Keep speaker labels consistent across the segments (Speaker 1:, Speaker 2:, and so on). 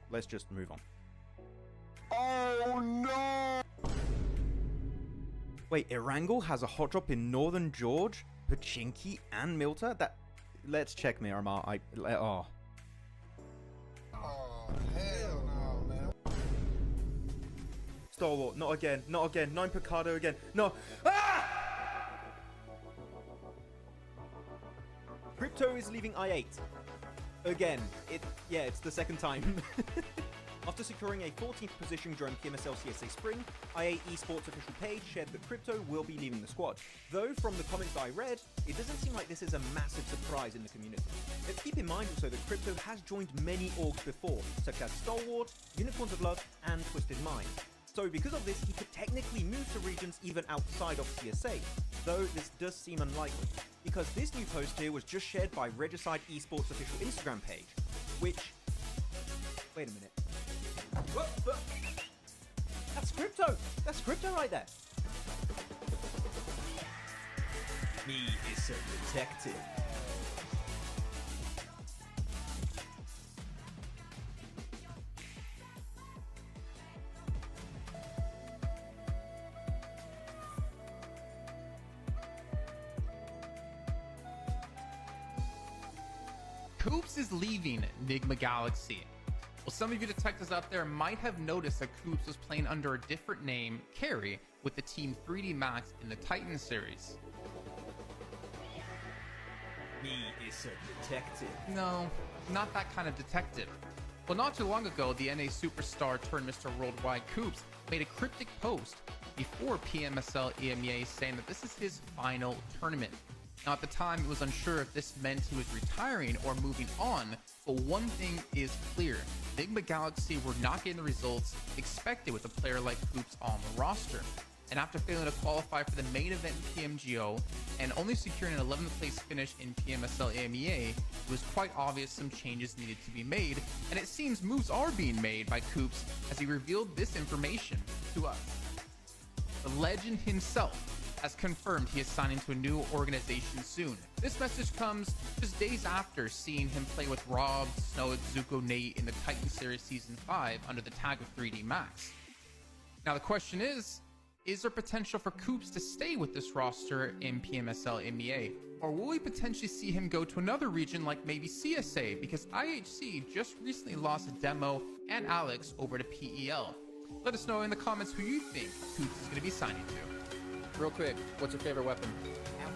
Speaker 1: let's just move on.
Speaker 2: Oh no!
Speaker 1: Wait, Erangel has a hot drop in Northern George, Pachinki, and Muerte? Let's check Miramar.
Speaker 2: Oh, hell no, man.
Speaker 1: Stalwart, not again, not again. 9 Picado again. No. Ah! Crypto is leaving I8. Again. It's the second time. After securing a 14th position during PMSL CSA Spring, IHC Esports official page shared that Crypto will be leaving the squad. Though, from the comments I read, it doesn't seem like this is a massive surprise in the community. Let's keep in mind also that Crypto has joined many orgs before, such as Stalwart, Unicorns of Love, and Twisted Mind. So because of this, he could technically move to regions even outside of CSA, though this does seem unlikely, because this new post here was just shared by Regicide Esports official Instagram page, which... Wait a minute. What? That's Crypto! That's Crypto right there! Me is a detective.
Speaker 3: Koops is leaving Enigma Galaxy. Well, some of you detectives out there might have noticed that Koops was playing under a different name, Carry, with the team 3D Max in the Titan series.
Speaker 1: Me is a detective.
Speaker 3: No, not that kind of detective. Well, not too long ago, the NA superstar turned Mr. Worldwide Koops made a cryptic post before PMSL EMEA saying that this is his final tournament. Now, at the time, it was unsure if this meant he was retiring or moving on, but one thing is clear. Enigma Galaxy were not getting the results expected with a player like Koops on the roster. And after failing to qualify for the main event in PMGO and only securing an 11th place finish in PMSL EMEA, it was quite obvious some changes needed to be made, and it seems moves are being made by Koops as he revealed this information to us. The legend himself has confirmed he is signing to a new organization soon. This message comes just days after seeing him play with Rob, Snow, Zuko, Nate in the Titan Series Season 5 under the tag of 3D Max. Now the question is there potential for Koops to stay with this roster in PMSL EMEA? Or will we potentially see him go to another region like maybe CSA, because IHC just recently lost Demo and Alex over to PEL? Let us know in the comments who you think Koops is going to be signing to. Real quick, what's your favorite weapon?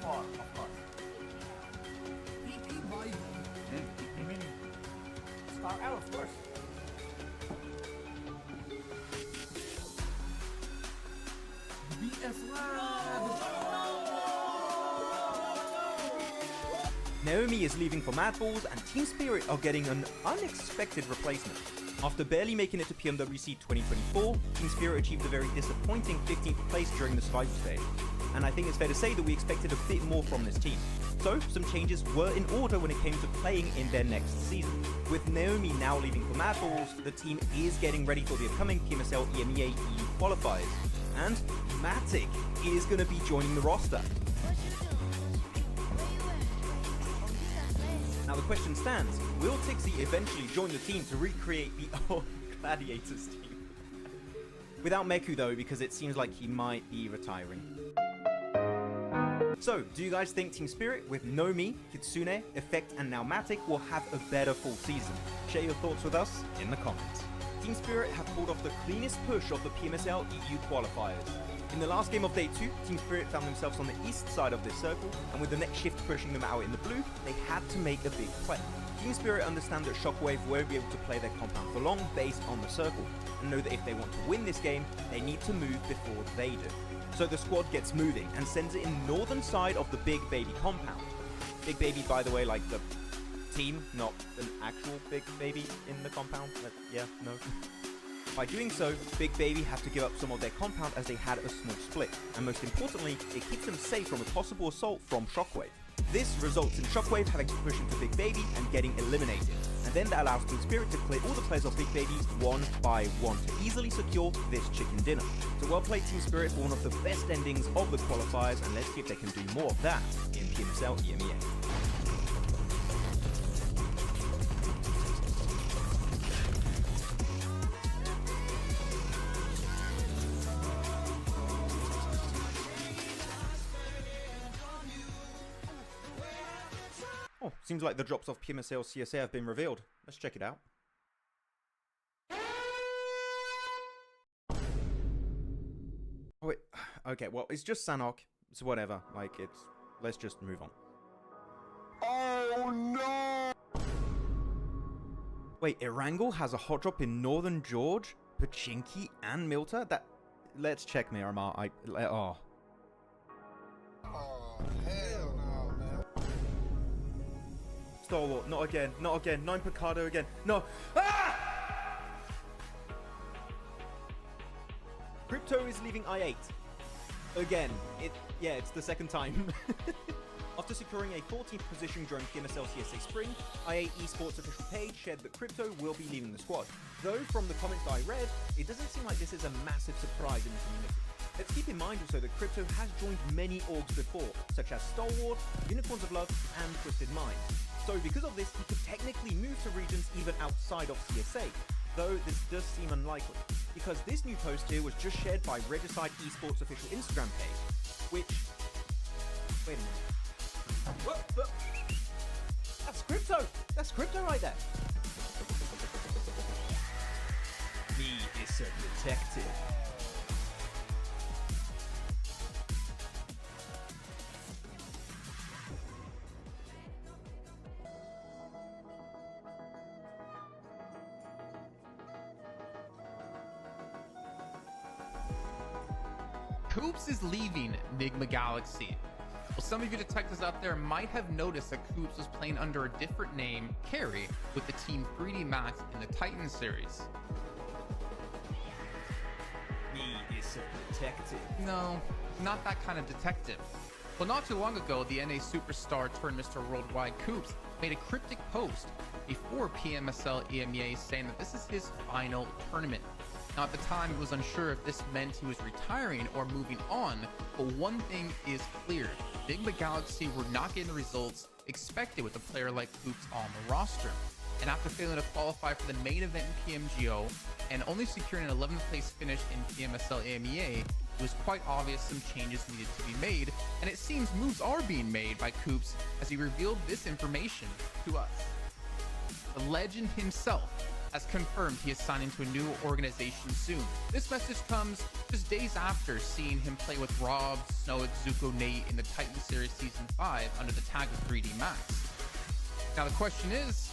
Speaker 4: AoR, of course. PP boy. Star L, of course.
Speaker 1: Naomi is leaving for Mad Balls, and Team Spirit are getting an unexpected replacement. After barely making it to PMWC 2024, Team Spirit achieved a very disappointing 15th place during the survival stage. And I think it's fair to say that we expected a bit more from this team. So, some changes were in order when it came to playing in their next season. With Naomi now leaving for Mad Balls, the team is getting ready for the upcoming PMSL EMEA EU qualifiers. And Matic is going to be joining the roster. Now the question stands, will Tixie eventually join the team to recreate the old Gladiators team? Without Meku though, because it seems like he might be retiring. So, do you guys think Team Spirit with Nomi, Kitsune, Effect and now Matic will have a better full season? Share your thoughts with us in the comments. Team Spirit have pulled off the cleanest push of the PMSL EU qualifiers. In the last game of Day 2, Team Spirit found themselves on the east side of this circle, and with the next shift pushing them out in the blue, they had to make a big play. Team Spirit understand that Shockwave won't be able to play their compound for long based on the circle, and know that if they want to win this game, they need to move before they do. So the squad gets moving and sends it in northern side of the Big Baby compound. Big Baby, by the way, like the team, not an actual Big Baby in the compound. Yeah, no. By doing so, Big Baby have to give up some of their compound as they had a small split, and most importantly, it keeps them safe from a possible assault from Shockwave. This results in Shockwave having to push into Big Baby and getting eliminated, and then that allows Team Spirit to clear all the players of Big Baby one by one to easily secure this chicken dinner. So well played Team Spirit for one of the best endings of the qualifiers, and let's see if they can do more of that in PMSL EMEA. Seems like the drops off PMSL CSA have been revealed. Let's check it out. Oh, wait. Okay, well, it's just Sanhok. So whatever. Like, it's... Let's just move on.
Speaker 2: Oh no!
Speaker 1: Wait, Erangel has a hot drop in Northern George, Pachinki, and Muerte? That... Let's check Miramar. Oh.
Speaker 2: Oh, hell no, man.
Speaker 1: Stalwart, not again, not again. 9 Picado again. No. Ah! Crypto is leaving I8. Again. It's the second time. After securing a 14th position during PMSL CSA Spring, IHC Esports official page shared that Crypto will be leaving the squad. Though, from the comments that I read, it doesn't seem like this is a massive surprise in the community. Let's keep in mind also that Crypto has joined many orgs before, such as Stalwart, Unicorns of Love, and Twisted Mind. So because of this, he could technically move to regions even outside of CSA, though this does seem unlikely, because this new post here was just shared by Regicide Esports official Instagram page, which... Wait a minute. What? That's Crypto! That's Crypto right there! Me is a detective.
Speaker 3: Koops is leaving Enigma Galaxy. Well, some of you detectives out there might have noticed that Koops was playing under a different name, Carry, with the team 3D Max in the Titan series.
Speaker 1: Me is a detective.
Speaker 3: No, not that kind of detective. Well, not too long ago, the NA superstar turned Mr. Worldwide Koops made a cryptic post before PMSL EMEA saying that this is his final tournament. Now, at the time, it was unsure if this meant he was retiring or moving on, but one thing is clear. Enigma Galaxy were not getting the results expected with a player like Koops on the roster. And after failing to qualify for the main event in PMGO and only securing an 11th place finish in PMSL EMEA, it was quite obvious some changes needed to be made, and it seems moves are being made by Koops as he revealed this information to us. The legend himself has confirmed he is signing to a new organization soon. This message comes just days after seeing him play with Rob, Snowick, Zuko, Nate in the Titan Series Season 5 under the tag of 3D Max. Now the question is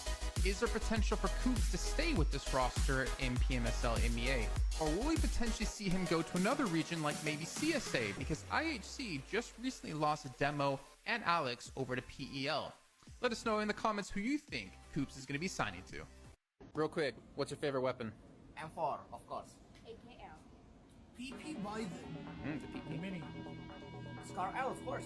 Speaker 3: there potential for Koops to stay with this roster in PMSL MEA? Or will we potentially see him go to another region like maybe CSA, because IHC just recently lost Demo and Alex over to PEL? Let us know in the comments who you think Koops is going to be signing to. Real quick, what's your favorite weapon?
Speaker 4: M4, of course.
Speaker 5: AKL. PP Biden.
Speaker 3: The PP.
Speaker 5: Mini.
Speaker 4: Scar L, of course.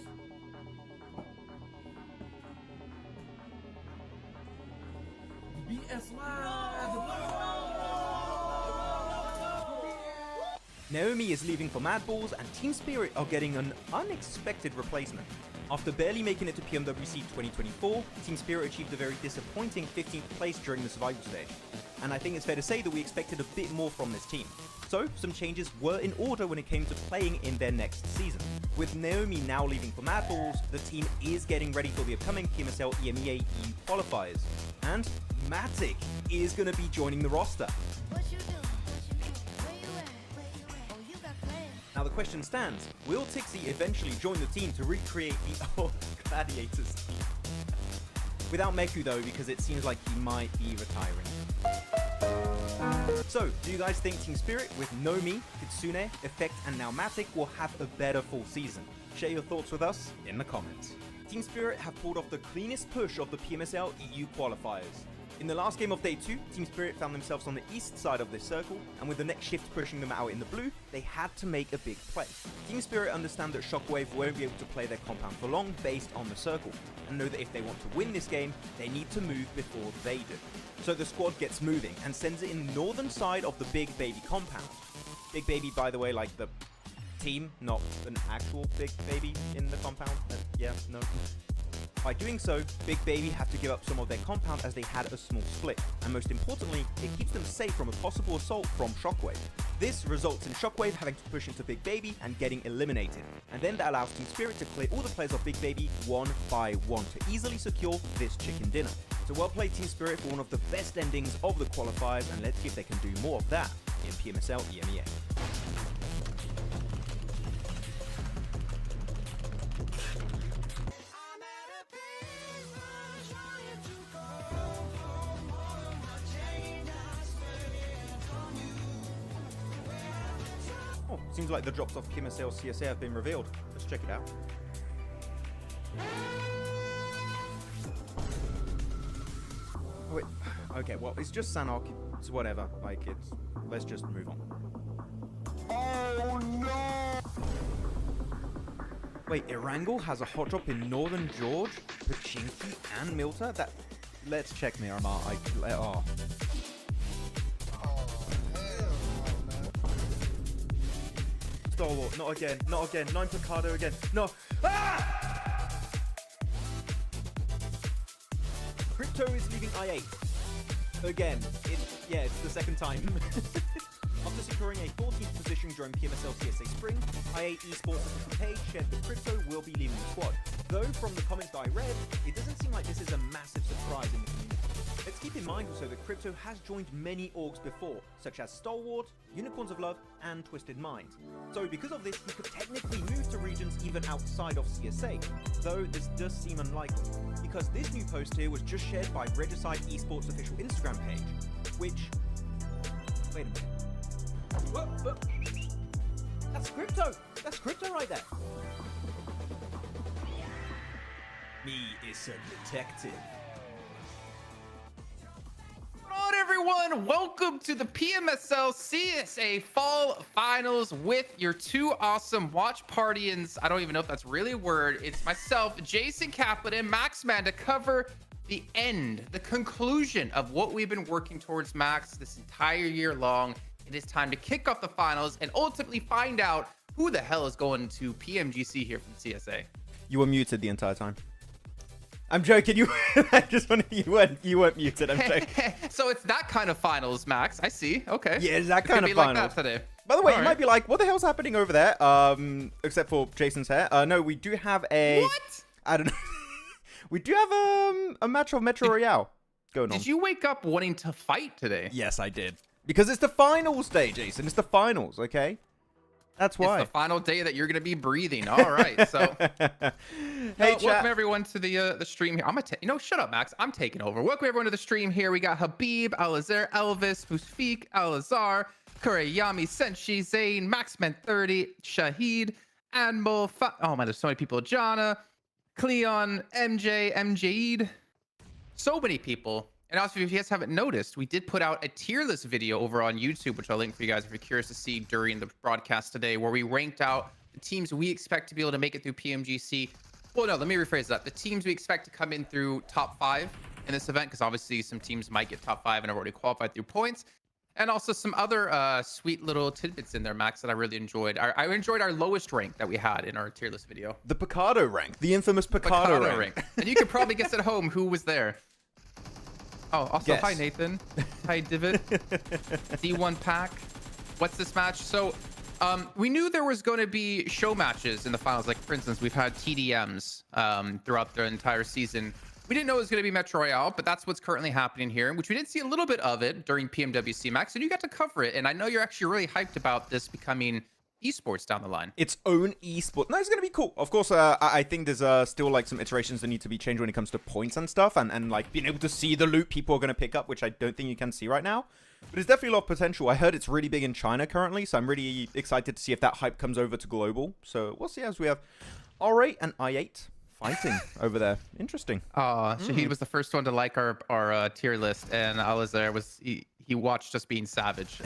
Speaker 1: Naomi is leaving for Mad Balls, and Team Spirit are getting an unexpected replacement. After barely making it to PMWC 2024, Team Spirit achieved a very disappointing 15th place during the survival stage. And I think it's fair to say that we expected a bit more from this team. So, some changes were in order when it came to playing in their next season. With Naomi now leaving for Mad Balls, the team is getting ready for the upcoming PMSL EMEA EU qualifiers. And Matic is going to be joining the roster.
Speaker 6: What you do? Where you at? Oh, you got plans.
Speaker 1: Now the question stands, will Tixie eventually join the team to recreate the old Gladiators team? Without Meku though, because it seems like he might be retiring. So, do you guys think Team Spirit with Nomi, Kitsune, Effect and now Matic will have a better full season? Share your thoughts with us in the comments. Team Spirit have pulled off the cleanest push of the PMSL EU qualifiers. In the last game of Day 2, Team Spirit found themselves on the east side of this circle, and with the next shift pushing them out in the blue, they had to make a big play. Team Spirit understand that Shockwave won't be able to play their compound for long based on the circle, and know that if they want to win this game, they need to move before they do. So the squad gets moving, and sends it in the northern side of the Big Baby compound. Big Baby, by the way, like the team, not an actual Big Baby in the compound. Yeah, no. By doing so, Big Baby had to give up some of their compound as they had a small split, and most importantly, it keeps them safe from a possible assault from Shockwave. This results in Shockwave having to push into Big Baby and getting eliminated, and then that allows Team Spirit to clear all the players of Big Baby one by one to easily secure this chicken dinner. So well played Team Spirit for one of the best endings of the qualifiers, and let's see if they can do more of that in PMSL EMEA. Oh, seems like the drops off PMSL CSA have been revealed. Let's check it out. Wait, okay, well, it's just Sanhok. It's whatever. Like, let's just move on.
Speaker 2: Oh no!
Speaker 1: Wait, Erangel has a hot drop in Northern George, Pachinki, and Muerte? Let's check Miramar. Oh. Stalwart, not again, not again. 9 Picado again. No. Ah! Crypto is leaving I8. Again. It's the second time. After securing a 14th position during PMSL CSA Spring, IHC Esports page shared that Crypto will be leaving the squad. Though from the comments that I read, it doesn't seem like this is a massive surprise in the community. Let's keep in mind also that Crypto has joined many orgs before, such as Stalwart, Unicorns of Love, and Twisted Minds. So because of this, he could technically move to regions even outside of CSA, though this does seem unlikely, because this new post here was just shared by Regicide Esports official Instagram page, which... Wait a minute. Whoa. That's Crypto! That's Crypto right there! Me is a detective.
Speaker 3: Hello everyone, welcome to the PMSL CSA Fall Finals with your two awesome watch partyans. I don't even know if that's really a word. It's myself, Jason Kaplan, and Maxman to cover the end, the conclusion of what we've been working towards, Max, this entire year long. It is time to kick off the finals and ultimately find out who the hell is going to PMGC here from CSA.
Speaker 1: You were muted the entire time. I'm joking. I just wanted you weren't muted. I'm joking.
Speaker 3: So it's that kind of finals, Max. I see. Okay.
Speaker 1: Yeah, it's that kind of
Speaker 3: finals.
Speaker 1: finals.
Speaker 3: Like that today.
Speaker 1: By the way,
Speaker 3: All
Speaker 1: you
Speaker 3: right.
Speaker 1: might be like, what the hell's happening over there? Except for Jason's hair. No, we do have a...
Speaker 3: What?
Speaker 1: I don't know. We do have a match of Metro Royale going on.
Speaker 3: Did you wake up wanting to fight today?
Speaker 1: Yes, I did. Because it's the finals day, Jason. It's the finals, okay? That's why.
Speaker 3: It's the final day that you're going to be breathing. All right. So,
Speaker 1: hey, chat.
Speaker 3: welcome everyone to the stream here. I'm gonna shut up, Max. I'm taking over. Welcome everyone to the stream here. We got Habib, Alazer, Elvis, Fusfik, Alazar, Kurayami, Senshi, Zane, Maxman 30, Shahid, Anmol. Oh man, there's so many people. Jana, Cleon, MJ, MJed. So many people. And also, if you guys haven't noticed, we did put out a tier list video over on YouTube, which I'll link for you guys if you're curious to see during the broadcast today, where we ranked out the teams we expect to be able to make it through PMGC. Well, no, let me rephrase that. The teams we expect to come in through top 5 in this event, because obviously some teams might get top 5 and have already qualified through points. And also some other sweet little tidbits in there, Max, that I really enjoyed. I enjoyed our lowest rank that we had in our tier list video.
Speaker 1: The Picado rank. The infamous Picado rank.
Speaker 3: And you can probably guess at home who was there. Oh, also,
Speaker 1: Guess.
Speaker 3: Hi, Nathan. Hi, Divot. D1 Pack. What's this match? So, we knew there was going to be show matches in the finals. Like, for instance, we've had TDMs throughout the entire season. We didn't know it was going to be Metro Royale, but that's what's currently happening here, which we did see a little bit of it during PMWC, Max, and you got to cover it. And I know you're actually really hyped about this becoming esports down the line.
Speaker 1: Its own esport. No, it's going to be cool. Of course, I think there's still like some iterations that need to be changed when it comes to points and stuff, and like being able to see the loot people are going to pick up, which I don't think you can see right now. But it's definitely a lot of potential. I heard it's really big in China currently, so I'm really excited to see if that hype comes over to global. So we'll see as we have R8 and I8 fighting over there. Interesting.
Speaker 3: Shahid was the first one to like our tier list, and Alazer was he watched us being savage.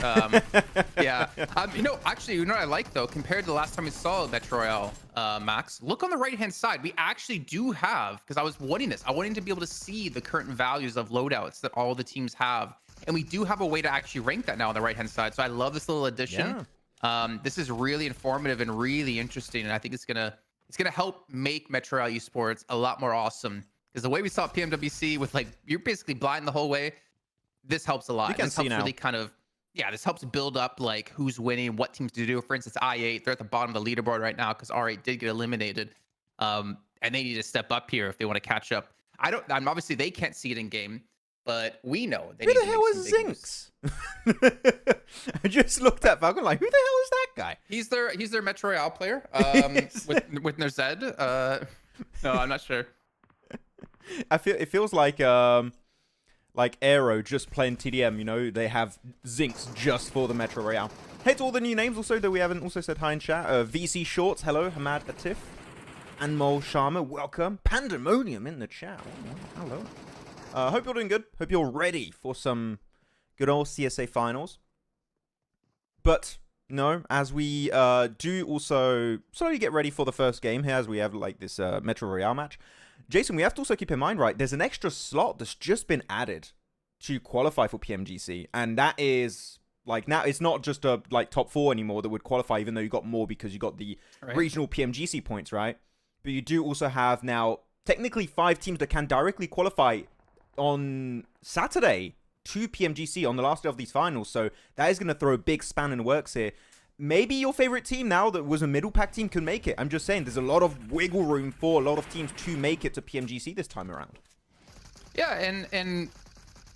Speaker 3: Yeah. Actually, you know what I like though, compared to the last time we saw Metro Royale, Max, look on the right hand side. We actually do have, because I was wanting this, I wanted to be able to see the current values of loadouts that all the teams have, and we do have a way to actually rank that now on the right hand side. So I love this little addition. Yeah. This is really informative and really interesting, and I think it's gonna help make Metro Royale Esports a lot more awesome, because the way we saw PMWC with, like, you're basically blind the whole way, this helps a lot.
Speaker 1: You can
Speaker 3: this
Speaker 1: see
Speaker 3: helps
Speaker 1: now.
Speaker 3: really kind of, yeah, this helps build up like who's winning, what teams to do. For instance, I8, they're at the bottom of the leaderboard right now because R8 did get eliminated. And they need to step up here if they want to catch up. I'm obviously they can't see it in game, but we know they
Speaker 1: Who
Speaker 3: need
Speaker 1: the
Speaker 3: to
Speaker 1: hell
Speaker 3: make
Speaker 1: is
Speaker 3: some big moves.
Speaker 1: Zinx? I just looked at Falcon like, who the hell is that guy?
Speaker 3: He's their Metro Royale player with Nerzed. No, I'm not sure.
Speaker 1: It feels like Aero just playing TDM. You know, they have Zinx just for the Metro Royale. Hey to all the new names also that we haven't also said hi in chat. VC Shorts, hello. Hamad Atif, Anmol Sharma, welcome. Pandemonium in the chat. Oh, hello. Hope you're doing good. Hope you're ready for some good old CSA finals. But no, as we do also slowly get ready for the first game here, as we have like this Metro Royale match. Jason, we have to also keep in mind, right, there's an extra slot that's just been added to qualify for PMGC. And that is, like, now it's not just a, like, top 4 anymore that would qualify, even though you got more because you got the regional PMGC points, right? But you do also have now, technically, 5 teams that can directly qualify on Saturday to PMGC on the last day of these finals. So that is going to throw a big span in the works here. Maybe your favorite team now that was a middle pack team can make it. I'm just saying there's a lot of wiggle room for a lot of teams to make it to PMGC this time around.
Speaker 3: Yeah, and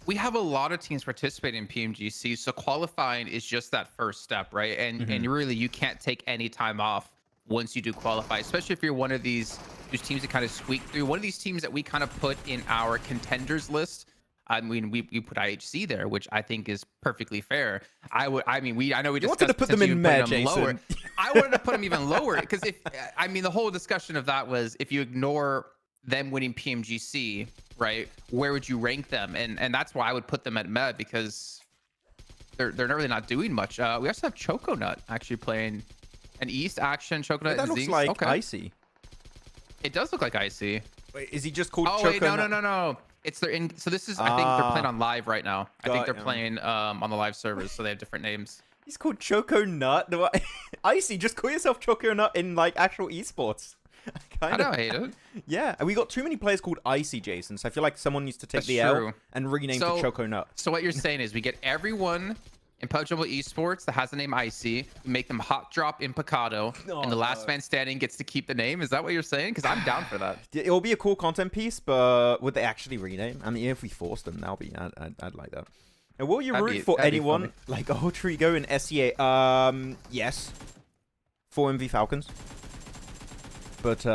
Speaker 3: we have a lot of teams participating in PMGC, so qualifying is just that first step, right? And and really you can't take any time off once you do qualify, especially if you're one of these teams that kind of squeak through. One of these teams that we kind of put in our contenders list. I mean, we put IHC there, which I think is perfectly fair. I know we discussed
Speaker 1: wanted to put them in meh, Jason.
Speaker 3: I wanted to put them even lower because the whole discussion of that was if you ignore them winning PMGC, right? Where would you rank them? And that's why I would put them at meh because they're really not doing much. We also have Choconut actually playing an East action. Choconut.
Speaker 1: That looks like Icy.
Speaker 3: It does look like Icy.
Speaker 1: Wait, is he just called
Speaker 3: Oh
Speaker 1: Choconut?
Speaker 3: wait, no. It's so this is I think they're playing on live right now. I think they're
Speaker 1: him.
Speaker 3: playing on the live servers, so they have different names.
Speaker 1: He's called Choco Nut. Icy, just call yourself Choco Nut in like actual esports.
Speaker 3: I don't hate it.
Speaker 1: Yeah, and we got too many players called Icy, Jason. So I feel like someone needs to take
Speaker 3: That's
Speaker 1: the
Speaker 3: true.
Speaker 1: L and rename to Choco Nut.
Speaker 3: So what you're saying is we get everyone in PUBG Esports that has the name Icy, we make them hot drop in Picado, and the last man standing gets to keep the name. Is that what you're saying? Because I'm down for that.
Speaker 1: It'll be a cool content piece, but would they actually rename? I mean, if we forced them, that'll be. I'd like that. And will you root for anyone like Ultrigo and SEA? Yes. For MV Falcons. But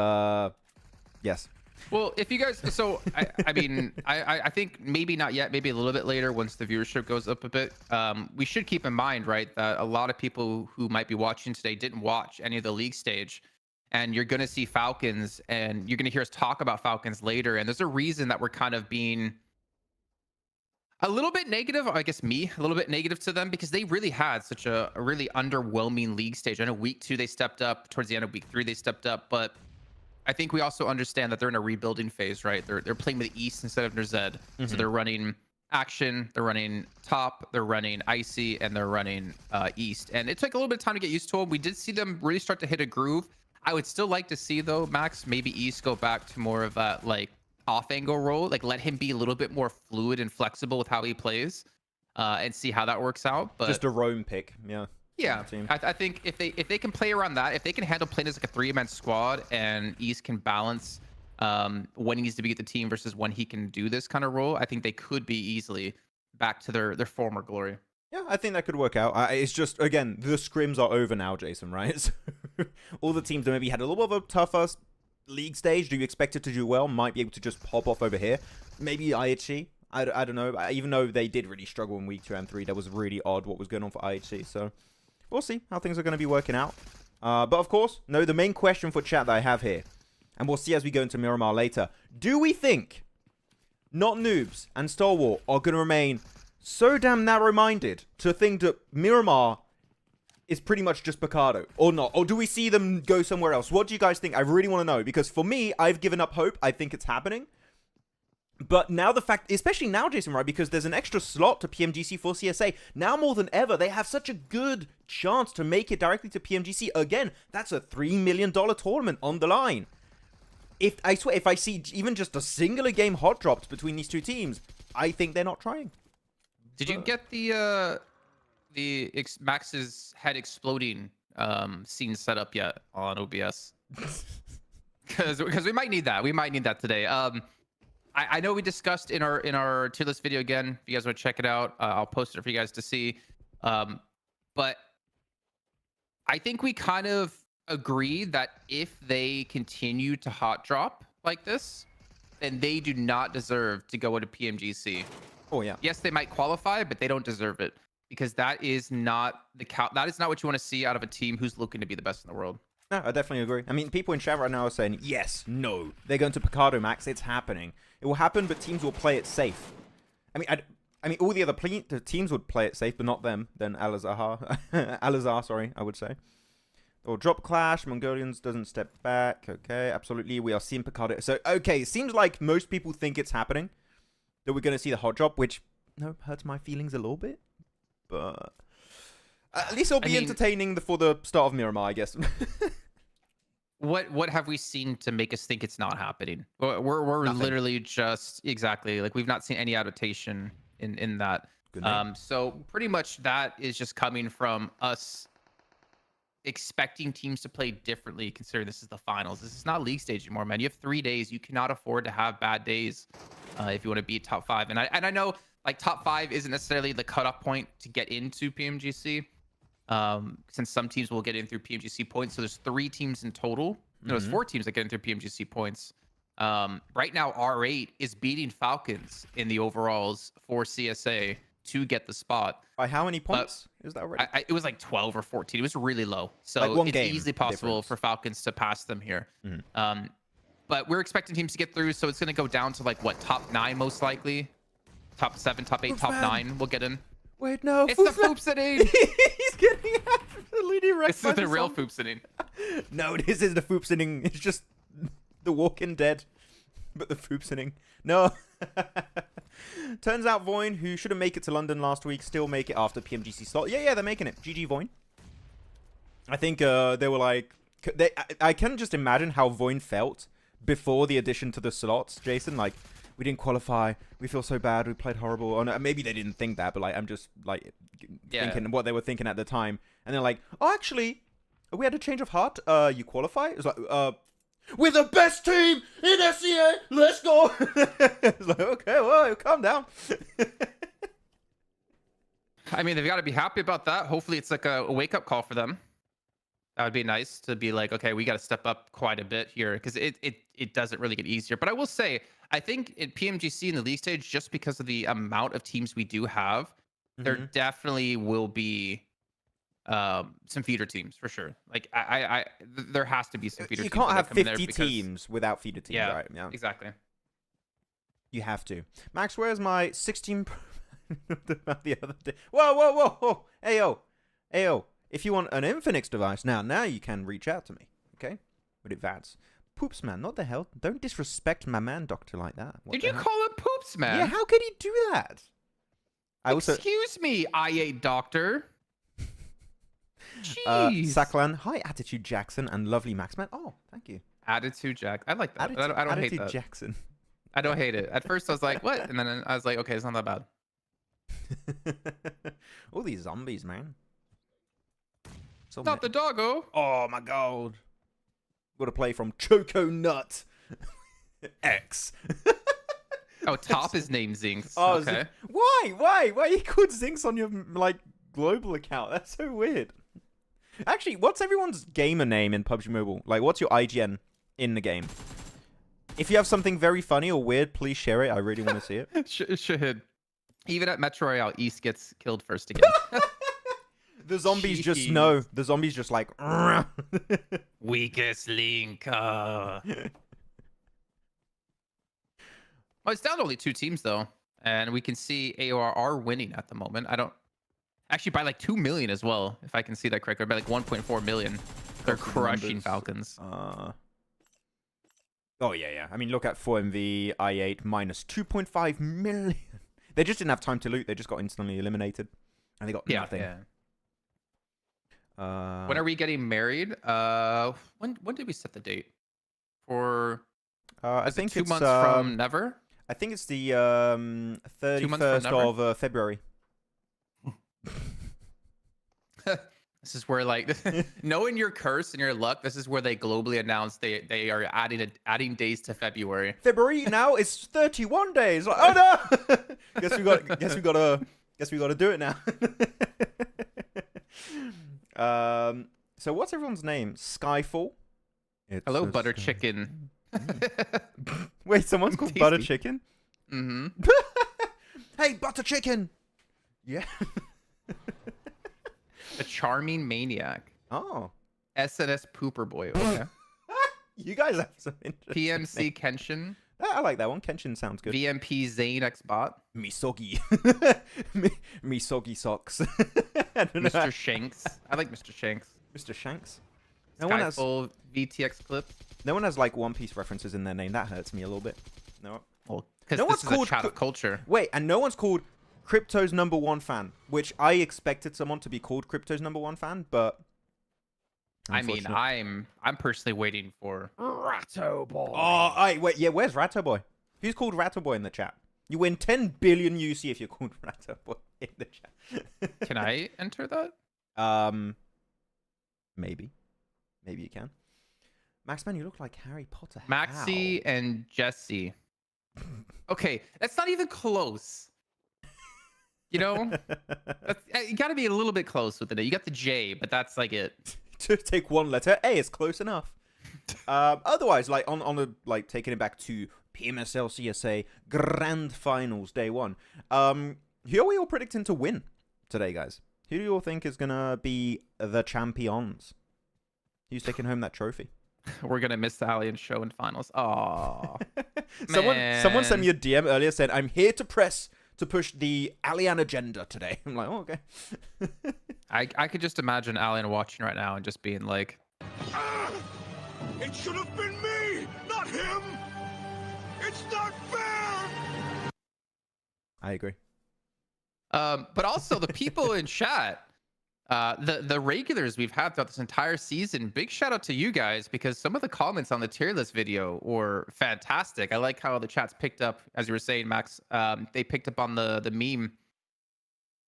Speaker 1: yes.
Speaker 3: Well, if you guys, so I mean, I think maybe not yet, maybe a little bit later once the viewership goes up a bit. We should keep in mind, right, that a lot of people who might be watching today didn't watch any of the league stage, and you're going to see Falcons, and you're going to hear us talk about Falcons later. And there's a reason that we're kind of being a little bit negative, I guess a little bit negative to them because they really had such a really underwhelming league stage. I know week 2 they stepped up, towards the end of week 3 they stepped up, but I think we also understand that they're in a rebuilding phase, right? They're playing with East instead of Nerzed. So they're running Action, they're running Top, they're running Icy, and they're running East. And it took a little bit of time to get used to them. We did see them really start to hit a groove. I would still like to see, though, Max, maybe East go back to more of that, like, off-angle role. Like, let him be a little bit more fluid and flexible with how he plays and see how that works out. But
Speaker 1: just a roam pick, yeah.
Speaker 3: Yeah, I think if they can play around that, if they can handle playing as like a 3-man squad, and East can balance when he needs to be at the team versus when he can do this kind of role, I think they could be easily back to their former glory.
Speaker 1: Yeah, I think that could work out. It's just, again, the scrims are over now, Jason, right? So all the teams that maybe had a little bit of a tougher league stage, do you expect it to do well, might be able to just pop off over here. Maybe IHC, I don't know. Even though they did really struggle in week 2 and 3, that was really odd what was going on for IHC, so we'll see how things are going to be working out. But of course, no, the main question for chat that I have here, and we'll see as we go into Miramar later, do we think not Noobs and Stalwart are going to remain so damn narrow-minded to think that Miramar is pretty much just Picado, or not? Or do we see them go somewhere else? What do you guys think? I really want to know, because for me, I've given up hope. I think it's happening. But now the fact, especially now, Jason, right, because there's an extra slot to PMGC for CSA. Now more than ever, they have such a good chance to make it directly to PMGC. Again, that's a $3 million tournament on the line. If I swear, if I see even just a singular game hot dropped between these two teams, I think they're not trying.
Speaker 3: Did you get the Max's head exploding scene set up yet on OBS. Because we might need that. We might need that today. I know we discussed in our tier list video again. If you guys want to check it out, I'll post it for you guys to see. But I think we kind of agree that if they continue to hot drop like this, then they do not deserve to go into PMGC.
Speaker 1: Oh yeah.
Speaker 3: Yes, they might qualify, but they don't deserve it because that is not that is not what you want to see out of a team who's looking to be the best in the world.
Speaker 1: No, I definitely agree. I mean, people in chat right now are saying, yes, no. They're going to Picardo, Max. It's happening. It will happen, but teams will play it safe. I mean, all the other teams would play it safe, but not them. Then Al-Azhar, sorry, I would say. Or drop clash. Mongolians doesn't step back. Okay, absolutely. We are seeing Picardo. So, okay, it seems like most people think it's happening. That we're going to see the hot drop, which hurts my feelings a little bit. But at least it'll be entertaining for the start of Miramar, I guess.
Speaker 3: What have we seen to make us think it's not happening? We're literally just exactly like we've not seen any adaptation in that. So pretty much that is just coming from us expecting teams to play differently, considering this is the finals. This is not league stage anymore, man. You have 3 days. You cannot afford to have bad days if you want to beat top 5. And I know like top 5 isn't necessarily the cutoff point to get into PMGC. Since some teams will get in through PMGC points. So there's 3 teams in total. No, there's 4 teams that get in through PMGC points. Right now, R8 is beating Falcons in the overalls for CSA to get the spot.
Speaker 1: By how many points is that already?
Speaker 3: It was like 12 or 14. It was really low. So
Speaker 1: like
Speaker 3: it's easily possible for Falcons to pass them here. But we're expecting teams to get through. So it's going to go down to like what, top 9 most likely? Top 7, top 8, top 9 will get in.
Speaker 1: Wait, no.
Speaker 3: It's the Foopsing.
Speaker 1: He's getting absolutely wrecked.
Speaker 3: This is the real Foopsing.
Speaker 1: No, this is the Foopsing. It's just the Walking Dead, but the Foopsing. No. Turns out Voin, who shouldn't make it to London last week, still make it after PMGC slot. Yeah, they're making it. GG Voin. I think they were like... I can just imagine how Voin felt before the addition to the slots, Jason. Like, we didn't qualify. We feel so bad. We played horrible. Or no, maybe they didn't think that, but like I'm just like thinking what they were thinking at the time. And they're like, oh, actually, we had a change of heart. You qualify? It's like, we're the best team in SEA. Let's go. It's like, okay, well, calm down.
Speaker 3: I mean, they've got to be happy about that. Hopefully, it's like a wake-up call for them. That would be nice to be like, okay, we got to step up quite a bit here because it doesn't really get easier. But I will say, I think in PMGC in the league stage, just because of the amount of teams we do have, there definitely will be some feeder teams for sure. Like there has to be some feeder teams.
Speaker 1: You can't have 50 teams without feeder teams,
Speaker 3: yeah,
Speaker 1: right? Yeah,
Speaker 3: exactly.
Speaker 1: You have to. Max, where's my 16 about the other day? Whoa. Ayo. If you want an Infinix device, now you can reach out to me, okay? With advance. Poops man, not the hell. Don't disrespect my man doctor like that.
Speaker 3: Did you call him Poops man?
Speaker 1: Yeah, how could he do that?
Speaker 3: Excuse me, I8 doctor. Jeez.
Speaker 1: Saklan, hi Attitude Jackson and lovely Maxman. Oh, thank you.
Speaker 3: Attitude Jack. I like that. I don't hate that.
Speaker 1: Jackson.
Speaker 3: I don't hate it. At first I was like, what? And then I was like, okay, it's not that bad.
Speaker 1: All these zombies, man. So
Speaker 3: not the doggo.
Speaker 1: Oh my god. Got to play from Choco Nut X.
Speaker 3: Oh, top is named Zinx.
Speaker 1: Oh,
Speaker 3: okay.
Speaker 1: Why you called Zinx on your like global account? That's so weird. Actually, what's everyone's gamer name in PUBG Mobile? Like, what's your IGN in the game? If you have something very funny or weird, please share it. I really want to see it.
Speaker 3: Shahid. Even at Metro Royale, East gets killed first again.
Speaker 1: The zombies just know. The zombies just like...
Speaker 3: Weakest link. Well, it's down to only 2 teams, though. And we can see AOR are winning at the moment. I don't... Actually, by like 2 million as well, if I can see that correctly. By like 1.4 million. They're crushing Falcons.
Speaker 1: Oh, yeah. I mean, look at 4MV, I8, minus 2.5 million. They just didn't have time to loot. They just got instantly eliminated. And they got nothing.
Speaker 3: Yeah. When are we getting married? When did we set the date? For
Speaker 1: I think
Speaker 3: 2
Speaker 1: it's
Speaker 3: months from never.
Speaker 1: I think it's the 31st of February.
Speaker 3: This is where like knowing your curse and your luck. This is where they globally announced they are adding days to February.
Speaker 1: February now is 31 days. Like, oh no! guess we gotta do it now. So what's everyone's name? Skyfall.
Speaker 3: Hello, butter chicken.
Speaker 1: Wait, someone's called
Speaker 3: Tasty.
Speaker 1: Butter Chicken?
Speaker 3: Mm-hmm.
Speaker 1: Hey, Butter Chicken! Yeah.
Speaker 3: The charming maniac.
Speaker 1: Oh.
Speaker 3: SNS Pooper Boy. Okay.
Speaker 1: You guys have some interesting
Speaker 3: PMC
Speaker 1: names.
Speaker 3: Kenshin.
Speaker 1: I like that one. Kenshin sounds good.
Speaker 3: VMP Zane Xbot.
Speaker 1: Misogi. Misogi socks. I don't know.
Speaker 3: Mr. Shanks. I like Mr. Shanks.
Speaker 1: Mr. Shanks. No one has
Speaker 3: Skyfall VTX clip.
Speaker 1: no one has like One Piece references in their name. That hurts me a little bit. No.
Speaker 3: Well, because
Speaker 1: No
Speaker 3: this
Speaker 1: one's
Speaker 3: is
Speaker 1: called
Speaker 3: a chat of culture.
Speaker 1: Wait, and no one's called Crypto's #1 fan, which I expected someone to be called Crypto's #1 fan, but
Speaker 3: I mean,
Speaker 1: unfortunately-
Speaker 3: I'm personally waiting for Ratto Boy.
Speaker 1: Oh, wait, yeah, where's Ratto Boy? Who's called Ratto Boy in the chat? You win 10 billion UC if you're called Ratto Boy in the chat.
Speaker 3: Can I enter that?
Speaker 1: Maybe you can. Maxman, you look like Harry Potter.
Speaker 3: Maxi and Jesse. Okay, that's not even close. You know, you got to be a little bit close with it. You got the J, but that's like it.
Speaker 1: To take one letter, A is close enough. Otherwise, like on the like taking it back to PMSL CSA Grand Finals Day 1. Who are we all predicting to win today, guys? Who do you all think is gonna be the champions? Who's taking home that trophy?
Speaker 3: We're gonna miss the Alien show in finals. Oh,
Speaker 1: Someone sent me a DM earlier saying, "I'm here to push the Alien agenda today." I'm like, oh, okay.
Speaker 3: I could just imagine Alien watching right now and just being like,
Speaker 2: It should have been me, not him. It's not fair.
Speaker 1: I agree.
Speaker 3: but also the people in chat, the regulars we've had throughout this entire season. Big shout out to you guys, because some of the comments on the tier list video were fantastic. I like how the chat's picked up, as you were saying, Max. They picked up on the meme.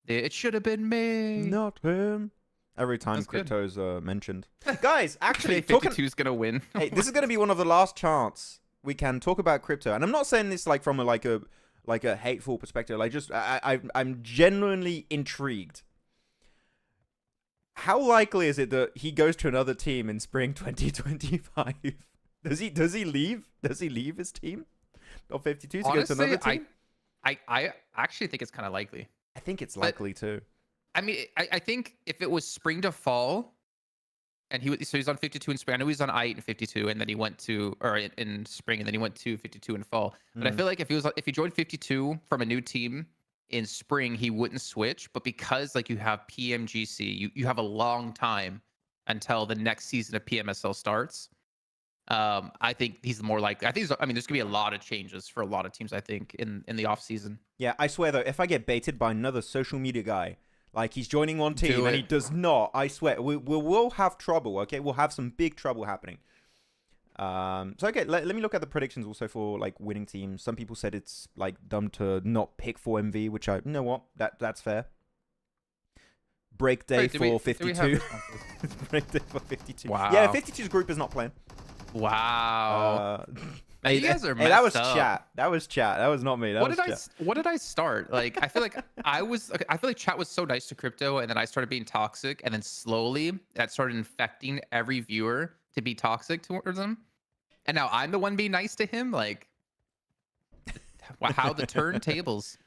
Speaker 3: It should have been me.
Speaker 1: Not him. Every time
Speaker 3: That's good.
Speaker 1: Crypto's mentioned. Guys, actually,
Speaker 3: 52 is gonna win.
Speaker 1: hey, this is going to be one of the last chance we can talk about crypto, and I'm not saying this like from a hateful perspective. Like, just I'm genuinely intrigued. How likely is it that he goes to another team in spring 2025? Does he leave? Does he leave his team of 52 to go to another team?
Speaker 3: I actually think it's kind of likely.
Speaker 1: I think it's likely too.
Speaker 3: I mean, I think if it was spring to fall, and he's on 52 in spring. I know he's on I8 in 52, and then he went to in spring, and then he went to 52 in fall. But I feel like if he joined 52 from a new team in spring, he wouldn't switch. But because like you have PMGC, you have a long time until the next season of PMSL starts. I think he's more likely. There's gonna be a lot of changes for a lot of teams, I think, in the off season.
Speaker 1: Yeah, I swear though, if I get baited by another social media guy, like he's joining one team and he does not, I swear, we'll have trouble, okay? We'll have some big trouble happening. So, okay, let me look at the predictions also for, like, winning teams. Some people said it's, like, dumb to not pick 4MV, which you know what? That's fair. Break day for 52. Break day for 52.
Speaker 3: Wow.
Speaker 1: Yeah, 52's group is not playing.
Speaker 3: Wow. Man, you guys are messed
Speaker 1: hey, that was
Speaker 3: up.
Speaker 1: chat. That was chat. That was not me.
Speaker 3: What did I start? Like, I feel like I feel like chat was so nice to crypto, and then I started being toxic, and then slowly that started infecting every viewer to be toxic towards him. And now I'm the one being nice to him. Like, how the turntables.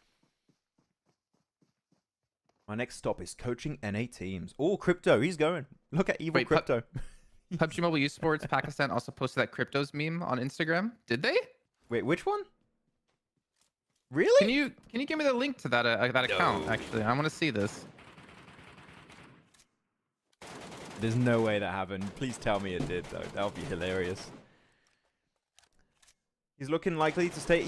Speaker 1: My next stop is coaching NA teams. Oh, crypto. He's going. Look at evil crypto.
Speaker 3: PUBG Mobile Esports Pakistan also posted that cryptos meme on Instagram. Did they?
Speaker 1: Wait, which one? Really?
Speaker 3: Can you give me the link to that account? Actually, I want to see this.
Speaker 1: There's no way that happened. Please tell me it did, though. That would be hilarious. He's looking likely to stay.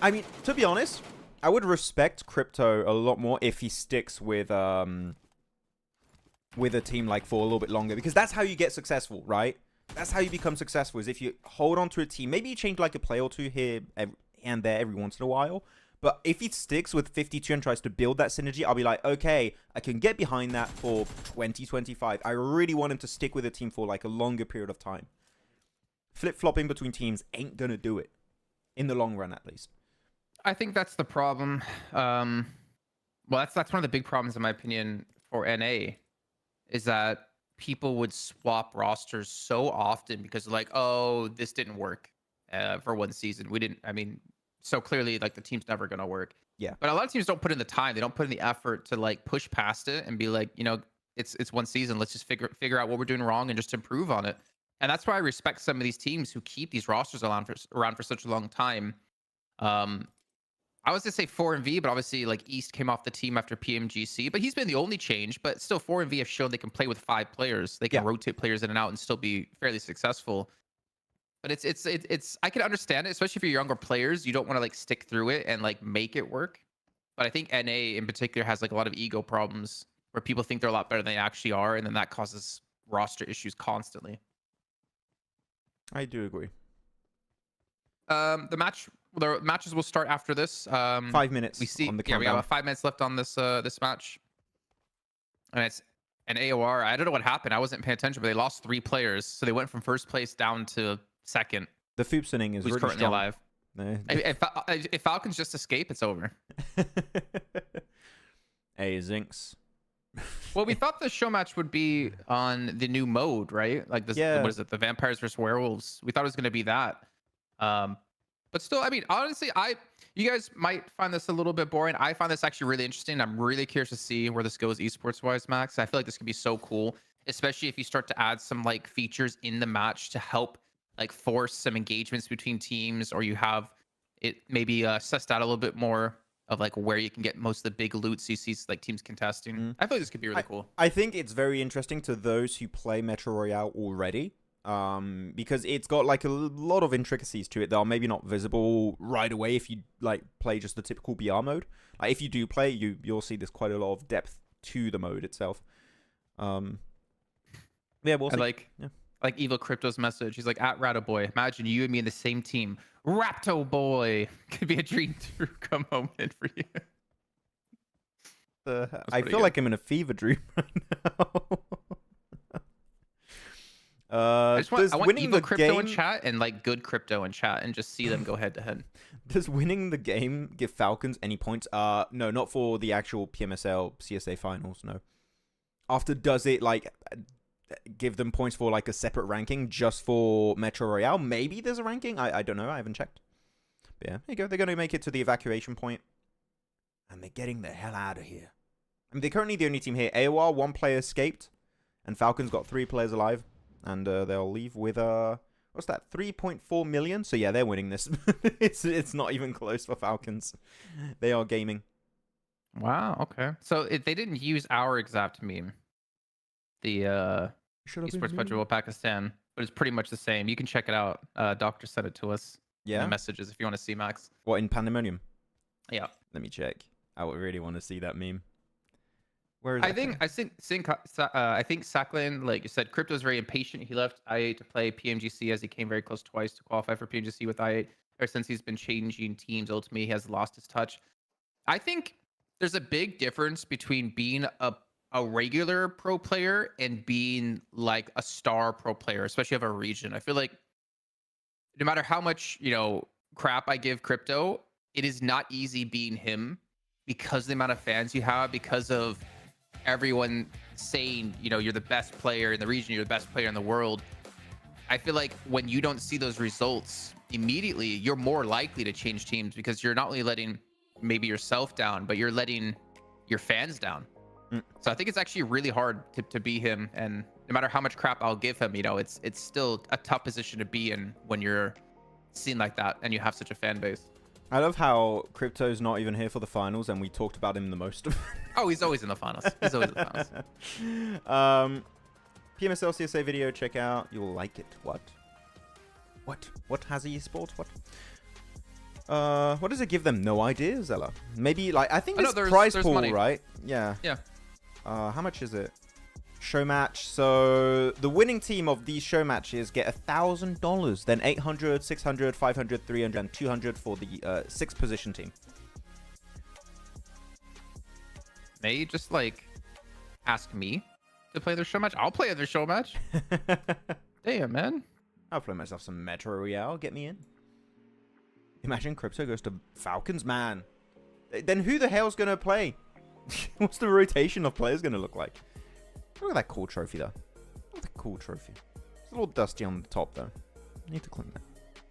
Speaker 1: I mean, to be honest, I would respect crypto a lot more if he sticks with a team like for a little bit longer, because that's how you get successful, right? That's how you become successful, is if you hold on to a team. Maybe you change like a play or two here and there every once in a while, But if he sticks with 52 and tries to build that synergy, I'll be like, okay, I can get behind that for 2025. I really want him to stick with the team for like a longer period of time. Flip-flopping between teams ain't gonna do it. In the long run, at least.
Speaker 3: I think that's the problem. Well, that's one of the big problems, in my opinion, for NA, is that people would swap rosters so often because like, oh, this didn't work for one season. So clearly, like, the team's never gonna work.
Speaker 1: Yeah.
Speaker 3: But a lot of teams don't put in the time. They don't put in the effort to like push past it and be like, you know, it's one season. Let's just figure out what we're doing wrong and just improve on it. And that's why I respect some of these teams who keep these rosters around for such a long time. I was gonna say 4MV, but obviously like East came off the team after PMGC, but he's been the only change. But still, 4MV have shown they can play with 5 players. They can rotate players in and out and still be fairly successful. But it's I can understand it, especially for younger players. You don't want to like stick through it and like make it work. But I think NA in particular has like a lot of ego problems where people think they're a lot better than they actually are, and then that causes roster issues constantly.
Speaker 1: I do agree.
Speaker 3: The matches will start after this.
Speaker 1: 5 minutes.
Speaker 3: We see.
Speaker 1: On the
Speaker 3: Yeah, we
Speaker 1: countdown.
Speaker 3: have 5 minutes left on this this match. And it's an AOR. I don't know what happened. I wasn't paying attention, but they lost 3 players, so they went from first place down to second.
Speaker 1: The Foop's inning is
Speaker 3: Who's
Speaker 1: really
Speaker 3: currently
Speaker 1: strong.
Speaker 3: alive?
Speaker 1: No.
Speaker 3: If Falcons just escape, it's over.
Speaker 1: Hey, Zinx.
Speaker 3: Well, we thought the show match would be on the new mode, right? Like this,
Speaker 1: Yeah.
Speaker 3: what is it? The vampires versus werewolves. We thought it was going to be that. But still, I mean, honestly, you guys might find this a little bit boring. I find this actually really interesting. I'm really curious to see where this goes esports wise, Max. I feel like this could be so cool, especially if you start to add some like features in the match to help like force some engagements between teams, or you have it maybe sussed out a little bit more of like where you can get most of the big loot, so you see like teams contesting. I feel like this could be really cool.
Speaker 1: I think it's very interesting to those who play Metro Royale already, because it's got like a lot of intricacies to it that are maybe not visible right away if you like play just the typical BR mode. Like, if you do play, you'll see there's quite a lot of depth to the mode itself. Yeah, we'll see.
Speaker 3: Like Evil Crypto's message. He's like, at Ratto Boy, imagine you and me in the same team. Rapto Boy could be a dream to come moment for you.
Speaker 1: I feel like I'm in a fever dream right now.
Speaker 3: I want Evil Crypto in chat and like good crypto in chat and just see them go head to head.
Speaker 1: Does winning the game give Falcons any points? No, not for the actual PMSL CSA finals, no. After, does it like give them points for like a separate ranking just for Metro Royale? Maybe there's a ranking. I don't know. I haven't checked. But yeah, there you go. They're going to make it to the evacuation point. And they're getting the hell out of here. I mean, they're currently the only team here. AOR, 1 player escaped. And Falcons got 3 players alive. And they'll leave with, what's that? 3.4 million? So yeah, they're winning this. it's not even close for Falcons. They are gaming.
Speaker 3: Wow, okay. So they didn't use our exact meme. The Esports Festival Pakistan, but it's pretty much the same. You can check it out. Doctor sent it to us.
Speaker 1: Yeah.
Speaker 3: In the messages if you want to see, Max.
Speaker 1: What, in Pandemonium?
Speaker 3: Yeah.
Speaker 1: Let me check. I would really want to see that meme. Where is
Speaker 3: I think Saklan, like you said, Crypto's very impatient. He left i8 to play PMGC as he came very close twice to qualify for PMGC with i8. Ever since he's been changing teams, ultimately he has lost his touch. I think there's a big difference between being a regular pro player and being like a star pro player, especially of a region. I feel like no matter how much, crap I give Crypto, it is not easy being him because of the amount of fans you have, because of everyone saying, you're the best player in the region, you're the best player in the world. I feel like when you don't see those results immediately, you're more likely to change teams because you're not only letting maybe yourself down, but you're letting your fans down. So I think it's actually really hard to be him, and no matter how much crap I'll give him, it's still a tough position to be in when you're seen like that and you have such a fan base.
Speaker 1: I love how Crypto's not even here for the finals, and we talked about him the most.
Speaker 3: Oh, he's always in the finals. He's always in the finals.
Speaker 1: PMSL CSA video, check out. You'll like it. What has Esports? What does it give them? No idea, Zella. Maybe like I think there's prize pool, money. Right? Yeah.
Speaker 3: Yeah.
Speaker 1: How much is it? Show match. So the winning team of these show matches get $1,000. Then 800, 600, 500, 300, and 200 for the 6th position team.
Speaker 3: They just like ask me to play their show match. I'll play their show match. Damn, man.
Speaker 1: I'll play myself some Metro Royale. Get me in. Imagine Crypto goes to Falcons, man. Then who the hell's gonna play? What's the rotation of players gonna look like? Look at that cool trophy though. Look at the cool trophy. It's a little dusty on the top though. Need to clean that.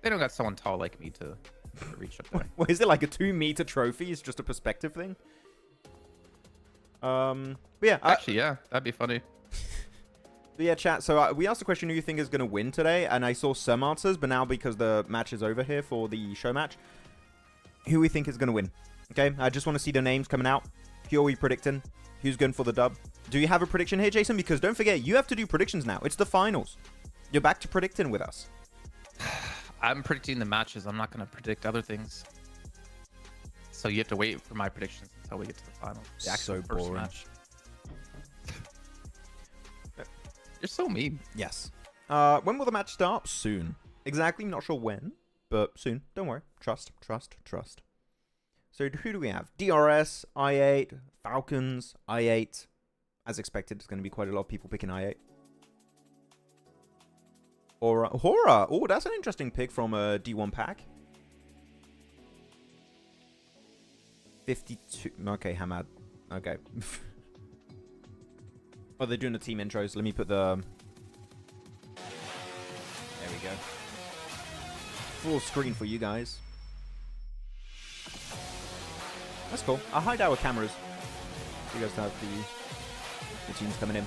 Speaker 3: They don't got someone tall like me to reach up there.
Speaker 1: What is it, like a 2-meter trophy? It's just a perspective thing. But yeah,
Speaker 3: Actually, yeah, that'd be funny.
Speaker 1: But yeah, chat. So we asked the question, who you think is going to win today, and I saw some answers, but now because the match is over here for the show match, who we think is going to win. Okay, I just want to see the names coming out. Who are we predicting? Who's going for the dub? Do you have a prediction here, Jason? Because don't forget, you have to do predictions now. It's the finals. You're back to predicting with us.
Speaker 3: I'm predicting the matches. I'm not going to predict other things. So you have to wait for my predictions until we get to the finals.
Speaker 1: Yeah, so
Speaker 3: First
Speaker 1: boring.
Speaker 3: match. You're so mean.
Speaker 1: Yes. When will the match start? Soon. Exactly, not sure when, but soon. Don't worry. Trust, trust, trust. So who do we have? DRS, I8, Falcons, I8. As expected, there's going to be quite a lot of people picking I8. Or HORAA. Oh, that's an interesting pick from a D1 pack. 52. Okay, Hamad. Okay. Oh, they're doing the team intros. Let me put the... There we go. Full screen for you guys. That's cool. I'll hide our cameras. You guys have the teams coming in.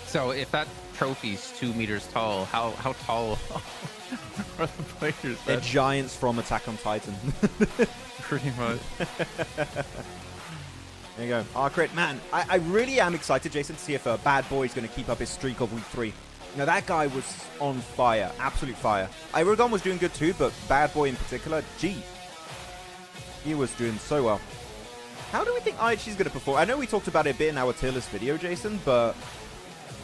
Speaker 3: So if that trophy's 2 meters tall, how tall are the players?
Speaker 1: They're giants from Attack on Titan.
Speaker 3: Pretty much.
Speaker 1: There you go. ARCRED. Man, I really am excited, Jason, to see if Bad Boy is going to keep up his streak of week 3. Now, that guy was on fire. Absolute fire. Irodon was doing good too, but Bad Boy in particular, gee. He was doing so well. How do we think IHC is going to perform? I know we talked about it a bit in our tier list video, Jason, but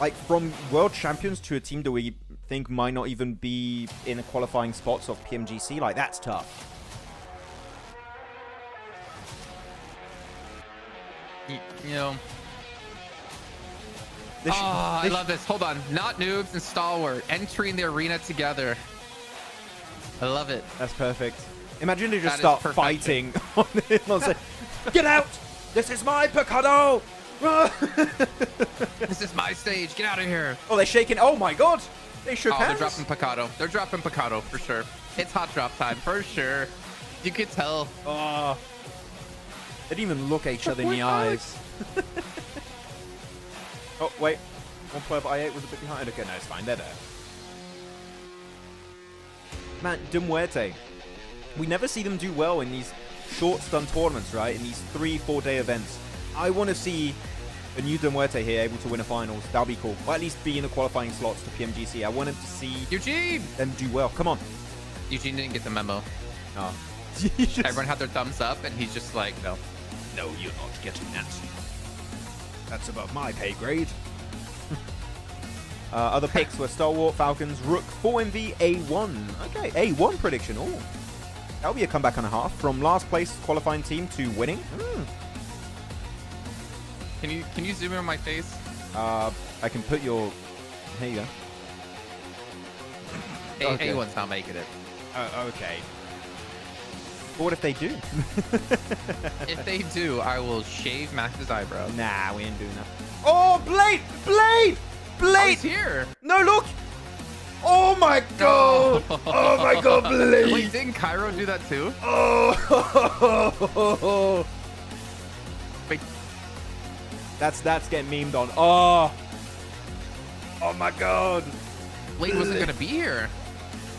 Speaker 1: like from world champions to a team that we think might not even be in a qualifying spots of PMGC, like that's tough.
Speaker 3: You know. I love this. Hold on. Not Noobs and Stalwart entering the arena together. I love it.
Speaker 1: That's perfect. Imagine they just
Speaker 3: That
Speaker 1: start
Speaker 3: is
Speaker 1: fighting on it. And say, get out! This is my Picado!
Speaker 3: This is my stage. Get out of here.
Speaker 1: Oh, they're shaking. Oh my god! They shook hands.
Speaker 3: They're dropping Picado. They're dropping Picado for sure. It's hot drop time for sure. You could tell.
Speaker 1: Oh. They didn't even look at each other in the eyes. Oh, wait. One player of I8 was a bit behind. Okay, no, it's fine. They're there. Man, Muerte. We never see them do well in these short stun tournaments, right? In these 3-4 day events. I want to see a new Muerte here able to win a finals. That'll be cool. Or at least be in the qualifying slots to PMGC. I want him to see
Speaker 3: Eugene!
Speaker 1: them do well. Come on.
Speaker 3: Eugene didn't get the memo.
Speaker 1: Oh.
Speaker 3: Everyone had their thumbs up, and he's just like, no.
Speaker 2: No, you're not getting that.
Speaker 1: That's above my pay grade. Other picks were Stalwart, Falcons, Rook, 4MV, A1. Okay, A1 prediction. Oh, that'll be a comeback and a half from last place qualifying team to winning.
Speaker 3: Can you zoom in on my face?
Speaker 1: I can put your. Here you go. Okay.
Speaker 3: A1's not making it.
Speaker 1: Okay. But what if they do?
Speaker 3: If they do, I will shave Max's eyebrow.
Speaker 1: Nah, we ain't doing that. Oh, Blade! Blade!
Speaker 3: Oh,
Speaker 1: Blade!
Speaker 3: he's here.
Speaker 1: No, look! Oh my god! Oh my god, Blade!
Speaker 3: Wait, didn't Cairo do that too?
Speaker 1: Oh!
Speaker 3: Wait.
Speaker 1: That's getting memed on. Oh! Oh my god!
Speaker 3: Blade wasn't gonna be here.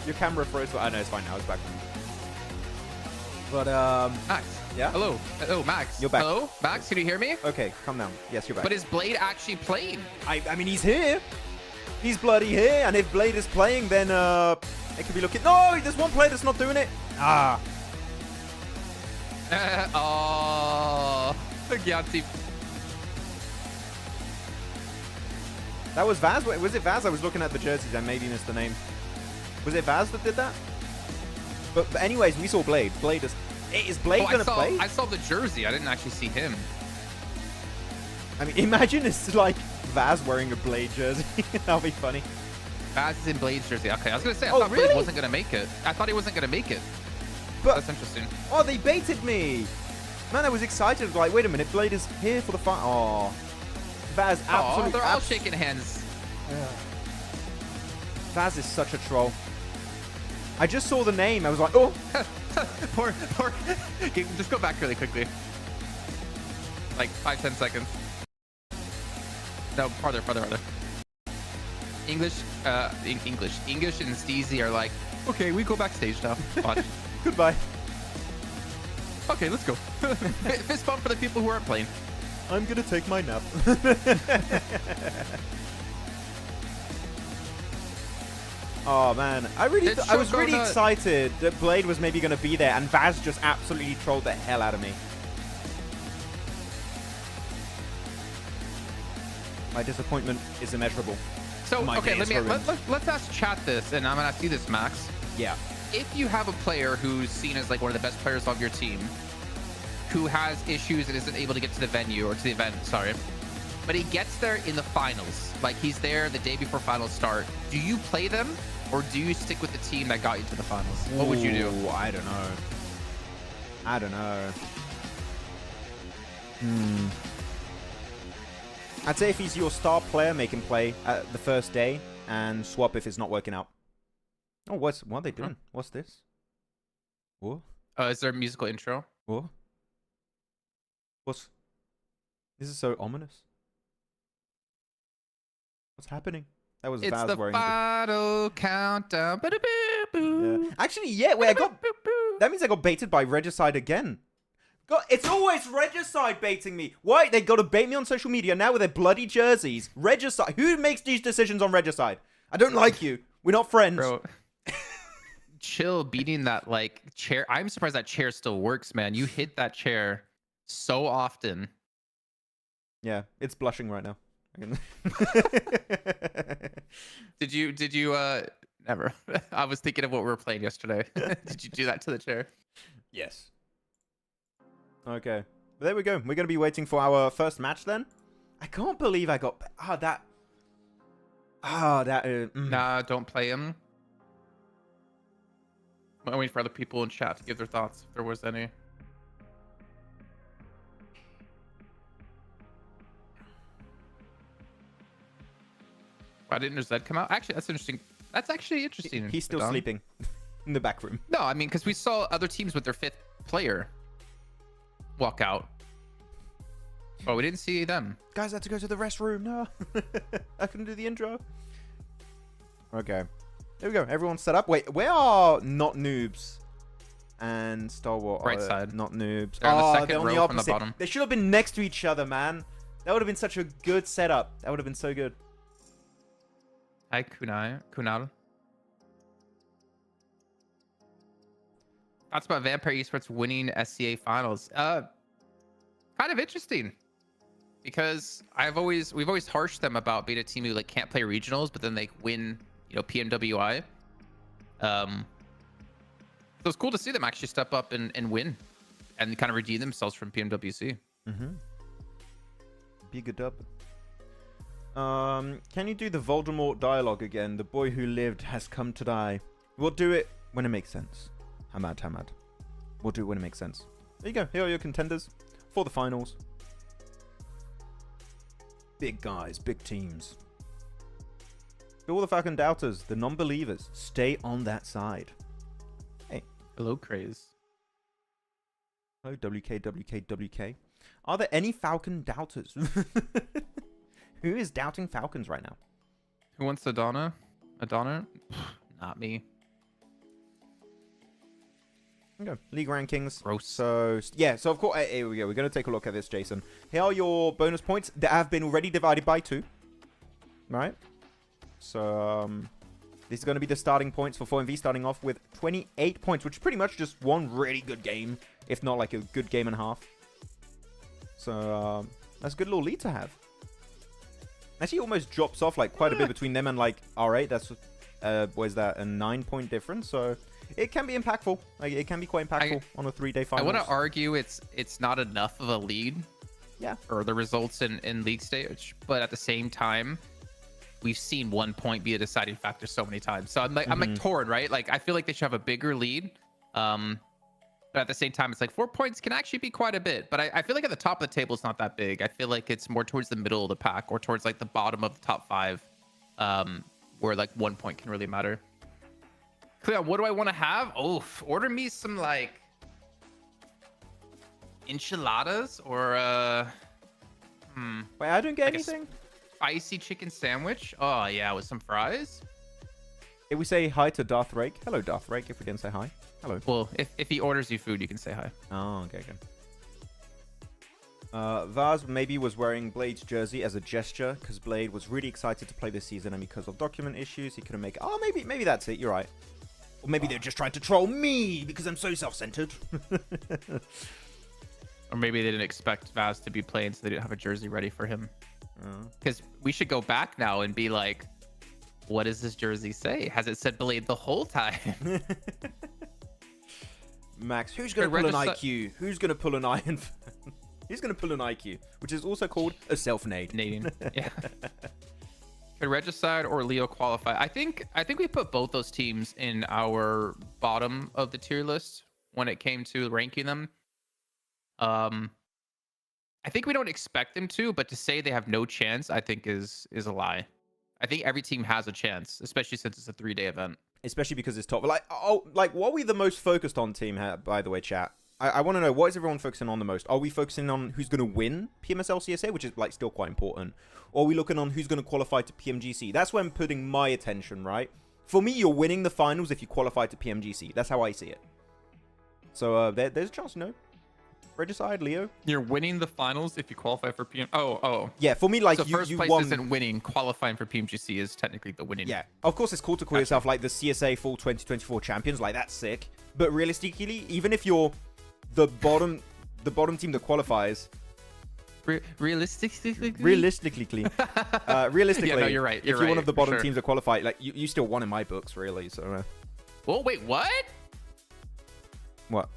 Speaker 1: Your camera froze. I know, it's fine now. It's back. But,
Speaker 3: Max.
Speaker 1: Yeah?
Speaker 3: Hello. Hello, Max.
Speaker 1: You're back.
Speaker 3: Hello? Max, can you hear me?
Speaker 1: Okay, calm down. Yes, you're back.
Speaker 3: But is Blade actually playing?
Speaker 1: I mean, he's here. He's bloody here. And if Blade is playing, then, it could be looking... No! There's one player that's not doing it. Ah.
Speaker 3: Oh. Yahtzee.
Speaker 1: That was Vaz? Was it Vaz? I was looking at the jerseys. I maybe missed the name. Was it Vaz that did that? But anyways, we saw Blade. Is Blade gonna play?
Speaker 3: I saw the jersey. I didn't actually see him.
Speaker 1: I mean, imagine it's like Vaz wearing a Blade jersey. That'll be funny.
Speaker 3: Vaz is in Blade's jersey. Okay, I was gonna say I
Speaker 1: Oh,
Speaker 3: thought
Speaker 1: really?
Speaker 3: Blade wasn't gonna make it. I thought he wasn't gonna make it.
Speaker 1: But
Speaker 3: That's interesting.
Speaker 1: oh, they baited me. Man, I was excited. Like, wait a minute, Blade is here for the fight. Oh, Vaz,
Speaker 3: Oh,
Speaker 1: absolutely.
Speaker 3: they're all shaking hands.
Speaker 1: Vaz is such a troll. I just saw the name. I was like, oh.
Speaker 3: poor. Just go back really quickly. Like 5-10 seconds. No, farther. English and Steezy are like, okay, we go backstage now. Watch.
Speaker 1: Goodbye.
Speaker 3: Okay, let's go. Fist bump for the people who aren't playing.
Speaker 1: I'm gonna take my nap. Oh man, I was really excited that Blade was maybe gonna be there, and Vaz just absolutely trolled the hell out of me. My disappointment is immeasurable.
Speaker 3: So
Speaker 1: My
Speaker 3: okay,
Speaker 1: day is ruined.
Speaker 3: let's ask chat this, and I'm gonna ask you this, Max.
Speaker 1: Yeah.
Speaker 3: If you have a player who's seen as like one of the best players of your team, who has issues and isn't able to get to the venue or to the event, sorry, but he gets there in the finals, like he's there the day before finals start, do you play them or do you stick with the team that got you to the finals? What would you do?
Speaker 1: Ooh, I don't know. I'd say if he's your star player, make him play at the first day and swap if it's not working out. Oh, what are they doing? What's this? What?
Speaker 3: Is there a musical intro?
Speaker 1: What? This is so ominous. What's happening? That was
Speaker 3: It's
Speaker 1: Vaz
Speaker 3: the
Speaker 1: wearing
Speaker 3: final countdown. Ba-da-boo-boo.
Speaker 1: Yeah. Actually, yeah, wait, that means I got baited by Regicide again. God, it's always Regicide baiting me. Why? They got to bait me on social media now with their bloody jerseys. Regicide. Who makes these decisions on Regicide? I don't like you. We're not friends.
Speaker 3: Bro. Chill beating that like chair. I'm surprised that chair still works, man. You hit that chair so often.
Speaker 1: Yeah, it's blushing right now.
Speaker 3: Did you never. I was thinking of what we were playing yesterday. Did you do that to the chair?
Speaker 1: Yes. Okay. But there we go. We're going to be waiting for our first match then. I can't believe I got
Speaker 3: Nah, don't play him. I'm waiting for other people in chat to give their thoughts if there was any. Why didn't Zed come out? Actually, that's interesting. That's actually interesting.
Speaker 1: He's still sleeping in the back room.
Speaker 3: No, I mean, because we saw other teams with their 5th player walk out. Oh, we didn't see them.
Speaker 1: Guys, I had to go to the restroom. No. I couldn't do the intro. Okay. There we go. Everyone's set up. Wait, where are not noobs and Stalwart?
Speaker 3: Right side.
Speaker 1: Not noobs.
Speaker 3: They're on the
Speaker 1: they're
Speaker 3: second
Speaker 1: on
Speaker 3: row
Speaker 1: the
Speaker 3: from the
Speaker 1: opposite.
Speaker 3: bottom.
Speaker 1: They should have been next to each other, man. That would have been such a good setup. That would have been so good.
Speaker 3: Hi, Kunal. Thoughts about Vampire Esports winning SCA finals? Kind of interesting, because we've always harshed them about being a team who like can't play regionals, but then they win, PMWI. So it's cool to see them actually step up and win, and kind of redeem themselves from PMWC.
Speaker 1: Be good dub. Can you do the Voldemort dialogue again? The boy who lived has come to die. We'll do it when it makes sense. Hamad. We'll do it when it makes sense. There you go. Here are your contenders for the finals. Big guys, big teams. To all the Falcon doubters, the non-believers, stay on that side. Hey.
Speaker 3: Hello, Craze.
Speaker 1: Hello, WK. Are there any Falcon doubters? Who is doubting Falcons right now?
Speaker 3: Who wants Adana? Not me.
Speaker 1: Okay, league rankings.
Speaker 3: Gross.
Speaker 1: So, yeah, so of course, here we go. We're going to take a look at this, Jason. Here are your bonus points that have been already divided by 2. Right? So, this is going to be the starting points for 4MV, starting off with 28 points, which is pretty much just one really good game, if not like a good game and a half. So, that's a good little lead to have. Actually, almost drops off like quite a bit between them and like R8. That's, what is that, a 9-point difference? So, it can be impactful. Like, it can be quite impactful on a 3-day
Speaker 3: I
Speaker 1: final.
Speaker 3: want to argue it's not enough of a lead.
Speaker 1: Yeah.
Speaker 3: Or the results in league stage, but at the same time, we've seen 1 point be a deciding factor so many times. So I'm like torn, right? Like, I feel like they should have a bigger lead. But at the same time, it's like 4 points can actually be quite a bit. But I feel like at the top of the table, it's not that big. I feel like it's more towards the middle of the pack or towards like the bottom of the top 5, where like 1 point can really matter. Cleo, what do I want to have? Oh, order me some like enchiladas or
Speaker 1: Wait, I don't get
Speaker 3: like
Speaker 1: anything.
Speaker 3: spicy chicken sandwich. Oh yeah, with some fries.
Speaker 1: If we say hi to Darth Rake. Hello, Darth Rake, if we didn't say hi. Hello.
Speaker 3: Well, if he orders you food, you can say hi.
Speaker 1: Oh, okay. Vaz maybe was wearing Blade's jersey as a gesture because Blade was really excited to play this season, and because of document issues, he couldn't make it. Oh, maybe that's it. You're right. Or maybe they're just trying to troll me because I'm so self-centered.
Speaker 3: Or maybe they didn't expect Vaz to be playing, so they didn't have a jersey ready for him. Because we should go back now and be like, what does this jersey say? Has it said Blade the whole time?
Speaker 1: Max, who's going to pull an IQ? Who's going to pull an iron? Who's going to pull an IQ? Which is also called a self-nade.
Speaker 3: Nading. Yeah. Could Regicide or Leo qualify? I think we put both those teams in our bottom of the tier list when it came to ranking them. I think we don't expect them to, but to say they have no chance, I think is a lie. I think every team has a chance, especially since it's a 3-day event.
Speaker 1: Especially because it's top. Like, what are we the most focused on team, by the way, chat? I want to know, what is everyone focusing on the most? Are we focusing on who's going to win PMSL CSA, which is like still quite important? Or are we looking on who's going to qualify to PMGC? That's where I'm putting my attention, right? For me, you're winning the finals if you qualify to PMGC. That's how I see it. So there's a chance, Regicide, Leo.
Speaker 3: You're winning the finals if you qualify for PM. Oh.
Speaker 1: Yeah, for me, like,
Speaker 3: so
Speaker 1: you
Speaker 3: first place
Speaker 1: won.
Speaker 3: isn't winning. Qualifying for PMGC is technically the winning.
Speaker 1: Yeah, of course, it's cool to call yourself like the CSA Full 2024 champions. Like, that's sick. But realistically, even if you're the bottom team that qualifies,
Speaker 3: realistically,
Speaker 1: yeah, no,
Speaker 3: you're right.
Speaker 1: If you're one of the bottom teams that qualify, like, you still won in my books, really. So.
Speaker 3: Oh wait, what?
Speaker 1: What?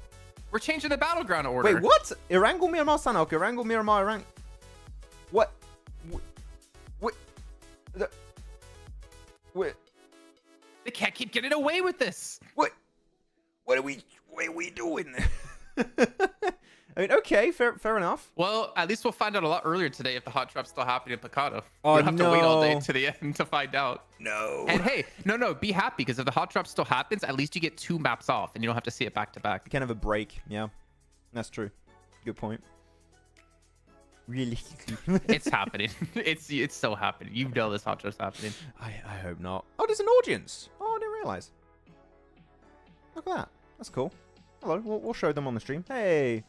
Speaker 3: We're changing the battleground order.
Speaker 1: Wait, what? Erangel, Miramar, Sanhok. Erangel, Miramar, Erangel. What? What?
Speaker 3: They can't keep getting away with this.
Speaker 1: What are we doing? I mean, okay, fair enough.
Speaker 3: Well, at least we'll find out a lot earlier today if the hot drop's still happening in Picado.
Speaker 1: Oh,
Speaker 3: we don't have to wait all day to the end to find out.
Speaker 1: No.
Speaker 3: And hey, no, be happy, because if the hot drop still happens, at least you get 2 maps off and you don't have to see it back to back.
Speaker 1: You can have a break. Yeah, that's true. Good point. Really?
Speaker 3: It's happening. It's so happening. You know this hot drop's happening.
Speaker 1: I hope not. Oh, there's an audience. Oh, I didn't realize. Look at that. That's cool. Hello. We'll show them on the stream. Hey.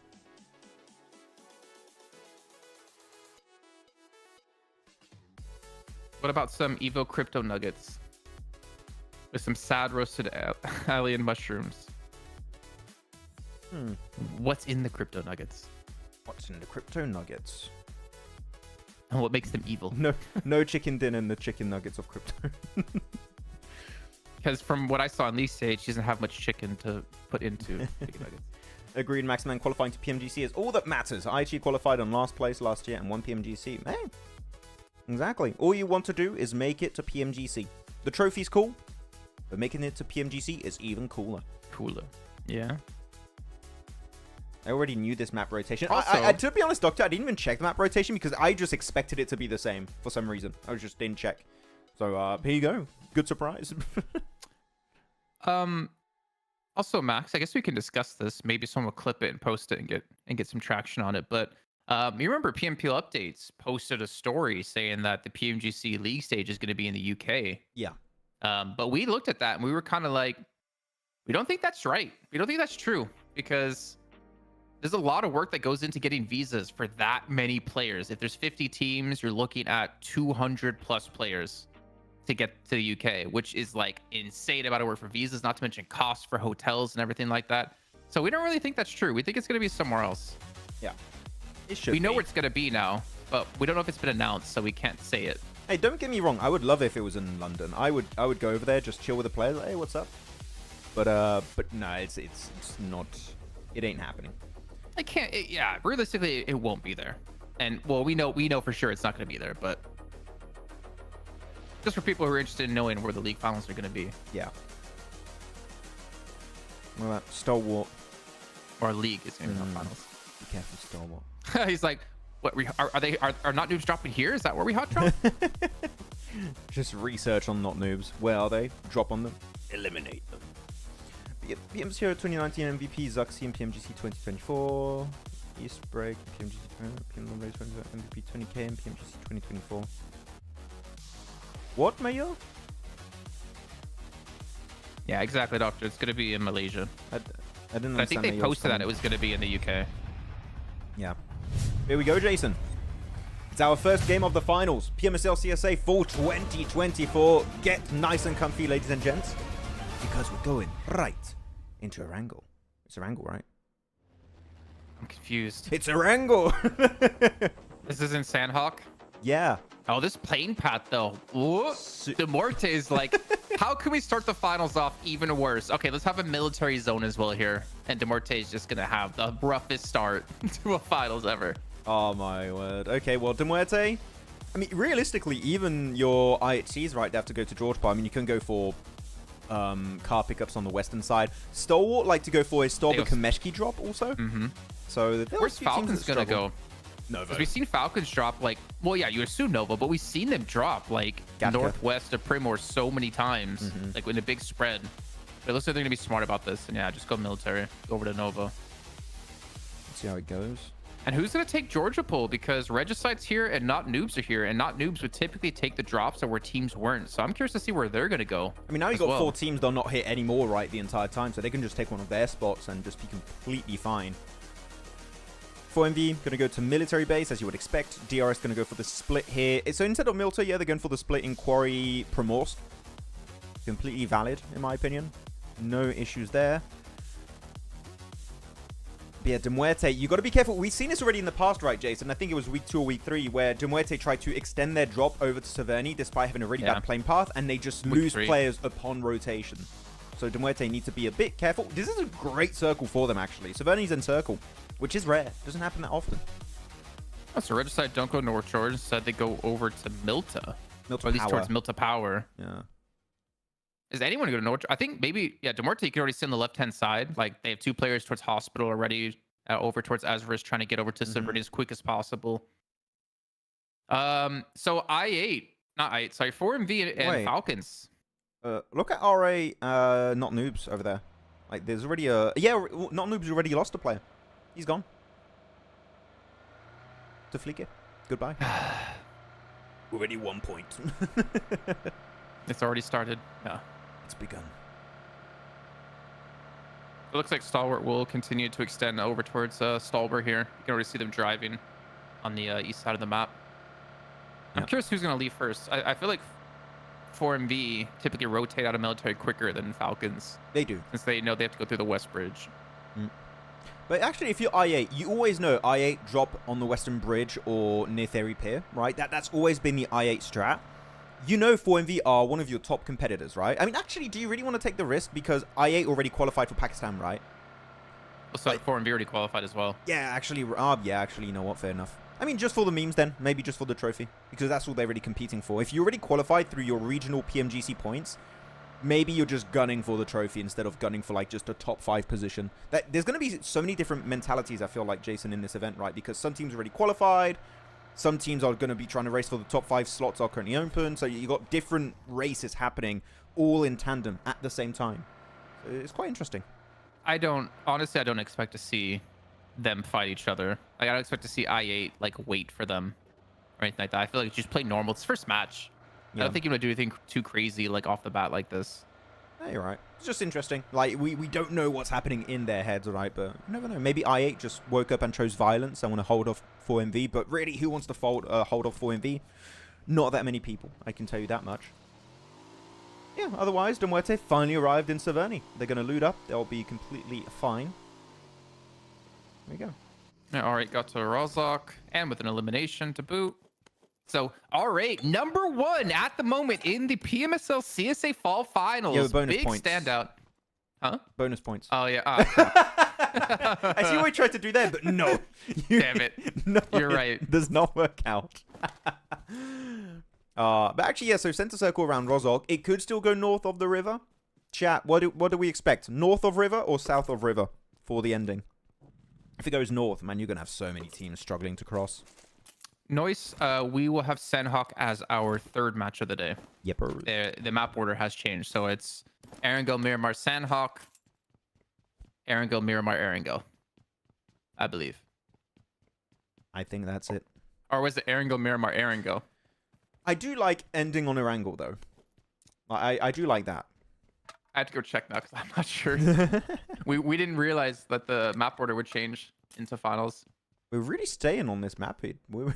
Speaker 3: What about some Evo crypto nuggets with some sad roasted alien mushrooms? What's in the crypto nuggets?
Speaker 1: What's in the crypto nuggets?
Speaker 3: And what makes them evil?
Speaker 1: No chicken dinner in the chicken nuggets of crypto.
Speaker 3: Because from what I saw on League stage, she doesn't have much chicken to put into chicken nuggets.
Speaker 1: Agreed, Maxman. Qualifying to PMGC is all that matters. IHC qualified on last place last year and won PMGC. Hey. Exactly. All you want to do is make it to PMGC. The trophy's cool, but making it to PMGC is even cooler.
Speaker 3: Yeah.
Speaker 1: I already knew this map rotation.
Speaker 3: Also,
Speaker 1: to be honest, Doctor, I didn't even check the map rotation because I just expected it to be the same for some reason. I just didn't check. So here you go. Good surprise.
Speaker 3: Also, Max, I guess we can discuss this. Maybe someone will clip it and post it and get some traction on it. But you remember PMPL Updates posted a story saying that the PMGC League stage is going to be in the UK.
Speaker 1: Yeah.
Speaker 3: But we looked at that and we were kind of like, we don't think that's right. We don't think that's true, because there's a lot of work that goes into getting visas for that many players. If there's 50 teams, you're looking at 200 plus players to get to the UK, which is like insane amount of work for visas, not to mention costs for hotels and everything like that. So we don't really think that's true. We think it's going to be somewhere else.
Speaker 1: Yeah. It should
Speaker 3: We know
Speaker 1: be.
Speaker 3: where it's going to be now, but we don't know if it's been announced, so we can't say it.
Speaker 1: Hey, don't get me wrong. I would love if it was in London. I would go over there, just chill with the players. Hey, what's up? But no, it's not. It ain't happening.
Speaker 3: I can't. Yeah, realistically, it won't be there. And well, we know for sure it's not going to be there. But just for people who are interested in knowing where the league finals are going to be.
Speaker 1: Yeah. What about Stalwart?
Speaker 3: Or league is going to be finals.
Speaker 1: Be careful, Stalwart.
Speaker 3: He's like, what? Are not noobs dropping here? Is that where we hot drop?
Speaker 1: Just research on not noobs. Where are they? Drop on them. Eliminate them. PMC 2019 MVP, Zuxi and PMGC 2024. East Break, PMGC 20, MVP 20K and PMGC 2024. What, Mayor?
Speaker 3: Yeah, exactly, Doctor. It's going to be in Malaysia.
Speaker 1: I didn't.
Speaker 3: I think they posted that it was going to be in the UK.
Speaker 1: Yeah. Here we go, Jason. It's our first game of the finals. PMSL CSA Fall 2024. Get nice and comfy, ladies and gents, because we're going right into Erangel. It's Erangel, right?
Speaker 3: I'm confused.
Speaker 1: It's Erangel.
Speaker 3: This is in Sanhok?
Speaker 1: Yeah.
Speaker 3: Oh, this plane path, though. The Muerte is like, how can we start the finals off even worse? Okay, let's have a military zone as well here. And De Muerte is just going to have the roughest start to a finals ever.
Speaker 1: Oh, my word. Okay, well, De Muerte, I mean, realistically, even your IHCs, right, they have to go to George Bar. I mean, you can go for car pickups on the western side. Stalwart like to go for a Stalwart Kameshki drop also. So
Speaker 3: where's Falcons going to go?
Speaker 1: Nova.
Speaker 3: Because we've seen Falcons drop, like, well, yeah, you assume Nova, but we've seen them drop, like,
Speaker 1: Gatka.
Speaker 3: northwest of Primor so many times, like, in a big spread. But it looks like they're going to be smart about this. And yeah, just go military. Go over to Nova.
Speaker 1: Let's see how it goes.
Speaker 3: And who's going to take Georgia Pool? Because Regicide's here and not noobs are here. And not noobs would typically take the drops where teams weren't. So I'm curious to see where they're going to go.
Speaker 1: I mean, now you've got 4 teams they'll not hit anymore, right, the entire time. So they can just take one of their spots and just be completely fine. 4MV going to go to military base, as you would expect. DRS going to go for the split here. So instead of Milta, yeah, they're going for the split in Quarry Primorsk. Completely valid, in my opinion. No issues there. But yeah, De Muerte, you got to be careful. We've seen this already in the past, right, Jason? I think it was week 2 or week 3, where De Muerte tried to extend their drop over to Severny, despite having a really bad plane path, and they just lose players upon rotation. So De Muerte need to be a bit careful. This is a great circle for them, actually. Severny's in circle, which is rare. Doesn't happen that often.
Speaker 3: Oh, so Regicide don't go North Shore. Instead, they go over to Milta.
Speaker 1: Milta
Speaker 3: or at least
Speaker 1: Power.
Speaker 3: towards Milta Power.
Speaker 1: Yeah.
Speaker 3: Is anyone going to North Shore? I think maybe, yeah, De Muerte, you can already see on the left-hand side. Like, they have 2 players towards Hospital already, over towards Azris, trying to get over to Severny as quick as possible. So I8, not I8, sorry, 4MV and Falcons.
Speaker 1: Look at RA, not noobs over there. Like, there's already a... Yeah, not noobs already lost a player. He's gone. To Fleeke. Goodbye. Already 1 point.
Speaker 3: It's already started. Yeah.
Speaker 1: It's begun.
Speaker 3: It looks like Stalwart will continue to extend over towards Stalwart here. You can already see them driving on the east side of the map. I'm curious who's going to leave first. I feel like 4MV typically rotate out of military quicker than Falcons.
Speaker 1: They do.
Speaker 3: Since they know they have to go through the West Bridge.
Speaker 1: But actually, if you're I8, you always know I8 drop on the Western Bridge or near Theory Pier, right? That's always been the I8 strat. You know 4MV are one of your top competitors, right? I mean, actually, do you really want to take the risk? Because I8 already qualified for Pakistan, right?
Speaker 3: So like, 4MV already qualified as well.
Speaker 1: Yeah, actually, you know what? Fair enough. I mean, just for the memes then. Maybe just for the trophy. Because that's all they're really competing for. If you already qualified through your regional PMGC points, maybe you're just gunning for the trophy instead of gunning for, like, just a top 5 position. There's going to be so many different mentalities, I feel like, Jason, in this event, right? Because some teams are already qualified. Some teams are going to be trying to race for the top 5 slots are currently open. So you've got different races happening all in tandem at the same time. So it's quite interesting.
Speaker 3: Honestly, I don't expect to see them fight each other. Like, I don't expect to see I8, like, wait for them or anything like that. I feel like just play normal. It's first match. Yeah. I don't think you want to do anything too crazy, like, off the bat like this.
Speaker 1: Yeah, you're right. It's just interesting. Like, we don't know what's happening in their heads, right? But you never know. Maybe I8 just woke up and chose violence and want to hold off 4MV. But really, who wants to hold off 4MV? Not that many people. I can tell you that much. Yeah, otherwise, De Muerte finally arrived in Severny. They're going to loot up. They'll be completely fine. There we go.
Speaker 3: Yeah, R8 got to Rozok, and with an elimination to boot. So R8, #1 at the moment in the PMSL CSA Fall Finals.
Speaker 1: Yeah, with bonus
Speaker 3: Big
Speaker 1: points.
Speaker 3: standout. Huh?
Speaker 1: Bonus points.
Speaker 3: Oh yeah. Oh, crap.
Speaker 1: I see what you tried to do there, but no.
Speaker 3: Damn it.
Speaker 1: No,
Speaker 3: You're right.
Speaker 1: It does not work out. But actually, yeah, so center circle around Rozog. It could still go north of the river. Chat, what do we expect? North of river or south of river for the ending? If it goes north, man, you're going to have so many teams struggling to cross.
Speaker 3: Noise, we will have Sanhok as our third match of the day.
Speaker 1: Yep.
Speaker 3: The map order has changed, so it's Erangel, Miramar, Sanhok, Erangel, Miramar, Erangel, I believe.
Speaker 1: I think that's it.
Speaker 3: Or was it Erangel, Miramar, Erangel?
Speaker 1: I do like ending on Erangel, though. I do like that.
Speaker 3: I have to go check now because I'm not sure. we didn't realize that the map order would change into finals.
Speaker 1: We're really staying on this map feed. We're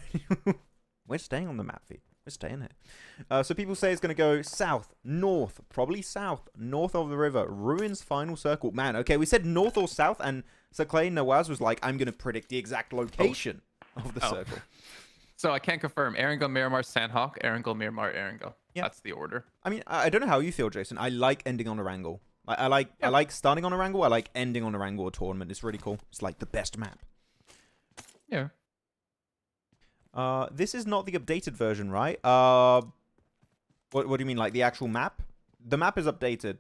Speaker 1: staying on the map feed. We're staying here. So people say it's going to go south, north, probably south, north of the river. Ruins final circle. Man, okay, we said north or south, and Sir Clay Nawaz was like, I'm going to predict the exact location of the circle.
Speaker 3: So I can't confirm. Erangel, Miramar, Sanhok, Erangel, Miramar, Erangel.
Speaker 1: Yeah.
Speaker 3: That's the order.
Speaker 1: I mean, I don't know how you feel, Jason. I like ending on Erangel. I like starting on Erangel. I like ending on Erangel tournament. It's really cool. It's like the best map.
Speaker 3: Yeah.
Speaker 1: This is not the updated version, right? What do you mean, like the actual map? The map is updated.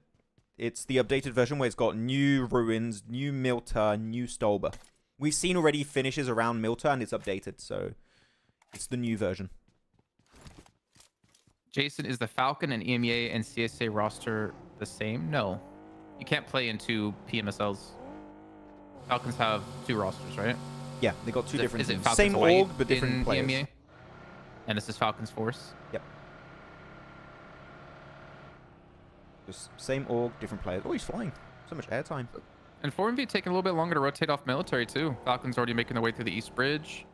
Speaker 1: It's the updated version where it's got new ruins, new Muerte, new Stalwart. We've seen already finishes around Muerte, and it's updated, so it's the new version.
Speaker 3: Jason, is the Falcon and EMEA and CSA roster the same? No. You can't play in two PMSLs. Falcons have two rosters, right?
Speaker 1: Yeah, they got two different teams.
Speaker 3: Falcons
Speaker 1: Same
Speaker 3: White
Speaker 1: org, but different
Speaker 3: in
Speaker 1: players.
Speaker 3: EMEA? And this is Falcons Force?
Speaker 1: Yep. Just same org, different players. Oh, he's flying. So much airtime.
Speaker 3: And 4MV taking a little bit longer to rotate off military, too. Falcons already making their way through the East Bridge.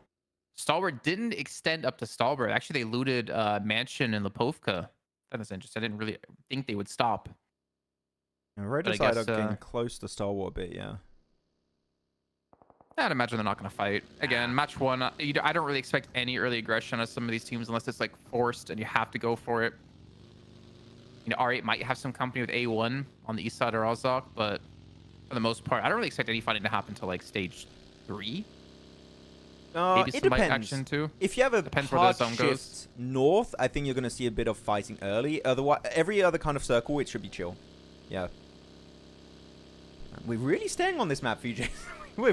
Speaker 3: Stalwart didn't extend up to Stalwart. Actually, they looted Mansion and Lipovka. That is interesting. I didn't really think they would stop.
Speaker 1: And Red side are getting close to Stalwart a bit, yeah.
Speaker 3: I'd imagine they're not going to fight. Again, match one, I don't really expect any early aggression on some of these teams unless it's like forced and you have to go for it. You know, R8 might have some company with A1 on the east side of Rozok, but for the most part, I don't really expect any fighting to happen until like stage 3. Maybe
Speaker 1: it
Speaker 3: some light
Speaker 1: depends.
Speaker 3: action too.
Speaker 1: If you have a
Speaker 3: Depends where the
Speaker 1: hard
Speaker 3: zone
Speaker 1: shift
Speaker 3: goes.
Speaker 1: north, I think you're going to see a bit of fighting early. Otherwise, every other kind of circle, it should be chill. Yeah. We're really staying on this map, VJ. we're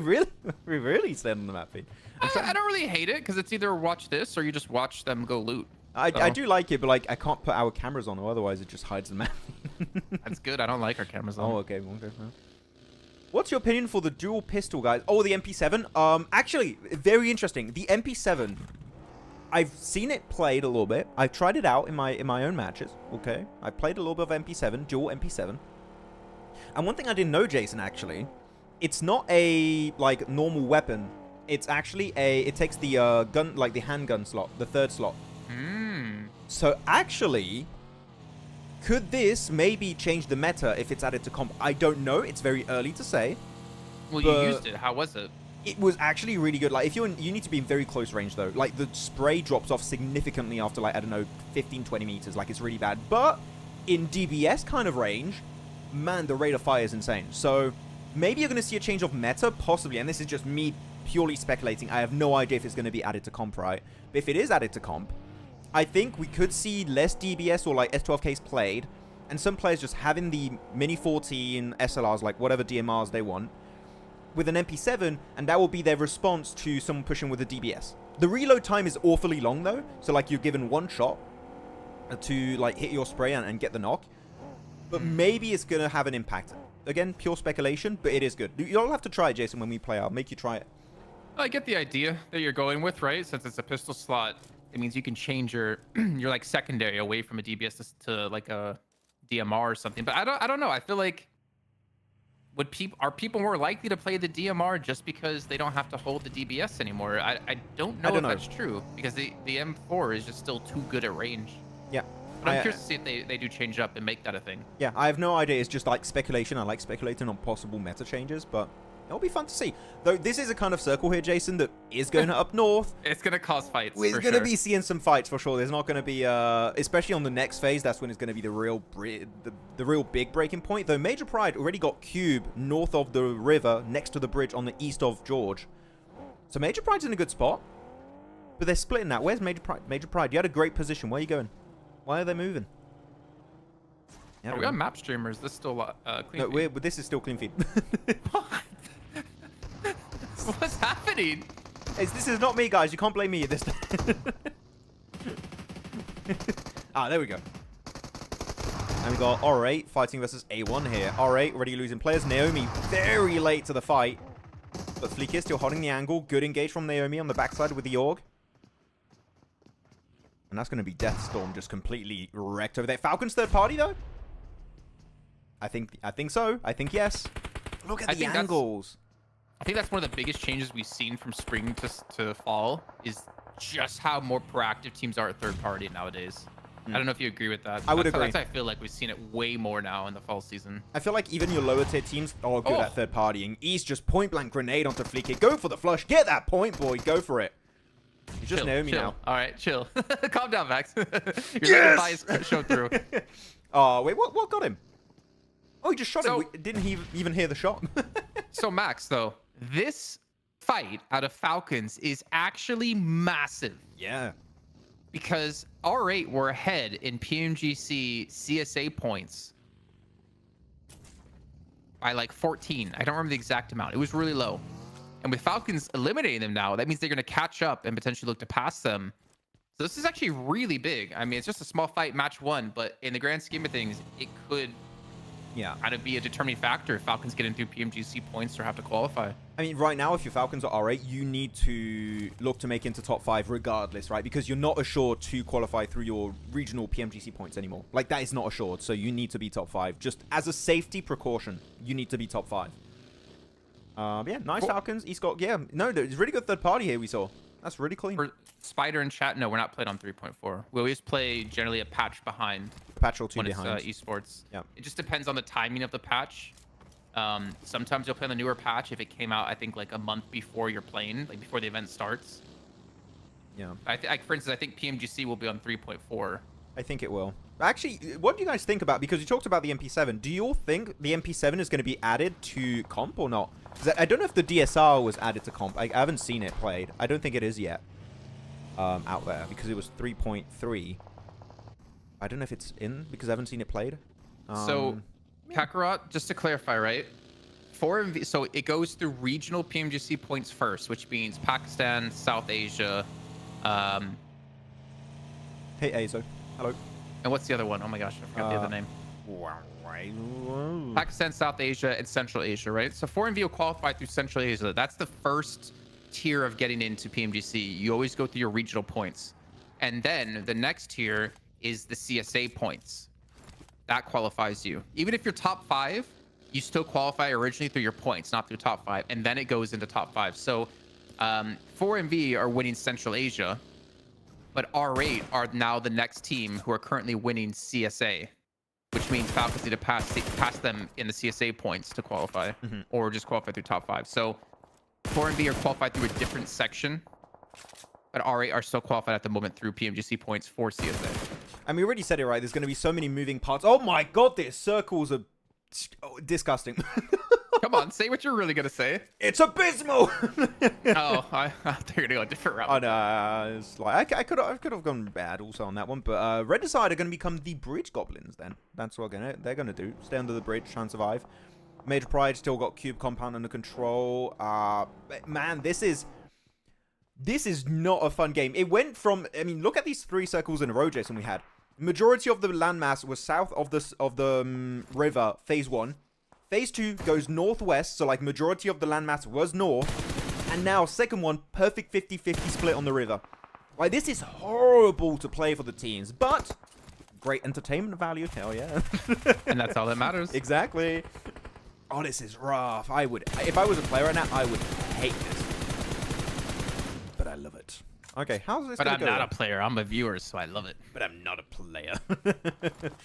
Speaker 1: really staying on the map feed.
Speaker 3: I don't really hate it because it's either watch this or you just watch them go loot.
Speaker 1: I do like it, but like I can't put our cameras on, or otherwise it just hides the map.
Speaker 3: That's good. I don't like our cameras on.
Speaker 1: Oh, okay. What's your opinion for the dual pistol, guys? Oh, the MP7. Actually, very interesting. The MP7. I've seen it played a little bit. I've tried it out in my own matches. Okay, I played a little bit of MP7, dual MP7. And one thing I didn't know, Jason, actually, it's not a like normal weapon. It's actually it takes the gun, like the handgun slot, the third slot. So actually, could this maybe change the meta if it's added to comp? I don't know. It's very early to say.
Speaker 3: Well, you used it. How was it?
Speaker 1: It was actually really good. Like, if you need to be in very close range, though. Like, the spray drops off significantly after, like, I don't know, 15, 20 meters. Like, it's really bad. But in DBS kind of range, man, the rate of fire is insane. So maybe you're going to see a change of meta, possibly. And this is just me purely speculating. I have no idea if it's going to be added to comp, right? But if it is added to comp, I think we could see less DBS or like S12Ks played, and some players just having the Mini 14 SLRs, like whatever DMRs they want, with an MP7, and that will be their response to someone pushing with a DBS. The reload time is awfully long though, so like you're given one shot to like hit your spray and get the knock, but maybe it's gonna have an impact. Again, pure speculation, but it is good. You'll have to try it, Jason, when we play. I'll make you try it.
Speaker 3: I get the idea that you're going with, right? Since it's a pistol slot, it means you can change your your like secondary away from a DBS to like a DMR or something. But I don't know. I feel like are people more likely to play the DMR just because they don't have to hold the DBS anymore? I don't know if that's true, because the M4 is just still too good at range.
Speaker 1: Yeah.
Speaker 3: But I'm curious to see if they do change it up and make that a thing.
Speaker 1: Yeah, I have no idea. It's just like speculation. I like speculating on possible meta changes, but It'll be fun to see. Though this is a kind of circle here, Jason, that is going up north.
Speaker 3: It's going to cause fights.
Speaker 1: We're
Speaker 3: for
Speaker 1: going to
Speaker 3: sure.
Speaker 1: be seeing some fights for sure. There's not going to be, especially on the next phase, that's when it's going to be the real big breaking point. Though Major Pride already got Cube north of the river, next to the bridge on the east of George. So Major Pride's in a good spot. But they're splitting that. Where's Major Pride? Major Pride, you had a great position. Where are you going? Why are they moving? Yeah,
Speaker 3: We got map streamers. This is still clean.
Speaker 1: no, this is still clean feed.
Speaker 3: What's happening?
Speaker 1: This is not me, guys. You can't blame me this time. There we go. And we got R8 fighting versus A1 here. R8 already losing players. Naomi very late to the fight. But Fleek still holding the angle. Good engage from Naomi on the backside with the Org. And that's going to be Deathstorm just completely wrecked over there. Falcons third party, though? I think so. I think yes. Look at the angles.
Speaker 3: I think that's one of the biggest changes we've seen from spring to fall is just how more proactive teams are at third party nowadays. I don't know if you agree with that.
Speaker 1: I would agree.
Speaker 3: That's I feel like we've seen it way more now in the fall season.
Speaker 1: I feel like even your lower tier teams are good at third partying. East just point blank grenade onto Fleek. Go for the flush. Get that point, boy. Go for it. You're just Naomi now.
Speaker 3: All right, chill. Calm down, Max. You're
Speaker 1: Yes!
Speaker 3: letting the bias show through.
Speaker 1: Oh, wait, what got him? Oh, he just shot him. Didn't he even hear the shot?
Speaker 3: So, Max, though, this fight out of Falcons is actually massive.
Speaker 1: Yeah.
Speaker 3: Because R8 were ahead in PMGC CSA points by like 14. I don't remember the exact amount. It was really low. And with Falcons eliminating them now, that means they're going to catch up and potentially look to pass them. So this is actually really big. I mean, it's just a small fight, match one, but in the grand scheme of things, it could kind of be a determining factor if Falcons get into PMGC points or have to qualify. I
Speaker 1: mean, right now, if your Falcons are R8, you need to look to make into top 5 regardless, right? Because you're not assured to qualify through your regional PMGC points anymore. Like, that is not assured, so you need to be top 5. Just as a safety precaution, you need to be top 5. Yeah, nice Falcons. East got, no, there's really good third party here we saw. That's really clean.
Speaker 3: For Spider and chat, no, we're not playing on 3.4. We always play generally a patch behind.
Speaker 1: Patch or two
Speaker 3: when
Speaker 1: behind.
Speaker 3: It's esports.
Speaker 1: Yeah.
Speaker 3: It just depends on the timing of the patch. Sometimes you'll play on the newer patch if it came out, I think, like a month before you're playing, like before the event starts.
Speaker 1: Yeah.
Speaker 3: For instance, I think PMGC will be on 3.4.
Speaker 1: I think it will. Actually, what do you guys think about, because you talked about the MP7, do you all think the MP7 is going to be added to comp or not? I don't know if the DSR was added to comp. I haven't seen it played. I don't think it is yet out there because it was 3.3. I don't know if it's in because I haven't seen it played.
Speaker 3: So, Kakarot, just to clarify, right? So it goes through regional PMGC points first, which means Pakistan, South Asia.
Speaker 1: Hey, Azo. Hello.
Speaker 3: And what's the other one? Oh my gosh, I forgot the other name. Pakistan, South Asia, and Central Asia, right? So 4MV will qualify through Central Asia. That's the first tier of getting into PMGC. You always go through your regional points. And then the next tier is the CSA points. That qualifies you. Even if you're top 5, you still qualify originally through your points, not through top 5. And then it goes into top 5. So 4MV are winning Central Asia, but R8 are now the next team who are currently winning CSA. Which means Falcons need to pass them in the CSA points to qualify, or just qualify through top 5. So 4MV are qualified through a different section, but R8 are still qualified at the moment through PMGC points for CSA.
Speaker 1: And we already said it, right? There's going to be so many moving parts. Oh my god, these circles are disgusting.
Speaker 3: Come on, say what you're really going to say.
Speaker 1: It's abysmal!
Speaker 3: Oh, I thought you were going to go a different route.
Speaker 1: Oh no, it's like, I could have gone bad also on that one, but Red Decide are going to become the Bridge Goblins then. That's what they're going to do. Stay under the bridge, try and survive. Major Pride still got Cube Compound under control. Man, this is not a fun game. It went from, I mean, look at these 3 circles in a row, Jason, we had. Majority of the landmass was south of the river, phase 1. Phase 2 goes northwest, so like majority of the landmass was north. And now second one, perfect 50-50 split on the river. Like, this is horrible to play for the teams, but great entertainment value, hell yeah.
Speaker 3: And that's all that matters.
Speaker 1: Exactly. Oh, this is rough. If I was a player right now, I would hate this. But I love it. Okay, how's this gonna go?
Speaker 3: But I'm not a player. I'm a viewer, so I love it.
Speaker 1: But I'm not a player.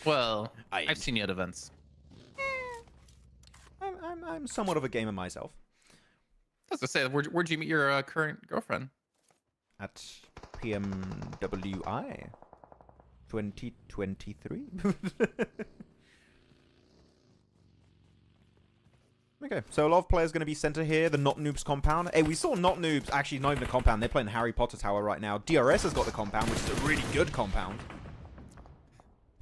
Speaker 3: Well, I've seen you at events.
Speaker 1: I'm somewhat of a gamer myself.
Speaker 3: was gonna say, where'd you meet your current girlfriend?
Speaker 1: At PMWI 2023. Okay, so a lot of players going to be center here. The Not Noobs compound. Hey, we saw Not Noobs, actually not even the compound. They're playing Harry Potter Tower right now. DRS has got the compound, which is a really good compound.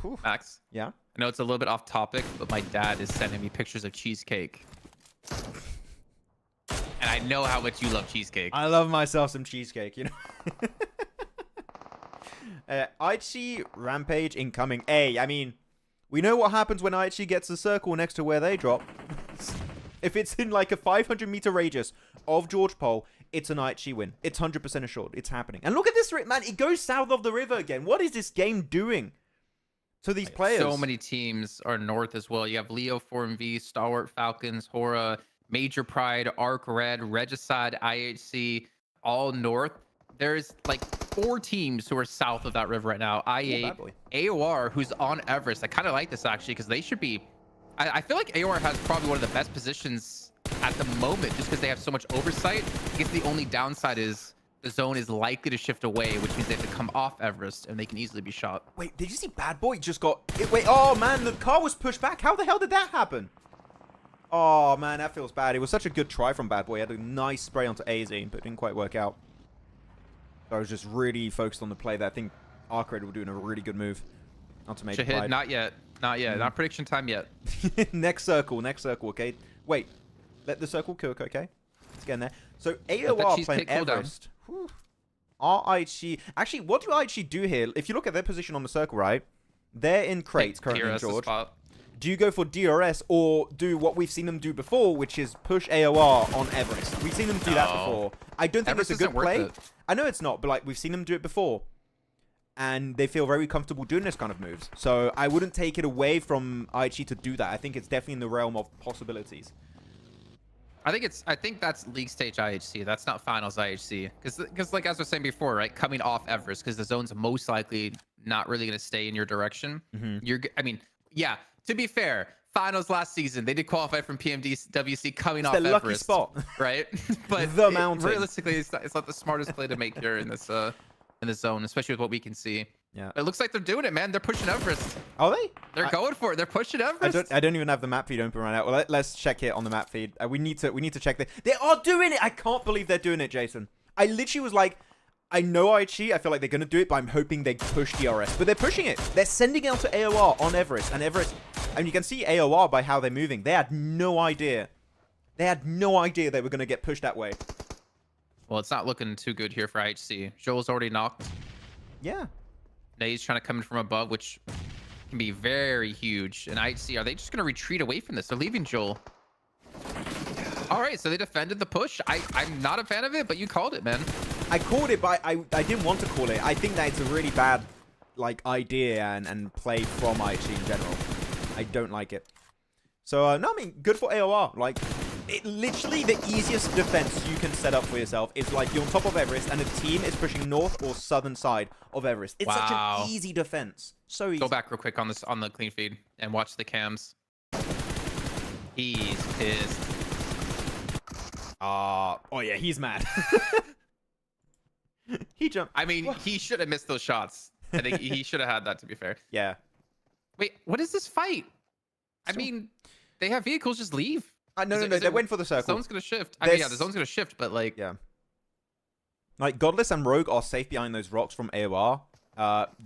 Speaker 1: Whew.
Speaker 3: Max?
Speaker 1: Yeah?
Speaker 3: I know it's a little bit off topic, but my dad is sending me pictures of cheesecake. And I know how much you love cheesecake.
Speaker 1: I love myself some cheesecake, you know? IHC Rampage incoming. Hey, I mean, we know what happens when IHC gets a circle next to where they drop. If it's in like a 500-meter radius of George Pole, it's an IHC win. It's 100% assured. It's happening. And look at this, man. It goes south of the river again. What is this game doing to these players?
Speaker 3: So many teams are north as well. You have Leo 4MV, Stalwart, Falcons, HORAA, Major Pride, ARCRED, Regicide, IHC, all north. There's like 4 teams who are south of that river right now. I8, AOR, who's on Everest. I kind of like this actually because they should be... I feel like AOR has probably one of the best positions at the moment just because they have so much oversight. I guess the only downside is the zone is likely to shift away, which means they have to come off Everest and they can easily be shot.
Speaker 1: Wait, did you see Bad Boy just got... Wait, oh man, the car was pushed back. How the hell did that happen? Oh man, that feels bad. It was such a good try from Bad Boy. He had a nice spray onto AZ, but it didn't quite work out. So I was just really focused on the play that I think ARCRED were doing a really good move. Not to make it
Speaker 3: Shahid, not yet. Not yet. Not prediction time yet.
Speaker 1: Next circle, okay? Wait, let the circle cook, okay? Let's get in there. So AOR playing Everest. IHC. Actually, what do IHC do here? If you look at their position on the circle, right? They're in crates currently,
Speaker 3: DRS
Speaker 1: George.
Speaker 3: Spot.
Speaker 1: Do you go for DRS or do what we've seen them do before, which is push AOR on Everest? We've seen them do that before. I don't think
Speaker 3: Everest
Speaker 1: it's a good play.
Speaker 3: it.
Speaker 1: I know it's not, but like we've seen them do it before. And they feel very comfortable doing this kind of moves. So I wouldn't take it away from IHC to do that. I think it's definitely in the realm of possibilities.
Speaker 3: I think that's league stage IHC. That's not finals IHC. Because like as I was saying before, right, coming off Everest, because the zone's most likely not really going to stay in your direction. I mean, yeah. To be fair, finals last season they did qualify from PMWC coming off
Speaker 1: Everest. Lucky spot,
Speaker 3: right? But
Speaker 1: the mountain.
Speaker 3: Realistically, it's not the smartest play to make here in this zone, especially with what we can see.
Speaker 1: Yeah,
Speaker 3: it looks like they're doing it, man. They're pushing Everest.
Speaker 1: Are they?
Speaker 3: They're going for it. They're pushing Everest.
Speaker 1: I don't even have the map feed open right now. Well, let's check it on the map feed. We need to check that. They are doing it. I can't believe they're doing it, Jason. I literally was like, I know IHC. I feel like they're gonna do it, but I'm hoping they push DRS. But they're pushing it. They're sending out to AOR on Everest, and Everest. And you can see AOR by how they're moving. They had no idea. They had no idea they were gonna get pushed that way.
Speaker 3: Well, it's not looking too good here for IHC. Joel's already knocked.
Speaker 1: Yeah.
Speaker 3: Now he's trying to come in from above, which can be very huge. And IHC, are they just going to retreat away from this? They're leaving Joel. All right, so they defended the push. I'm not a fan of it, but you called it, man.
Speaker 1: I called it, but I didn't want to call it. I think that it's a really bad like idea and play from IHC in general. I don't like it. So, no, I mean, good for AOR. Like, literally the easiest defense you can set up for yourself is like you're on top of Everest and the team is pushing north or southern side of Everest. It's such an easy defense. So easy.
Speaker 3: Go back real quick on the clean feed and watch the cams. He's pissed.
Speaker 1: Oh yeah, he's mad. He jumped.
Speaker 3: I mean, he should have missed those shots. I think he should have had that, to be fair.
Speaker 1: Yeah.
Speaker 3: Wait, what is this fight? I mean, they have vehicles, just leave.
Speaker 1: No, they went for the circle.
Speaker 3: The zone's going to shift. I mean, yeah, the zone's going to shift, but like...
Speaker 1: Yeah. Like, Godless and Rogue are safe behind those rocks from AOR.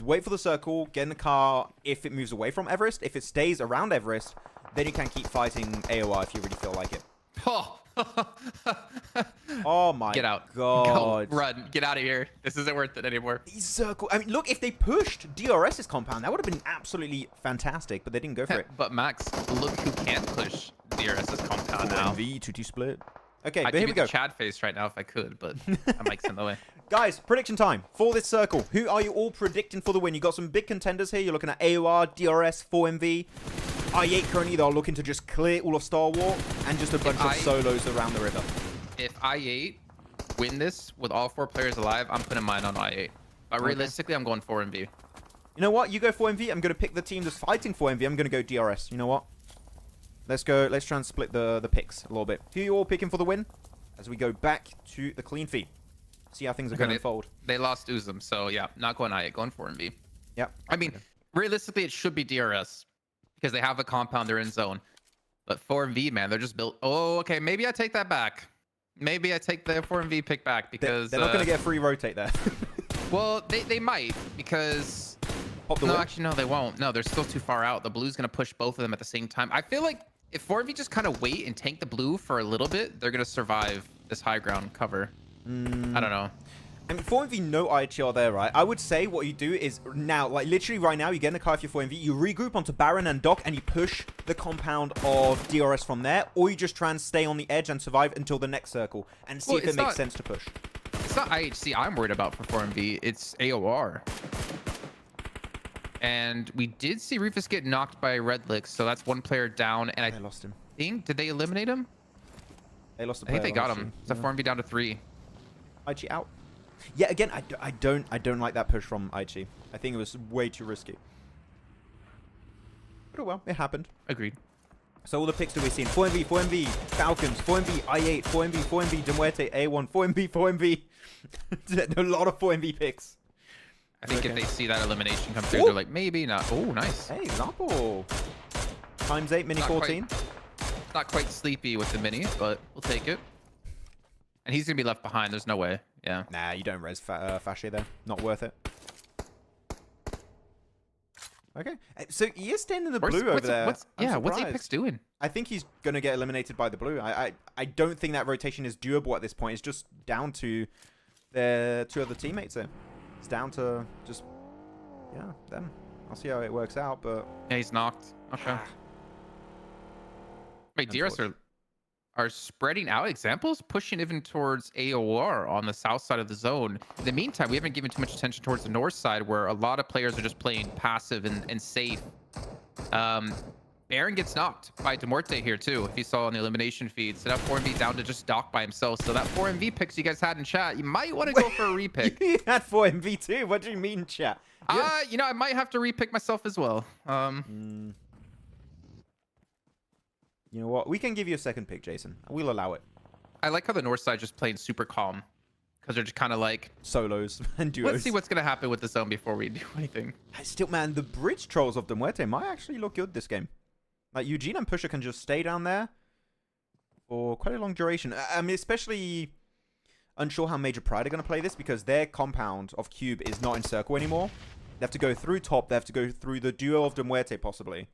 Speaker 1: Wait for the circle, get in the car if it moves away from Everest. If it stays around Everest, then you can keep fighting AOR if you really feel like it.
Speaker 3: Oh,
Speaker 1: oh my
Speaker 3: Get out.
Speaker 1: God.
Speaker 3: Go, run. Get out of here. This isn't worth it anymore.
Speaker 1: These circle. I mean, look, if they pushed DRS's compound, that would have been absolutely fantastic, but they didn't go for it.
Speaker 3: But Max, look who can't push DRS's compound now.
Speaker 1: V2T split. Okay,
Speaker 3: I'd
Speaker 1: but here we
Speaker 3: give
Speaker 1: go.
Speaker 3: the Chad face right now if I could, but my mic's in the way.
Speaker 1: Guys, prediction time for this circle. Who are you all predicting for the win? You got some big contenders here. You're looking at AOR, DRS, 4MV. I8 currently, they're looking to just clear all of Stalwart and just a bunch of solos around the river.
Speaker 3: If I8 win this with all 4 players alive, I'm putting mine on I8. But realistically, I'm going 4MV.
Speaker 1: You know what? You go 4MV. I'm going to pick the team that's fighting 4MV. I'm going to go DRS. You know what? Let's go. Let's try and split the picks a little bit. Who are you all picking for the win? as we go back to the clean feed. See how things are going to unfold.
Speaker 3: They lost Uzum, so yeah, not going I8, going 4MV.
Speaker 1: Yep.
Speaker 3: I mean, realistically, it should be DRS because they have a compound, they're in zone. But 4MV, man, they're just built. Oh, okay, maybe I take that back. Maybe I take the 4MV pick back because
Speaker 1: they're not going to get a free rotate there.
Speaker 3: Well, they might because
Speaker 1: Pop the
Speaker 3: no,
Speaker 1: whip.
Speaker 3: actually no, they won't. No, they're still too far out. The blue's gonna push both of them at the same time. I feel like if 4MV just kind of wait and tank the blue for a little bit, they're gonna survive this high ground cover. I don't know.
Speaker 1: I mean, 4MV no IHR there, right? I would say what you do is now, like literally right now, you get in the car if you're 4MV, you regroup onto Baron and Doc, and you push the compound of DRS from there, or you just try and stay on the edge and survive until the next circle and see if it makes sense to push.
Speaker 3: It's not IHC I'm worried about for 4MV. It's AOR. And we did see Rufus get knocked by Redlick, so that's one player down. And
Speaker 1: They lost him.
Speaker 3: did they eliminate him?
Speaker 1: They lost a
Speaker 3: I think
Speaker 1: player,
Speaker 3: they got
Speaker 1: actually.
Speaker 3: him. It's a 4MV down to 3.
Speaker 1: Aichi out. Yeah, again, I don't like that push from Aichi. I think it was way too risky. But oh well, it happened.
Speaker 3: Agreed.
Speaker 1: So all the picks that we've seen: 4MV, 4MV, Falcons, 4MV, I8, 4MV, 4MV, Muerte, A1, 4MV, 4MV. A lot of 4MV picks.
Speaker 3: I think
Speaker 1: Okay.
Speaker 3: if they see that elimination come through,
Speaker 1: Ooh.
Speaker 3: they're like, maybe not. Oh, nice.
Speaker 1: Hey, Zappo. Times 8, mini
Speaker 3: Not
Speaker 1: 14.
Speaker 3: Not quite sleepy with the mini, but we'll take it. And he's gonna be left behind. There's no way. Yeah.
Speaker 1: Nah, you don't res Fashe there. Not worth it. Okay. So he is staying in the blue over there.
Speaker 3: What's
Speaker 1: I'm
Speaker 3: Apex
Speaker 1: surprised.
Speaker 3: doing?
Speaker 1: I think he's going to get eliminated by the blue. I don't think that rotation is doable at this point. It's just down to their 2 other teammates there. It's down to just, yeah, them. I'll see how it works out, but...
Speaker 3: Yeah, he's knocked. Okay. Wait, DRS are spreading out examples, pushing even towards AOR on the south side of the zone. In the meantime, we haven't given too much attention towards the north side, where a lot of players are just playing passive and safe. Baron gets knocked by Muerte here too, if you saw on the elimination feed. So that 4MV down to just Doc by himself. So that 4MV picks you guys had in chat, you might want to go for a repick.
Speaker 1: You had 4MV too? What do you mean, chat?
Speaker 3: You know, I might have to repick myself as well.
Speaker 1: You know what? We can give you a second pick, Jason. We'll allow it.
Speaker 3: I like how the north side just playing super calm, because they're just kind of like,
Speaker 1: Solos and duos.
Speaker 3: let's see what's going to happen with the zone before we do anything.
Speaker 1: Still, man, the bridge trolls of Muerte might actually look good this game. Like, Eugene and Pusher can just stay down there for quite a long duration. I mean, especially unsure how Major Pride are going to play this, because their compound of Cube is not in circle anymore. They have to go through top. They have to go through the duo of Muerte, possibly.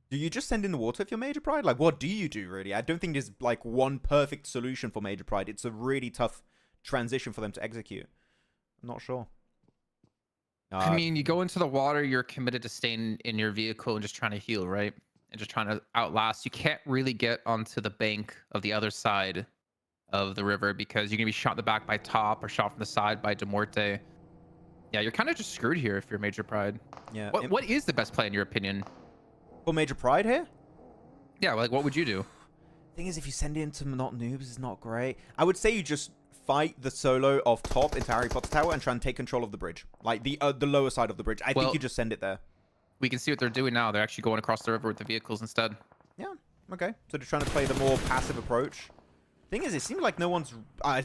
Speaker 1: Do you just send in the water if you're Major Pride? Like, what do you do, really? I don't think there's, like, one perfect solution for Major Pride. It's a really tough transition for them to execute. I'm not sure.
Speaker 3: I mean, you go into the water, you're committed to staying in your vehicle and just trying to heal, right? And just trying to outlast. You can't really get onto the bank of the other side of the river because you're going to be shot in the back by top or shot from the side by Muerte. Yeah, you're kind of just screwed here if you're Major Pride.
Speaker 1: Yeah.
Speaker 3: What is the best play in your opinion?
Speaker 1: For Major Pride here?
Speaker 3: Yeah, like what would you do?
Speaker 1: Thing is, if you send it into not noobs, it's not great. I would say you just fight the solo of top into Harry Potter's tower and try and take control of the bridge. Like, the lower side of the bridge. I think you just send it there.
Speaker 3: We can see what they're doing now. They're actually going across the river with the vehicles instead.
Speaker 1: Yeah, okay. So they're trying to play the more passive approach. Thing is, it seems like no one's...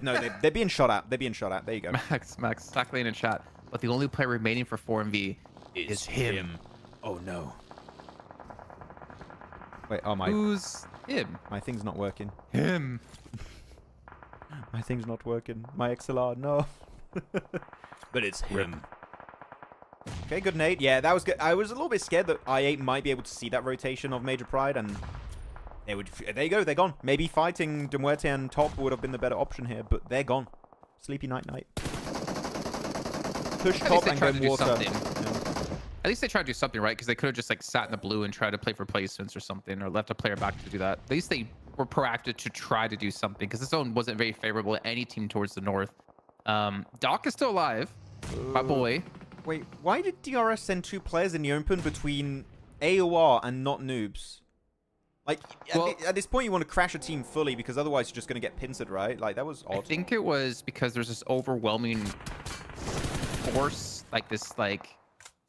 Speaker 1: no, they're being shot at. They're being shot at. There you go.
Speaker 3: Max, exactly in chat. But the only player remaining for 4MV is him.
Speaker 1: Oh, no. Wait, oh my...
Speaker 3: Who's him?
Speaker 1: My thing's not working.
Speaker 3: Him.
Speaker 1: My thing's not working. My XLR, no. But it's him. Okay, good nade. Yeah, that was good. I was a little bit scared that I8 might be able to see that rotation of Major Pride, and they would... There you go, they're gone. Maybe fighting Muerte and top would have been the better option here, but they're gone. Sleepy night. Push top and go water.
Speaker 3: At least they tried to do something, right? Because they could have just like sat in the blue and tried to play for placements or something, or left a player back to do that. At least they were proactive to try to do something, because the zone wasn't very favorable to any team towards the north. Doc is still alive, my boy.
Speaker 1: Wait, why did DRS send 2 players in the open between AOR and not noobs? Like, at this point, you want to crash a team fully, because otherwise you're just going to get pincered, right? Like, that was odd.
Speaker 3: I think it was because there's this overwhelming force, like this, like,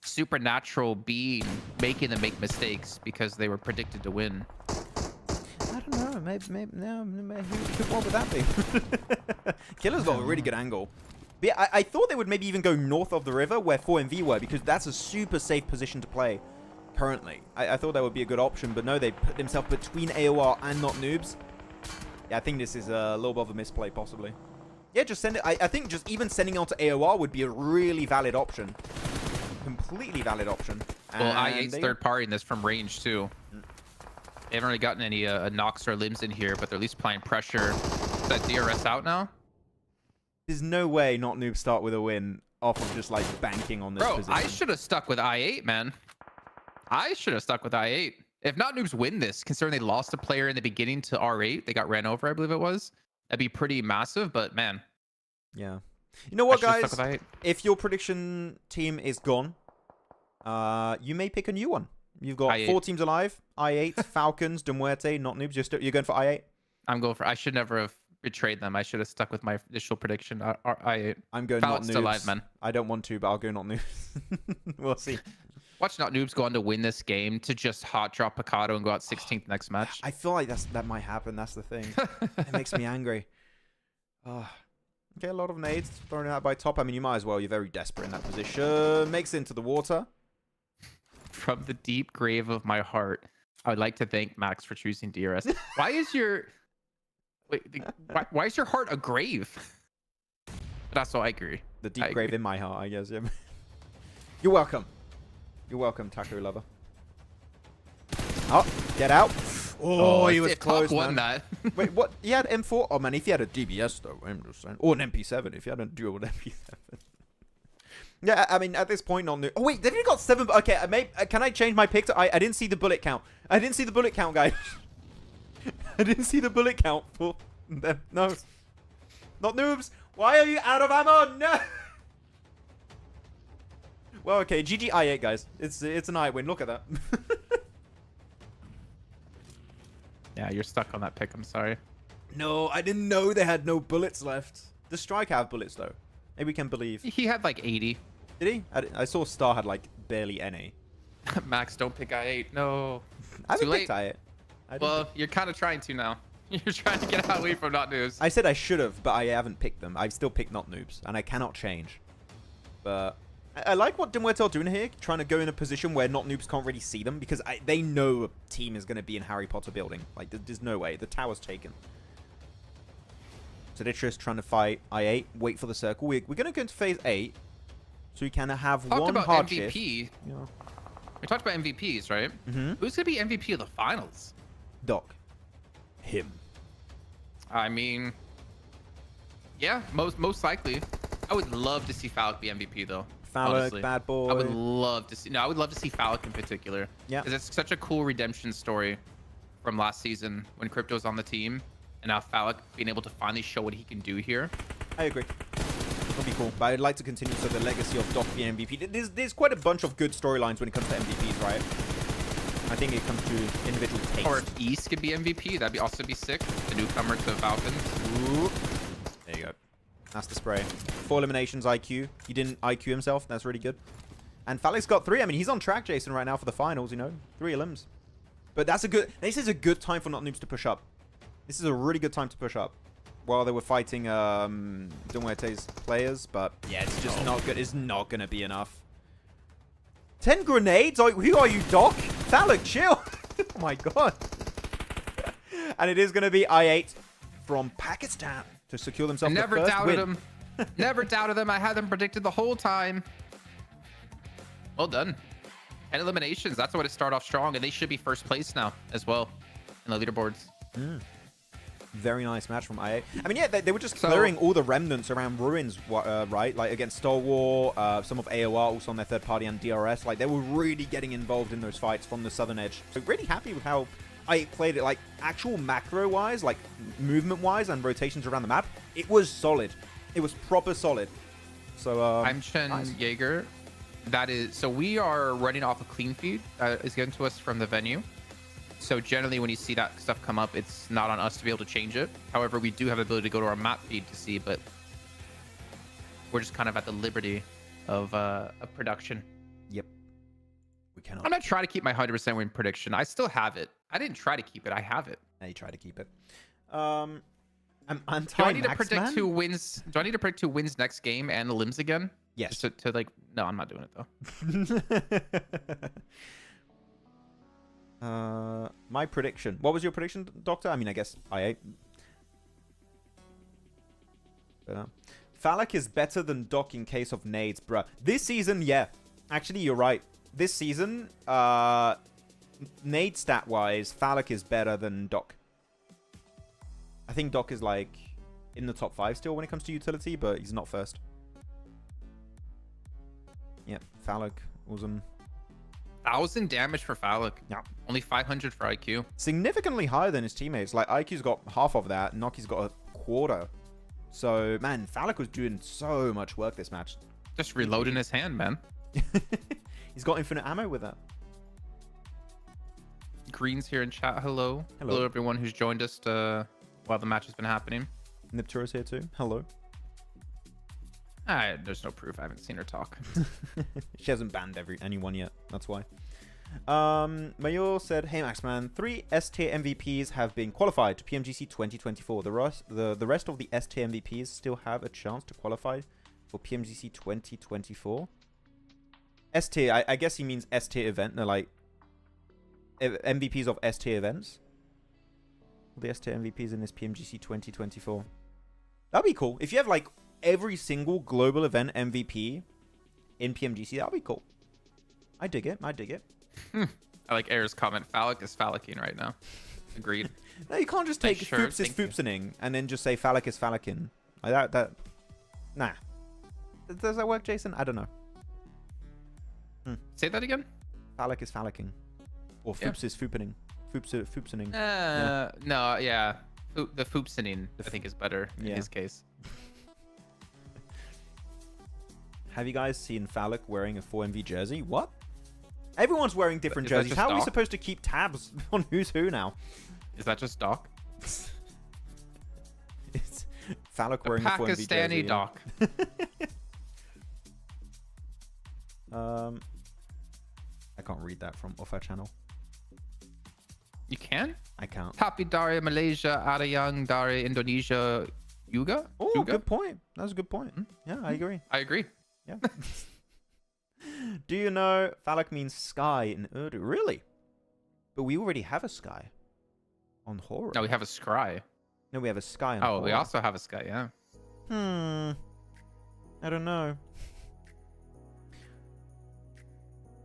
Speaker 3: supernatural being making them make mistakes because they were predicted to win.
Speaker 1: I don't know. what would that be? Killer's got a really good angle. But yeah, I thought they would maybe even go north of the river where 4MV were, because that's a super safe position to play currently. I thought that would be a good option, but no, they put themselves between AOR and not noobs. Yeah, I think this is a little bit of a misplay, possibly. Yeah, just send it. I think just even sending out to AOR would be a really valid option. Completely valid option.
Speaker 3: Well, I8's third party in this from range, too. They haven't really gotten any knocks or limbs in here, but they're at least applying pressure. Is that DRS out now?
Speaker 1: There's no way not noobs start with a win off of just like banking on this position.
Speaker 3: I should have stuck with I8, man. I should have stuck with I8. If not noobs win this, considering they lost a player in the beginning to R8, they got ran over, I believe it was. That'd be pretty massive, but man.
Speaker 1: Yeah. You know what, guys? If your prediction team is gone, you may pick a new one. You've got I8. 4 teams alive. I8, Falcons, Muerte, not noobs. You're going for I8?
Speaker 3: I'm going for... I should never have betrayed them. I should have stuck with my initial prediction. I8.
Speaker 1: I'm going
Speaker 3: Falcons
Speaker 1: not noobs.
Speaker 3: Alive, man.
Speaker 1: I don't want to, but I'll go not noobs. We'll see.
Speaker 3: Watch not noobs go on to win this game to just hot drop Picado and go out 16th next match.
Speaker 1: I feel like that might happen. That's the thing. It makes me angry. Okay, a lot of nades thrown out by top. I mean, you might as well. You're very desperate in that position. Makes it into the water.
Speaker 3: From the deep grave of my heart, I would like to thank Max for choosing DRS. Why is your... Wait, why is your heart a grave? That's all I agree.
Speaker 1: The deep grave in my heart, I guess. Yeah. You're welcome. You're welcome, Taco lover. Oh, get out. Oh, he was close, man.
Speaker 3: That.
Speaker 1: Wait, what? He had M4? Oh, man, if he had a DBS, though, I'm just saying. Or an MP7, if he had a dual MP7. Yeah, I mean, at this point, not new. Oh, wait, they've only got 7. Okay, can I change my pick to... I didn't see the bullet count. I didn't see the bullet count, guys. I didn't see the bullet count for them. No. Not noobs. Why are you out of ammo? No. Well, okay. GG I8, guys. It's an I win. Look at that.
Speaker 3: Yeah, you're stuck on that pick. I'm sorry.
Speaker 1: No, I didn't know they had no bullets left. Does Strike have bullets, though? Maybe we can believe.
Speaker 3: He had like 80.
Speaker 1: Did he? I saw Star had like barely any.
Speaker 3: Max, don't pick I8. No.
Speaker 1: I haven't picked I8.
Speaker 3: Well, you're kind of trying to now. You're trying to get away from not noobs.
Speaker 1: I said I should have, but I haven't picked them. I've still picked not noobs, and I cannot change. But I like what Muerte are doing here, trying to go in a position where not noobs can't really see them, because they know a team is going to be in Harry Potter building. Like, there's no way. The tower's taken. So they're just trying to fight I8, wait for the circle. We're going to go into phase 8, so we can have one hard shift.
Speaker 3: MVP. Yeah. We talked about MVPs, right? Mm-hmm. Who's going to be MVP of the finals?
Speaker 1: Doc. Him.
Speaker 3: I mean, yeah, most likely. I would love to see Falcon be MVP though.
Speaker 1: Falcon, bad boy.
Speaker 3: I would love to see. No, I would love to see Falcon in particular.
Speaker 1: Yeah.
Speaker 3: Because it's such a cool redemption story from last season when Crypto's on the team, and now Falcon being able to finally show what he can do here.
Speaker 1: I agree. That'd be cool. But I'd like to continue so the legacy of Doc being MVP. There's quite a bunch of good storylines when it comes to MVPs, right? I think it comes to individual taste.
Speaker 3: Or if East could be MVP, that'd also be sick. The newcomer to Falcons.
Speaker 1: Ooh. There you go. That's the spray. 4 eliminations IQ. He didn't IQ himself. That's really good. And Falix got 3. I mean, he's on track, Jason, right now for the finals, you know. 3 elims. But that's a good... This is a good time for not noobs to push up. This is a really good time to push up. While they were fighting Muerte's players. But yeah, it's just not good. It's not going to be enough. 10 grenades? Who are you, Doc? Falix, chill. Oh my god. And it is going to be I8 from Pakistan to secure themselves the first win.
Speaker 3: Never doubted them. Never doubted them. I had them predicted the whole time. Well done. 10 eliminations. That's the way to start off strong. And they should be first place now as well in the leaderboards.
Speaker 1: Very nice match from I8. I mean, yeah, they were just clearing all the remnants around Ruins, right? Like, against Stalwart, some of AOR also on their third party, and DRS. Like, they were really getting involved in those fights from the southern edge. So, really happy with how I played it. Like, actual macro-wise, like, movement-wise and rotations around the map, it was solid. It was proper solid. So,
Speaker 3: I'm Chen Jaeger. That is... So, we are running off a clean feed that is given to us from the venue. So generally, when you see that stuff come up, it's not on us to be able to change it. However, we do have the ability to go to our map feed to see, but we're just kind of at the liberty of production.
Speaker 1: Yep. We cannot.
Speaker 3: I'm not trying to keep my 100% win prediction. I still have it. I didn't try to keep it. I have it.
Speaker 1: They try to keep it. I'm anti.
Speaker 3: Do I need to predict who wins? Do I need to predict who wins next game and the limbs again?
Speaker 1: Yes.
Speaker 3: Just to like, no, I'm not doing it though.
Speaker 1: My prediction. What was your prediction, Doctor? I mean, I guess I. Falak is better than Doc in case of nades, bruh. This season, yeah. Actually, you're right. This season, nade stat-wise, Falak is better than Doc. I think Doc is, like, in the top 5 still when it comes to utility, but he's not first. Yeah, Falak, awesome.
Speaker 3: 1,000 damage for Falak.
Speaker 1: Yeah.
Speaker 3: Only 500 for IQ.
Speaker 1: Significantly higher than his teammates. Like, IQ's got half of that, Noki's got a quarter. So, man, Falak was doing so much work this match.
Speaker 3: Just reloading his hand, man.
Speaker 1: He's got infinite ammo with that.
Speaker 3: Green's here in chat. Hello.
Speaker 1: Hello.
Speaker 3: Hello, everyone who's joined us while the match has been happening.
Speaker 1: Niptura's here too. Hello.
Speaker 3: There's no proof. I haven't seen her talk.
Speaker 1: She hasn't banned anyone yet. That's why. Mayor said, "Hey Maxman, 3 S-tier MVPs have been qualified to PMGC 2024. The rest of the S-tier MVPs still have a chance to qualify for PMGC 2024. S-tier, I guess he means S-tier event. No, like MVPs of S-tier events. The S-tier MVPs in this PMGC 2024. That'd be cool. If you have like every single global event MVP in PMGC, that'd be cool. I dig it. I dig it.
Speaker 3: I like Air's comment. Falak is Falacing right now. Agreed.
Speaker 1: No, you can't just take
Speaker 3: Sure,
Speaker 1: Foops is
Speaker 3: thank you.
Speaker 1: Foopsening and then just say Falak is Falacin. Like that. Nah. Does that work, Jason? I don't know.
Speaker 3: Say that again?
Speaker 1: Falak is Falacing. Or Foops is Foopening. Foopsening.
Speaker 3: No, yeah. The Foopsening, I think, is better in his case.
Speaker 1: Have you guys seen Falak wearing a 4MV jersey? What? Everyone's wearing different
Speaker 3: Is that
Speaker 1: jerseys.
Speaker 3: just
Speaker 1: How are we
Speaker 3: Doc?
Speaker 1: supposed to keep tabs on who's who now?
Speaker 3: Is that just Doc?
Speaker 1: It's Falak wearing a 4MV jersey.
Speaker 3: Pakistani Doc.
Speaker 1: I can't read that from off our channel.
Speaker 3: You can?
Speaker 1: I can't.
Speaker 3: Happy Dari Malaysia, Arayang Dari Indonesia, Yuga?
Speaker 1: Oh,
Speaker 3: Yuga?
Speaker 1: good point. That was a good point. Yeah, I agree.
Speaker 3: I agree.
Speaker 1: Yeah. Do you know Falak means sky in Urdu? Really? But we already have a sky on HORAA.
Speaker 3: No, we have a scry.
Speaker 1: No, we have a sky on
Speaker 3: Oh,
Speaker 1: HORAA.
Speaker 3: we also have a sky, yeah.
Speaker 1: I don't know.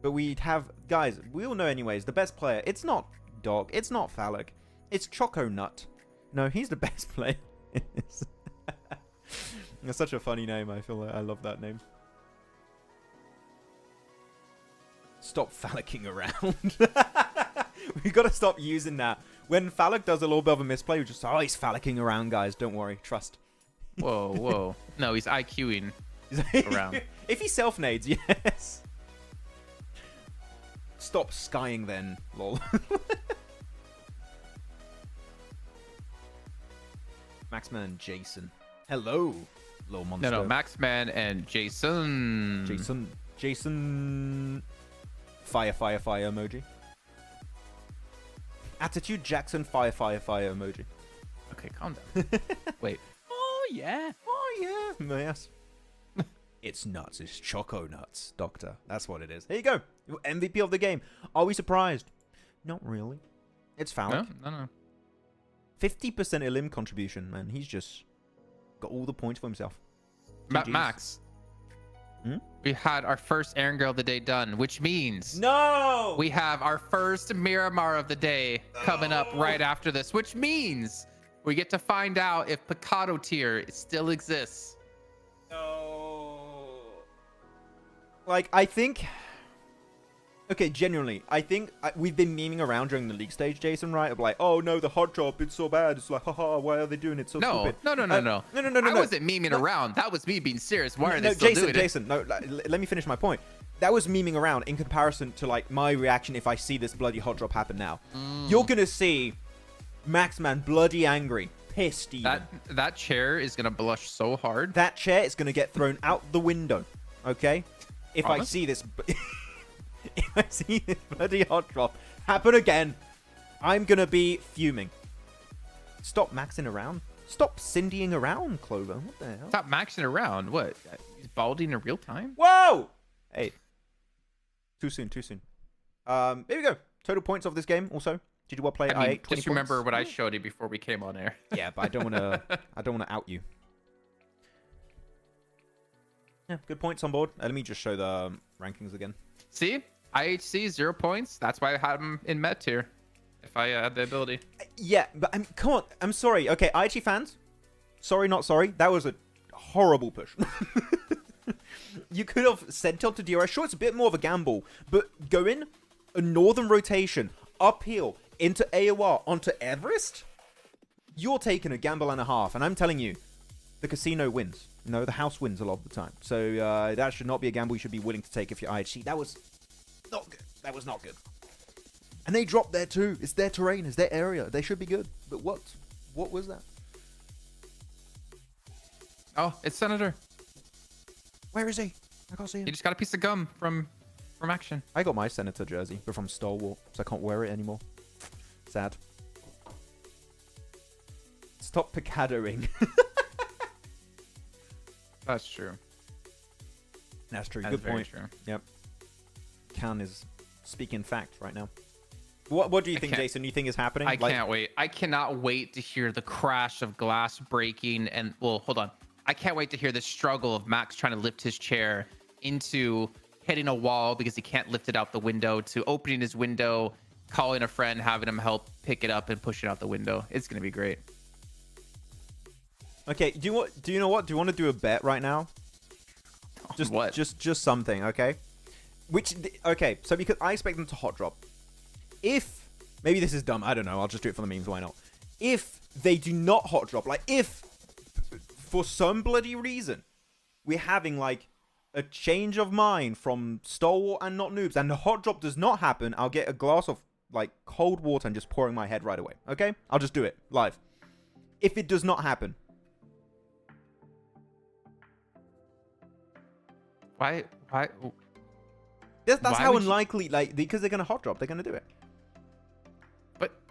Speaker 1: But we have... Guys, we all know anyways, the best player, it's not Dog, it's not Falak, it's Choco Nut. No, he's the best player. It's such a funny name. I feel like I love that name. Stop Falacking around. We gotta stop using that. When Falak does a little bit of a misplay, we just say, oh, he's Falacking around, guys. Don't worry, trust.
Speaker 3: Whoa, whoa. No, he's IQing around.
Speaker 1: If he self-nades, yes. Stop skying then, lol. Maxman and Jason. Hello, little monster.
Speaker 3: No, Maxman and Jason.
Speaker 1: Jason. Fire emoji. Attitude Jackson fire emoji.
Speaker 3: Okay, calm down. Wait.
Speaker 1: Oh yeah. Yes. It's nuts. It's choco nuts, Doctor. That's what it is. Here you go. Your MVP of the game. Are we surprised? Not really. It's Falak.
Speaker 3: No.
Speaker 1: 50% elim contribution, man. He's just got all the points for himself. GG's.
Speaker 3: Max. We had our first Erangel of the day done, which means
Speaker 1: No!
Speaker 3: we have our first Miramar of the day coming up right after this, which means we get to find out if Picado tier still exists.
Speaker 1: No. Like, I think... Okay, genuinely, I think we've been memeing around during the league stage, Jason, right? Of like, oh no, the hot drop, it's so bad. It's like, haha, why are they doing it so stupid?
Speaker 3: No.
Speaker 1: No.
Speaker 3: I wasn't memeing around. That was me being serious. Why are they still doing it?
Speaker 1: Jason, no, let me finish my point. That was memeing around in comparison to like my reaction if I see this bloody hot drop happen now. You're gonna see Maxman bloody angry, pissed even.
Speaker 3: That chair is gonna blush so hard.
Speaker 1: That chair is gonna get thrown out the window, okay? If
Speaker 3: Promise?
Speaker 1: I see this... If I see this bloody hot drop happen again, I'm gonna be fuming. Stop maxing around. Stop Cindying around, Clover. What the hell?
Speaker 3: Stop maxing around. What? He's balding in real time?
Speaker 1: Whoa! Hey. Too soon, too soon. Here we go. Total points of this game also. Did you well play?
Speaker 3: I mean,
Speaker 1: 20
Speaker 3: just remember
Speaker 1: points.
Speaker 3: what I showed you before we came on air.
Speaker 1: Yeah, but I don't want to. I don't want to out you. Yeah, good points on board. Let me just show the rankings again.
Speaker 3: See, IHC 0 points. That's why I had him in med tier. If I had the ability.
Speaker 1: Yeah, but come on. I'm sorry. Okay, IHC fans. Sorry, not sorry. That was a horrible push. You could have sent on to DRS. Sure, it's a bit more of a gamble, but go in a northern rotation uphill into AoR onto Everest. You're taking a gamble and a half, and I'm telling you, the casino wins. You know, the house wins a lot of the time. So that should not be a gamble you should be willing to take if you're IHC. That was not good. That was not good. And they dropped there too. It's their terrain. It's their area. They should be good. But what? What was that?
Speaker 3: Oh, it's Senator.
Speaker 1: Where is he? I can't see him.
Speaker 3: He just got a piece of gum from action.
Speaker 1: I got my Senator jersey, but from Stalwart, so I can't wear it anymore. Sad. Stop picadoing.
Speaker 3: That's true.
Speaker 1: That's true.
Speaker 3: That
Speaker 1: Good
Speaker 3: is very
Speaker 1: point.
Speaker 3: true.
Speaker 1: Yep. Can is speaking fact right now. What do you think, Jason? You think is happening?
Speaker 3: I can't wait. I cannot wait to hear the crash of glass breaking and, well, hold on. I can't wait to hear the struggle of Max trying to lift his chair into hitting a wall because he can't lift it out the window, to opening his window, calling a friend, having him help pick it up and push it out the window. It's going to be great.
Speaker 1: Okay, do you know what? Do you want to do a bet right now? Just
Speaker 3: what?
Speaker 1: Just something, okay? Okay, so because I expect them to hot drop. If maybe this is dumb, I don't know. I'll just do it for the memes. Why not? If they do not hot drop, like if for some bloody reason we're having like a change of mind from Stalwart and not Noobs, and the hot drop does not happen, I'll get a glass of like cold water and just pour in my head right away. Okay? I'll just do it live. If it does not happen.
Speaker 3: Why?
Speaker 1: That's
Speaker 3: Why
Speaker 1: how
Speaker 3: would you-
Speaker 1: unlikely, like, because they're going to hot drop. They're going to do it.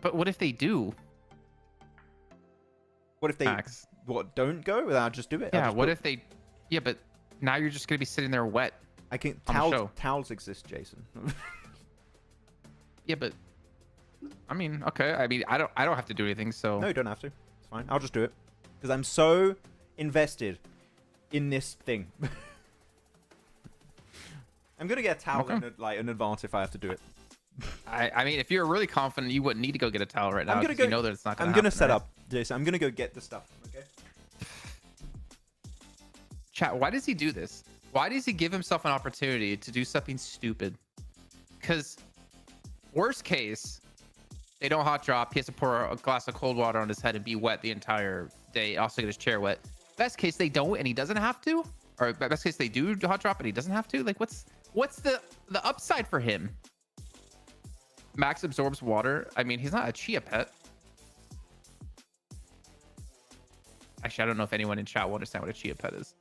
Speaker 3: But what if they do?
Speaker 1: What if they
Speaker 3: Max?
Speaker 1: don't go? Then I'll just do it.
Speaker 3: Yeah, what if they... Yeah, but now you're just going to be sitting there wet.
Speaker 1: I can...
Speaker 3: on the show?
Speaker 1: Towels exist, Jason.
Speaker 3: Yeah, but... I mean, okay. I mean, I don't have to do anything, so...
Speaker 1: No, you don't have to. It's fine. I'll just do it. Because I'm so invested in this thing. I'm going to get a towel in in advance if I have to do it.
Speaker 3: I mean, if you're really confident, you wouldn't need to go get a towel right now.
Speaker 1: I'm gonna
Speaker 3: You know that it's not going to
Speaker 1: I'm
Speaker 3: happen.
Speaker 1: going to set
Speaker 3: right?
Speaker 1: up, Jason. I'm going to go get the stuff. Okay?
Speaker 3: Chat, why does he do this? Why does he give himself an opportunity to do something stupid? Because worst case, they don't hot drop. He has to pour a glass of cold water on his head and be wet the entire day. Also get his chair wet. Best case, they don't and he doesn't have to. Or best case, they do hot drop and he doesn't have to. Like, what's the upside for him? Max absorbs water. I mean, he's not a chia pet. Actually, I don't know if anyone in chat will understand what a chia pet is.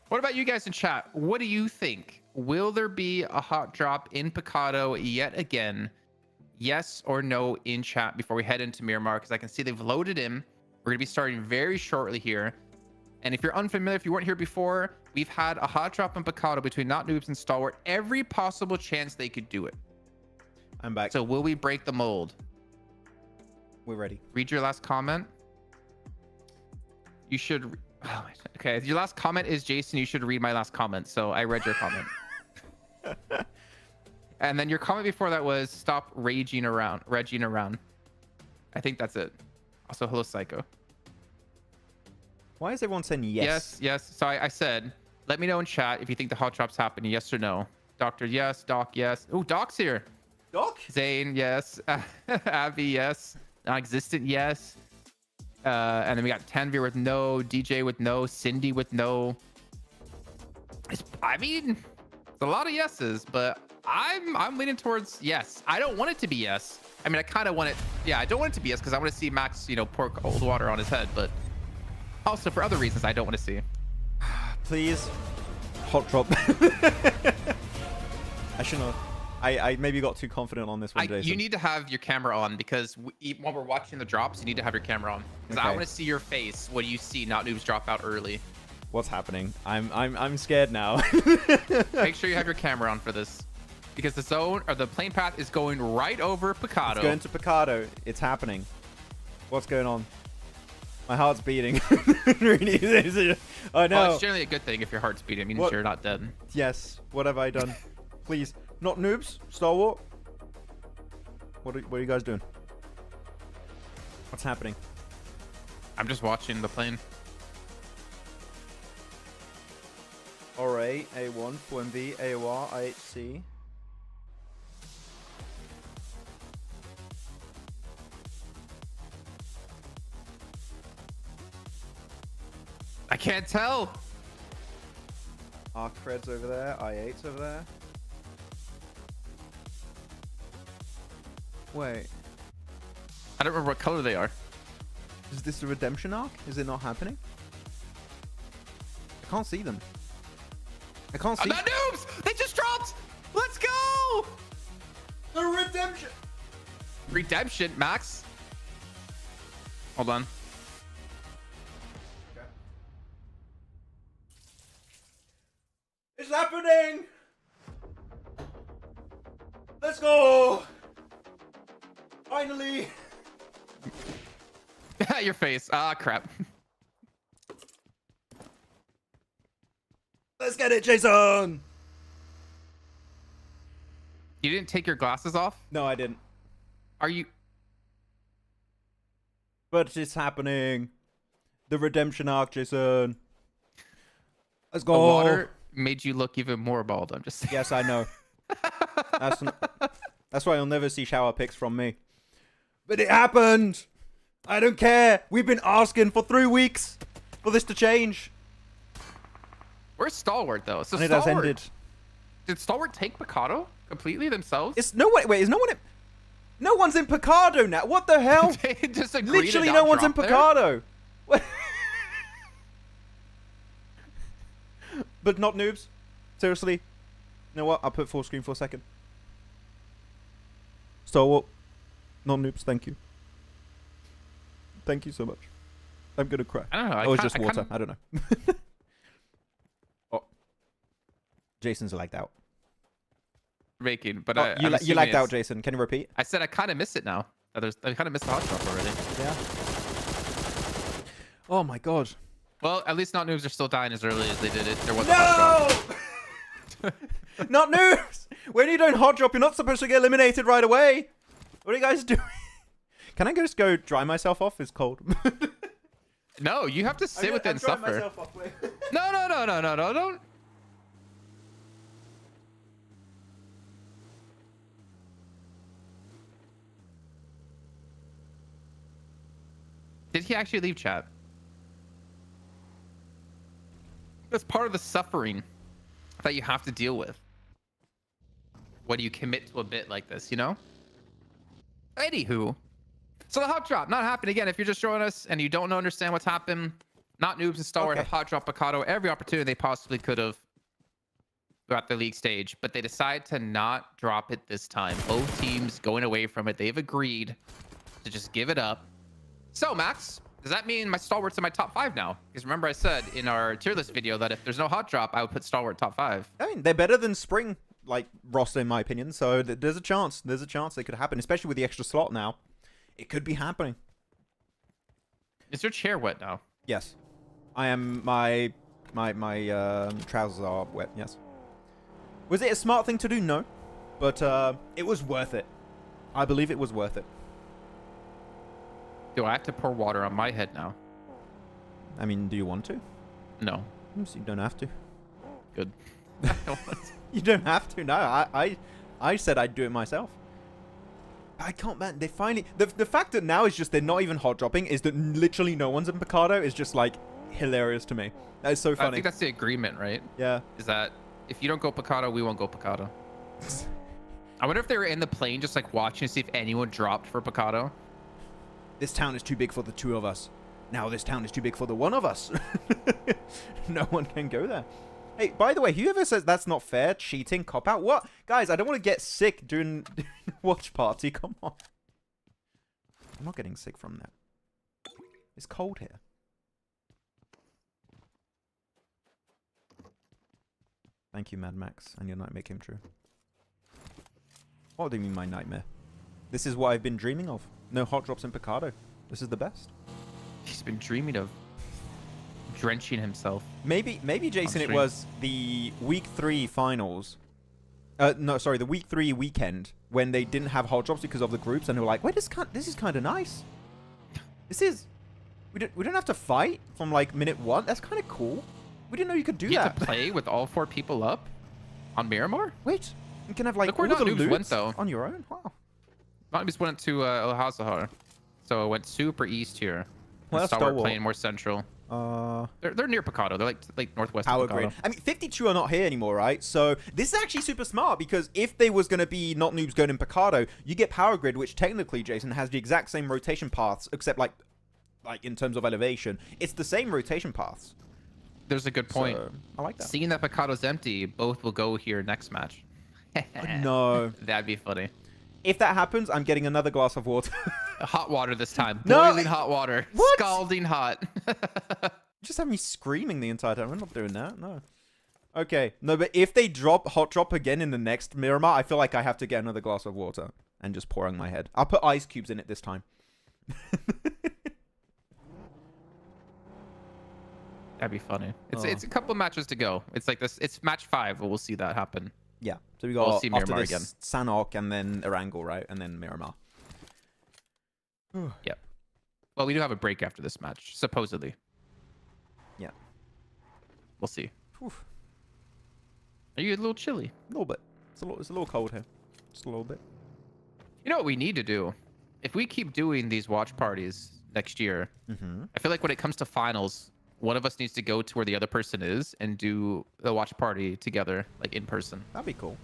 Speaker 3: What about you guys in chat? What do you think? Will there be a hot drop in Picado yet again? Yes or no in chat before we head into Miramar, because I can see they've loaded in. We're going to be starting very shortly here. And if you're unfamiliar, if you weren't here before, we've had a hot drop in Picado between Not Noobs and Stalwart every possible chance they could do it.
Speaker 1: I'm back.
Speaker 3: So will we break the mold?
Speaker 1: We're ready.
Speaker 3: Read your last comment. You should... Oh, okay, your last comment is, Jason, you should read my last comment. So I read your comment. And then your comment before that was, stop raging around. I think that's it. Also, hello, Psycho.
Speaker 1: Why is everyone saying yes?
Speaker 3: Yes. So I said, let me know in chat if you think the hot drops happen, yes or no. Doctor, yes. Doc, yes. Oh, Doc's here.
Speaker 1: Doc?
Speaker 3: Zane, yes. Abby, yes. Non-existent, yes. And then we got Tanvir with no, DJ with no, Cindy with no. I mean, it's a lot of yeses, but I'm leaning towards yes. I don't want it to be yes. I mean, I kind of want it. Yeah, I don't want it to be yes because I want to see Max, pour cold water on his head, but also for other reasons I don't want to see.
Speaker 1: Please. Hot drop. I shouldn't have. I maybe got too confident on this one, Jason.
Speaker 3: You need to have your camera on because while we're watching the drops, you need to have your camera on. Because I
Speaker 1: Okay.
Speaker 3: want to see your face when you see not noobs drop out early.
Speaker 1: What's happening? I'm scared now.
Speaker 3: Make sure you have your camera on for this. Because the zone or the plane path is going right over Picado.
Speaker 1: It's going to Picado. It's happening. What's going on? My heart's beating. Really? Oh no.
Speaker 3: Well, it's generally a good thing if your heart's beating. It means
Speaker 1: What?
Speaker 3: you're not dead.
Speaker 1: Yes. What have I done? Please. Not noobs. Stalwart. What are you guys doing? What's happening?
Speaker 3: I'm just watching the plane.
Speaker 1: HORAA, A1, FMV, AOR, IHC.
Speaker 3: I can't tell.
Speaker 1: ARCRED's over there. I8's over there. Wait.
Speaker 3: I don't remember what color they are.
Speaker 1: Is this a redemption arc? Is it not happening? I can't see them. I can't see.
Speaker 3: Not noobs! They just dropped! Let's go!
Speaker 1: The redemption!
Speaker 3: Redemption, Max. Hold on.
Speaker 1: Okay. It's happening! Let's go! Finally!
Speaker 3: Your face. Ah, crap.
Speaker 1: Let's get it, Jason!
Speaker 3: You didn't take your glasses off?
Speaker 1: No, I didn't.
Speaker 3: Are you...
Speaker 1: But it's happening. The redemption arc, Jason. Let's go.
Speaker 3: The water made you look even more bald. I'm just saying.
Speaker 1: Yes, I know. That's why you'll never see shower pics from me. But it happened. I don't care. We've been asking for 3 weeks for this to change.
Speaker 3: Where's Stalwart, though? So
Speaker 1: And it has
Speaker 3: Stalwart,
Speaker 1: ended.
Speaker 3: did Stalwart take Picado completely themselves?
Speaker 1: It's no way. Wait, is no one in... No one's in Picado now. What the hell?
Speaker 3: They just agreed to
Speaker 1: Literally
Speaker 3: not
Speaker 1: no one's in
Speaker 3: drop there?
Speaker 1: Picado. What? But not noobs. Seriously. You know what? I'll put full screen for a second. Stalwart. Not noobs. Thank you. Thank you so much. I'm gonna cry.
Speaker 3: I don't know.
Speaker 1: It was just water. I don't know. Oh. Jason's lagged out.
Speaker 3: Making, but
Speaker 1: Oh,
Speaker 3: I'm
Speaker 1: you
Speaker 3: assuming
Speaker 1: lagged out,
Speaker 3: it's-
Speaker 1: Jason. Can you repeat?
Speaker 3: I said I kind of miss it now. I kind of missed the hot drop already.
Speaker 1: Yeah. Oh my god.
Speaker 3: Well, at least not noobs are still dying as early as they did it. There was a hot drop.
Speaker 1: No! Not noobs! When you don't hot drop, you're not supposed to get eliminated right away. What are you guys doing? Can I just go dry myself off? It's cold.
Speaker 3: No, you have to sit with it and suffer.
Speaker 1: Off,
Speaker 3: No, don't. Did he actually leave chat? That's part of the suffering that you have to deal with when you commit to a bit like this, you know? Anywho, so the hot drop not happening again. If you're just joining us and you don't understand what's happened, not noobs and Stalwart
Speaker 1: Okay.
Speaker 3: have hot drop Picado every opportunity they possibly could have throughout the league stage, but they decide to not drop it this time. Both teams going away from it. They've agreed to just give it up. So, Max, does that mean my Stalwart's in my top 5 now? Because remember I said in our tier list video that if there's no hot drop, I would put Stalwart top 5.
Speaker 1: I mean, they're better than Spring, like, roster, in my opinion. So there's a chance. There's a chance it could happen, especially with the extra slot now. It could be happening.
Speaker 3: Is your chair wet now?
Speaker 1: Yes. I am... My trousers are wet, yes. Was it a smart thing to do? No. But it was worth it. I believe it was worth it.
Speaker 3: Do I have to pour water on my head now?
Speaker 1: I mean, do you want to?
Speaker 3: No.
Speaker 1: Yes, you don't have to.
Speaker 3: Good.
Speaker 1: You don't have to. No, I said I'd do it myself. I can't, man. They finally... The fact that now is just they're not even hot dropping is that literally no one's in Picado is just, like, hilarious to me. That is so
Speaker 3: I
Speaker 1: funny.
Speaker 3: think that's the agreement, right?
Speaker 1: Yeah.
Speaker 3: Is that if you don't go Picado, we won't go Picado. I wonder if they were in the plane just like watching to see if anyone dropped for Picado.
Speaker 1: This town is too big for the 2 of us. Now this town is too big for the 1 of us. No one can go there. Hey, by the way, whoever says that's not fair, cheating, cop out, what? Guys, I don't want to get sick during watch party. Come on. I'm not getting sick from that. It's cold here. Thank you, Mad Max, and your nightmare came true. What do you mean, my nightmare? This is what I've been dreaming of. No hot drops in Picado. This is the best.
Speaker 3: He's been dreaming of drenching himself.
Speaker 1: Maybe Jason, it was the week 3 finals. No, sorry, the week 3 weekend when they didn't have hot drops because of the groups, and they were like, "Wait, this is kind of nice. This is we don't have to fight from like minute 1. That's kind of cool. We didn't know you could do
Speaker 3: You
Speaker 1: that."
Speaker 3: have to play with all 4 people up on Miramar?
Speaker 1: Wait, you can have like
Speaker 3: Look where
Speaker 1: all the
Speaker 3: NOOBS
Speaker 1: loot
Speaker 3: went, though.
Speaker 1: on your own. Wow.
Speaker 3: NOOBS went to El Hazahar, so it went super east here.
Speaker 1: Well,
Speaker 3: And
Speaker 1: that's
Speaker 3: Stalwart
Speaker 1: Stalwart.
Speaker 3: playing more central. They're near Picado. They're like northwest
Speaker 1: Power
Speaker 3: of Picado.
Speaker 1: grid. I mean, 52 are not here anymore, right? So this is actually super smart because if there was going to be not noobs going in Picado, you get power grid, which technically, Jason, has the exact same rotation paths, except like in terms of elevation, it's the same rotation paths.
Speaker 3: There's a good point.
Speaker 1: So, I like that.
Speaker 3: Seeing that Picado's empty, both will go here next match.
Speaker 1: No.
Speaker 3: That'd be funny.
Speaker 1: If that happens, I'm getting another glass of water.
Speaker 3: Hot water this time.
Speaker 1: No.
Speaker 3: Boiling hot water.
Speaker 1: What?
Speaker 3: Scalding hot.
Speaker 1: Just have me screaming the entire time. I'm not doing that. No. Okay. No, but if they hot drop again in the next Miramar, I feel like I have to get another glass of water and just pour on my head. I'll put ice cubes in it this time.
Speaker 3: That'd be funny. It's a couple of matches to go. It's like this. It's match 5, but we'll see that happen.
Speaker 1: Yeah. So we got
Speaker 3: We'll see
Speaker 1: after
Speaker 3: Miramar
Speaker 1: this
Speaker 3: again.
Speaker 1: Sanhok and then Erangel, right? And then Miramar.
Speaker 3: Yep. Well, we do have a break after this match, supposedly.
Speaker 1: Yeah.
Speaker 3: We'll see.
Speaker 1: Oof.
Speaker 3: Are you a little chilly?
Speaker 1: A little bit. It's a little cold here. Just a little bit.
Speaker 3: You know what we need to do? If we keep doing these watch parties next year, I feel like when it comes to finals, one of us needs to go to where the other person is and do the watch party together, like in person.
Speaker 1: That'd be cool.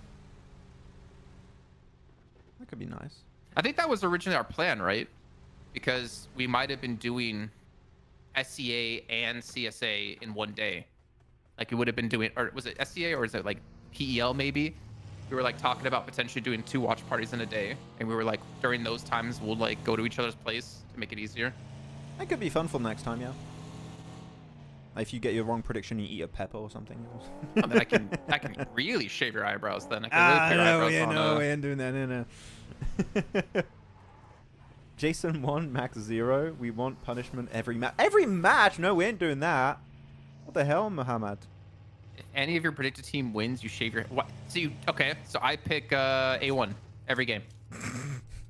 Speaker 1: That could be nice.
Speaker 3: I think that was originally our plan, right? Because we might have been doing SCA and CSA in one day. Like we would have been doing, or was it SCA or is it like PEL maybe? We were like talking about potentially doing 2 watch parties in a day. And we were like, during those times, we'll like go to each other's place to make it easier.
Speaker 1: That could be fun for next time, yeah. If you get your wrong prediction, you eat a pepper or something.
Speaker 3: And then I can really shave your eyebrows then. I can really put your eyebrows on.
Speaker 1: No, we ain't doing that. No. Jason 1, Max 0. We want punishment every match. Every match? No, we ain't doing that. What the hell, Muhammad?
Speaker 3: If any of your predicted team wins, you shave your... What? So you... Okay, so I pick A1 every game.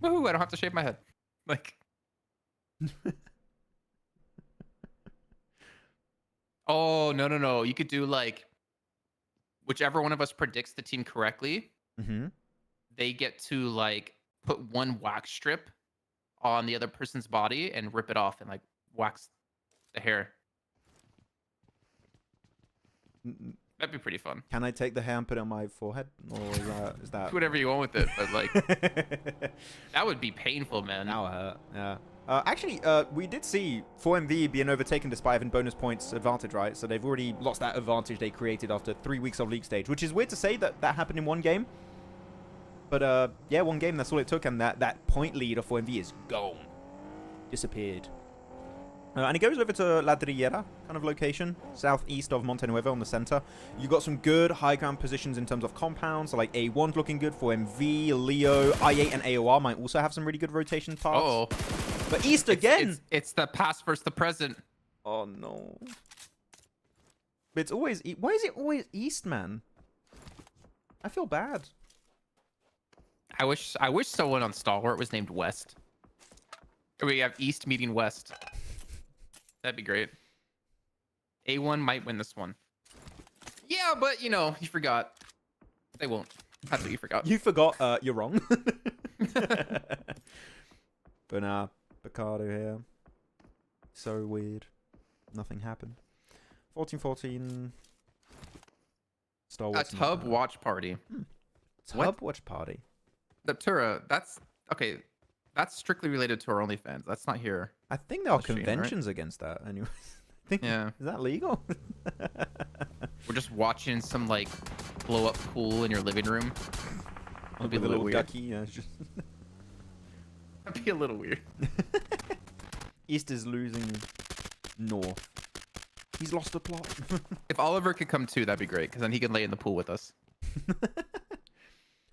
Speaker 3: Woohoo, I don't have to shave my head. Like... Oh, no. You could do like... Whichever one of us predicts the team correctly, they get to like put 1 wax strip on the other person's body and rip it off and like wax the hair. That'd be pretty fun.
Speaker 1: Can I take the hair and put it on my forehead? Or is that...
Speaker 3: Do whatever you want with it, but like... That would be painful, man.
Speaker 1: That'll hurt, yeah. Actually, we did see 4MV being overtaken despite having bonus points advantage, right? So they've already lost that advantage they created after 3 weeks of league stage, which is weird to say that that happened in one game. But yeah, one game, that's all it took, and that point lead of 4MV is gone. Disappeared. And it goes over to Ladrillera kind of location, southeast of Monte Nuevo on the center. You got some good high ground positions in terms of compounds, so like A1's looking good, 4MV, Leo, I8 and AOR might also have some really good rotation paths.
Speaker 3: Oh.
Speaker 1: But East again!
Speaker 3: It's the past versus the present.
Speaker 1: Oh no. But it's always... Why is it always East, man? I feel bad.
Speaker 3: I wish someone on Stalwart was named West. We have East meeting West. That'd be great. A1 might win this one. Yeah, but you know, you forgot. They won't. That's what you forgot.
Speaker 1: You forgot, you're wrong. But nah, Picardo here. So weird. Nothing happened. 14-14. Stalwart.
Speaker 3: A tub watch party.
Speaker 1: Tub watch party.
Speaker 3: The Tura, that's okay. That's strictly related to our OnlyFans. That's not here.
Speaker 1: I think there are
Speaker 3: Stream,
Speaker 1: conventions against that. Anyways, I think,
Speaker 3: Yeah.
Speaker 1: is that legal?
Speaker 3: We're just watching some like blow up pool in your living room. It'd be a little weird.
Speaker 1: Ducky, yeah. It's just...
Speaker 3: That'd be a little weird.
Speaker 1: East is losing North. He's lost the plot.
Speaker 3: If Oliver could come too, that'd be great, because then he can lay in the pool with us.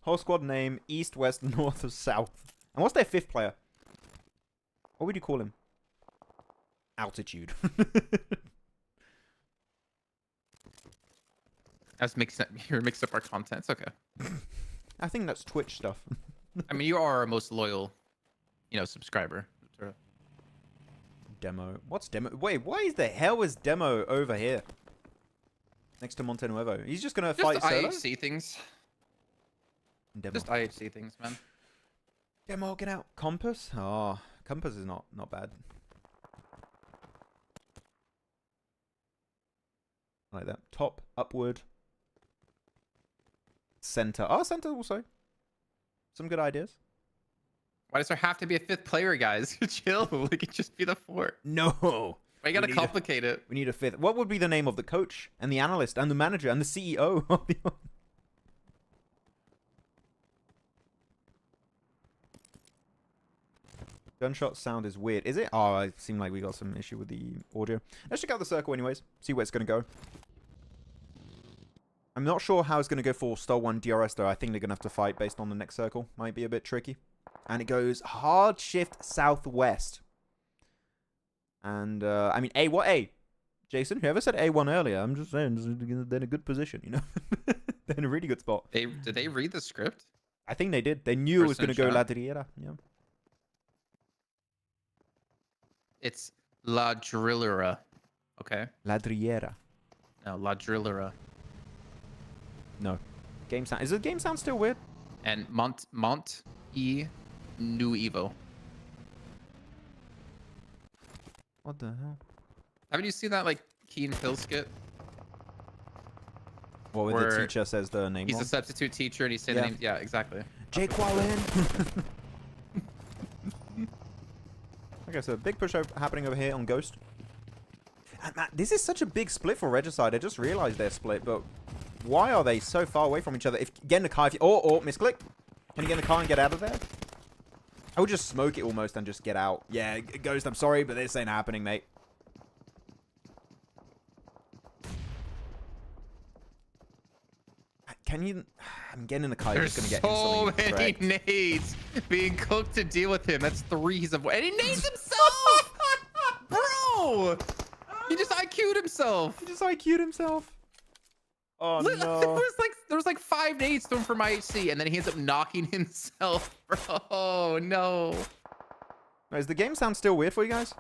Speaker 1: Whole squad name, East, West, North, or South. And what's their 5th player? What would you call him? Altitude.
Speaker 3: You're mixed up our content. It's okay.
Speaker 1: I think that's Twitch stuff.
Speaker 3: I mean, you are our most loyal, subscriber.
Speaker 1: Demo. What's Demo? Wait, why the hell is Demo over here? Next to Montenuevo. He's just going to fight solo?
Speaker 3: IHC things.
Speaker 1: Demo.
Speaker 3: Just IHC things, man.
Speaker 1: Demo, get out. Compass? Oh, Compass is not bad. Like that. Top, upward. Center. Oh, center also. Some good ideas.
Speaker 3: Why does there have to be a 5th player, guys? Chill. We could just be the 4th.
Speaker 1: No.
Speaker 3: Why you gotta complicate it?
Speaker 1: We need a 5th. What would be the name of the coach and the analyst and the manager and the CEO of the... Gunshot sound is weird. Is it? Oh, it seemed like we got some issue with the audio. Let's check out the circle anyways. See where it's going to go. I'm not sure how it's going to go for Stalwart DRS though. I think they're going to have to fight based on the next circle. Might be a bit tricky. And it goes hard shift southwest. And, I mean, A. Jason, whoever said A1 earlier, I'm just saying, they're in a good position, They're in a really good spot.
Speaker 3: Did they read the script?
Speaker 1: I think they did. They knew it was going to go Ladriera. Yeah.
Speaker 3: It's La Drillera. Okay.
Speaker 1: Ladriera.
Speaker 3: No, La Drillera.
Speaker 1: No. Game sound. Is the game sound still weird?
Speaker 3: And Mont E New Evo.
Speaker 1: What the hell?
Speaker 3: Haven't you seen that like Key and Hill skit?
Speaker 1: What, where the teacher says the name
Speaker 3: He's
Speaker 1: wrong?
Speaker 3: a substitute teacher and he's saying the name. Yeah, exactly.
Speaker 1: Jake Wallen. Okay, so big push happening over here on Ghost. And man, this is such a big split for Regicide. I just realized they're split, but why are they so far away from each other? If get in the car, misclick. Can you get in the car and get out of there? I would just smoke it almost and just get out. Yeah, Ghost, I'm sorry, but this ain't happening, mate. Can you... I'm getting in the car.
Speaker 3: There's
Speaker 1: just gonna get
Speaker 3: so many
Speaker 1: wrecked.
Speaker 3: nades being cooked to deal with him. That's 3 he's avoided. And he nades himself! Bro! He just IQ'd himself.
Speaker 1: He just IQ'd himself. Oh,
Speaker 3: Look,
Speaker 1: no.
Speaker 3: There was like 5 nades thrown from IHC, and then he ends up knocking himself. Bro, oh, no.
Speaker 1: Is the game sound still weird for you guys?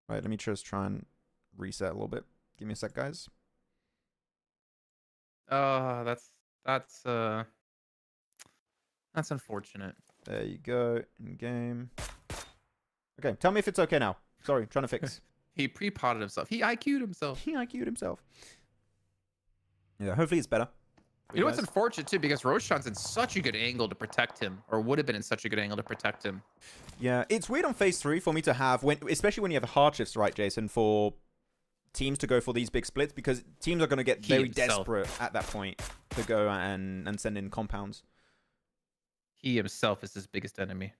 Speaker 1: Right, let me just try and reset a little bit. Give me a sec, guys.
Speaker 3: That's unfortunate.
Speaker 1: There you go. In game. Okay, tell me if it's okay now. Sorry, trying to fix.
Speaker 3: He pre-potted himself. He IQ'd himself.
Speaker 1: He IQ'd himself. Yeah, hopefully it's better.
Speaker 3: You know what's unfortunate too, because Roshan's in such a good angle to protect him, or would have been in such a good angle to protect him.
Speaker 1: Yeah, it's weird on phase 3 for me to have, especially when you have hard shifts, right, Jason, for teams to go for these big splits, because teams are going to get very desperate at that point to go and send in compounds.
Speaker 3: He himself is his biggest enemy.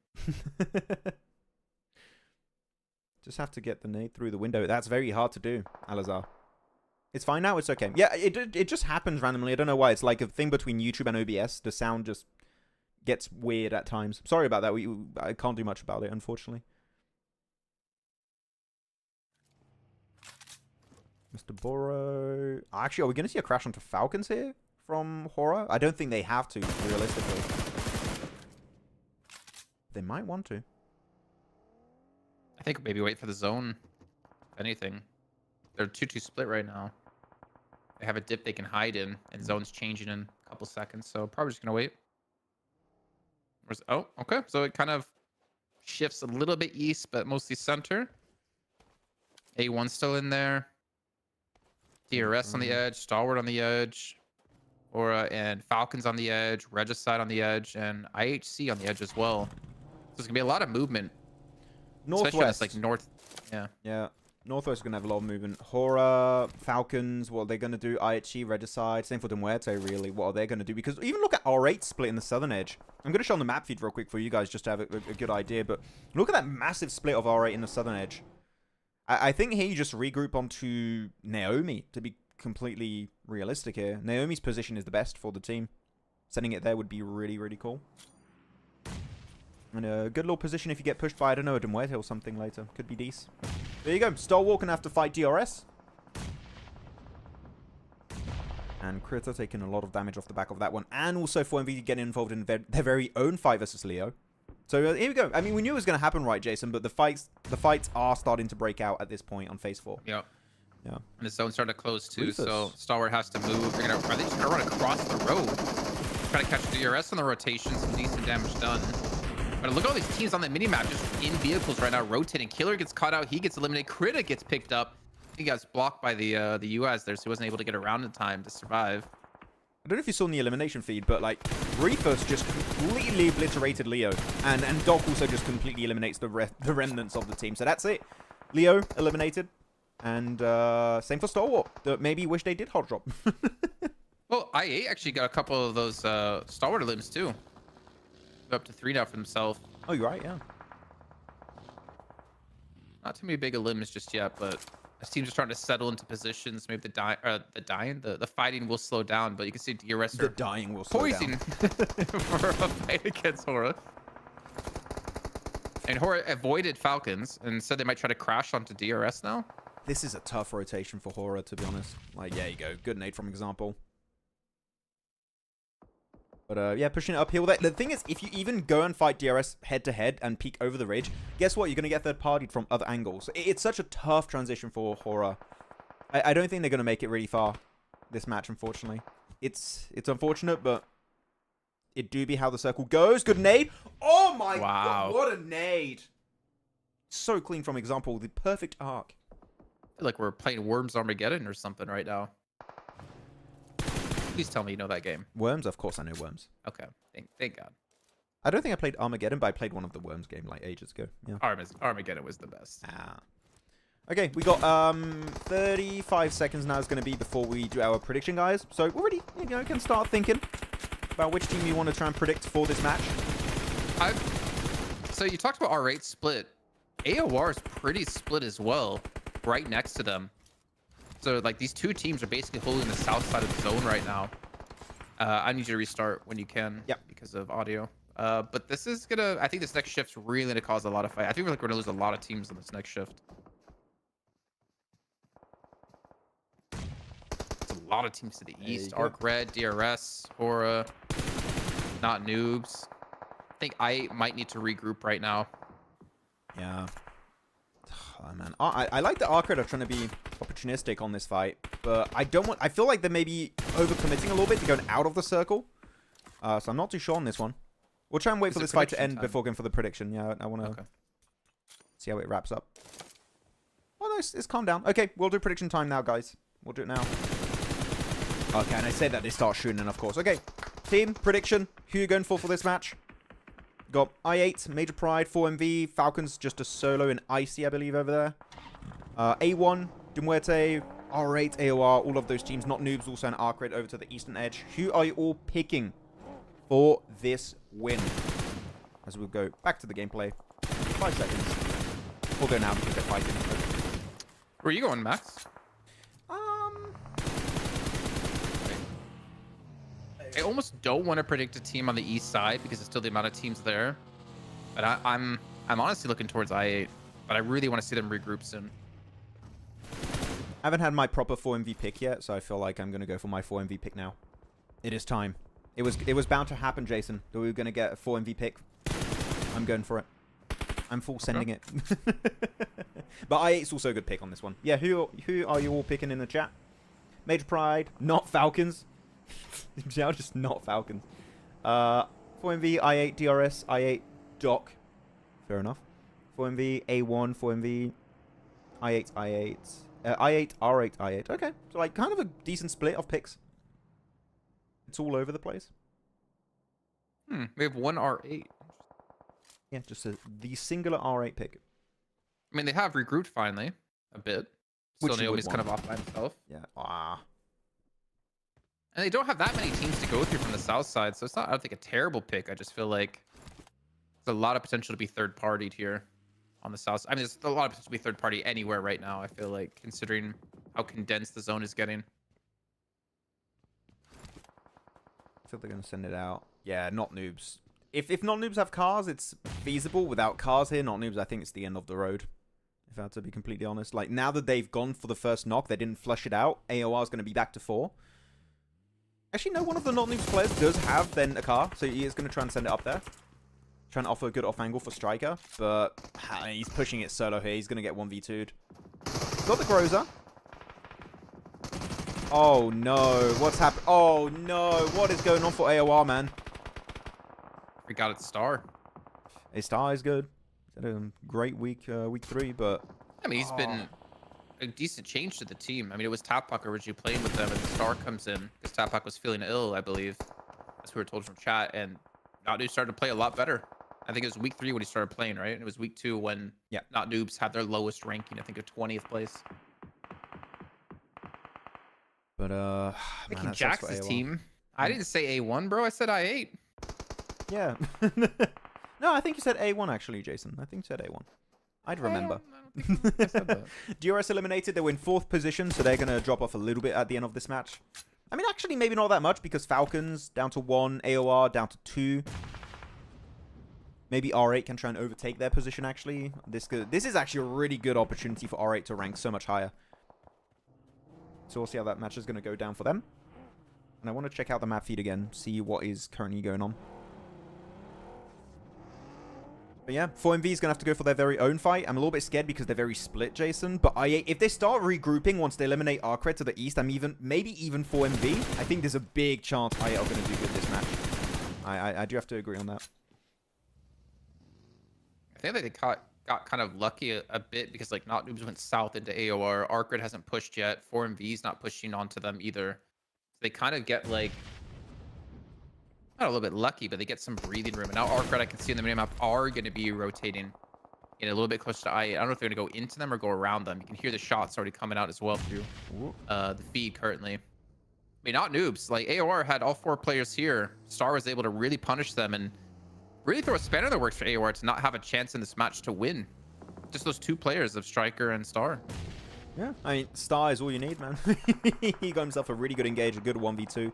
Speaker 1: Just have to get the nade through the window. That's very hard to do, Alazar. It's fine now. It's okay. Yeah, it just happens randomly. I don't know why. It's like a thing between YouTube and OBS. The sound just gets weird at times. Sorry about that. I can't do much about it, unfortunately. Mr. Barraud. Actually, are we going to see a crash onto Falcons here from HORAA? I don't think they have to, realistically. They might want to.
Speaker 3: I think maybe wait for the zone. If anything. They're 2-2 split right now. They have a dip they can hide in, and zone's changing in a couple seconds, so probably just gonna wait. Oh, okay. So it kind of shifts a little bit east, but mostly center. A1 still in there. DRS on the edge, Stalwart on the edge, HORAA and Falcons on the edge, Regicide on the edge, and IHC on the edge as well. So there's gonna be a lot of movement.
Speaker 1: Northwest.
Speaker 3: Especially on this, like north. Yeah.
Speaker 1: Yeah. Northwest is going to have a lot of movement. HORAA, Falcons, what are they going to do? IHC, Regicide, same for Muerte, really. What are they going to do? Because even look at R8 split in the southern edge. I'm going to show on the map feed real quick for you guys just to have a good idea. But look at that massive split of R8 in the southern edge. I think here you just regroup onto Naomi to be completely realistic here. Naomi's position is the best for the team. Sending it there would be really, really cool. And a good little position if you get pushed by, I don't know, a Muerte or something later. Could be decent. There you go. Stalwart gonna have to fight DRS. And Critter taking a lot of damage off the back of that one. And also 4MV getting involved in their very own fight versus Leo. So here we go. I mean, we knew it was going to happen, right, Jason? But the fights are starting to break out at this point on phase 4.
Speaker 3: Yep.
Speaker 1: Yeah.
Speaker 3: And the zone started to close too,
Speaker 1: Rufus.
Speaker 3: so Stalwart has to move. Are they just gonna run across the road? Try to catch the DRS on the rotation, some decent damage done. But look at all these teams on the minimap just in vehicles right now, rotating. Killer gets caught out, he gets eliminated. Critter gets picked up. He got blocked by the US there, so he wasn't able to get around in time to survive.
Speaker 1: I don't know if you saw in the elimination feed, but like Rufus just completely obliterated Leo, and Doc also just completely eliminates the remnants of the team. So that's it. Leo eliminated, and same for Stalwart. That maybe wish they did hot drop.
Speaker 3: Well, IA actually got a couple of those Stalwart limbs too. Up to 3 now for himself.
Speaker 1: Oh, you're right, yeah.
Speaker 3: Not too many big limbs just yet, but this team's just starting to settle into positions. Maybe the fighting will slow down, but you can see DRS
Speaker 1: The dying will slow
Speaker 3: poising for a fight against HORAA. And HORAA avoided Falcons and said they might try to crash onto DRS now.
Speaker 1: This is a tough rotation for HORAA, to be honest. Like, yeah, you go. Good nade from example. But, yeah, pushing it uphill. The thing is, if you even go and fight DRS head-to-head and peek over the ridge, guess what? You're going to get third-partied from other angles. It's such a tough transition for HORAA. I don't think they're going to make it really far this match, unfortunately. It's unfortunate, but it do be how the circle goes. Good nade. Oh, my God. What a nade. So clean from example. The perfect arc.
Speaker 3: I feel like we're playing Worms Armageddon or something right now. Please tell me you know that game.
Speaker 1: Worms? Of course I know Worms.
Speaker 3: Okay. Thank God.
Speaker 1: I don't think I played Armageddon, but I played one of the Worms game like ages ago. Yeah.
Speaker 3: Armageddon was the best.
Speaker 1: Ah. Okay, we got 35 seconds now is going to be before we do our prediction, guys. So already, you know, can start thinking about which team you want to try and predict for this match.
Speaker 3: So you talked about R8 split. AOR is pretty split as well, right next to them. So, like, these two teams are basically holding the south side of the zone right now. I need you to restart when you can.
Speaker 1: Yep.
Speaker 3: Because of audio. But this is gonna... I think this next shift's really gonna cause a lot of fight. I think we're gonna lose a lot of teams in this next shift. It's a lot of teams to the east. ARCRED, DRS, HORAA, not NOOBS. I think I might need to regroup right now.
Speaker 1: Yeah. Oh, man. I like the ARCRED are trying to be opportunistic on this fight, but I don't want... I feel like they're maybe overcommitting a little bit to going out of the circle. So I'm not too sure on this one. We'll try and wait for this fight to end before going for the prediction. Yeah, I want to see how it wraps up. Oh, no, it's calmed down. Okay, we'll do prediction time now, guys. We'll do it now. Okay, and I say that they start shooting, and of course. Okay, team, prediction. Who are you going for this match? Got I8, Major Pride, 4MV, Falcons, just a solo in Icy, I believe, over there. A1, Muerte, R8, AOR, all of those teams, not noobs, also an ARCRED over to the eastern edge. Who are you all picking for this win? As we'll go back to the gameplay. 5 seconds. We'll go now because they're fighting.
Speaker 3: Where are you going, Max? I almost don't want to predict a team on the east side because it's still the amount of teams there. But I'm honestly looking towards I8. But I really want to see them regroup soon.
Speaker 1: I haven't had my proper 4MV pick yet, so I feel like I'm going to go for my 4MV pick now. It is time. It was bound to happen, Jason, that we were going to get a 4MV pick. I'm going for it. I'm full sending it. But I8's also a good pick on this one. Yeah, who are you all picking in the chat? Major Pride, not Falcons. Now just not Falcons. 4MV, I8, DRS, I8, Doc. Fair enough. 4MV, A1, 4MV, I8, I8. I8, R8, I8. Okay, so like kind of a decent split of picks. It's all over the place.
Speaker 3: We have one R8.
Speaker 1: Yeah, just the singular R8 pick.
Speaker 3: I mean, they have regrouped finally. a bit.
Speaker 1: Which
Speaker 3: Still
Speaker 1: you would
Speaker 3: Naomi's kind of
Speaker 1: want.
Speaker 3: off by himself.
Speaker 1: Yeah.
Speaker 3: And they don't have that many teams to go through from the south side, so it's not, I don't think, a terrible pick. I just feel like there's a lot of potential to be third-partied here on the south side. I mean, there's a lot of potential to be third-party anywhere right now, I feel like, considering how condensed the zone is getting.
Speaker 1: I feel they're going to send it out. Yeah, not noobs. If not noobs have cars, it's feasible. Without cars here, not noobs, I think it's the end of the road. If I have to be completely honest. Like, now that they've gone for the first knock, they didn't flush it out. AOR is going to be back to 4. Actually, no, one of the not noobs players does have then a car, so he is going to try and send it up there. Trying to offer a good off angle for Striker, but he's pushing it solo here. He's going to get 1v2'd. Got the Groza. Oh no, what's happened? Oh no, what is going on for AOR, man?
Speaker 3: We got it, Star.
Speaker 1: A Star is good. He's had a great week 3, but
Speaker 3: I mean, he's been a decent change to the team. I mean, it was Tapak originally playing with them, and the Star comes in because Tapak was feeling ill, I believe. That's what we were told from chat, and Not Noobs started to play a lot better. I think it was week 3 when he started playing, right? And it was week 2 when Not Noobs had their lowest ranking, I think, of 20th place.
Speaker 1: But
Speaker 3: Making Jax's team. I didn't say A1, bro. I said I8.
Speaker 1: Yeah. No, I think you said A1 actually, Jason. I think you said A1. I'd remember.
Speaker 3: I don't think I said that.
Speaker 1: DRS eliminated. They were in 4th position, so they're going to drop off a little bit at the end of this match. I mean, actually, maybe not that much because Falcons down to 1, AOR down to 2. Maybe R8 can try and overtake their position, actually. This is actually a really good opportunity for R8 to rank so much higher. So we'll see how that match is going to go down for them. And I want to check out the map feed again, see what is currently going on. But yeah, 4MV is going to have to go for their very own fight. I'm a little bit scared because they're very split, Jason. But if they start regrouping once they eliminate ARCRED to the east, maybe even 4MV, I think there's a big chance IA are going to do good this match. I do have to agree on that.
Speaker 3: I think that they got kind of lucky a bit because, like, Not Noobs went south into AOR. ARCRED hasn't pushed yet. 4MV's not pushing onto them either. So they kind of get, like, not a little bit lucky, but they get some breathing room. And now ARCRED, I can see in the minimap, are going to be rotating in a little bit closer to IA. I don't know if they're going to go into them or go around them. You can hear the shots already coming out as well through the feed currently. I mean, Not Noobs. Like, AOR had all 4 players here. Star was able to really punish them and really throw a spanner in the works for AOR to not have a chance in this match to win. Just those 2 players of Striker and Star.
Speaker 1: Yeah, I mean, Star is all you need, man. He got himself a really good engage, a good 1v2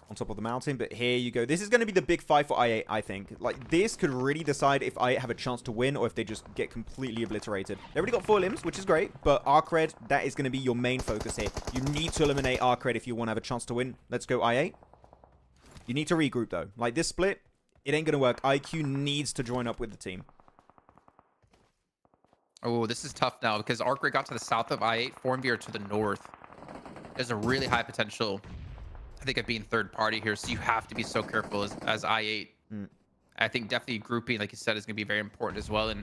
Speaker 1: on top of the mountain. But here you go. This is going to be the big fight for IA, I think. Like, this could really decide if IA have a chance to win or if they just get completely obliterated. They already got 4 limbs, which is great. But ARCRED, that is going to be your main focus here. You need to eliminate ARCRED if you want to have a chance to win. Let's go IA. You need to regroup, though. Like, this split, it ain't going to work. IQ needs to join up with the team.
Speaker 3: Oh, this is tough now because ARCRED got to the south of I8, 4MV are to the north. There's a really high potential, I think, of being third party here. So you have to be so careful as I8. I think definitely grouping, like you said, is going to be very important as well. And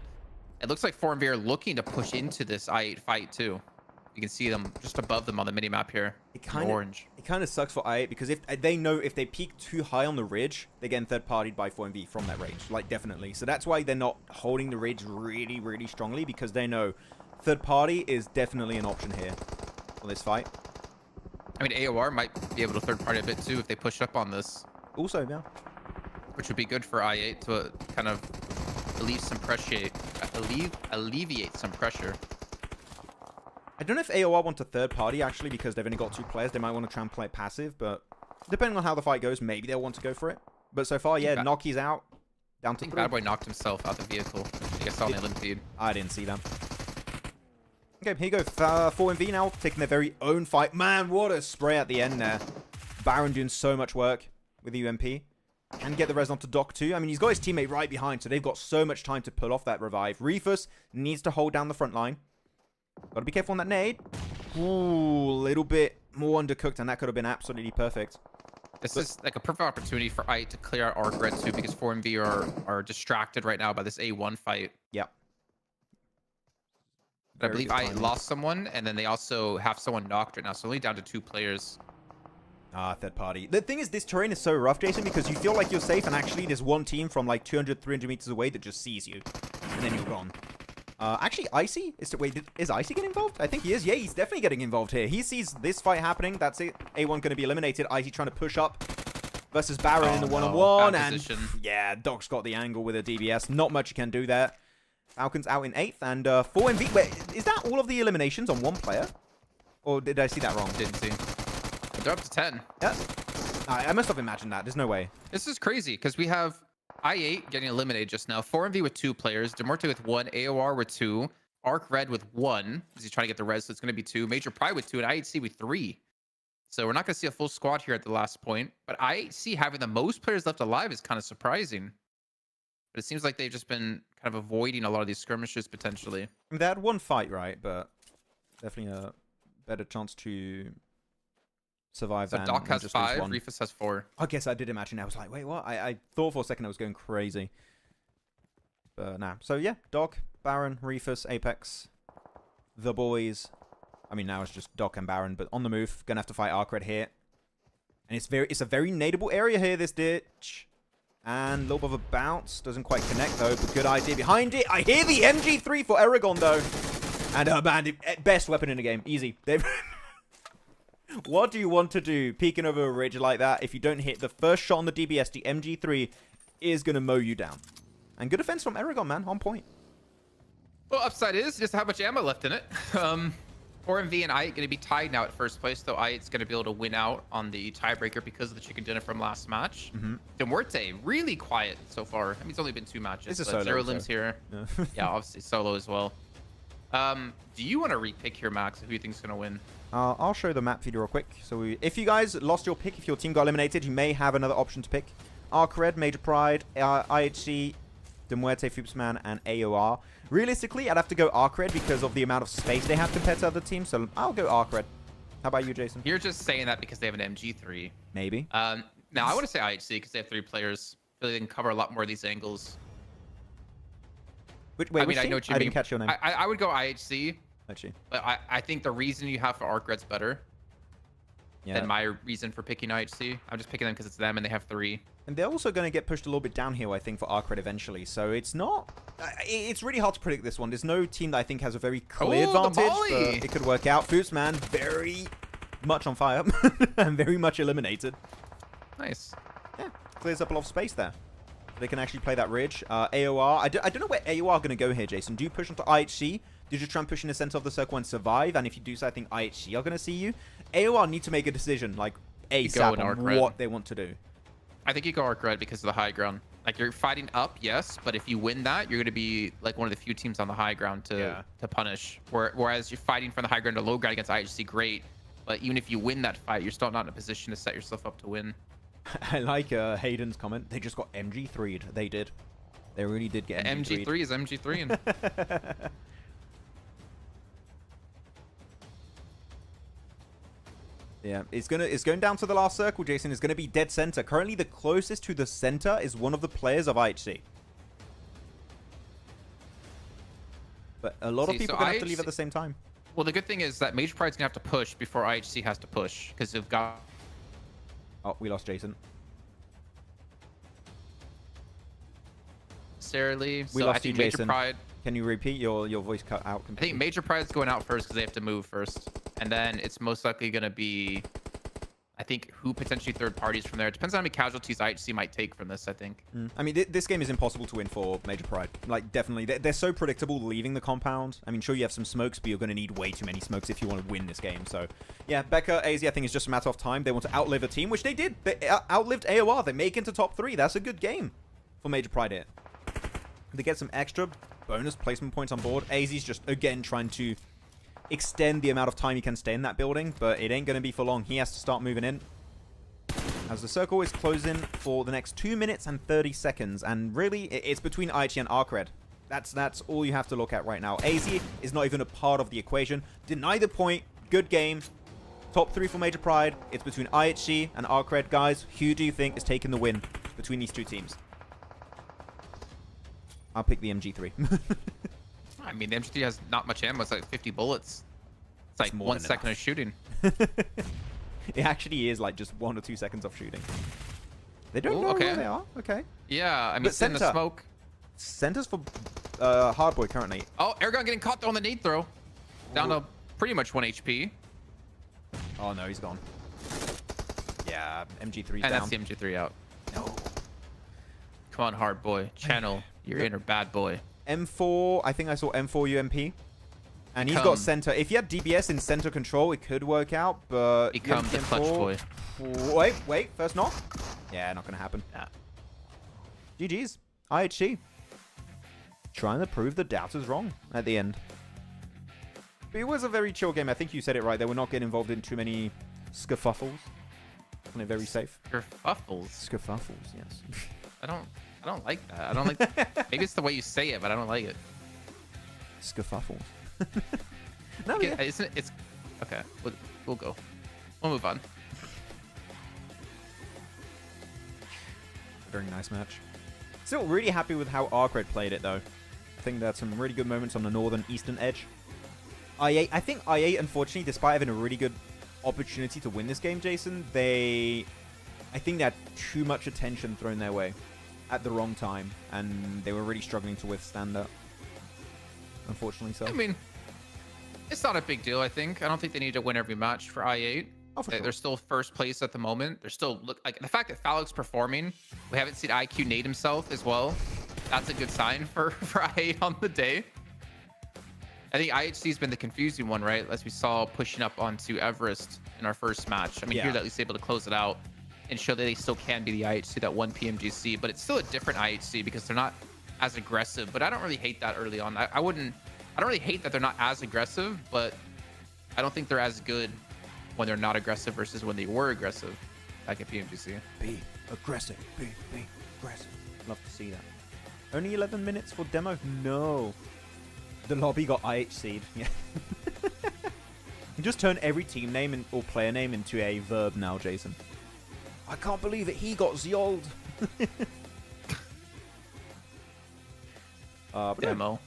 Speaker 3: it looks like 4MV are looking to push into this I8 fight too. You can see them just above them on the minimap here. Orange.
Speaker 1: It kind of sucks for I8 because if they know if they peak too high on the ridge, they're getting third-partied by 4MV from that range. Like, definitely. So that's why they're not holding the ridge really, really strongly, because they know third-party is definitely an option here for this fight.
Speaker 3: I mean, AOR might be able to third-party a bit too if they push up on this.
Speaker 1: Also, yeah.
Speaker 3: Which would be good for I8 to kind of alleviate some pressure.
Speaker 1: I don't know if AOR want a third party, actually, because they've only got 2 players. They might want to try and play passive, but depending on how the fight goes, maybe they'll want to go for it. But so far, yeah, Noki's out. Down to 3.
Speaker 3: Bad Boy knocked himself out the vehicle. I think I saw on the limp feed.
Speaker 1: I didn't see that. Okay, here you go. 4MV now, taking their very own fight. Man, what a spray at the end there. Barraud doing so much work with the UMP. Can get the res onto Doc too. I mean, he's got his teammate right behind, so they've got so much time to pull off that revive. Reefus needs to hold down the front line. Gotta be careful on that nade. Ooh, a little bit more undercooked, and that could have been absolutely perfect.
Speaker 3: This is like a perfect opportunity for I to clear out ARCRED too, because 4MV are distracted right now by this A1 fight.
Speaker 1: Yep.
Speaker 3: But I believe I lost someone, and then they also have someone knocked right now, so only down to 2 players.
Speaker 1: Ah, third party. The thing is, this terrain is so rough, Jason, because you feel like you're safe, and actually there's one team from like 200, 300 meters away that just sees you, and then you're gone. Actually, Icy? Is Icy getting involved? I think he is. Yeah, he's definitely getting involved here. He sees this fight happening. That's it. A1 going to be eliminated. Icy trying to push up versus Barraud in the one-on-one. And yeah, Doc's got the angle with a DBS. Not much you can do there. Falcons out in 8th. And 4MV. Wait, is that all of the eliminations on one player? Or did I see that wrong?
Speaker 3: Didn't see. They're up to 10.
Speaker 1: Yeah. I must have imagined that. There's no way.
Speaker 3: This is crazy because we have I8 getting eliminated just now. 4MV with 2 players. Muerte with 1. AOR with 2. ARCRED with 1. He's trying to get the res, so it's going to be 2. Major Pride with 2. And IHC with 3. So we're not going to see a full squad here at the last point. But IHC having the most players left alive is kind of surprising. But it seems like they've just been kind of avoiding a lot of these skirmishes potentially.
Speaker 1: They had one fight, right? But definitely a better chance to survive
Speaker 3: so
Speaker 1: than
Speaker 3: Doc has
Speaker 1: just
Speaker 3: 5,
Speaker 1: one.
Speaker 3: Reefus has 4.
Speaker 1: I guess I did imagine. I was like, wait, what? I thought for a second I was going crazy. But nah. So yeah, Doc, Baron, Reefus, Apex, the boys. I mean, now it's just Doc and Baron, but on the move. Gonna have to fight ARCRED here. And it's a very nadeable area here, this ditch. And a little bit of a bounce. Doesn't quite connect, though, but good idea behind it. I hear the MG3 for Erangel, though. And man, best weapon in the game. Easy. What do you want to do peeking over a ridge like that? If you don't hit the first shot on the DBS, the MG3 is going to mow you down. And good defense from Erangel, man. On point.
Speaker 3: Well, upside is just how much ammo left in it. 4MV and I going to be tied now at first place, though I8's going to be able to win out on the tiebreaker because of the chicken dinner from last match. Muerte, really quiet so far. I mean, it's only been 2 matches.
Speaker 1: It's a solo,
Speaker 3: 0 limbs here.
Speaker 1: Yeah.
Speaker 3: Yeah, obviously solo as well. Do you want to repick here, Max? Who do you think is going to win?
Speaker 1: I'll show the map for you real quick. So if you guys lost your pick, if your team got eliminated, you may have another option to pick. ARCRED, Major Pride, IHC, Muerte, Maxman, and AOR. Realistically, I'd have to go ARCRED because of the amount of space they have compared to other teams. So I'll go ARCRED. How about you, Jason?
Speaker 3: You're just saying that because they have an MG3.
Speaker 1: Maybe.
Speaker 3: Now, I want to say IHC because they have 3 players. I feel like they can cover a lot more of these angles.
Speaker 1: Wait,
Speaker 3: I mean, I know what you mean.
Speaker 1: didn't catch your name.
Speaker 3: I would go IHC.
Speaker 1: Actually.
Speaker 3: But I think the reason you have for ARCRED's better than my reason for picking IHC. I'm just picking them because it's them and they have 3.
Speaker 1: And they're also going to get pushed a little bit downhill, I think, for ARCRED eventually. So it's not... It's really hard to predict this one. There's no team that I think has a very clear advantage, but it could work out. Maxman, very much on fire and very much eliminated.
Speaker 3: Nice.
Speaker 1: Yeah, clears up a lot of space there. They can actually play that ridge. AOR. I don't know where AOR are going to go here, Jason. Do you push onto IHC? Do you try and push in the center of the circle and survive? And if you do so, I think IHC are going to see you. AOR need to make a decision, like ASAP, on what they want to do.
Speaker 3: I think you go ARCRED because of the high ground. Like, you're fighting up, yes, but if you win that, you're going to be like one of the few teams on the high ground to punish. Whereas you're fighting from the high ground to low ground against IHC, great. But even if you win that fight, you're still not in a position to set yourself up to win.
Speaker 1: I like Hayden's comment. They just got MG3'd. They did. They really did get MG3'd.
Speaker 3: MG3 is MG3. And
Speaker 1: yeah, it's going down to the last circle, Jason. It's going to be dead center. Currently, the closest to the center is one of the players of IHC. But a lot of people are going to have to leave at the same time.
Speaker 3: Well, the good thing is that Major Pride's going to have to push before IHC has to push because they've got...
Speaker 1: Oh, we lost Jason.
Speaker 3: Necessarily.
Speaker 1: We lost you,
Speaker 3: Major
Speaker 1: Jason.
Speaker 3: Pride...
Speaker 1: Can you repeat? Your voice cut out completely.
Speaker 3: I think Major Pride's going out first because they have to move first. And then it's most likely going to be, I think, who potentially third parties from there. It depends on how many casualties IHC might take from this, I think.
Speaker 1: I mean, this game is impossible to win for Major Pride. Like, definitely. They're so predictable leaving the compound. I mean, sure, you have some smokes, but you're going to need way too many smokes if you want to win this game. So, yeah, Becca, AZ, I think it's just a matter of time. They want to outlive a team, which they did. They outlived AOR. They make it into top 3. That's a good game for Major Pride here. They get some extra bonus placement points on board. AZ's just, again, trying to extend the amount of time he can stay in that building, but it ain't going to be for long. He has to start moving in. As the circle is closing for the next 2 minutes and 30 seconds, and really, it's between IHC and ARCRED. That's all you have to look at right now. AZ is not even a part of the equation. Deny the point. Good game. Top 3 for Major Pride. It's between IHC and ARCRED. Guys, who do you think is taking the win between these two teams? I'll pick the MG3.
Speaker 3: I mean, the MG3 has not much ammo. It's like 50 bullets. It's like 1 second of shooting.
Speaker 1: It actually is like just 1 or 2 seconds of shooting. They don't know where they are. Okay.
Speaker 3: Yeah, I mean, it's in the smoke.
Speaker 1: Centers for Hardboy currently.
Speaker 3: Oh, Erangel getting caught though on the nade throw. Down to pretty much 1 HP.
Speaker 1: Oh no, he's gone. Yeah, MG3's
Speaker 3: And
Speaker 1: down.
Speaker 3: that's the MG3 out.
Speaker 1: No.
Speaker 3: Come on, hard boy. Channel your inner bad boy.
Speaker 1: M4, I think I saw M4 UMP. And he's
Speaker 3: Become-
Speaker 1: got center. If he had DBS in center control, it could work out, but...
Speaker 3: Become the clutch boy.
Speaker 1: Wait, first knock? Yeah, not gonna happen.
Speaker 3: Nah.
Speaker 1: GG's. IHC. Trying to prove the doubters wrong at the end. But it was a very chill game. I think you said it right. They were not getting involved in too many scuffles. Playing it very safe.
Speaker 3: Kerfuffles.
Speaker 1: Scuffles, yes.
Speaker 3: I don't like that. I don't like. Maybe it's the way you say it, but I don't like it.
Speaker 1: Scuffles. No,
Speaker 3: Okay,
Speaker 1: yeah.
Speaker 3: Isn't it? It's okay. We'll go. We'll move on.
Speaker 1: Very nice match. Still really happy with how ARCRED played it, though. I think that's some really good moments on the northern eastern edge. I think IA, unfortunately, despite having a really good opportunity to win this game, Jason, I think they had too much attention thrown their way at the wrong time, and they were really struggling to withstand that. Unfortunately, so.
Speaker 3: I mean, it's not a big deal. I don't think they need to win every match for I8.
Speaker 1: Oh, for sure.
Speaker 3: They're still first place at the moment. They're still like the fact that Falc's performing. We haven't seen IQ nade himself as well. That's a good sign for I8 on the day. I think IHC's been the confusing one, right? As we saw pushing up onto Everest in our first match. I mean,
Speaker 1: Yeah.
Speaker 3: here they're at least able to close it out and show that they still can be the IHC that won PMGC, but it's still a different IHC because they're not as aggressive. But I don't really hate that early on. I don't really hate that they're not as aggressive, but I don't think they're as good when they're not aggressive versus when they were aggressive back at PMGC.
Speaker 1: Be aggressive. Be aggressive. Love to see that. Only 11 minutes for demo? No. The lobby got IHC'd. Yeah. You just turn every team name or player name into a verb now, Jason. I can't believe it. He got Zyold. But no.
Speaker 3: Demo.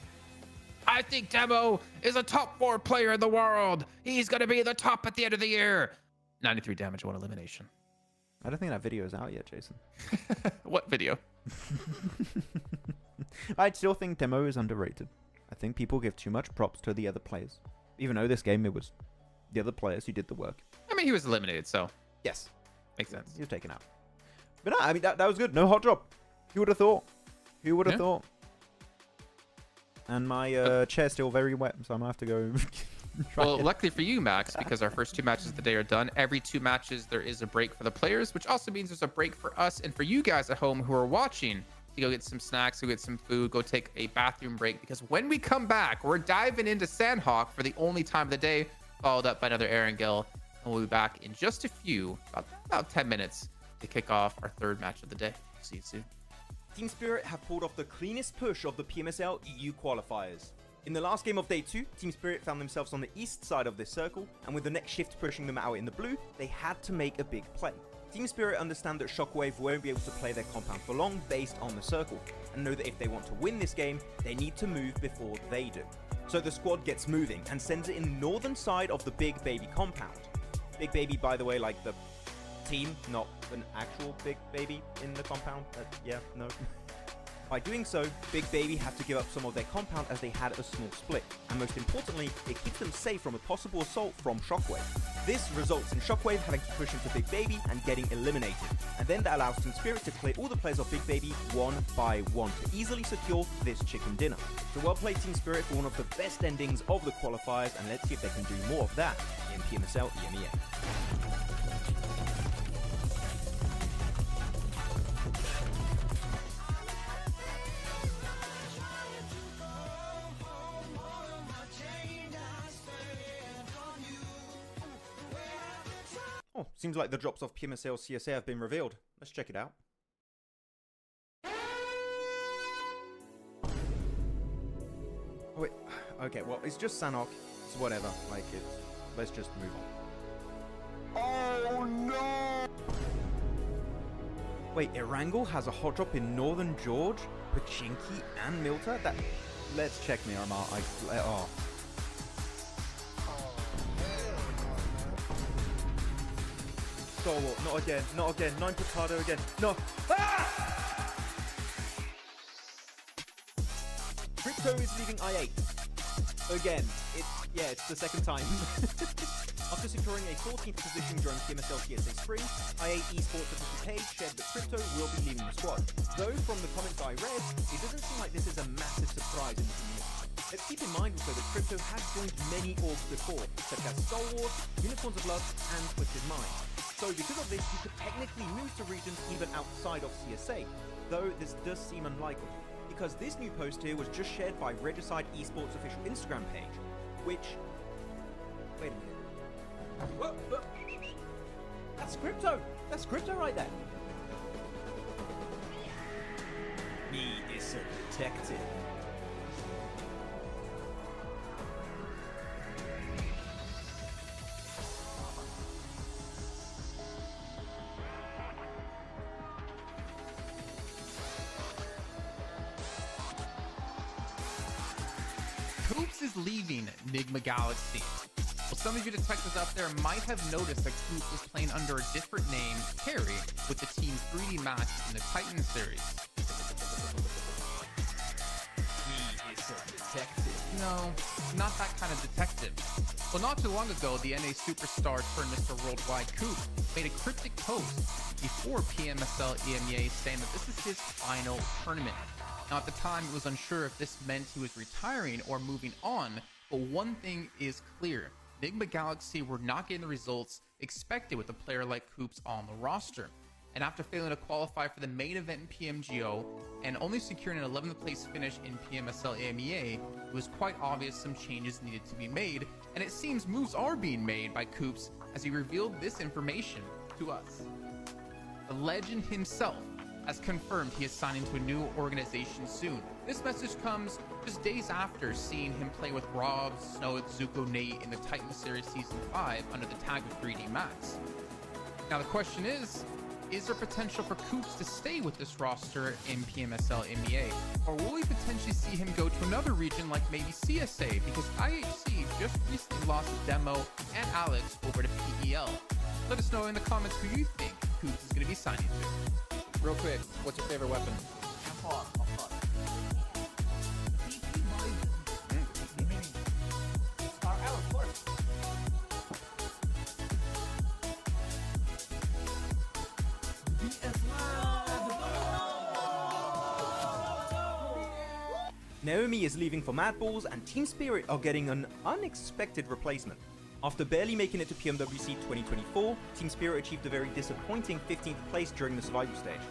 Speaker 3: I think Demo is a top 4 player in the world. He's going to be the top at the end of the year. 93 damage, 1 elimination.
Speaker 1: I don't think that video is out yet, Jason.
Speaker 3: What video?
Speaker 1: I still think Demo is underrated. I think people give too much props to the other players. Even though this game, it was the other players who did the work.
Speaker 3: I mean, he was eliminated, so
Speaker 1: Yes.
Speaker 3: makes sense.
Speaker 1: He was taken out. But no, I mean, that was good. No hot drop. Who would have thought? Who would have
Speaker 3: Yeah.
Speaker 1: thought? And my chair's still very wet, so I'm going to have to go try
Speaker 3: Well,
Speaker 1: it.
Speaker 3: luckily for you, Max, because our first 2 matches of the day are done. Every 2 matches, there is a break for the players, which also means there's a break for us and for you guys at home who are watching to go get some snacks, go get some food, go take a bathroom break. Because when we come back, we're diving into Sanhok for the only time of the day, followed up by another Erangel. And we'll be back in just a few, about 10 minutes, to kick off our 3rd match of the day. See you soon.
Speaker 1: Team Spirit have pulled off the cleanest push of the PMSL EU qualifiers. In the last game of day 2, Team Spirit found themselves on the east side of this circle, and with the next shift pushing them out in the blue, they had to make a big play. Team Spirit understand that Shockwave won't be able to play their compound for long based on the circle, and know that if they want to win this game, they need to move before they do. So the squad gets moving and sends it in the northern side of the Big Baby compound. Big Baby, by the way, like the team, not an actual Big Baby in the compound. Yeah, no. By doing so, Big Baby have to give up some of their compound as they had a small split, and most importantly, it keeps them safe from a possible assault from Shockwave. This results in Shockwave having to push into Big Baby and getting eliminated, and then that allows Team Spirit to clear all the players of Big Baby one by one to easily secure this chicken dinner. So well played Team Spirit for one of the best endings of the qualifiers, and let's see if they can do more of that in PMSL EMEA. Oh, seems like the drops of PMSL CSA have been revealed. Let's check it out. Oh, wait. Okay, well, it's just Sanhok. It's whatever. Like, let's just move on.
Speaker 2: Oh no!
Speaker 1: Wait, Erangel has a hot drop in Northern George, Pachinki, and Muerte? Let's check Miramar. Oh. Stalwart, not again, not again. 9 Potato again. No. Ah! Crypto Crypto is leaving i8. Again, it's the second time. After securing a 14th position during PMSL CSA Spring, IHC Esports official page shared that Crypto will be leaving the squad. Though from the comments I read, it doesn't seem like this is a massive surprise in the community. Let's keep in mind also that Crypto has joined many orgs before, such as Stalwart, Unicorns of Love, and Twisted Mind. So because of this, he could technically move to regions even outside of CSA, though this does seem unlikely, because this new post here was just shared by Regicide Esports official Instagram page, which... Wait a minute. Whoa. That's Crypto! That's Crypto right there! Me is a detective.
Speaker 3: Coops is leaving Enigma Galaxy. Well, some of you detectives out there might have noticed that Coops is playing under a different name, Carry, with the Team 3D Max in the Titan series.
Speaker 1: He is a detective.
Speaker 3: No, not that kind of detective. Well, not too long ago, the NA superstar turned Mr. Worldwide Coops made a cryptic post before PMSL EMEA saying that this is his final tournament. Now, at the time, it was unsure if this meant he was retiring or moving on, but one thing is clear. Enigma Galaxy were not getting the results expected with a player like Coops on the roster. And after failing to qualify for the main event in PMGO and only securing an 11th place finish in PMSL AMEA, it was quite obvious some changes needed to be made, and it seems moves are being made by Coops as he revealed this information to us. The legend himself has confirmed he is signing to a new organization soon. This message comes just days after seeing him play with Rob, Snow, Zuko, Nate in the Titan Series Season 5 under the tag of 3D Max. Now the question is there potential for Coops to stay with this roster in PMSL MEA? Or will we potentially see him go to another region like maybe CSA? Because IHC just recently lost Demo and Alex over to PEL. Let us know in the comments who you think Coops is going to be signing to.
Speaker 1: Real quick, what's your favorite weapon?
Speaker 4: M4, of course.
Speaker 5: PP by the mini.
Speaker 4: Star L, of course.
Speaker 1: Naomi is leaving for Mad Balls, and Team Spirit are getting an unexpected replacement. After barely making it to PMWC 2024, Team Spirit achieved a very disappointing 15th place during the survival stage.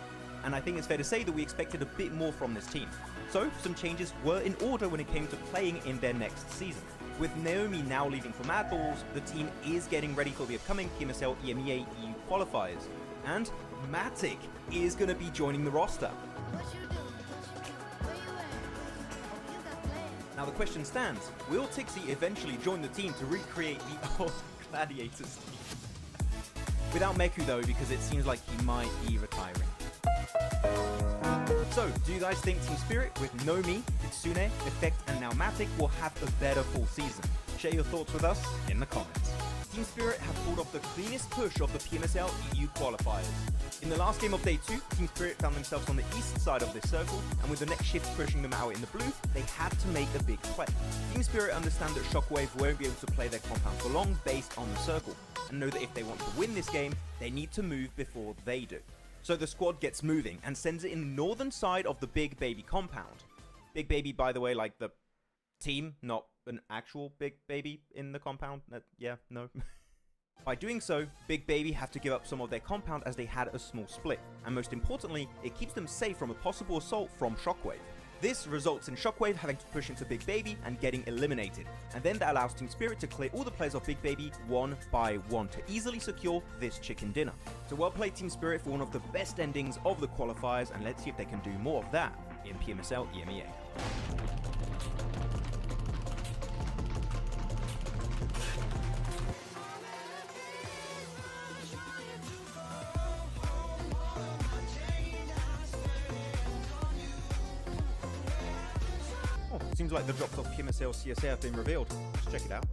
Speaker 1: And I think it's fair to say that we expected a bit more from this team. So, some changes were in order when it came to playing in their next season. With Naomi now leaving for Mad Balls, the team is getting ready for the upcoming PMSL EMEA EU qualifiers. And Matic is going to be joining the roster.
Speaker 6: What you do? Where you at? Oh, you got plans.
Speaker 1: Now the question stands, will Tixie eventually join the team to recreate the old Gladiators team? Without Meku though, because it seems like he might be retiring. So, do you guys think Team Spirit with Nomi, Kitsune, Effect and now Matic will have a better full season? Share your thoughts with us in the comments. Team Spirit have pulled off the cleanest push of the PMSL EU qualifiers. In the last game of Day 2, Team Spirit found themselves on the east side of this circle, and with the next shift pushing them out in the blue, they had to make a big play. Team Spirit understand that Shockwave won't be able to play their compound for long based on the circle, and know that if they want to win this game, they need to move before they do. So the squad gets moving and sends it in the northern side of the Big Baby compound. Big Baby, by the way, like the team, not an actual Big Baby in the compound. Yeah, no. By doing so, Big Baby have to give up some of their compound as they had a small split. And most importantly, it keeps them safe from a possible assault from Shockwave. This results in Shockwave having to push into Big Baby and getting eliminated. And then that allows Team Spirit to clear all the players of Big Baby one by one to easily secure this chicken dinner. So well played Team Spirit for one of the best endings of the qualifiers, and let's see if they can do more of that in PMSL EMEA. Seems like the drops of PMSL CSA have been revealed. Let's check it out.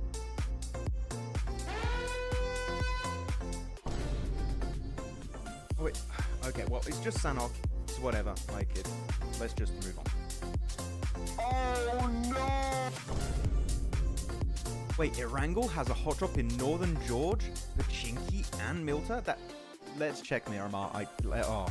Speaker 1: Oh wait, okay, well it's just Sanhok, it's whatever, like it. Let's just move on.
Speaker 2: Oh no!
Speaker 1: Wait, Erangel has a hot drop in Northern George, Pachinki, and Muerte? Let's check Miramar. Oh.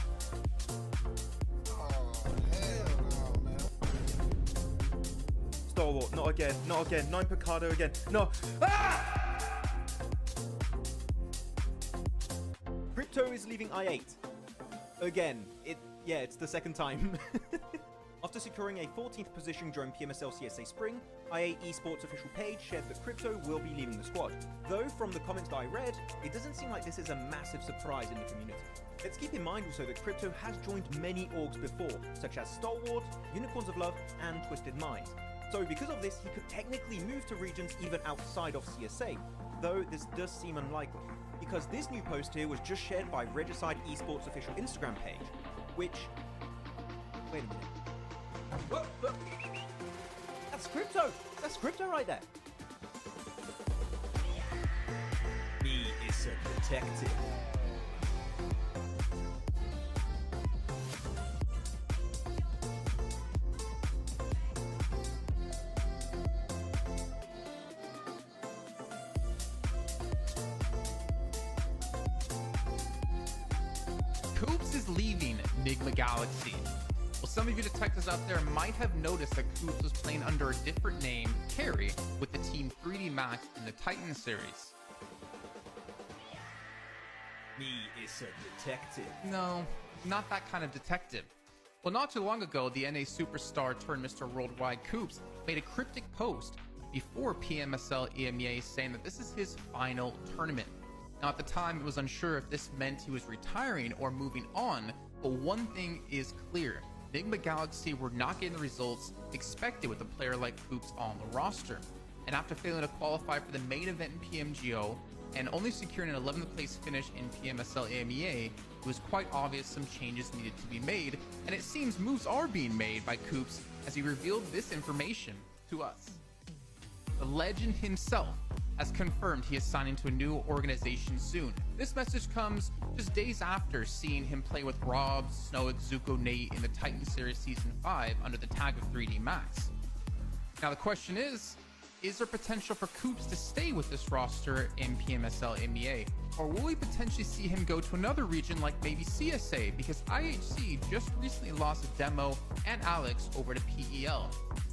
Speaker 1: Stalwart, not again, not again. 9 Picardo again. No. Ah! Crypto is leaving I8. Again. It's the second time. After securing a 14th position during PMSL CSA Spring, IHC Esports official page shared that Crypto will be leaving the squad. Though from the comments that I read, it doesn't seem like this is a massive surprise in the community. Let's keep in mind also that Crypto has joined many orgs before, such as Stalwart, Unicorns of Love, and Twisted Minds. So because of this, he could technically move to regions even outside of CSA, though this does seem unlikely, because this new post here was just shared by Regicide Esports official Instagram page, which... Wait a minute. Whoa. That's Crypto! That's Crypto right there! Me is a detective.
Speaker 3: Coops is leaving Enigma Galaxy. Well, some of you detectives out there might have noticed that Coops was playing under a different name, Carry, with the team 3D Max in the Titan series.
Speaker 1: Me is a detective.
Speaker 3: No, not that kind of detective. Well, not too long ago, the NA superstar turned Mr. Worldwide Coops made a cryptic post before PMSL EMEA saying that this is his final tournament. Now, at the time, it was unsure if this meant he was retiring or moving on, but one thing is clear. Enigma Galaxy were not getting the results expected with a player like Coops on the roster. And after failing to qualify for the main event in PMGO and only securing an 11th place finish in PMSL AMEA, it was quite obvious some changes needed to be made, and it seems moves are being made by Coops as he revealed this information to us. The legend himself has confirmed he is signing to a new organization soon. This message comes just days after seeing him play with Rob, Snowick, Zuko, Nate in the Titan Series Season 5 under the tag of 3D Max. Now the question is there potential for Coops to stay with this roster in PMSL MEA? Or will we potentially see him go to another region like maybe CSA, because IHC just recently lost Demo and Alex over to PEL?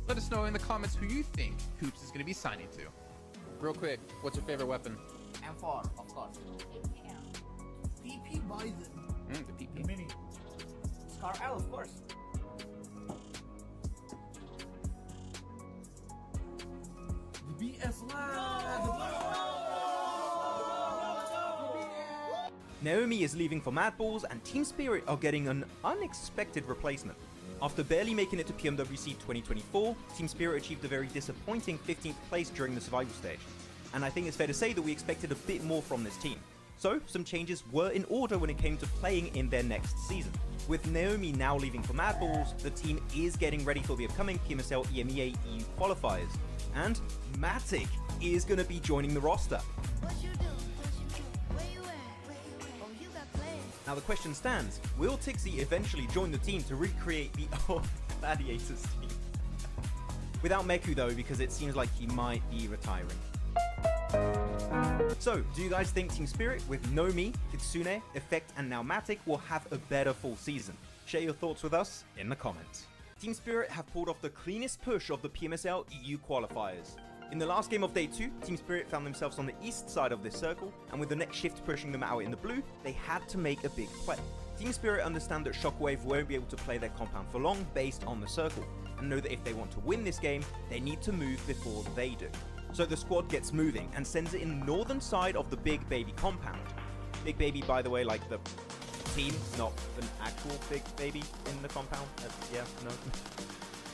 Speaker 3: Let us know in the comments who you think Coops is going to be signing to. Real quick, what's your favorite weapon?
Speaker 4: M4, of course.
Speaker 5: PP Bison.
Speaker 3: The PP.
Speaker 5: The mini.
Speaker 4: Scar L, of course.
Speaker 5: The BS Lad.
Speaker 1: Naomi is leaving for Mad Balls, and Team Spirit are getting an unexpected replacement. After barely making it to PMWC 2024, Team Spirit achieved a very disappointing 15th place during the survival stage. And I think it's fair to say that we expected a bit more from this team. So, some changes were in order when it came to playing in their next season. With Naomi now leaving for Mad Balls, the team is getting ready for the upcoming PMSL EMEA EU qualifiers. And Matic is going to be joining the roster.
Speaker 6: What you do? Where you at? Oh, you got plans.
Speaker 1: Now the question stands, will Tixie eventually join the team to recreate the old Gladiators team? Without Meku though, because it seems like he might be retiring. So, do you guys think Team Spirit with Nomi, Kitsune, Effect and now Matic will have a better full season? Share your thoughts with us in the comments. Team Spirit have pulled off the cleanest push of the PMSL EU qualifiers. In the last game of Day 2, Team Spirit found themselves on the east side of this circle, and with the next shift pushing them out in the blue, they had to make a big play. Team Spirit understand that Shockwave won't be able to play their compound for long based on the circle, and know that if they want to win this game, they need to move before they do. So the squad gets moving and sends it in the northern side of the Big Baby compound. Big Baby, by the way, like the team, not an actual Big Baby in the compound. Yeah, no.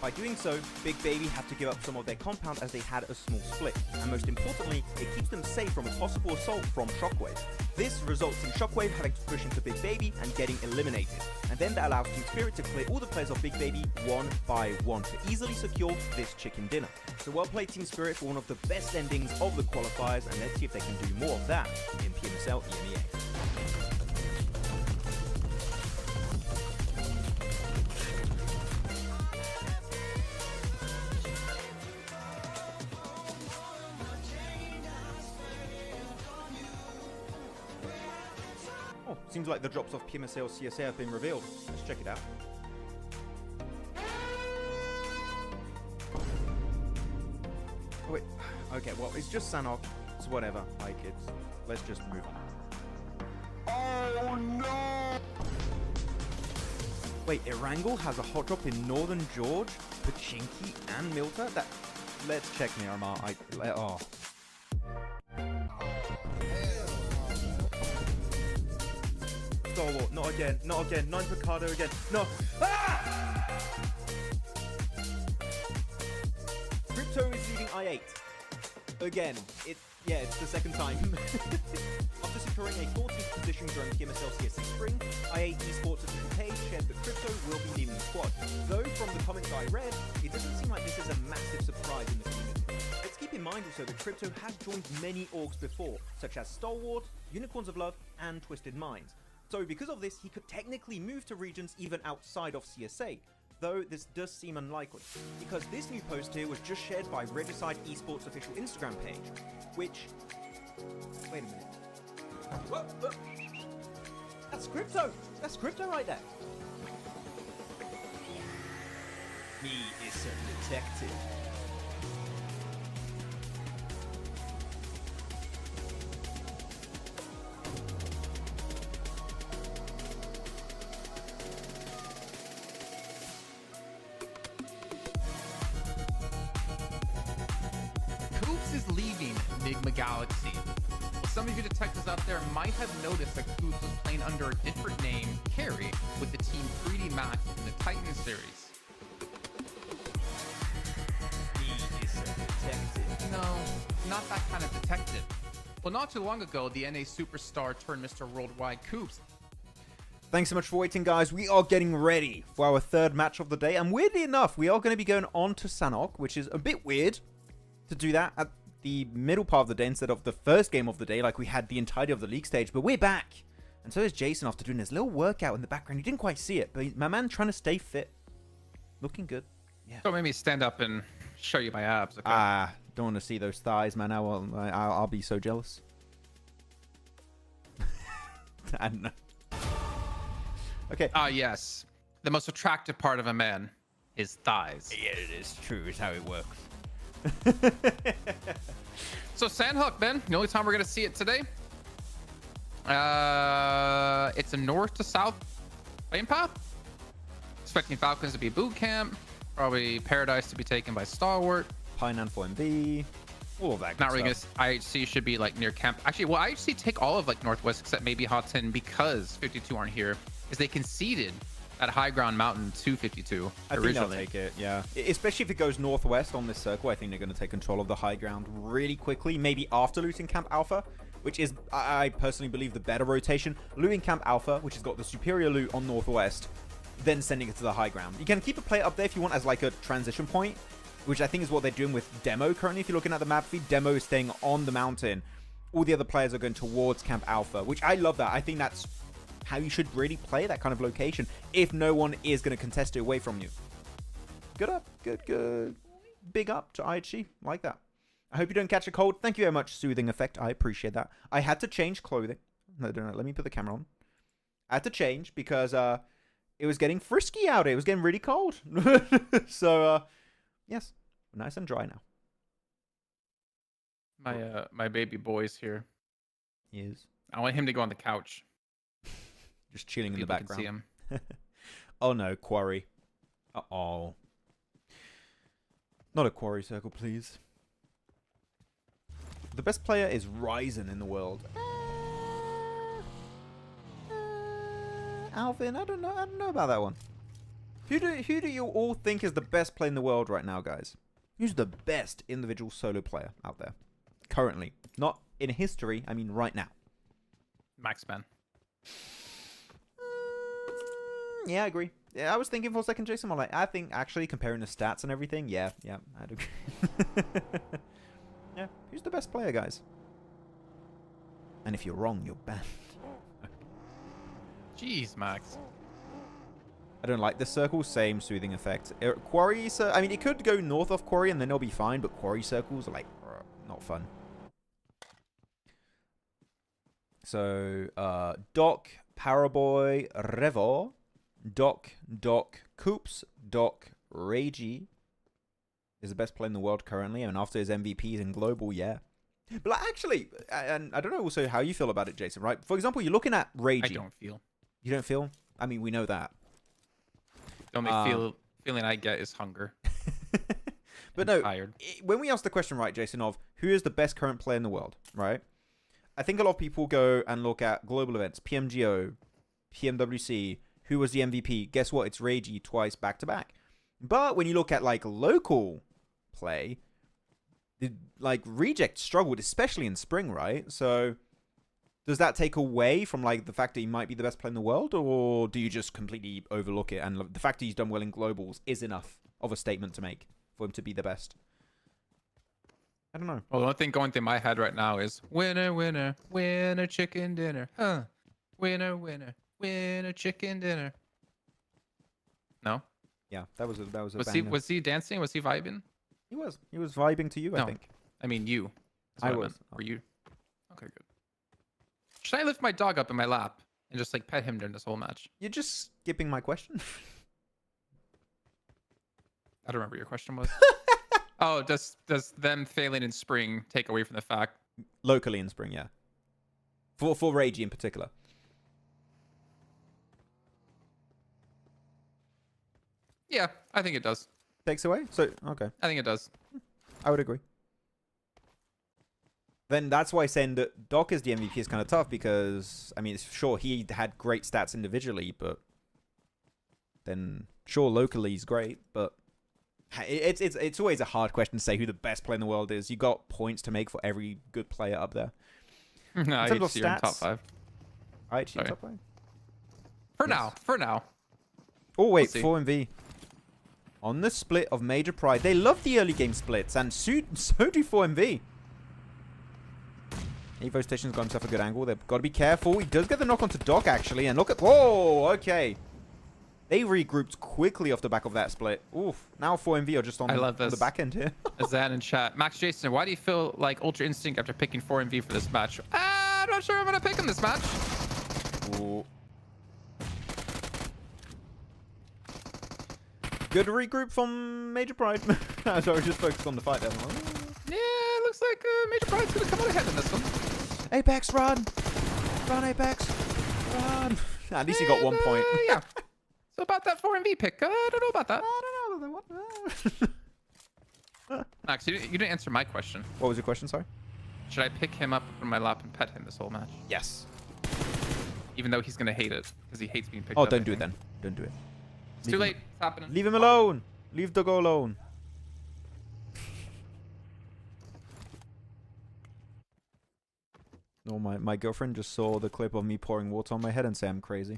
Speaker 1: By doing so, Big Baby have to give up some of their compound as they had a small split, and most importantly, it keeps them safe from a possible assault from Shockwave. This results in Shockwave having to push into Big Baby and getting eliminated, and then that allows Team Spirit to clear all the players of Big Baby one by one to easily secure this chicken dinner. So well played Team Spirit for one of the best endings of the qualifiers, and let's see if they can do more of that in PMSL EMEA. Oh, seems like the drops of PMSL CSA have been revealed. Let's check it out. Oh, wait. Okay, well, it's just Sanhok. It's whatever. Hi, kids. Let's just move on.
Speaker 2: Oh no!
Speaker 1: Wait, Erangel has a hot drop in Northern George, Pachinki, and Muerte? That... Let's check Miramar. Oh. Stalwart, not again, not again. 9 Picardo again. No. Ah! Crypto is leading I8. Again. It's the second time. After securing a 14th position during PMSL CSA Spring, IHC Esports official page shared that Crypto will be leaving the squad. Though from the comments I read, it doesn't seem like this is a massive surprise in the community. Let's keep in mind also that Crypto has joined many orgs before, such as Stalwart, Unicorns of Love, and Twisted Minds. So because of this, he could technically move to regions even outside of CSA, though this does seem unlikely, because this new post here was just shared by Regicide Esports' official Instagram page, which... Wait a minute. What? That's Crypto! That's Crypto right there! He is a detective.
Speaker 3: Is leaving Enigma Galaxy. Well, some of you detectives out there might have noticed that Coops was playing under a different name, Carry, with the team 3D Max in the Titan series.
Speaker 1: He is a detective.
Speaker 3: No, not that kind of detective. Well, not too long ago, the NA superstar turned Mr. Worldwide Coops.
Speaker 1: Thanks so much for waiting, guys. We are getting ready for our third match of the day, and weirdly enough, we are going to be going on to Sanhok, which is a bit weird to do that at the middle part of the day instead of the first game of the day like we had the entirety of the league stage, but we're back. And so is Jason after doing his little workout in the background. You didn't quite see it, but my man trying to stay fit. Looking good. Yeah.
Speaker 3: Don't make me stand up and show you my abs, okay?
Speaker 1: Don't want to see those thighs, man. I'll be so jealous. I don't know. Okay.
Speaker 3: Yes. The most attractive part of a man is thighs.
Speaker 1: Yeah, it is true. It's how it works.
Speaker 3: So Sanhok, Ben, the only time we're gonna see it today. It's a north to south lane path. Expecting Falcons to be boot camp. Probably Paradise to be taken by Stalwart.
Speaker 1: Painan for MB. All of that.
Speaker 3: Not really
Speaker 1: stuff.
Speaker 3: gonna. IHC should be like near camp. Actually, well, IHC take all of like Northwest except maybe Hot 10 because 52 aren't here. Is they conceded at High Ground Mountain to 52
Speaker 1: I
Speaker 3: originally.
Speaker 1: think they'll take it, yeah. Especially if it goes northwest on this circle, I think they're going to take control of the high ground really quickly. Maybe after looting Camp Alpha, which is, I personally believe, the better rotation. Looting Camp Alpha, which has got the superior loot on northwest, then sending it to the high ground. You can keep a player up there if you want as like a transition point, which I think is what they're doing with Demo currently. If you're looking at the map feed, Demo is staying on the mountain. All the other players are going towards Camp Alpha, which I love that. I think that's how you should really play that kind of location if no one is going to contest it away from you. Good up. Good. Big up to IHC. Like that. I hope you don't catch a cold. Thank you very much, Soothing Effect. I appreciate that. I had to change clothing. No, let me put the camera on. I had to change because it was getting frisky out here. It was getting really cold. So, yes. Nice and dry now.
Speaker 3: My baby boy's here.
Speaker 1: He is.
Speaker 3: I want him to go on the couch.
Speaker 1: Just chilling in the
Speaker 3: People can
Speaker 1: background.
Speaker 3: see him.
Speaker 1: Oh no, Quarry. Uh-oh. Not a Quarry circle, please. The best player is Ryzen in the world. Alvin, I don't know about that one. Who do you all think is the best player in the world right now, guys? Who's the best individual solo player out there? Currently. Not in history, I mean right now.
Speaker 3: Maxman.
Speaker 1: Yeah, I agree. Yeah, I was thinking for a second, Jason. I'm like, I think actually comparing the stats and everything, yeah, I'd agree. Yeah, who's the best player, guys? And if you're wrong, you're banned.
Speaker 3: Jeez, Max.
Speaker 1: I don't like this circle. Same Soothing Effect. Quarry, I mean, it could go north of Quarry and then it'll be fine, but Quarry circles are like, not fun. So, Doc, Paraboy, Revo, Doc, Coops, Doc, Ragey is the best player in the world currently, and after his MVPs in global, yeah. But like, actually, and I don't know also how you feel about it, Jason, right? For example, you're looking at Ragey.
Speaker 3: I don't feel.
Speaker 1: You don't feel? I mean, we know that.
Speaker 3: The only feeling I get is hunger.
Speaker 1: But
Speaker 3: I'm
Speaker 1: no,
Speaker 3: tired.
Speaker 1: When we ask the question, right, Jason, of who is the best current player in the world, right? I think a lot of people go and look at global events, PMGO, PMWC, who was the MVP? Guess what? It's Ragey twice back to back. But when you look at like local play, like Reject struggled, especially in spring, right? So does that take away from like the fact that he might be the best player in the world, or do you just completely overlook it and the fact that he's done well in globals is enough of a statement to make for him to be the best? I don't know.
Speaker 3: Well, the only thing going through my head right now is winner, winner, winner, chicken dinner, huh? Winner, winner, winner, chicken dinner. No.
Speaker 1: Yeah, that was a
Speaker 3: Was he dancing? Was he vibing?
Speaker 1: He was vibing to you,
Speaker 3: No.
Speaker 1: I think.
Speaker 3: I mean, you.
Speaker 1: I
Speaker 3: That's what
Speaker 1: was.
Speaker 3: meant. Were you? Okay, good. Should I lift my dog up in my lap and just like pet him during this whole match?
Speaker 1: You're just skipping my question.
Speaker 3: I don't remember what your question was. Oh, does them failing in spring take away from the fact?
Speaker 1: Locally in spring, yeah. For Ragey in particular.
Speaker 3: Yeah, I think it does.
Speaker 1: Takes away? So, okay.
Speaker 3: I think it does.
Speaker 1: I would agree. Then that's why saying that Doc is the MVP is kind of tough because, I mean, sure, he had great stats individually, but then, sure, locally he's great, but it's always a hard question to say who the best player in the world is. You got points to make for every good player up there.
Speaker 3: No,
Speaker 1: in terms of
Speaker 3: IHC are in top
Speaker 1: stats,
Speaker 3: 5.
Speaker 1: IHC
Speaker 3: Sorry.
Speaker 1: top 5?
Speaker 3: For now.
Speaker 1: Oh, wait,
Speaker 3: see.
Speaker 1: 4MV. On the split of Major Pride. They love the early game splits, and so do 4MV. Evo Station's got himself a good angle. They've got to be careful. He does get the knock onto Doc, actually, and look at... Whoa, okay. They regrouped quickly off the back of that split. Oof. Now 4MV are just on the back end here.
Speaker 3: Zan in chat. Max Jason, why do you feel like Ultra Instinct after picking 4MV for this match? I'm not sure I'm going to pick him this match.
Speaker 1: Ooh. Good regroup from Major Pride. Sorry, just focused on the fight there.
Speaker 3: Yeah, it looks like Major Pride's going to come out ahead in this one.
Speaker 1: Apex, run! Run, Apex! Run! At least he got 1 point.
Speaker 3: Yeah. So about that 4MV pick, I don't know about that.
Speaker 1: I don't know.
Speaker 3: Max, you didn't answer my question.
Speaker 1: What was your question, sorry?
Speaker 3: Should I pick him up on my lap and pet him this whole match?
Speaker 1: Yes.
Speaker 3: Even though he's going to hate it because he hates being picked
Speaker 1: Oh,
Speaker 3: up.
Speaker 1: don't do it then. Don't do it.
Speaker 3: It's too late. It's happening.
Speaker 1: Leave him alone. Leave Dogo alone. No, my girlfriend just saw the clip of me pouring water on my head and say I'm crazy.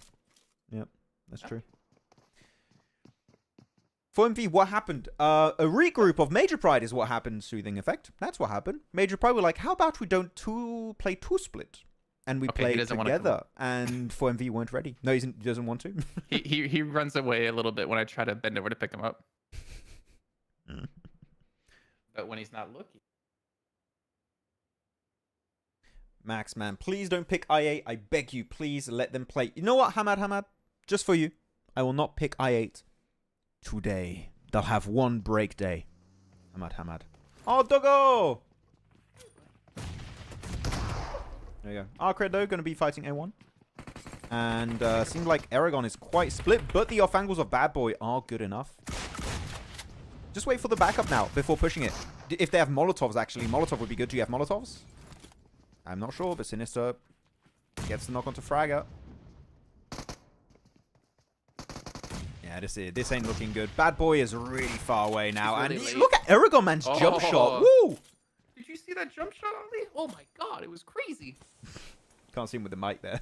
Speaker 1: Yep, that's true. 4MV, what happened? A regroup of Major Pride is what happened, Soothing Effect. That's what happened. Major Pride were like, how about we don't play two split? And we play together. And 4MV weren't ready. No, he doesn't want to.
Speaker 3: he runs away a little bit when I try to bend over to pick him up. But when he's not looking.
Speaker 1: Maxman, please don't pick I8. I beg you, please let them play. You know what, Hamad? Just for you, I will not pick I8 today. They'll have one break day. Hamad. Oh, Doggo! There you go. ARCRED, though, going to be fighting A1. And seems like Aragon is quite split, but the off angles of Bad Boy are good enough. Just wait for the backup now before pushing it. If they have Molotovs, actually. Molotov would be good. Do you have Molotovs? I'm not sure, but Sinister gets the knock onto Fragger. Yeah, this ain't looking good. Bad Boy is really far away now.
Speaker 3: Really
Speaker 1: and
Speaker 3: late.
Speaker 1: Look at Aragon Man's jump shot. Woo!
Speaker 3: Did you see that jump shot, Ali? Oh my god, it was crazy.
Speaker 1: Can't see him with the mic there.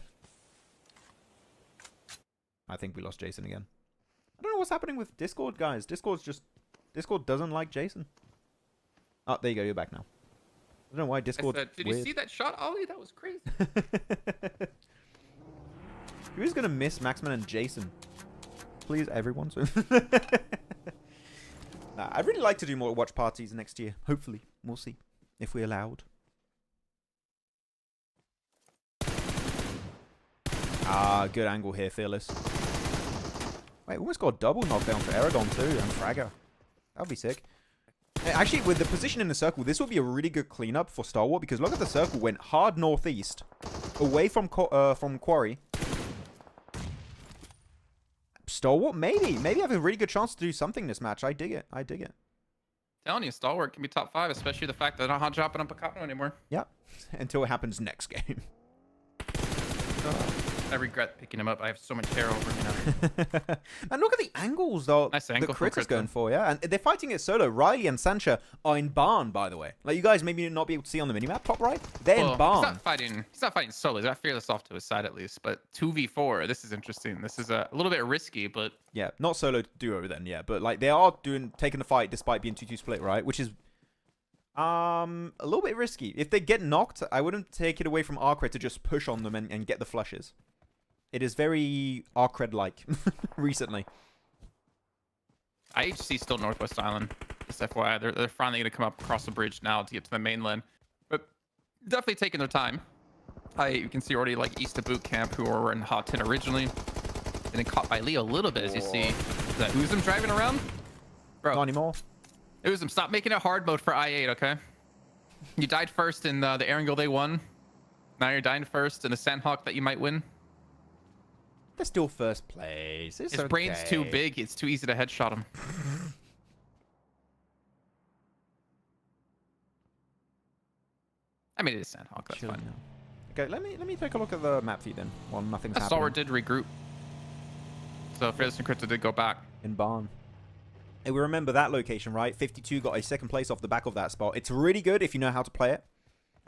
Speaker 1: I think we lost Jason again. I don't know what's happening with Discord, guys. Discord doesn't like Jason. Oh, there you go. You're back now. I don't know why Discord.
Speaker 3: Did you see that shot, Ollie? That was crazy.
Speaker 1: Who's gonna miss Maxman and Jason? Please, everyone. Nah, I'd really like to do more watch parties next year. Hopefully, we'll see if we're allowed. Ah, good angle here, Fearless. Wait, almost got a double knockdown for Erangel too, and Fragger. That would be sick. Hey, actually, with the position in the circle, this will be a really good cleanup for Stalwart, because look at the circle. Went hard northeast, away from Quarry. Stalwart, maybe have a really good chance to do something this match. I dig it. I dig it.
Speaker 3: Telling you, Stalwart can be top 5, especially the fact that they're not dropping up a Kaplan anymore.
Speaker 1: Yep. Until it happens next game.
Speaker 3: I regret picking him up. I have so much hair over me now.
Speaker 1: And look at the angles, though.
Speaker 3: Nice
Speaker 1: the
Speaker 3: angle from
Speaker 1: Critter's
Speaker 3: Krita.
Speaker 1: going for, yeah. And they're fighting it solo. Riley and Sancha are in barn, by the way. Like, you guys maybe not be able to see on the minimap top right. They're in barn.
Speaker 3: He's not fighting solo. He's got Fearless off to his side at least. But 2v4, this is interesting. This is a little bit risky, but
Speaker 1: Yeah, not solo duo then, yeah. But, like, they are taking the fight despite being 2-2 split, right? Which is a little bit risky. If they get knocked, I wouldn't take it away from ARCRED to just push on them and get the flushes. It is very ARCRED-like recently.
Speaker 3: IHC still Northwest Island. Just FYI, they're finally going to come up across the bridge now to get to the mainland. But definitely taking their time. You can see already like east of boot camp who were in hot 10 originally. And then caught by Leo a little bit, as you see. Is that Uzum driving around? Bro.
Speaker 1: Not anymore.
Speaker 3: Uzum, stop making it hard mode for I8, okay? You died first in the Erangel they won. Now you're dying first in a Sanhok that you might win.
Speaker 1: They're still first place. It's
Speaker 3: His brain's too big. It's too easy to headshot him. I mean, it is Sanhok. That's fine.
Speaker 1: Okay, let me take a look at the map feed then. While nothing's happening.
Speaker 3: Stalwart did regroup. So Fearless and Crypto did go back.
Speaker 1: In barn. Hey, we remember that location, right? 52 got a second place off the back of that spot. It's really good if you know how to play it.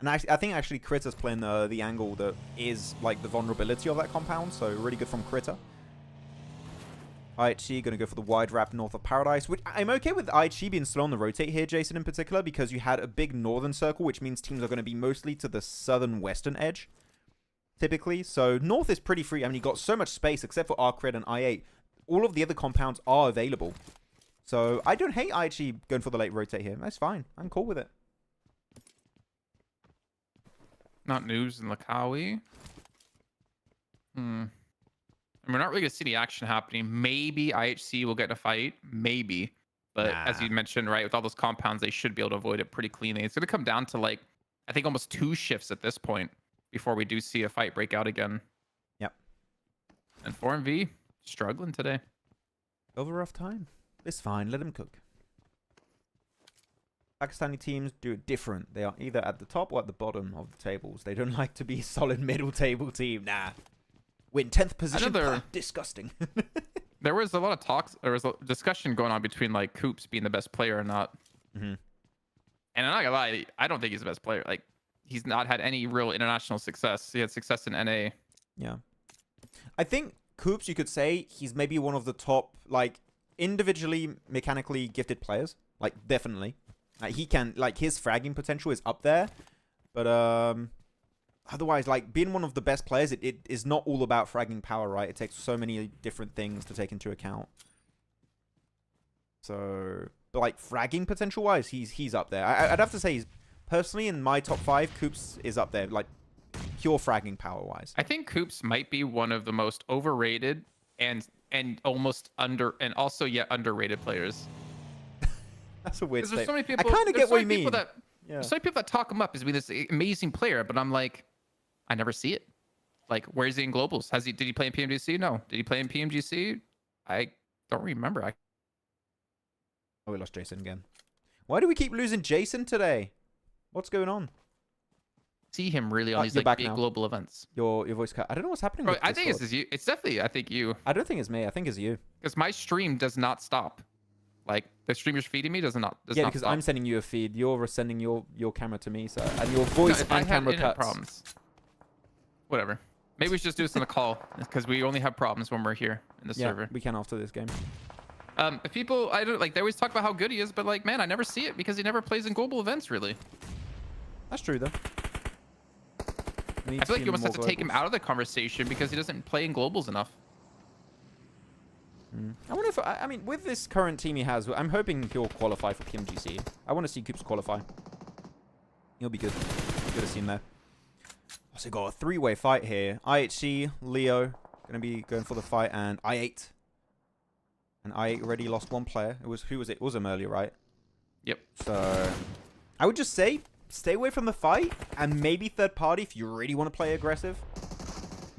Speaker 1: And I think actually Critter's playing the angle that is like the vulnerability of that compound. So really good from Critter. IHC going to go for the wide wrap north of Paradise. Which I'm okay with IHC being slow on the rotate here, Jason, in particular. Because you had a big northern circle, which means teams are going to be mostly to the southern western edge. Typically. So north is pretty free. I mean, you got so much space except for ARCRED and I8. All of the other compounds are available. So I don't hate IHC going for the late rotate here. That's fine. I'm cool with it.
Speaker 3: Not NOOBS and Lakawi. And we're not really going to see the action happening. Maybe IHC will get in a fight. Maybe. But as you mentioned, right, with all those compounds, they should be able to avoid it pretty cleanly. It's going to come down to, like, I think almost 2 shifts at this point before we do see a fight break out again.
Speaker 1: Yep.
Speaker 3: And 4MV struggling today.
Speaker 1: Over a rough time. It's fine. Let them cook. Pakistani teams do it different. They are either at the top or at the bottom of the tables. They don't like to be a solid middle table team. Nah. We're in 10th position. Disgusting.
Speaker 3: There was a lot of talks. There was a discussion going on between like Coops being the best player or not. And I'm not gonna lie, I don't think he's the best player. Like, he's not had any real international success. He had success in NA.
Speaker 1: Yeah. I think Coops, you could say, he's maybe one of the top, like, individually mechanically gifted players. Like, definitely. Like, he can, like, his fragging potential is up there. But, otherwise, like, being one of the best players, it is not all about fragging power, right? It takes so many different things to take into account. So, but, like, fragging potential-wise, he's up there. I'd have to say, personally, in my top 5, Coops is up there, like, pure fragging power-wise.
Speaker 3: I think Coops might be one of the most overrated and almost and also yet underrated players.
Speaker 1: That's a weird
Speaker 3: statement. So many people,
Speaker 1: I kind of get what you mean.
Speaker 3: There's so many people that talk him up as being this amazing player, but I'm like, I never see it. Like, where's he in globals? Did he play in PMGC? No. Did he play in PMGC? I don't remember.
Speaker 1: Oh, we lost Jason again. Why do we keep losing Jason today? What's going on?
Speaker 3: See him really on these like big now. Global events.
Speaker 1: Your voice cut. I don't know what's happening.
Speaker 3: Bro, I think it's you. It's definitely, I think you.
Speaker 1: I don't think it's me. I think it's you.
Speaker 3: Because my stream does not stop. Like, the stream you're feeding me does not
Speaker 1: because
Speaker 3: stop.
Speaker 1: I'm sending you a feed. You're sending your camera to me, so and your voice and camera cuts.
Speaker 3: Problems. Whatever. Maybe we should just do this on the call because we only have problems when we're here in the server.
Speaker 1: We can after this game.
Speaker 3: If people, I don't like, they always talk about how good he is, but like, man, I never see it because he never plays in global events, really.
Speaker 1: That's true, though.
Speaker 3: I feel like you almost have to take him out of the conversation because he doesn't play in globals enough.
Speaker 1: I wonder if, I mean, with this current team he has, I'm hoping he'll qualify for PMGC. I want to see Coops qualify. He'll be good. Good to see him there. So we got a three-way fight here. IHC, Leo, going to be going for the fight, and I8. And I8 already lost one player. Who was it? It was him earlier, right?
Speaker 3: Yep.
Speaker 1: So I would just say stay away from the fight, and maybe third party if you really want to play aggressive.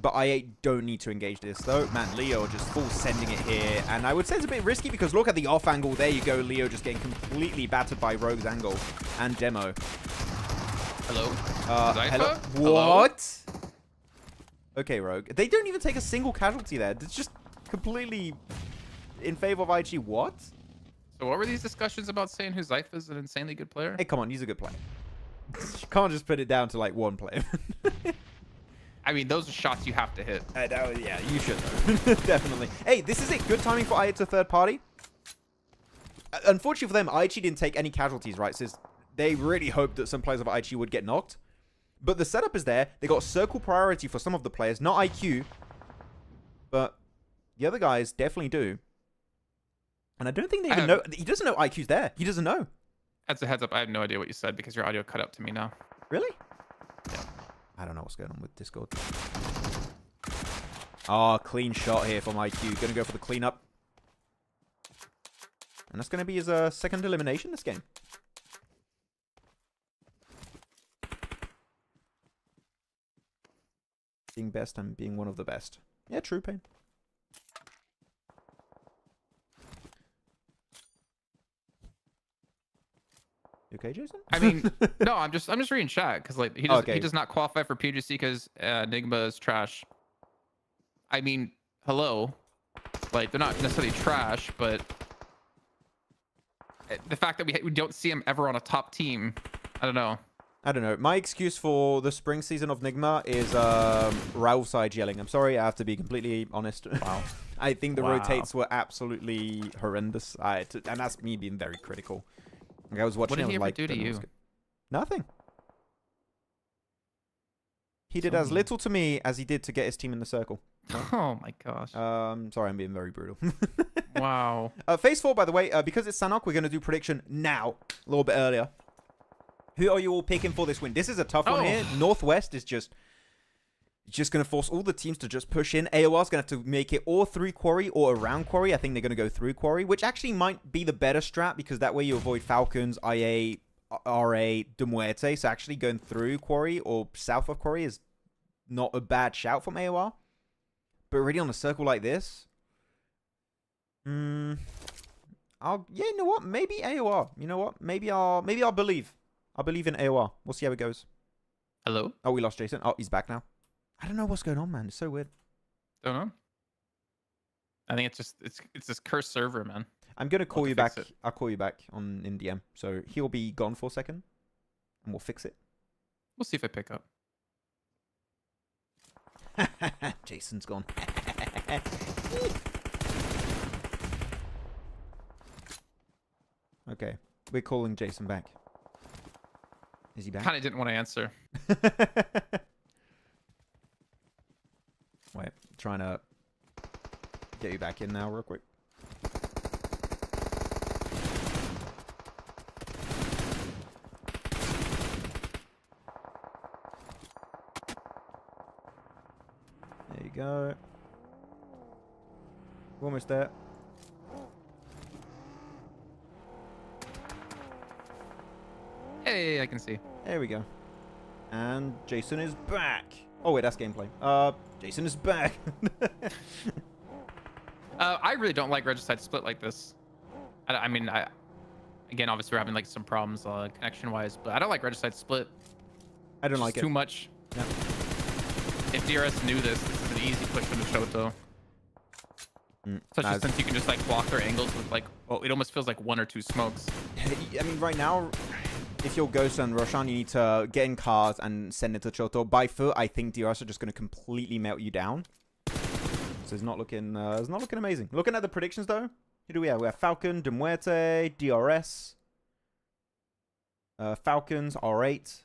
Speaker 1: But I8 don't need to engage this, though. Man, Leo just full sending it here. And I would say it's a bit risky because look at the off angle. There you go. Leo just getting completely battered by Rogue's angle and Demo.
Speaker 3: Hello?
Speaker 1: Hello? What? Okay, Rogue. They don't even take a single casualty there. It's just completely in favor of IHG. What?
Speaker 3: So what were these discussions about saying who Zypha is an insanely good player?
Speaker 1: Hey, come on. He's a good player. You can't just put it down to, like, one player.
Speaker 3: I mean, those are shots you have to hit.
Speaker 1: Yeah, you should, though. Definitely. Hey, this is it. Good timing for IHG to third party. Unfortunately for them, IHG didn't take any casualties, right? So they really hoped that some players of IHG would get knocked. But the setup is there. They got circle priority for some of the players. Not IQ. But the other guys definitely do. And I don't think they even know. He doesn't know IQ's there. He doesn't know.
Speaker 3: As a heads up, I have no idea what you said because your audio cut out to me now.
Speaker 1: Really?
Speaker 3: Yeah.
Speaker 1: I don't know what's going on with Discord. Oh, clean shot here from IQ. Going to go for the cleanup. And that's going to be his second elimination this game. Being best and being one of the best. Yeah, true, Pain. You okay, Jason?
Speaker 3: I mean, no, I'm just reading chat because like he does not qualify for PGC because Enigma is trash. I mean, hello, like they're not necessarily trash, but the fact that we don't see him ever on a top team, I don't know.
Speaker 1: My excuse for the spring season of Nigma is Raul side yelling. I'm sorry, I have to be completely honest. Wow. I think the rotates were absolutely horrendous. And that's me being very critical. Like, I was watching.
Speaker 3: What did he ever
Speaker 1: like,
Speaker 3: do to you?
Speaker 1: Nothing. He did as little to me as he did to get his team in the circle.
Speaker 3: Oh my gosh.
Speaker 1: Sorry, I'm being very brutal.
Speaker 3: Wow.
Speaker 1: Phase 4, by the way, because it's Sanhok, we're going to do prediction now, a little bit earlier. Who are you all picking for this win? This is a tough one here. Northwest is just going to force all the teams to just push in. AOR's going to have to make it or through Quarry or around Quarry. I think they're going to go through Quarry, which actually might be the better strat because that way you avoid Falcons, IA, RA, Muerte. So actually going through Quarry or south of Quarry is not a bad shout from AOR. But already on a circle like this, you know what? Maybe AOR. You know what? Maybe I'll believe. I believe in AOR. We'll see how it goes.
Speaker 3: Hello?
Speaker 1: Oh, we lost Jason. Oh, he's back now. I don't know what's going on, man. It's so weird.
Speaker 3: Don't know. I think it's this cursed server, man.
Speaker 1: I'm gonna call you back. I'll call you back in DM. So he'll be gone for a second, and we'll fix it.
Speaker 3: We'll see if I pick up.
Speaker 1: Jason's gone. Okay, we're calling Jason back. Is he back?
Speaker 3: Kind of didn't want to answer.
Speaker 1: Wait, trying to get you back in now real quick. There you go. We're almost there.
Speaker 3: Hey, I can see.
Speaker 1: There we go. And Jason is back. Oh wait, that's gameplay. Jason is back.
Speaker 3: I really don't like regicide split like this. I mean, again, obviously we're having like some problems connection wise, but I don't like regicide split.
Speaker 1: I don't like it.
Speaker 3: Too much.
Speaker 1: Yeah.
Speaker 3: If DRS knew this is an easy push from the Shoto. Especially since you can just like block their angles with like, well, it almost feels like one or two smokes.
Speaker 1: I mean, right now, if you're Ghost and Roshan, you need to get in cars and send it to Choto. By foot, I think DRS are just going to completely melt you down. So it's not looking amazing. Looking at the predictions though, who do we have? We have Falcon, Muerte, DRS, Falcons, R8.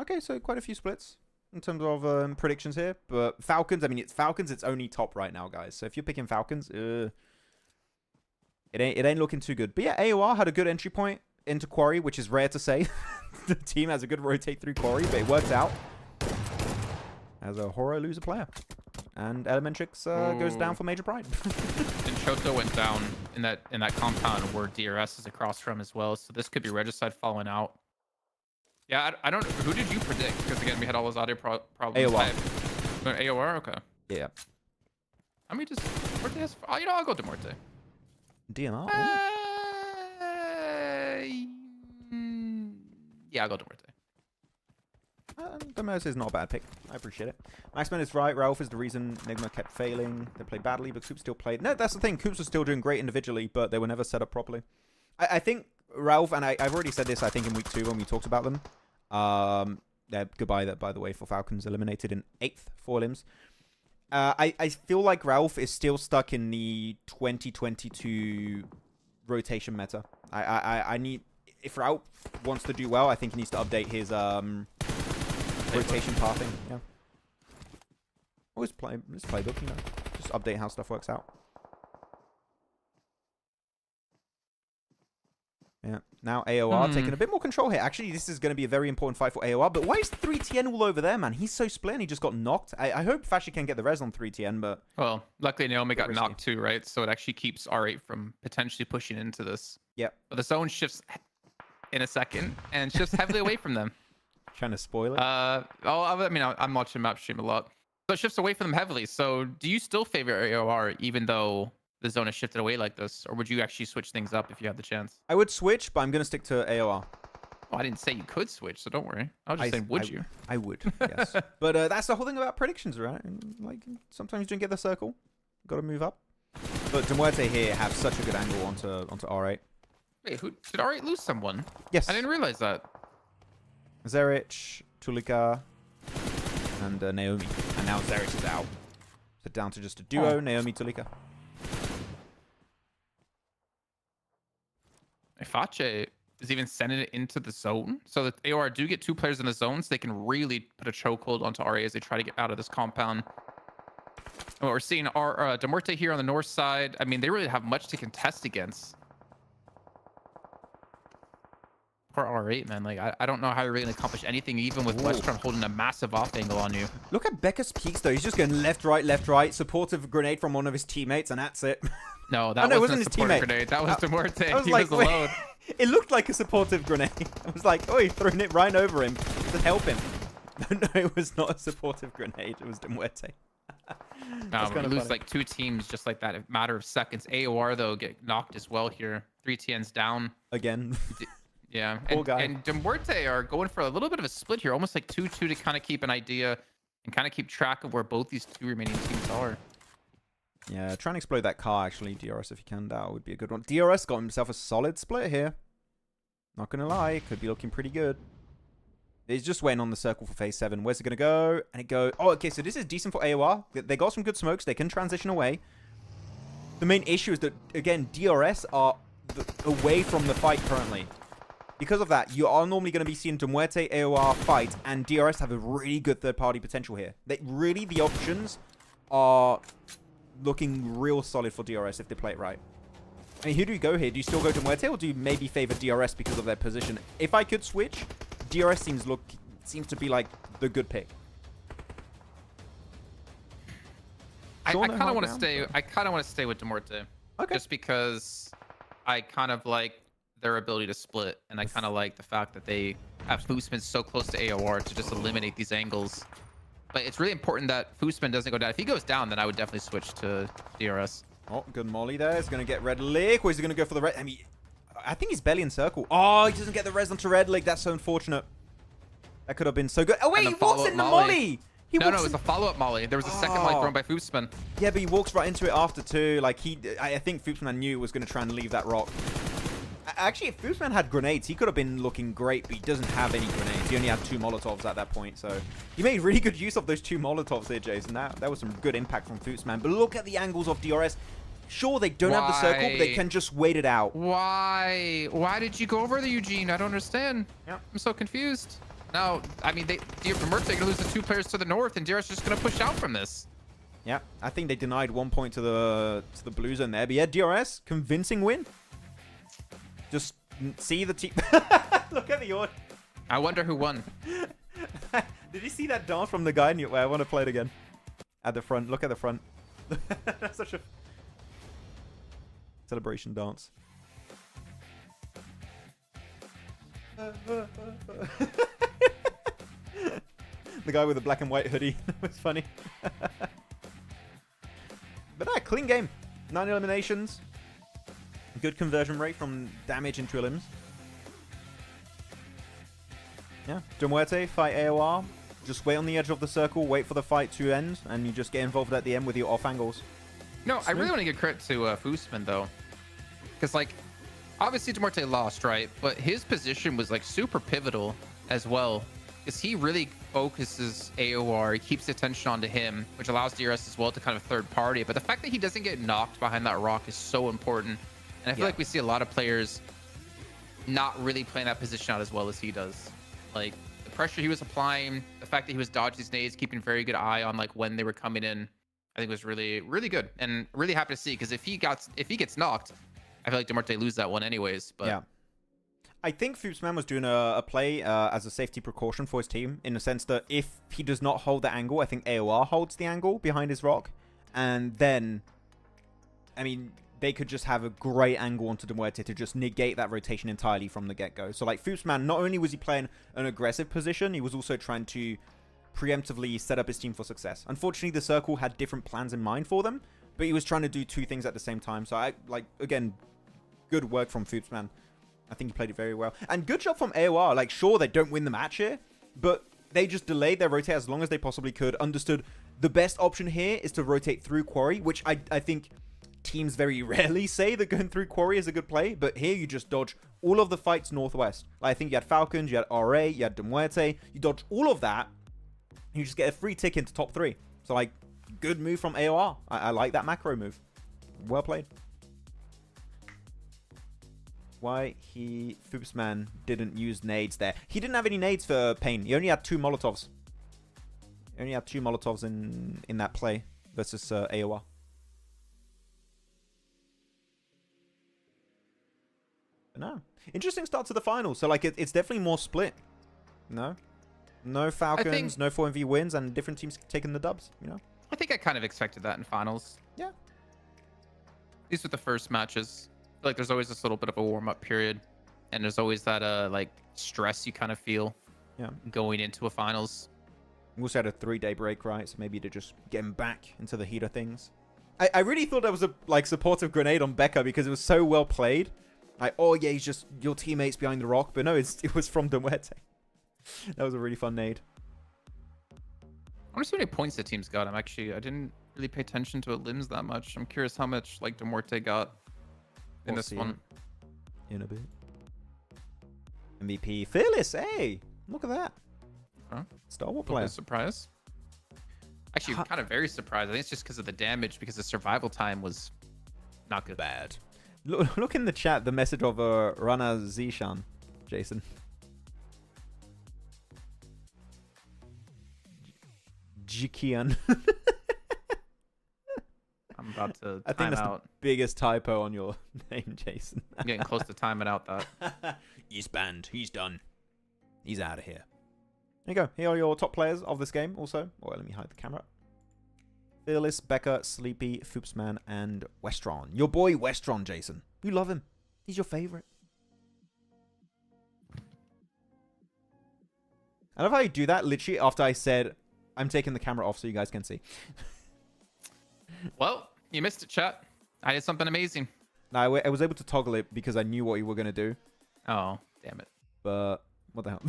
Speaker 1: Okay, so quite a few splits in terms of predictions here. But Falcons, I mean, it's Falcons. It's only top right now, guys. So if you're picking Falcons, it ain't looking too good. But yeah, AOR had a good entry point into Quarry, which is rare to say. The team has a good rotate through Quarry, but it worked out. as a HORAA lose a player. And Elementrix goes down for Major Pride.
Speaker 3: And Choto went down in that compound where DRS is across from as well. So this could be Regicide falling out. Yeah, I don't. Who did you predict? Because again, we had all those audio problems.
Speaker 1: AOR.
Speaker 3: AOR. Okay.
Speaker 1: Yeah.
Speaker 3: I mean, just Muerte has. Oh, you know, I'll go to Muerte.
Speaker 1: DMR?
Speaker 3: Yeah, I'll go to Muerte.
Speaker 1: Demers is not a bad pick. I appreciate it. Maxman is right. Ralph is the reason Nigma kept failing. They played badly, but Coops still played. No, that's the thing. Coops was still doing great individually, but they were never set up properly. I think Ralph, and I've already said this, I think, in week 2 when we talked about them. Goodbye, by the way, for Falcons eliminated in 8th for limbs. I feel like Ralph is still stuck in the 2022 rotation meta. I need... If Ralph wants to do well, I think he needs to update his rotation pathing. Yeah. Always play this playbook, you know. Just update how stuff works out. Yeah. Now AOR taking a bit more control here. Actually, this is going to be a very important fight for AOR. But why is 3TN all over there, man? He's so split and he just got knocked. I hope Fashy can get the res on 3TN, but...
Speaker 3: Well, luckily Naomi got knocked too, right? So it actually keeps R8 from potentially pushing into this.
Speaker 1: Yep.
Speaker 3: But the zone shifts in a second and shifts heavily away from them.
Speaker 1: Trying to spoil it?
Speaker 3: I mean, I'm watching map stream a lot. So it shifts away from them heavily. So do you still favor AOR even though the zone is shifted away like this? Or would you actually switch things up if you had the chance?
Speaker 1: I would switch, but I'm going to stick to AOR.
Speaker 3: Oh, I didn't say you could switch, so don't worry. I was just saying, would you?
Speaker 1: I would, yes. But that's the whole thing about predictions, right? Like, sometimes you don't get the circle. Got to move up. But Muerte here have such a good angle onto R8.
Speaker 3: Wait, who did R8 lose someone?
Speaker 1: Yes.
Speaker 3: I didn't realize that.
Speaker 1: Zerich, Tulika, and Naomi. And now Zerich is out. So down to just a duo, Naomi, Tulika.
Speaker 3: Ifache is even sending it into the zone. So that AOR do get 2 players in the zone, so they can really put a chokehold onto RA as they try to get out of this compound. And what we're seeing are Muerte here on the north side. I mean, they really have much to contest against. Poor R8, man. Like, I don't know how you're really going to accomplish anything, even with Westron holding a massive off angle on you.
Speaker 1: Look at Becca's peaks, though. He's just going left, right. Supportive grenade from one of his teammates, and that's it.
Speaker 3: No, that wasn't a supportive grenade. That was Muerte. He was alone.
Speaker 1: It looked like a supportive grenade. I was like, oh, he's throwing it right over him to help him. No, it was not a supportive grenade. It was Muerte.
Speaker 3: No, we lose like 2 teams just like that in a matter of seconds. AOR, though, get knocked as well here. 3TN's down.
Speaker 1: Again.
Speaker 3: Yeah,
Speaker 1: and
Speaker 3: Muerte are going for a little bit of a split here, almost like 2-2 to kind of keep an idea and kind of keep track of where both these 2 remaining teams are.
Speaker 1: Yeah, try and explode that car, actually, DRS, if you can. That would be a good one. DRS got himself a solid split here. Not going to lie, could be looking pretty good. He's just waiting on the circle for phase 7. Where's it going to go? And it goes... Oh, okay, so this is decent for AOR. They got some good smokes. They can transition away. The main issue is that, again, DRS are away from the fight currently. Because of that, you are normally going to be seeing Muerte AOR fight, and DRS have a really good third-party potential here. Really, the options are looking real solid for DRS if they play it right. I mean, who do you go here? Do you still go to Muerte, or do you maybe favor DRS because of their position? If I could switch, DRS seems to be like the good pick.
Speaker 3: I kind of want to stay. I kind of want to stay with Muerte.
Speaker 1: Okay.
Speaker 3: Just because I kind of like their ability to split, and I kind of like the fact that they have Foosman so close to AOR to just eliminate these angles. But it's really important that Foosman doesn't go down. If he goes down, then I would definitely switch to DRS.
Speaker 1: Oh, good molly there. He's going to get Red Lick, or is he going to go for the red? I mean, I think he's belly in circle. Oh, he doesn't get the res onto Red Lick. That's so unfortunate. That could have been so good. Oh, wait, he walks in the molly.
Speaker 3: No, it was a follow-up molly. There was a second molly thrown by Foosman.
Speaker 1: Yeah, but he walks right into it after too. Like, I think Foosman knew he was going to try and leave that rock. Actually, if Foosman had grenades, he could have been looking great, but he doesn't have any grenades. He only had 2 Molotovs at that point, so he made really good use of those 2 Molotovs there, Jason. That was some good impact from Foosman. But look at the angles of DRS. Sure, they don't have the circle, but they can just wait it out.
Speaker 3: Why? Why did you go over the Eugene? I don't understand.
Speaker 1: Yep.
Speaker 3: I'm so confused. No, I mean, Muerte going to lose the 2 players to the north, and DRS is just going to push out from this.
Speaker 1: Yeah, I think they denied 1 point to the blue zone there. But yeah, DRS, convincing win. Just see the team. Look at the order.
Speaker 3: I wonder who won.
Speaker 1: Did you see that dance from the guy? I want to play it again. At the front. Look at the front. That's such a celebration dance. The guy with the black and white hoodie. That was funny. But no, clean game. 9 eliminations. Good conversion rate from damage into elims. Yeah. Muerte, fight AoR. Just wait on the edge of the circle, wait for the fight to end, and you just get involved at the end with your off angles.
Speaker 3: No, I really want to give credit to Foosman, though. Because, like, obviously Muerte lost, right? But his position was, like, super pivotal as well. Because he really focuses AoR, he keeps the attention onto him, which allows DRS as well to kind of third party. But the fact that he doesn't get knocked behind that rock is so important. And I feel like we see a lot of players not really playing that position out as well as he does. Like, the pressure he was applying, the fact that he was dodging these nades, keeping a very good eye on like when they were coming in, I think was really, really good, and really happy to see. Because if he gets knocked, I feel like Muerte lose that one anyways. But
Speaker 1: yeah, I think Foopsman was doing a play as a safety precaution for his team, in the sense that if he does not hold the angle, I think AoR holds the angle behind his rock, and then, I mean, they could just have a great angle onto Muerte to just negate that rotation entirely from the get-go. So, like, Foopsman, not only was he playing an aggressive position, he was also trying to preemptively set up his team for success. Unfortunately, the circle had different plans in mind for them, but he was trying to do two things at the same time. So, again, good work from Foopsman. I think he played it very well. And good job from AoR. Like, sure, they don't win the match here, but they just delayed their rotate as long as they possibly could. Understood the best option here is to rotate through Quarry, which I think teams very rarely say that going through Quarry is a good play, but here you just dodge all of the fights northwest. Like, I think you had Falcons, you had RA, you had Muerte. You dodge all of that, and you just get a free tick into top 3. So, like, good move from AoR. I like that macro move. Well played. Why Foopsman didn't use nades there. He didn't have any nades for Pain. He only had 2 Molotovs. He only had 2 Molotovs in that play versus AoR. But no. Interesting start to the final. So, like, it's definitely more split. No Falcons, no 4MV wins, and different teams taking the dubs, you know?
Speaker 3: I think I kind of expected that in finals.
Speaker 1: Yeah.
Speaker 3: These were the first matches. I feel like there's always this little bit of a warm-up period, and there's always that like stress you kind of feel going into a finals.
Speaker 1: We also had a 3-day break, right? So maybe to just get him back into the heat of things. I really thought that was a like supportive grenade on Becca because it was so well played. Like, oh yeah, he's just your teammates behind the rock, but no, it was from Muerte. That was a really fun nade.
Speaker 3: I wonder how many points the team's got. I didn't really pay attention to limbs that much. I'm curious how much like Muerte got in this one.
Speaker 1: In a bit. MVP Fearless, hey, look at that.
Speaker 3: Huh?
Speaker 1: Stalwart player.
Speaker 3: Surprise. Actually, kind of very surprised. I think it's just because of the damage, because the survival time was not good.
Speaker 1: Bad. Look in the chat, the message of Rana Zishan, Jason. Jikian.
Speaker 3: I'm about to
Speaker 1: I think that's the biggest typo on your name, Jason.
Speaker 3: I'm getting close to timing out that.
Speaker 1: He's banned. He's done. He's out of here. There you go. Here are your top players of this game also. Oh, let me hide the camera. Fearless, Becca, Sleepy, Foopsman, and Westron. Your boy Westron, Jason. You love him. He's your favorite. I love how you do that literally after I said I'm taking the camera off so you guys can see.
Speaker 3: Well, you missed it, chat. I did something amazing.
Speaker 1: No, I was able to toggle it because I knew what you were going to do.
Speaker 3: Oh, damn it.
Speaker 1: But what the hell?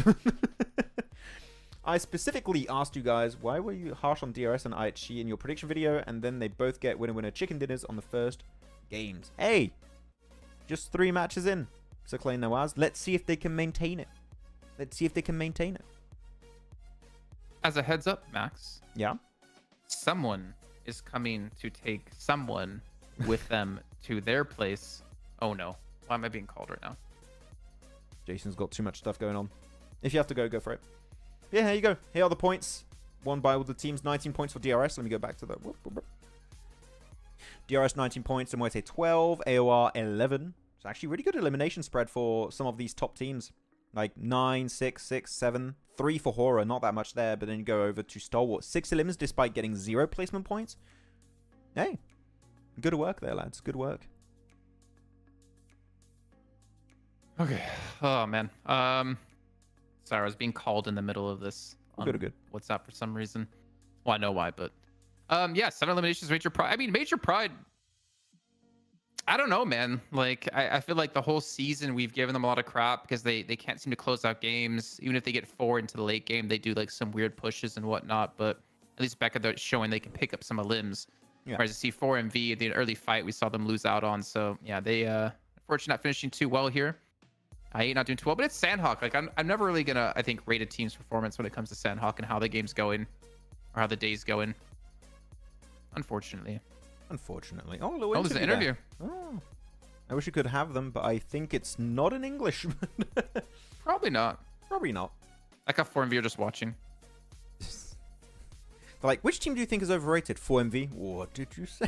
Speaker 1: I specifically asked you guys, why were you harsh on DRS and IHC in your prediction video, and then they both get winner-winner chicken dinners on the first games? Hey! Just 3 matches in, Seclane Nawaz. Let's see if they can maintain it. Let's see if they can maintain it.
Speaker 3: As a heads up, Max.
Speaker 1: Yeah?
Speaker 3: Someone is coming to take someone with them to their place. Oh no. Why am I being called right now?
Speaker 1: Jason's got too much stuff going on. If you have to go for it. Yeah, here you go. Here are the points won by all the teams. 19 points for DRS. Let me go back to that. DRS 19 points. Muerte 12. AoR 11. It's actually really good elimination spread for some of these top teams. Like 9, 6, 6, 7, 3 for HORAA, not that much there, but then you go over to Stalwart. 6 elims despite getting 0 placement points. Hey, good work there, lads. Good work.
Speaker 3: Okay. Oh, man. Sorry, I was being called in the middle of this.
Speaker 1: Good.
Speaker 3: WhatsApp for some reason. Well, I know why, but yeah, 7 eliminations, Major Pride. I mean, Major Pride, I don't know, man. Like, I feel like the whole season we've given them a lot of crap because they can't seem to close out games. Even if they get 4 into the late game, they do like some weird pushes and whatnot. But at least Becca, they're showing they can pick up some elims.
Speaker 1: Yeah.
Speaker 3: Whereas you see 4MV, the early fight, we saw them lose out on. So yeah, they unfortunately not finishing too well here. I8 not doing too well, but it's Sanhok. Like, I'm never really gonna, I think, rate a team's performance when it comes to Sanhok and how the game's going or how the day's going. Unfortunately.
Speaker 1: Oh,
Speaker 3: there's an interview.
Speaker 1: Oh, I wish you could have them, but I think it's not in English.
Speaker 3: Probably not.
Speaker 1: Probably not.
Speaker 3: I got 4MV are just watching.
Speaker 1: Like, which team do you think is overrated? 4MV? What did you say?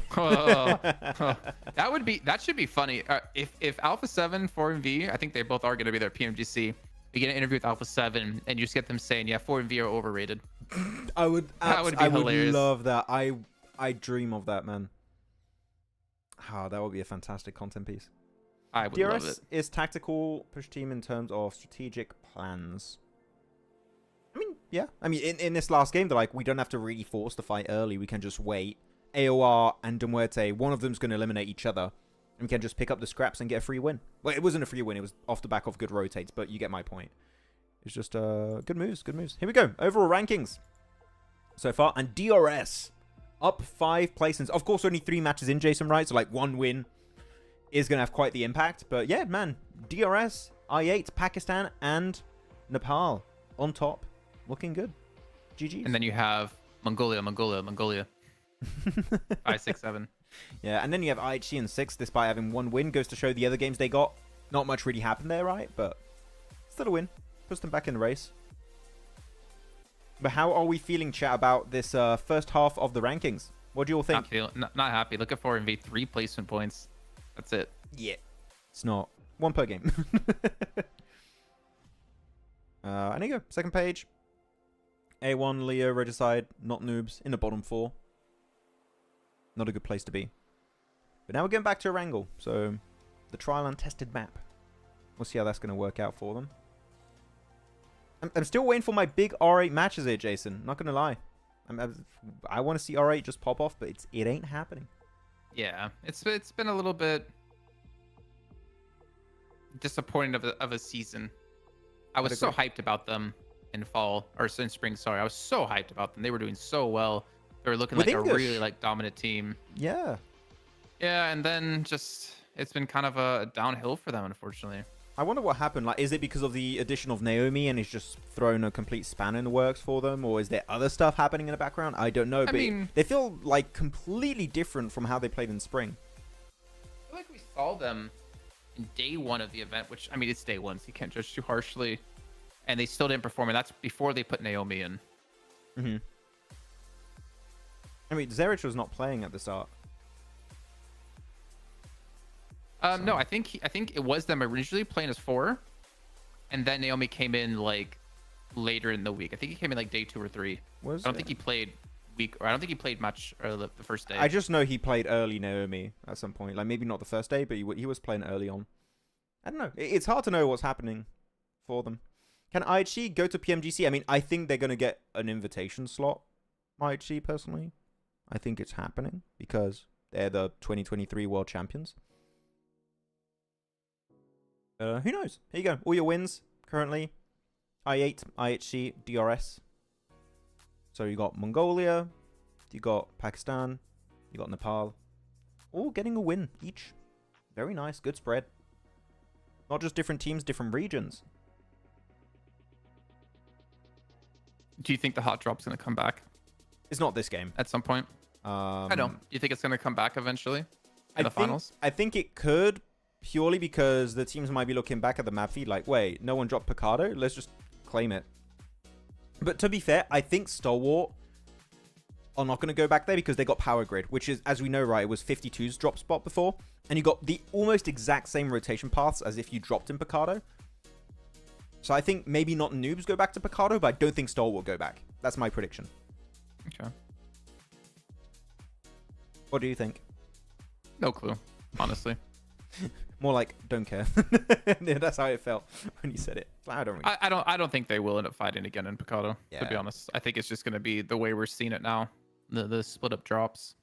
Speaker 3: That should be funny. If Alpha 7, 4MV, I think they both are going to be there at PMGC. You get an interview with Alpha 7 and you just get them saying, yeah, 4MV are overrated.
Speaker 1: That would be hilarious. Would love that. I dream of that, man. Oh, that would be a fantastic content piece.
Speaker 3: I would love it.
Speaker 1: Is tactical push team in terms of strategic plans. I mean, yeah. I mean, in this last game, they're like, we don't have to really force the fight early. We can just wait. AOR and Muerte, one of them's going to eliminate each other. And we can just pick up the scraps and get a free win. Well, it wasn't a free win. It was off the back of good rotates, but you get my point. It's just good moves, good moves. Here we go. Overall rankings so far. And DRS up 5 placements. Of course, only 3 matches in, Jason, right? So, like, 1 win is going to have quite the impact. But, yeah, man. DRS, I8, Pakistan, and Nepal on top. Looking good. GG's.
Speaker 3: And then you have Mongolia. 5, 6, 7.
Speaker 1: Yeah, and then you have IHC in 6th, despite having 1 win. Goes to show the other games they got. Not much really happened there, right? But still a win. Puts them back in the race. But how are we feeling, chat, about this first half of the rankings? What do you all think?
Speaker 3: Not happy. Look at 4MV, 3 placement points. That's it.
Speaker 1: Yeah. It's not. 1 per game. And there you go. Second page. A1, Leo, Regicide, not noobs, in the bottom 4. Not a good place to be. But now we're going back to Erangel. So, the trial untested map. We'll see how that's going to work out for them. I'm still waiting for my big R8 matches here, Jason. Not going to lie. I want to see R8 just pop off, but it ain't happening.
Speaker 3: Yeah, it's been a little bit disappointing of a season. I was so hyped about them in fall, or in spring, sorry. I was so hyped about them. They were doing so well. They were looking like a really dominant team.
Speaker 1: Yeah.
Speaker 3: Yeah, and then just it's been kind of a downhill for them, unfortunately.
Speaker 1: I wonder what happened. Like, is it because of the addition of Naomi and he's just thrown a complete spanner in the works for them, or is there other stuff happening in the background? I don't know. But they feel like completely different from how they played in spring.
Speaker 3: I feel like we saw them in day 1 of the event, which, I mean, it's day 1, so you can't judge too harshly. And they still didn't perform, and that's before they put Naomi in.
Speaker 1: Mm-hmm. I mean, Zerich was not playing at the start.
Speaker 3: No, I think it was them originally playing as 4, and then Naomi came in like later in the week. I think he came in like day 2 or 3. I don't think he played much the first day.
Speaker 1: I just know he played early Naomi at some point. Like, maybe not the first day, but he was playing early on. I don't know. It's hard to know what's happening for them. Can IHC go to PMGC? I mean, I think they're going to get an invitation slot, IHC, personally. I think it's happening because they're the 2023 World Champions. Who knows? Here you go. All your wins currently. I8, IHC, DRS. So you got Mongolia, you got Pakistan, you got Nepal. All getting a win each. Very nice. Good spread. Not just different teams, different regions.
Speaker 3: Do you think the hot drop's going to come back?
Speaker 1: It's not this game.
Speaker 3: At some point? I don't. Do you think it's going to come back eventually in the finals?
Speaker 1: I think it could, purely because the teams might be looking back at the map feed like, wait, no one dropped Picardo? Let's just claim it. But to be fair, I think Stalwart are not going to go back there because they got Power Grid, which is, as we know, right, it was 52's drop spot before. And you got the almost exact same rotation paths as if you dropped in Picardo. So I think maybe not Noobs go back to Picado, but I don't think Stalwart will go back. That's my prediction.
Speaker 3: Okay.
Speaker 1: What do you think?
Speaker 3: No clue, honestly.
Speaker 1: More like, don't care. Yeah, that's how it felt when you said it. I don't really...
Speaker 3: I don't think they will end up fighting again in Picado, to be
Speaker 1: Yeah.
Speaker 3: honest. I think it's just going to be the way we're seeing it now. The split up drops.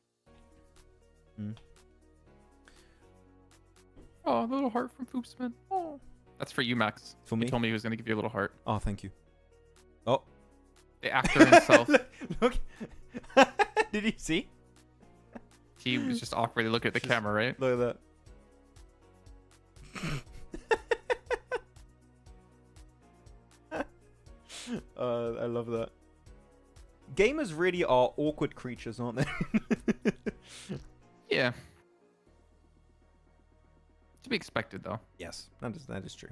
Speaker 1: Mm.
Speaker 3: Oh, a little heart from Foopsman. Oh. That's for you, Max.
Speaker 1: For me?
Speaker 3: He told me he was going to give you a little heart.
Speaker 1: Oh, thank you. Oh.
Speaker 3: The actor himself.
Speaker 1: Look. Did you see?
Speaker 3: He was just awkwardly looking at the camera, right?
Speaker 1: Look at that. I love that. Gamers really are awkward creatures, aren't they?
Speaker 3: Yeah. To be expected, though.
Speaker 1: Yes, that is true.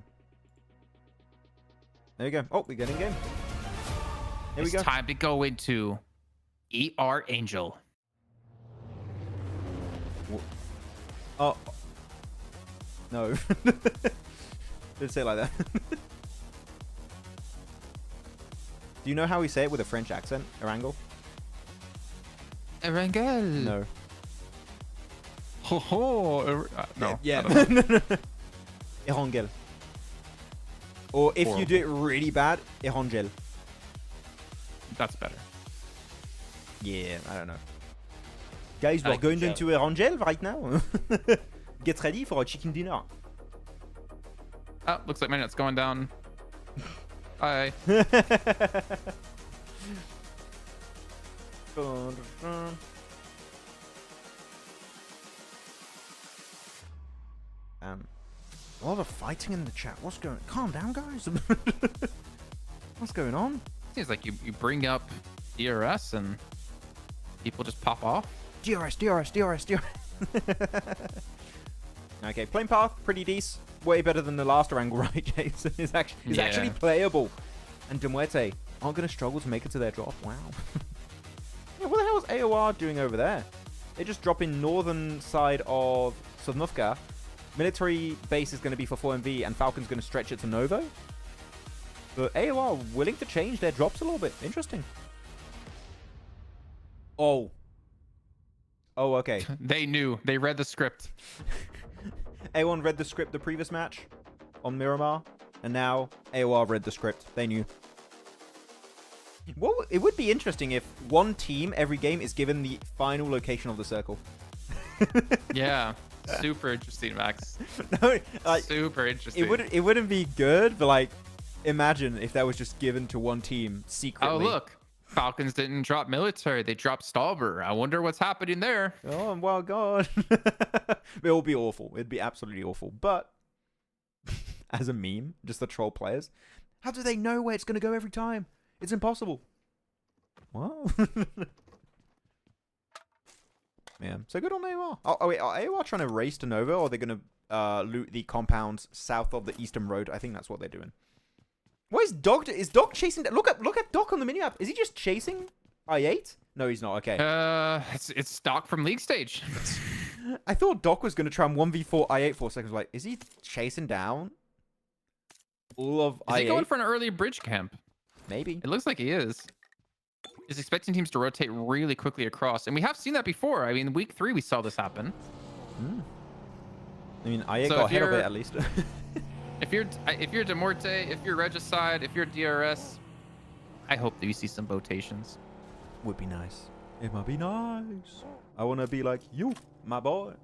Speaker 1: There you go. Oh, we get in game. Here we
Speaker 3: It's
Speaker 1: go.
Speaker 3: time to go into Erangel.
Speaker 1: Oh. No. Didn't say it like that. Do you know how we say it with a French accent, Erangel?
Speaker 3: Erangel.
Speaker 1: No.
Speaker 3: Ho ho. No.
Speaker 1: Yeah.
Speaker 3: I don't know.
Speaker 1: Erangel. Or if you
Speaker 3: Horrible.
Speaker 1: do it really bad, Erangel.
Speaker 3: That's better.
Speaker 1: Yeah, I don't know. Guys,
Speaker 3: I
Speaker 1: we're
Speaker 3: like
Speaker 1: going
Speaker 3: the
Speaker 1: into Erangel right now. Get ready for a chicken dinner.
Speaker 3: Oh, looks like my net's going down. Bye. A lot of fighting in the chat. What's going on? Calm down, guys. What's going on? Seems like you bring up DRS and people just pop off.
Speaker 1: DRS. Okay, playing path, pretty decent. Way better than the last Erangel, right, Jason? It's actually
Speaker 3: Yeah.
Speaker 1: playable. And Muerte aren't going to struggle to make it to their drop. Wow. Yeah, what the hell is AOR doing over there? They just drop in northern side of Sanhok. Military base is going to be for 4MV, and Falcon's going to stretch it to Novo. But AOR are willing to change their drops a little bit. Interesting. Oh. Oh, okay.
Speaker 3: They knew. They read the script.
Speaker 1: A1 read the script the previous match on Miramar, and now AOR read the script. They knew. Well, it would be interesting if one team every game is given the final location of the circle.
Speaker 3: Yeah. Super interesting, Max.
Speaker 1: No, like,
Speaker 3: Super interesting.
Speaker 1: it wouldn't be good, but like, imagine if that was just given to one team secretly.
Speaker 3: Oh, look. Falcons didn't drop military. They dropped Stalwart. I wonder what's happening there.
Speaker 1: Oh, well, God. It will be awful. It'd be absolutely awful. But as a meme, just the troll players, how do they know where it's going to go every time? It's impossible. Wow. Yeah. So good on AOR. Oh, wait. Are AOR trying to race to Nova, or are they going to loot the compounds south of the eastern road? I think that's what they're doing. What is Dog? Is Dog chasing? Look at Doc on the minimap. Is he just chasing I8? No, he's not. Okay.
Speaker 3: It's stock from league stage.
Speaker 1: I thought Doc was going to try and 1v4 I8 for a second. I was like, is he chasing down all of
Speaker 3: Is
Speaker 1: I8?
Speaker 3: he going for an early bridge camp?
Speaker 1: Maybe.
Speaker 3: It looks like he is. He's expecting teams to rotate really quickly across, and we have seen that before. I mean, week 3 we saw this happen.
Speaker 1: I mean, I8
Speaker 3: So
Speaker 1: got
Speaker 3: if
Speaker 1: ahead of
Speaker 3: you're-
Speaker 1: it at least.
Speaker 3: If you're Muerte, if you're Regicide, if you're DRS, I hope that you see some votations.
Speaker 1: Would be nice. It might be nice. I want to be like you, my boy.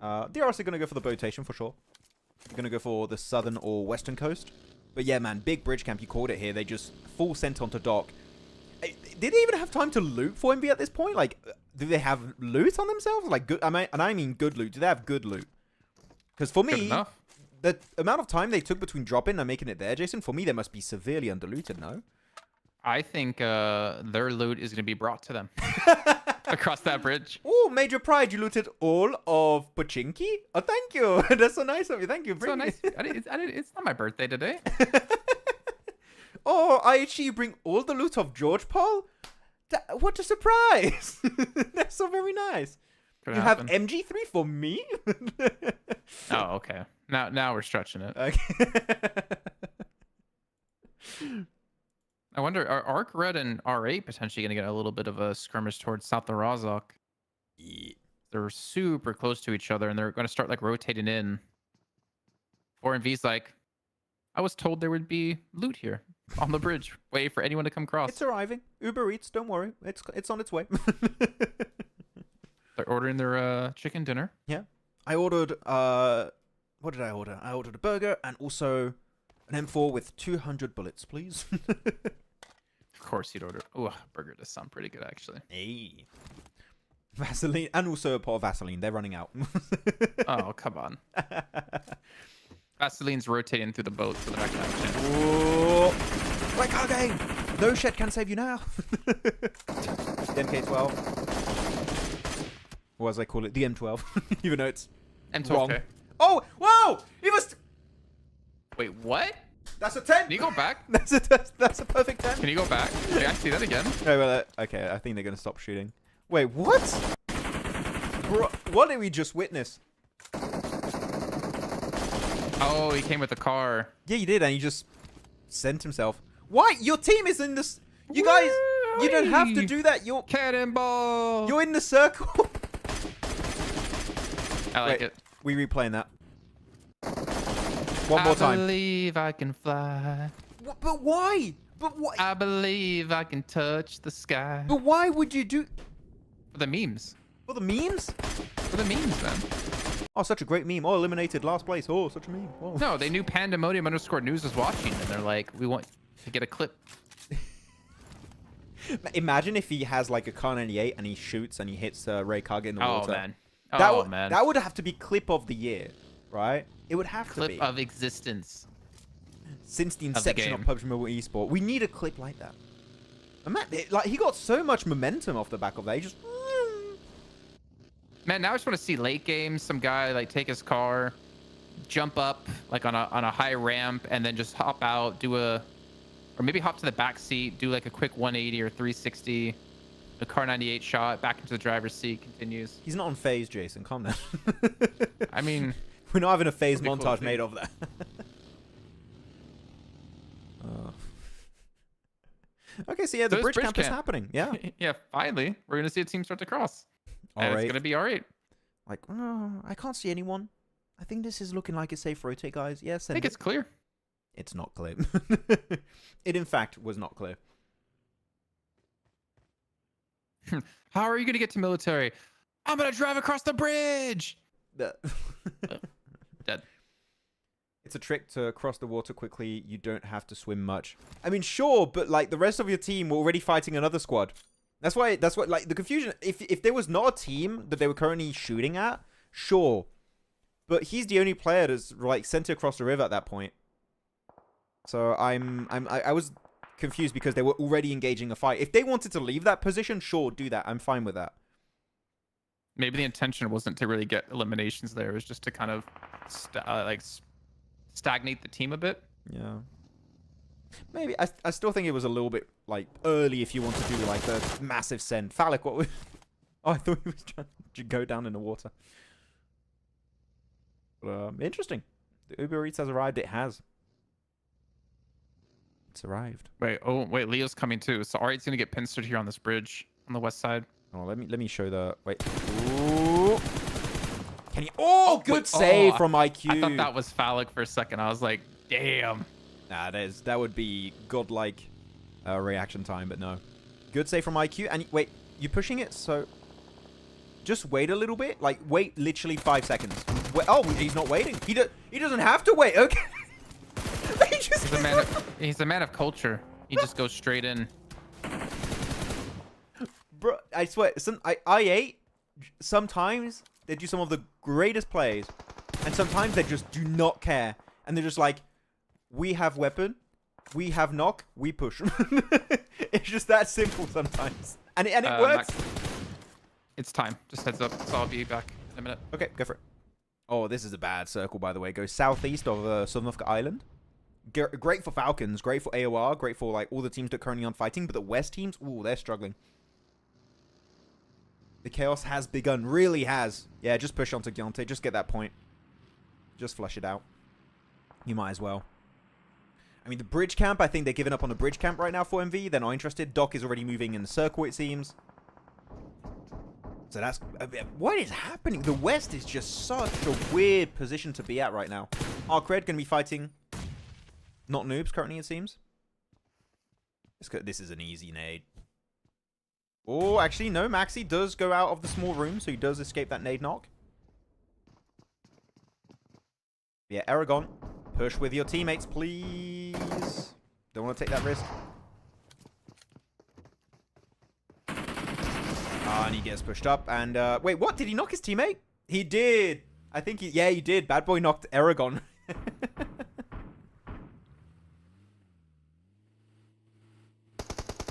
Speaker 1: DRS are going to go for the rotation for sure. They're going to go for the southern or western coast. But yeah, man, big bridge camp. You called it here. They just full sent onto Doc. Did they even have time to loot for MB at this point? Like, do they have loot on themselves? Like, good. I mean good loot. Do they have good loot? Because for
Speaker 3: Good
Speaker 1: me,
Speaker 3: enough.
Speaker 1: the amount of time they took between dropping and making it there, Jason, for me, they must be severely underlooted, no?
Speaker 3: I think their loot is going to be brought to them across that bridge.
Speaker 1: Oh, Major Pride, you looted all of Pochinki? Oh, thank you. That's so nice of you. Thank you.
Speaker 3: So
Speaker 1: Bring
Speaker 3: nice. It's not my birthday today.
Speaker 1: Oh, IHC, you bring all the loot of George Paul? What a surprise. That's so very nice.
Speaker 3: Could
Speaker 1: You
Speaker 3: happen.
Speaker 1: have MG3 for me?
Speaker 3: Oh, okay. Now we're stretching it.
Speaker 1: Okay.
Speaker 3: I wonder, are ARCRED and R8 potentially going to get a little bit of a skirmish towards South of Razok?
Speaker 1: Yeah.
Speaker 3: They're super close to each other, and they're going to start like rotating in. 4MV's like, I was told there would be loot here on the bridge, waiting for anyone to come across.
Speaker 1: It's arriving. Uber Eats, don't worry. It's on its way.
Speaker 3: They're ordering their chicken dinner.
Speaker 1: Yeah. I ordered, what did I order? I ordered a burger and also an M4 with 200 bullets, please.
Speaker 3: Of course you'd order. Oh, burger does sound pretty good, actually.
Speaker 1: Hey. Vaseline, and also a pot of Vaseline. They're running out.
Speaker 3: Oh, come on. Vaseline's rotating through the boat, so they're not going to have a chance.
Speaker 1: Whoa. Right, Kage! No shed can save you now. The MK12. Or as I call it, the M12. Even though it's
Speaker 3: M12.
Speaker 1: wrong.
Speaker 3: Okay.
Speaker 1: Oh, whoa! He must...
Speaker 3: Wait, what?
Speaker 1: That's a 10!
Speaker 3: Can you go back?
Speaker 1: That's a perfect 10.
Speaker 3: Can you go back? Can I see that again?
Speaker 1: Oh, well, okay, I think they're going to stop shooting. Wait, what? Bro, what did we just witness?
Speaker 3: Oh, he came with the car.
Speaker 1: Yeah, he did, and he just sent himself. Why? Your team is in this... You guys, you don't have to do that. You're
Speaker 3: Cannonball.
Speaker 1: in the circle.
Speaker 3: I like
Speaker 1: Wait,
Speaker 3: it.
Speaker 1: we replaying that. One more
Speaker 3: I
Speaker 1: time.
Speaker 3: believe I can fly.
Speaker 1: But why? But why?
Speaker 3: I believe I can touch the sky.
Speaker 1: But why would you do...
Speaker 3: For the memes.
Speaker 1: For the memes?
Speaker 3: For the memes, man.
Speaker 1: Oh, such a great meme. Oh, eliminated last place. Oh, such a meme. Oh.
Speaker 3: No, they knew Pandemonium_News was watching, and they're like, we want to get a clip.
Speaker 1: Imagine if he has like a Kar 98 and he shoots and he hits Ray Kage in the water.
Speaker 3: Oh, man.
Speaker 1: That that would have to be clip of the year, right? It would have to be.
Speaker 3: Clip of existence.
Speaker 1: Since the
Speaker 3: the
Speaker 1: inception of
Speaker 3: game.
Speaker 1: PUBG Mobile Esport, we need a clip like that. Like he got so much momentum off the back of that. He just.
Speaker 3: Man, now I just want to see late game, some guy like take his car, jump up like on a high ramp, and then just hop out, or maybe hop to the back seat, do like a quick 180 or 360, a Kar 98 shot, back into the driver's seat, continues.
Speaker 1: He's not on phase, Jason. Calm down.
Speaker 3: I mean,
Speaker 1: we're not having a phase
Speaker 3: That'd be cool
Speaker 1: montage
Speaker 3: to
Speaker 1: made
Speaker 3: see.
Speaker 1: of that. Okay, so yeah, the
Speaker 3: So
Speaker 1: bridge
Speaker 3: this
Speaker 1: camp is happening. Yeah.
Speaker 3: yeah, finally, we're gonna see a team start to cross. And
Speaker 1: All
Speaker 3: it's
Speaker 1: right.
Speaker 3: gonna be R8.
Speaker 1: Like, I can't see anyone. I think this is looking like a safe rotate, guys. Yes,
Speaker 3: I think it's clear.
Speaker 1: it's not clear. It, in fact, was not clear.
Speaker 3: How are you gonna get to military? I'm gonna drive across the bridge. Dead.
Speaker 1: It's a trick to cross the water quickly. You don't have to swim much. I mean, sure, but like the rest of your team were already fighting another squad. That's what like the confusion. If there was not a team that they were currently shooting at, sure, but he's the only player that's like sent across the river at that point. So I was confused because they were already engaging a fight. If they wanted to leave that position, sure, do that. I'm fine with that.
Speaker 3: Maybe the intention wasn't to really get eliminations there. It was just to kind of stagnate the team a bit.
Speaker 1: Yeah. Maybe. I still think it was a little bit, like, early if you want to do, like, the massive send. Phallic, what was... Oh, I thought he was trying to go down in the water. But, interesting. The Uber Eats has arrived. It has. It's arrived.
Speaker 3: Wait, Leo's coming too. So R8's gonna get pincered here on this bridge on the west side.
Speaker 1: Oh, let me show the... Wait. Ooh. Can he... Oh, good save from IQ.
Speaker 3: I thought that was phallic for a second. I was like, damn.
Speaker 1: Nah, that would be godlike reaction time, but no. Good save from IQ. And wait, you pushing it? So just wait a little bit. Like, wait literally 5 seconds. Wait, oh, he's not waiting. He doesn't have to wait. Okay.
Speaker 3: He's a man of culture. He just goes straight in.
Speaker 1: Bro, I swear, I8, sometimes they do some of the greatest plays, and sometimes they just do not care. And they're just like, we have weapon, we have knock, we push. It's just that simple sometimes. And it works.
Speaker 3: It's time. Just heads up. So I'll be back in a minute.
Speaker 1: Okay, go for it. Oh, this is a bad circle, by the way. Goes southeast of Sanhok Island. Great for Falcons, great for AoR, great for like all the teams that are currently on fighting, but the West teams, ooh, they're struggling. The chaos has begun, really has. Yeah, just push onto Gyante, just get that point. Just flush it out. You might as well. I mean, the bridge camp, I think they're giving up on the bridge camp right now for MV. They're not interested. Doc is already moving in the circle, it seems. So that's... what is happening? The West is just such a weird position to be at right now. ARCRED going to be fighting... not noobs currently, it seems. This is an easy nade. Oh, actually, no. Maxi does go out of the small room, so he does escape that nade knock. Yeah, Aragon. Push with your teammates, please. Don't want to take that risk. And he gets pushed up. And, wait, what? Did he knock his teammate? He did. I think he... yeah, he did. Bad boy knocked Aragon.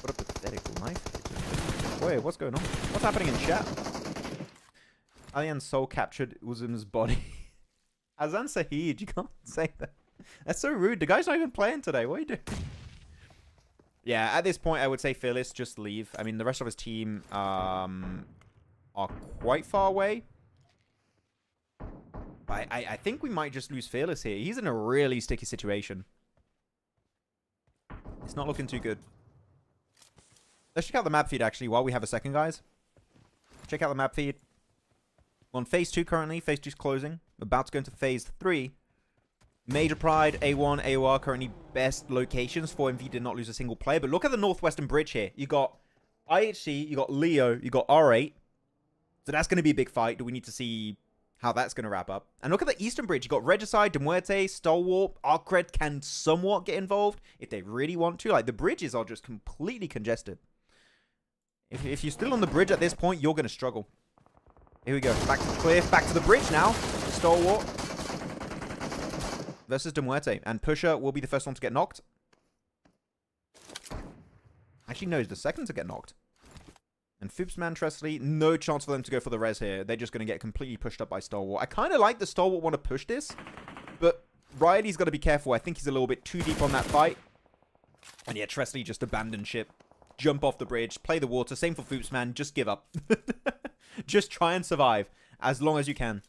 Speaker 1: What a pathetic knife. Wait, what's going on? What's happening in chat? Alian's soul captured Uzum's body. Azan Sahid, you can't say that. That's so rude. The guy's not even playing today. What are you doing? Yeah, at this point, I would say Phyllis, just leave. I mean, the rest of his team are quite far away. But I think we might just lose Fearless here. He's in a really sticky situation. It's not looking too good. Let's check out the map feed, actually, while we have a second, guys. Check out the map feed. We're on phase 2 currently. Phase 2 is closing. About to go into phase 3. Major Pride, A1, AOR, currently best locations. 4MV did not lose a single player. But look at the Northwestern Bridge here. You got IHC, you got Leo, you got R8. So that's going to be a big fight. Do we need to see how that's going to wrap up? And look at the Eastern Bridge. You got Regicide, Muerte, Stalwart, ARCRED can somewhat get involved if they really want to. Like, the bridges are just completely congested. If you're still on the bridge at this point, you're going to struggle. Here we go. Back to the cliff. Back to the bridge now. Stalwart versus De Muerte. And Pusher will be the first one to get knocked. Actually, no, he's the second to get knocked. And Foopsman, Tresley, no chance for them to go for the res here. They're just going to get completely pushed up by Stalwart. I kind of like the Stalwart want to push this. But Riley's got to be careful. I think he's a little bit too deep on that fight. And yeah, Tresley just abandoned ship. Jump off the bridge. Play the water. Same for Foopsman. Just give up. Just try and survive as long as you can.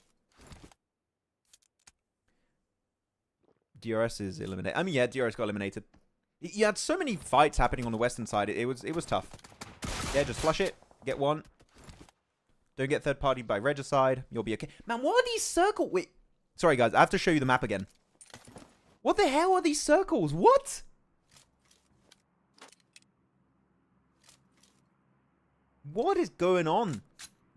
Speaker 1: DRS is eliminated. I mean, yeah, DRS got eliminated. You had so many fights happening on the western side. It was tough. Yeah, just flush it. Get one. Don't get third party by Regicide. You'll be okay. Man, what are these circles? Wait. Sorry, guys. I have to show you the map again. What the hell are these circles? What? What is going on?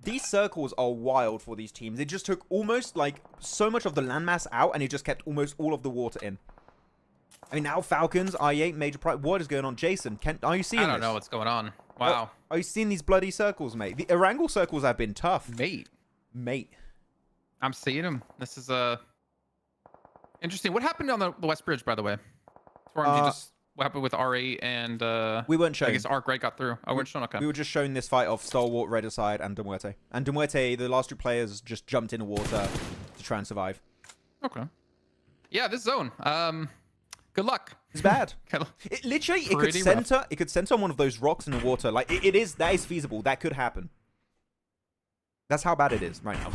Speaker 1: These circles are wild for these teams. It just took almost, like, so much of the landmass out, and it just kept almost all of the water in. I mean, now Falcons, I8, Major Pride. What is going on? Jason, are you seeing this?
Speaker 3: I don't know what's going on. Wow.
Speaker 1: Are you seeing these bloody circles, mate? The Erangel circles have been tough. Mate.
Speaker 3: I'm seeing them. This is interesting. What happened on the West Bridge, by the way? What happened with R8 and...
Speaker 1: we weren't shown.
Speaker 3: I guess ARCRED got through. Oh, we weren't shown. Okay.
Speaker 1: We were just showing this fight of Stalwart, Regicide, and De Muerte. And De Muerte, the last two players just jumped in the water to try and survive. Okay.
Speaker 3: Yeah, this zone. Good luck.
Speaker 1: It's bad. It could center on one of those rocks in the water. Like, that is feasible. That could happen. That's how bad it is right now.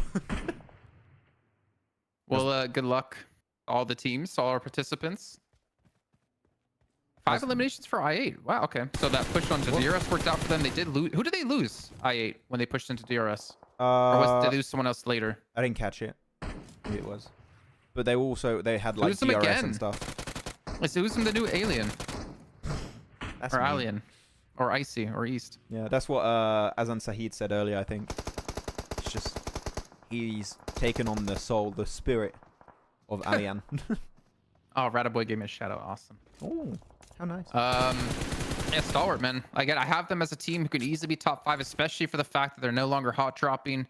Speaker 3: Well, good luck, all the teams, all our participants. 5 eliminations for I8. Wow, okay. So that push onto DRS worked out for them. They did lose. Who did they lose, I8, when they pushed into DRS? Or did they lose someone else later?
Speaker 1: I didn't catch it. Maybe it was. But they had like DRS and stuff.
Speaker 3: Let's lose them the new Alien. Or Alien. Or Icy. Or East.
Speaker 1: Yeah, that's what Azan Sahid said earlier, I think. It's just... he's taken on the soul, the spirit of Alien.
Speaker 3: Oh, Radaboy gave me a shout out. Awesome.
Speaker 1: Oh, how nice.
Speaker 3: Yeah, Stalwart, man. I have them as a team who could easily be top 5, especially for the fact that they're no longer hot dropping.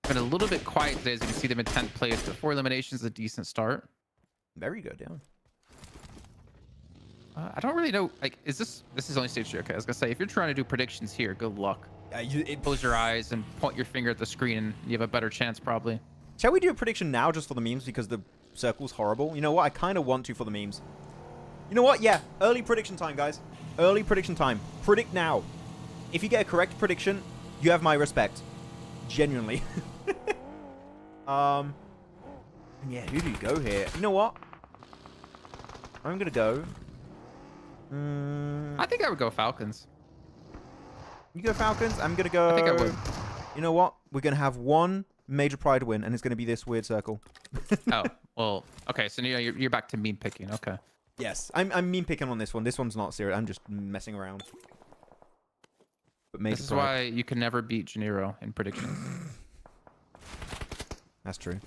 Speaker 3: Been a little bit quiet today, as you can see them in 10th place, but 4 eliminations is a decent start.
Speaker 1: Very good, yeah.
Speaker 3: I don't really know. Like, this is only stage 3. Okay, I was gonna say, if you're trying to do predictions here, good luck. Close your eyes and point your finger at the screen, and you have a better chance probably.
Speaker 1: Shall we do a prediction now, just for the memes, because the circle's horrible? You know what? I kind of want to for the memes. You know what? Yeah, early prediction time, guys. Early prediction time. Predict now. If you get a correct prediction, you have my respect. Genuinely. Yeah, who do you go here? You know what? I'm gonna go
Speaker 3: I think I would go Falcons.
Speaker 1: You go Falcons. I'm gonna go.
Speaker 3: I think I would.
Speaker 1: You know what? We're gonna have one major pride win, and it's gonna be this weird circle.
Speaker 3: Oh, well, okay. So you're back to meme picking. Okay.
Speaker 1: Yes, I'm meme picking on this one. This one's not serious. I'm just messing around. But major
Speaker 3: This is
Speaker 1: pride.
Speaker 3: why you can never beat Janiro in predictions.
Speaker 1: That's true.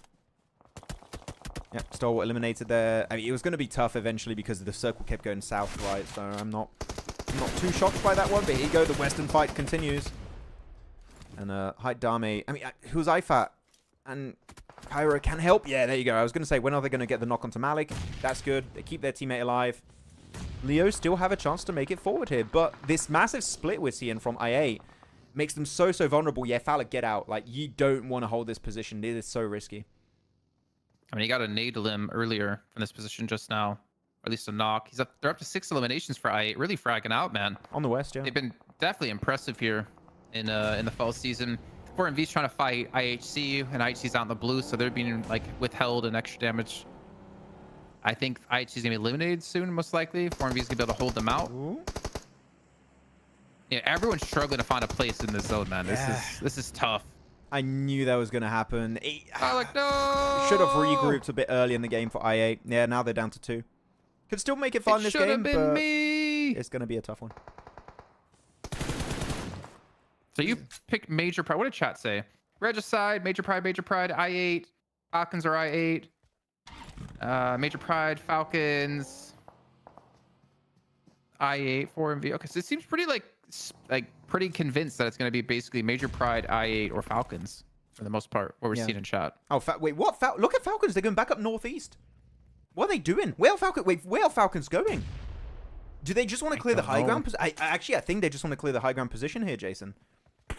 Speaker 1: Yep, Stalwart eliminated there. I mean, it was going to be tough eventually because the circle kept going south, right? So I'm not too shocked by that one. But here you go. The Western fight continues. And Height Dame. I mean, who's IFAT? And Pyro can help. Yeah, there you go. I was going to say, when are they going to get the knock onto Malik? That's good. They keep their teammate alive. Leo still have a chance to make it forward here. But this massive split we're seeing from IA makes them so vulnerable. Yeah, Fowler, get out. Like, you don't want to hold this position. It is so risky.
Speaker 3: I mean, he got a nade limb earlier from this position just now. Or at least a knock. They're up to 6 eliminations for IA. Really fragging out, man.
Speaker 1: On the West, yeah.
Speaker 3: They've been definitely impressive here in the fall season. 4MV's trying to fight IHC, and IHC's out in the blue, so they're being like withheld and extra damage. I think IHC's gonna be eliminated soon, most likely. 4MV's gonna be able to hold them out.
Speaker 1: Ooh.
Speaker 3: Yeah, everyone's struggling to find a place in this zone, man.
Speaker 1: Yeah.
Speaker 3: This is tough.
Speaker 1: I knew that was going to happen.
Speaker 3: Like, no!
Speaker 1: Should have regrouped a bit early in the game for IA. Yeah, now they're down to 2. Could still make it fun this game,
Speaker 3: been
Speaker 1: but
Speaker 3: me.
Speaker 1: it's going to be a tough one.
Speaker 3: So you pick Major Pride. What did chat say? Regicide, Major Pride, I8. Falcons are I8. Major Pride, Falcons. I8, 4MV. Okay, so it seems pretty pretty convinced that it's going to be basically Major Pride, I8, or Falcons for the most part. What we're seeing in chat.
Speaker 1: Oh, wait, what? Look at Falcons. They're going back up northeast. What are they doing? Where are Falcons going? Do they just want to clear the high ground? I think they just want to clear the high ground position here, Jason.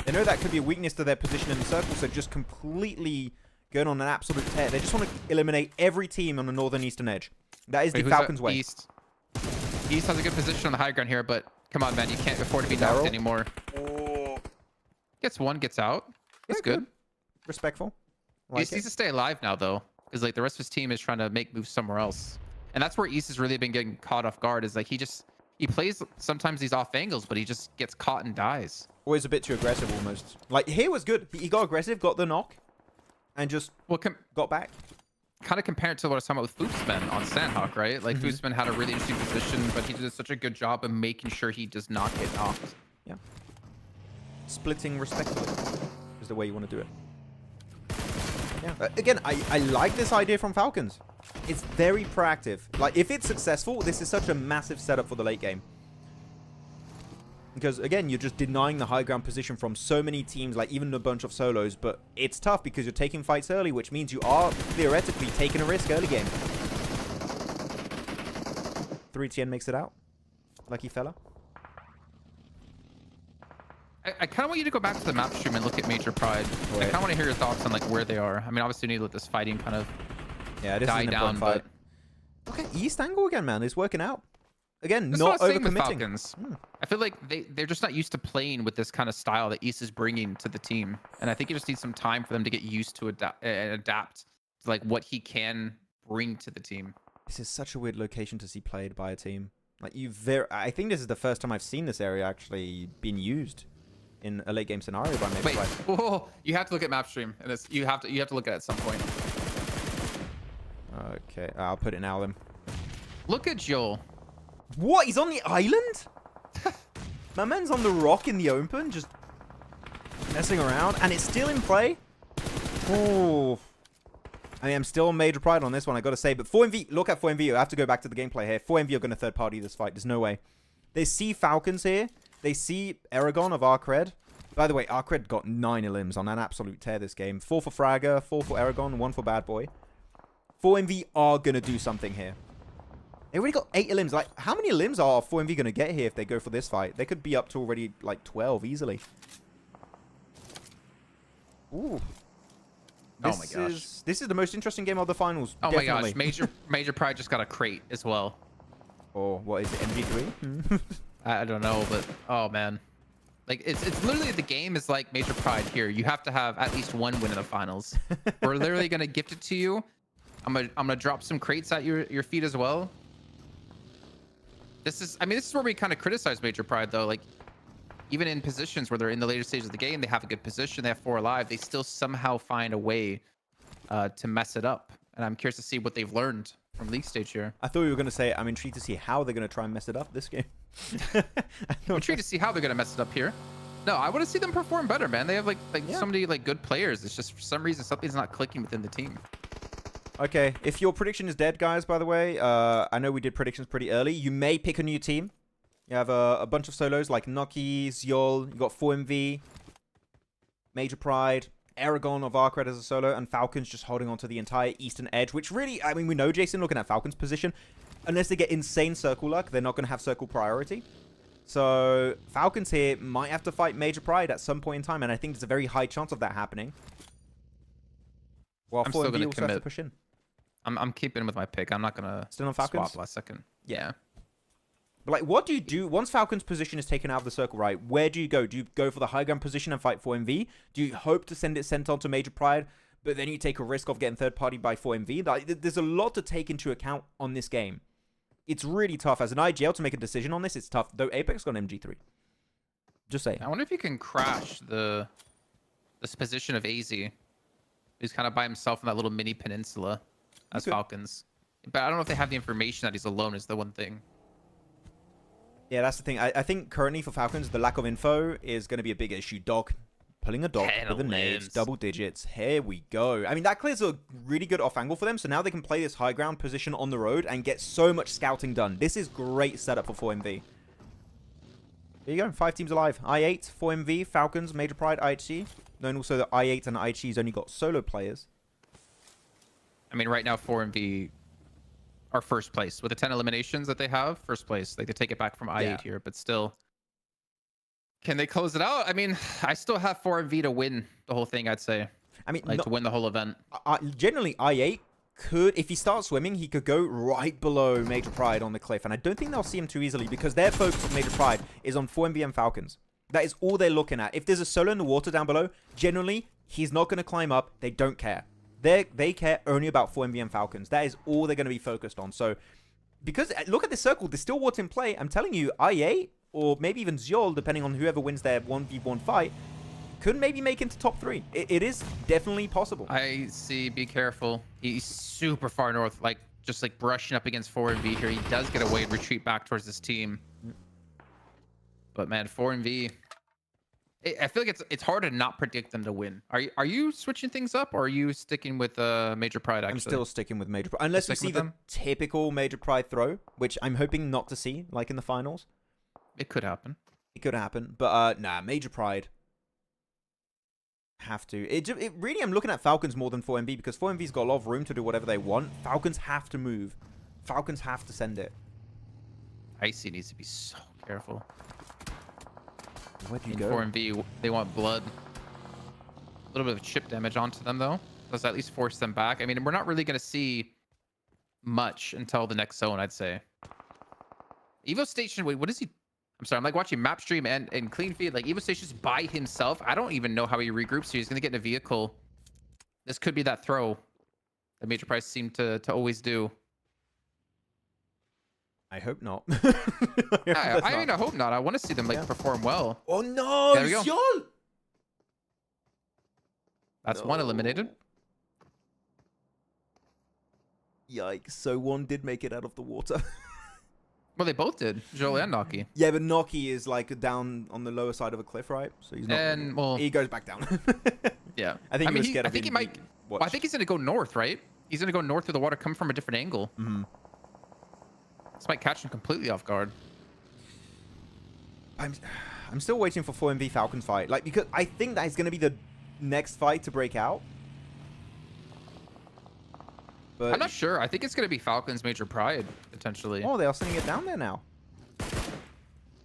Speaker 1: They know that could be a weakness to their position in the circle, so just completely going on an absolute tear. They just want to eliminate every team on the northern eastern edge. That is the Falcons' way.
Speaker 3: East has a good position on the high ground here, but come on, man. You can't afford to be knocked anymore.
Speaker 1: Oh.
Speaker 3: Gets one, gets out. That's good.
Speaker 1: Respectful.
Speaker 3: East needs to stay alive now, though, because like the rest of his team is trying to make moves somewhere else. And that's where East has really been getting caught off guard, is like he plays sometimes these off angles, but he just gets caught and dies.
Speaker 1: Always a bit too aggressive, almost. Like, here was good. He got aggressive, got the knock, and just got back.
Speaker 3: Kind of compared to what I was talking about with Foosman on Sanhok, right? Like, Foosman had a really interesting position, but he did such a good job of making sure he does not get knocked.
Speaker 1: Yeah. Splitting respectfully is the way you want to do it. Yeah. Again, I like this idea from Falcons. It's very proactive. Like, if it's successful, this is such a massive setup for the late game. Because, again, you're just denying the high ground position from so many teams, like even a bunch of solos. But it's tough because you're taking fights early, which means you are theoretically taking a risk early game. 3TN makes it out. Lucky fella.
Speaker 3: I kind of want you to go back to the map stream and look at Major Pride. I kind of want to hear your thoughts on like where they are. I mean, obviously, we need to let this fighting kind of die down. But
Speaker 1: look at East angle again, man. It's working out. Again,
Speaker 3: that's
Speaker 1: not
Speaker 3: what I was saying with
Speaker 1: overcommitting.
Speaker 3: Falcons. I feel like they're just not used to playing with this kind of style that East is bringing to the team, and I think it just needs some time for them to get used to adapt to like what he can bring to the team.
Speaker 1: This is such a weird location to see played by a team. Like I think this is the first time I've seen this area actually being used in a late game scenario by maybe.
Speaker 3: Wait, whoa, you have to look at map stream, and you have to look at it at some point.
Speaker 1: Okay, I'll put it now then.
Speaker 3: Look at Joel.
Speaker 1: What? He's on the island? My man's on the rock in the open, just messing around, and it's still in play. Oh, I mean, I'm still on Major Pride on this one, I gotta say. But 4MV, look at 4MV. I have to go back to the gameplay here. 4MV are gonna third party this fight. There's no way. They see Falcons here. They see Erangel of ARCRED. By the way, ARCRED got 9 elims on an absolute tear this game. 4 for Fragger, 4 for Erangel, 1 for Bad Boy. 4MV are gonna do something here. They already got 8 elims. Like, how many elims are 4MV going to get here if they go for this fight? They could be up to already, like, 12 easily. Ooh.
Speaker 3: Oh my gosh.
Speaker 1: This is the most interesting game of the finals.
Speaker 3: Oh
Speaker 1: definitely.
Speaker 3: my gosh. Major Pride just got a crate as well.
Speaker 1: Or what is it, MV3?
Speaker 3: I don't know, but oh man. Like it's literally the game is like Major Pride here. You have to have at least one win in the finals. We're literally going to gift it to you. I'm gonna drop some crates at your feet as well. This is, I mean, this is where we kind of criticize Major Pride, though. Like, even in positions where they're in the later stages of the game, they have a good position, they have 4 alive, they still somehow find a way to mess it up. And I'm curious to see what they've learned from league stage here.
Speaker 1: I thought you were going to say, I'm intrigued to see how they're going to try and mess it up this game.
Speaker 3: I'm intrigued to see how they're going to mess it up here. No, I want to see them perform better, man. They have like so many like good players. It's just for some reason something's not clicking within the team.
Speaker 1: Okay, if your prediction is dead, guys, by the way, I know we did predictions pretty early. You may pick a new team. You have a bunch of solos like Noki, Zyol, you got 4MV, Major Pride, Aragon of ARCRED as a solo, and Falcons just holding on to the entire eastern edge, which really, I mean, we know, Jason, looking at Falcons' position, unless they get insane circle luck, they're not going to have circle priority. So Falcons here might have to fight Major Pride at some point in time, and I think there's a very high chance of that happening. While
Speaker 3: I'm still
Speaker 1: 4MV
Speaker 3: going to
Speaker 1: also have to
Speaker 3: commit.
Speaker 1: push in.
Speaker 3: I'm keeping with my pick. I'm not going to
Speaker 1: Still on Falcons?
Speaker 3: swap last second.
Speaker 1: Yeah. But like, what do you do once Falcon's position is taken out of the circle, right? Where do you go? Do you go for the high ground position and fight 4MV? Do you hope to send it sent on to Major Pride, but then you take a risk of getting third party by 4MV? Like, there's a lot to take into account on this game. It's really tough. As an IGL to make a decision on this, it's tough. Though Apex got an MG3. Just saying.
Speaker 3: I wonder if you can crash this position of AZ. He's kind of by himself in that little mini peninsula as Falcons. But I don't know if they have the information that he's alone is the one thing.
Speaker 1: Yeah, that's the thing. I think currently for Falcons, the lack of info is going to be a big issue. Dog, pulling a dog with the nades, double digits. Here we go. I mean, that clears a really good off angle for them. So now they can play this high ground position on the road and get so much scouting done. This is great setup for 4MV. There you go. 5 teams alive. I8, 4MV, Falcons, Major Pride, IHC. Known also that I8 and IHC's only got solo players.
Speaker 3: I mean, right now 4MV are first place with the 10 eliminations that they have. First place, like they take it back from I8 here, but still, can they close it out? I mean, I still have 4MV to win the whole thing. I'd say. I mean, like to win the whole event.
Speaker 1: Generally, I8 could, if he starts swimming, he could go right below Major Pride on the cliff, and I don't think they'll see him too easily because their focus of Major Pride is on 4MV and Falcons. That is all they're looking at. If there's a solo in the water down below, generally he's not going to climb up. They don't care. They care only about 4MV and Falcons. That is all they're going to be focused on. So, because look at this circle, there's still water in play. I'm telling you, IA or maybe even Zyol, depending on whoever wins their 1v1 fight, could maybe make into top 3. It is definitely possible.
Speaker 3: I see. Be careful. He's super far north, like just like brushing up against 4MV here. He does get away and retreat back towards this team. But man, 4MV. I feel like it's hard to not predict them to win. Are you switching things up, or are you sticking with Major Pride? Actually,
Speaker 1: I'm still sticking with Major Pride, unless we see the typical Major Pride throw, which I'm hoping not to see, like in the finals.
Speaker 3: It could happen.
Speaker 1: It could happen, but nah, Major Pride have to. It really, I'm looking at Falcons more than 4MV because 4MV's got a lot of room to do whatever they want. Falcons have to move. Falcons have to send it.
Speaker 3: IC needs to be so careful.
Speaker 1: Where'd you
Speaker 3: In
Speaker 1: go?
Speaker 3: 4MV, they want blood. A little bit of chip damage onto them, though. Does at least force them back. I mean, we're not really going to see much until the next zone, I'd say. Evo Station, wait, what is he? I'm sorry, I'm like watching map stream and clean feed. Like, Evo Station's by himself. I don't even know how he regroups. So he's going to get in a vehicle. This could be that throw that Major Price seemed to always do.
Speaker 1: I hope not.
Speaker 3: I mean, I hope not. I want to see them like perform well.
Speaker 1: Oh no!
Speaker 3: There we go.
Speaker 1: Zyol!
Speaker 3: That's one eliminated.
Speaker 1: Yikes! So one did make it out of the water.
Speaker 3: Well, they both did, Joel and Noki.
Speaker 1: Yeah, but Noki is like down on the lower side of a cliff, right? So he's not.
Speaker 3: And well,
Speaker 1: he goes back down.
Speaker 3: Yeah,
Speaker 1: I think he was scared
Speaker 3: I
Speaker 1: of
Speaker 3: think he
Speaker 1: being
Speaker 3: might. Well, I think he's gonna go north, right? He's gonna go north through the water, come from a different angle.
Speaker 1: Mm-hmm.
Speaker 3: This might catch him completely off guard.
Speaker 1: I'm still waiting for 4MV Falcons fight, like, because I think that is going to be the next fight to break out. But
Speaker 3: I'm not sure. I think it's gonna be Falcons Major Pride potentially.
Speaker 1: oh, they are sending it down there now.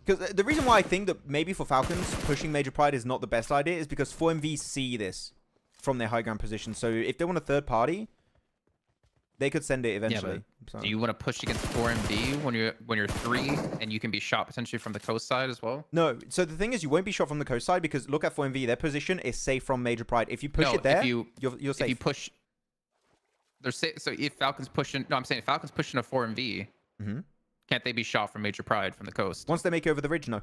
Speaker 1: Because the reason why I think that maybe for Falcons pushing Major Pride is not the best idea is because 4MV see this from their high ground position. So if they want a third party, they could send it eventually.
Speaker 3: Yeah, do you want to push against 4MV when you're 3 and you can be shot potentially from the coast side as well?
Speaker 1: No. So the thing is, you won't be shot from the coast side because look at 4MV. Their position is safe from Major Pride. If you push it there, you're safe.
Speaker 3: If you push, they're safe. So if Falcons pushing, no, I'm saying if Falcons pushing a 4MV, can Can't they be shot from Major Pride from the coast?
Speaker 1: Once they make it over the ridge, no.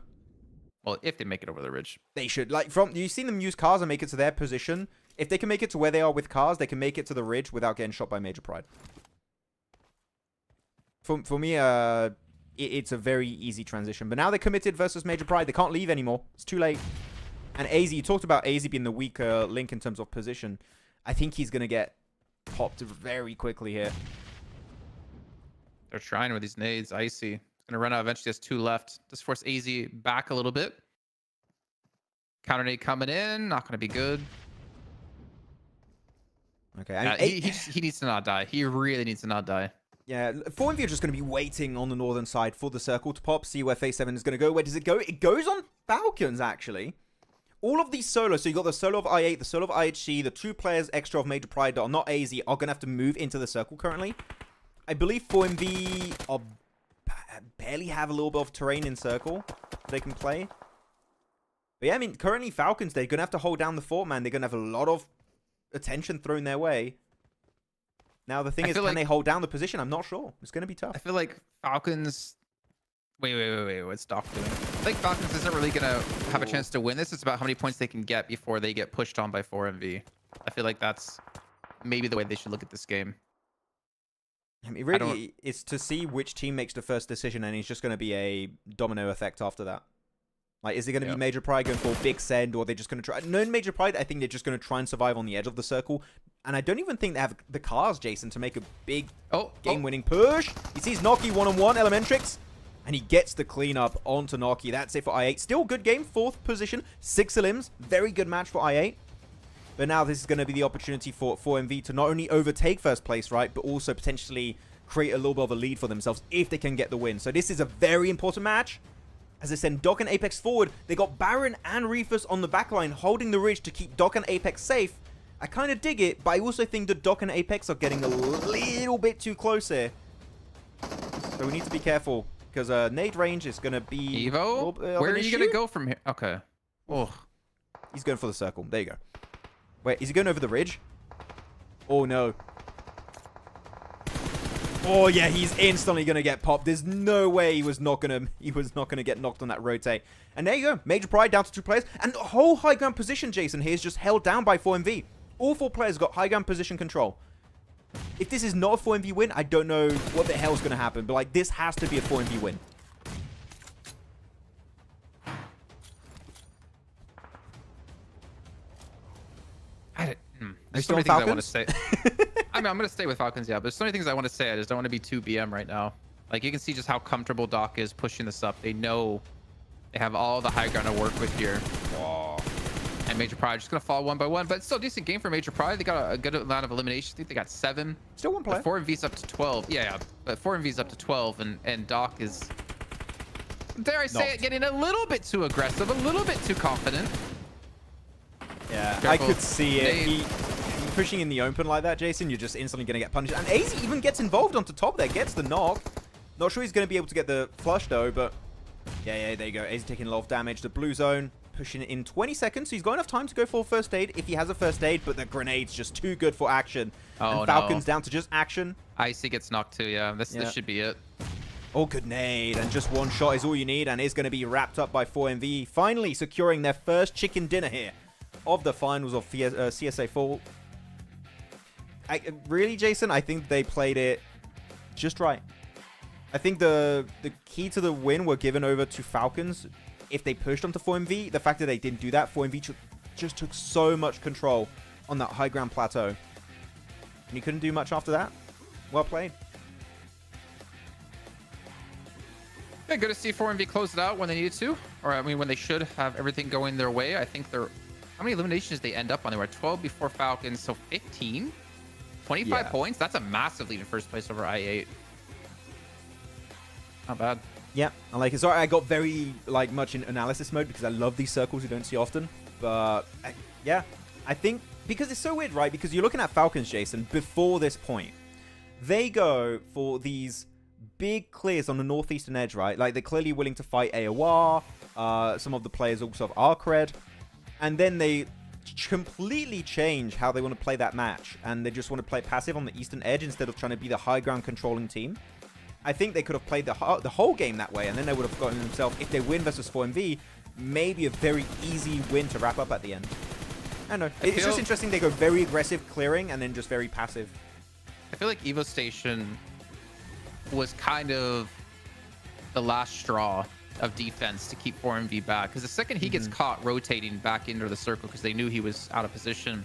Speaker 3: Well, if they make it over the ridge.
Speaker 1: They should. Like, you've seen them use cars and make it to their position. If they can make it to where they are with cars, they can make it to the ridge without getting shot by Major Pride. For me, it's a very easy transition. But now they're committed versus Major Pride. They can't leave anymore. It's too late. And AZ, you talked about AZ being the weaker link in terms of position. I think he's going to get popped very quickly here.
Speaker 3: They're trying with these nades. Icy. It's going to run out eventually. Has 2 left. Just force AZ back a little bit. Counter nade coming in. Not going to be good.
Speaker 1: Okay. I mean,
Speaker 3: he needs to not die. He really needs to not die.
Speaker 1: Yeah, 4MV are just going to be waiting on the northern side for the circle to pop. See where Phase 7 is going to go. Where does it go? It goes on Falcons, actually. All of these solos, so you got the solo of I8, the solo of IHC, the 2 players extra of Major Pride that are not AZ are going to have to move into the circle currently. I believe 4MV are barely have a little bit of terrain in circle they can play. But yeah, I mean, currently Falcons, they're going to have to hold down the fort, man. They're going to have a lot of attention thrown their way. Now, the thing is, can they hold down the position? I'm not sure. It's going to be tough.
Speaker 3: I feel like Falcons... Wait. What's Doc doing? I think Falcons isn't really going to have a chance to win this. It's about how many points they can get before they get pushed on by 4MV. I feel like that's maybe the way they should look at this game.
Speaker 1: I mean, really, it's to see which team makes the first decision, and it's just going to be a domino effect after that. Like, is it going to be Major Pride going for a big send, or are they just going to try... No, Major Pride, I think they're just going to try and survive on the edge of the circle. And I don't even think they have the cars, Jason, to make a big game-winning push. He sees Noki one-on-one, Elementrix, and he gets the cleanup onto Noki. That's it for I8. Still good game, 4th position, 6 elims. Very good match for I8. But now this is going to be the opportunity for 4MV to not only overtake first place, right, but also potentially create a little bit of a lead for themselves if they can get the win. So this is a very important match. As they send Doc and Apex forward, they got Baron and Reefus on the backline holding the ridge to keep Doc and Apex safe. I kind of dig it, but I also think that Doc and Apex are getting a little bit too close here. So we need to be careful, because nade range is going to be...
Speaker 3: Evo? Where are you going to go from here? Okay. Oh.
Speaker 1: He's going for the circle. There you go. Wait, is he going over the ridge? Oh, no. Oh, yeah, he's instantly going to get popped. There's no way he was not going to get knocked on that rotate. And there you go. Major Pride down to 2 players. And the whole high ground position, Jason, here is just held down by 4MV. All 4 players got high ground position control. If this is not a 4MV win, I don't know what the hell's going to happen. But, like, this has to be a 4MV win.
Speaker 3: There's so many things I want to say. I mean, I'm going to stay with Falcons, yeah. But there's so many things I want to say. I just don't want to be too BM right now. Like, you can see just how comfortable Doc is pushing this up. They know they have all the high ground to work with here. Oh. And Major Pride just going to fall 1 by 1. But it's still a decent game for Major Pride. They got a good amount of eliminations. I think they got 7.
Speaker 1: Still 1 player.
Speaker 3: 4MV's up to 12. Yeah. But 4MV's up to 12. And Doc is, dare I say it, getting a little bit too aggressive, a little bit too confident.
Speaker 1: Yeah,
Speaker 3: Careful.
Speaker 1: I could see it. He pushing in the open like that, Jason, you're just instantly going to get punished. And AZ even gets involved onto top there, gets the knock. Not sure he's going to be able to get the flush, though, but... Yeah, there you go. AZ taking a lot of damage. The blue zone pushing it in 20 seconds, so he's got enough time to go for first aid if he has a first aid, but the grenade's just too good for action. Oh, and Falcons down to just action.
Speaker 3: Icy gets knocked too, yeah. This should be it.
Speaker 1: Oh, good nade, and just 1 shot is all you need, and is going to be wrapped up by 4MV, finally securing their first chicken dinner here of the finals of CSA Fall. Really, Jason, I think they played it just right. I think the key to the win were given over to Falcons. If they pushed onto 4MV, the fact that they didn't do that, 4MV just took so much control on that high ground plateau. And you couldn't do much after that. Well played.
Speaker 3: Yeah, good to see 4MV close it out when they needed to. Or, I mean, when they should have everything going their way. I think they're... How many eliminations did they end up on? They were 12 before Falcons, so 15? 25 points? That's a massive lead in first place over I8. Not bad.
Speaker 1: Yeah, I like it. Sorry, I got very much in analysis mode because I love these circles you don't see often. But yeah, I think because it's so weird, right? Because you're looking at Falcons, Jason, before this point. They go for these big clears on the northeastern edge, right? Like, they're clearly willing to fight AoR. Some of the players also have ARCRED. And then they completely change how they want to play that match. And they just want to play passive on the eastern edge instead of trying to be the high ground controlling team. I think they could have played the whole game that way, and then they would have gotten themselves, if they win versus 4MV, maybe a very easy win to wrap up at the end. I don't know. It's just interesting they go very aggressive clearing and then just very passive.
Speaker 3: I feel like Evo Station was kind of the last straw of defense to keep 4MV back, because the second he gets caught rotating back into the circle because they knew he was out of position,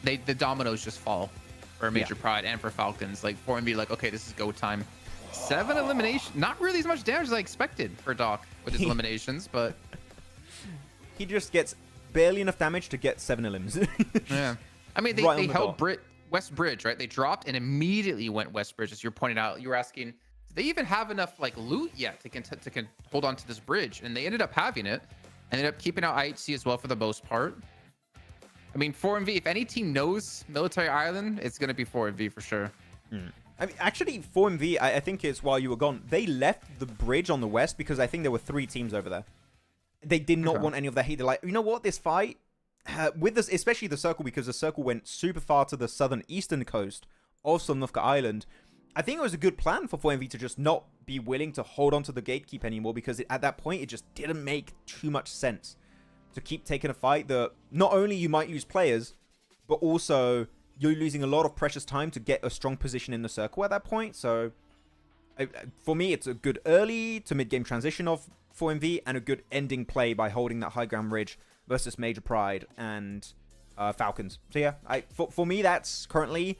Speaker 3: the dominoes just fall for Major Pride and for Falcons. Like 4MV, like, okay, this is go time. 7 elimination, not really as much damage as I expected for Doc with his eliminations, but
Speaker 1: he just gets barely enough damage to get 7 elims.
Speaker 3: Yeah, I mean, they held West Bridge, right? They dropped and immediately went West Bridge, as you're pointing out. You were asking, do they even have enough like loot yet to hold on to this bridge? And they ended up having it. Ended up keeping out IHC as well for the most part. I mean, 4MV, if any team knows Military Island, it's going to be 4MV for sure.
Speaker 1: I mean, actually, 4MV, I think it's while you were gone, they left the bridge on the west because I think there were 3 teams over there. They did not want any of that heat. They're like, you know what, this fight, with this, especially the circle, because the circle went super far to the southern eastern coast of Sanhok Island. I think it was a good plan for 4MV to just not be willing to hold on to the gatekeep anymore, because at that point, it just didn't make too much sense to keep taking a fight that not only you might lose players, but also you're losing a lot of precious time to get a strong position in the circle at that point. So for me, it's a good early to mid-game transition of 4MV and a good ending play by holding that high ground ridge versus Major Pride and Falcons. So yeah, for me, that's currently,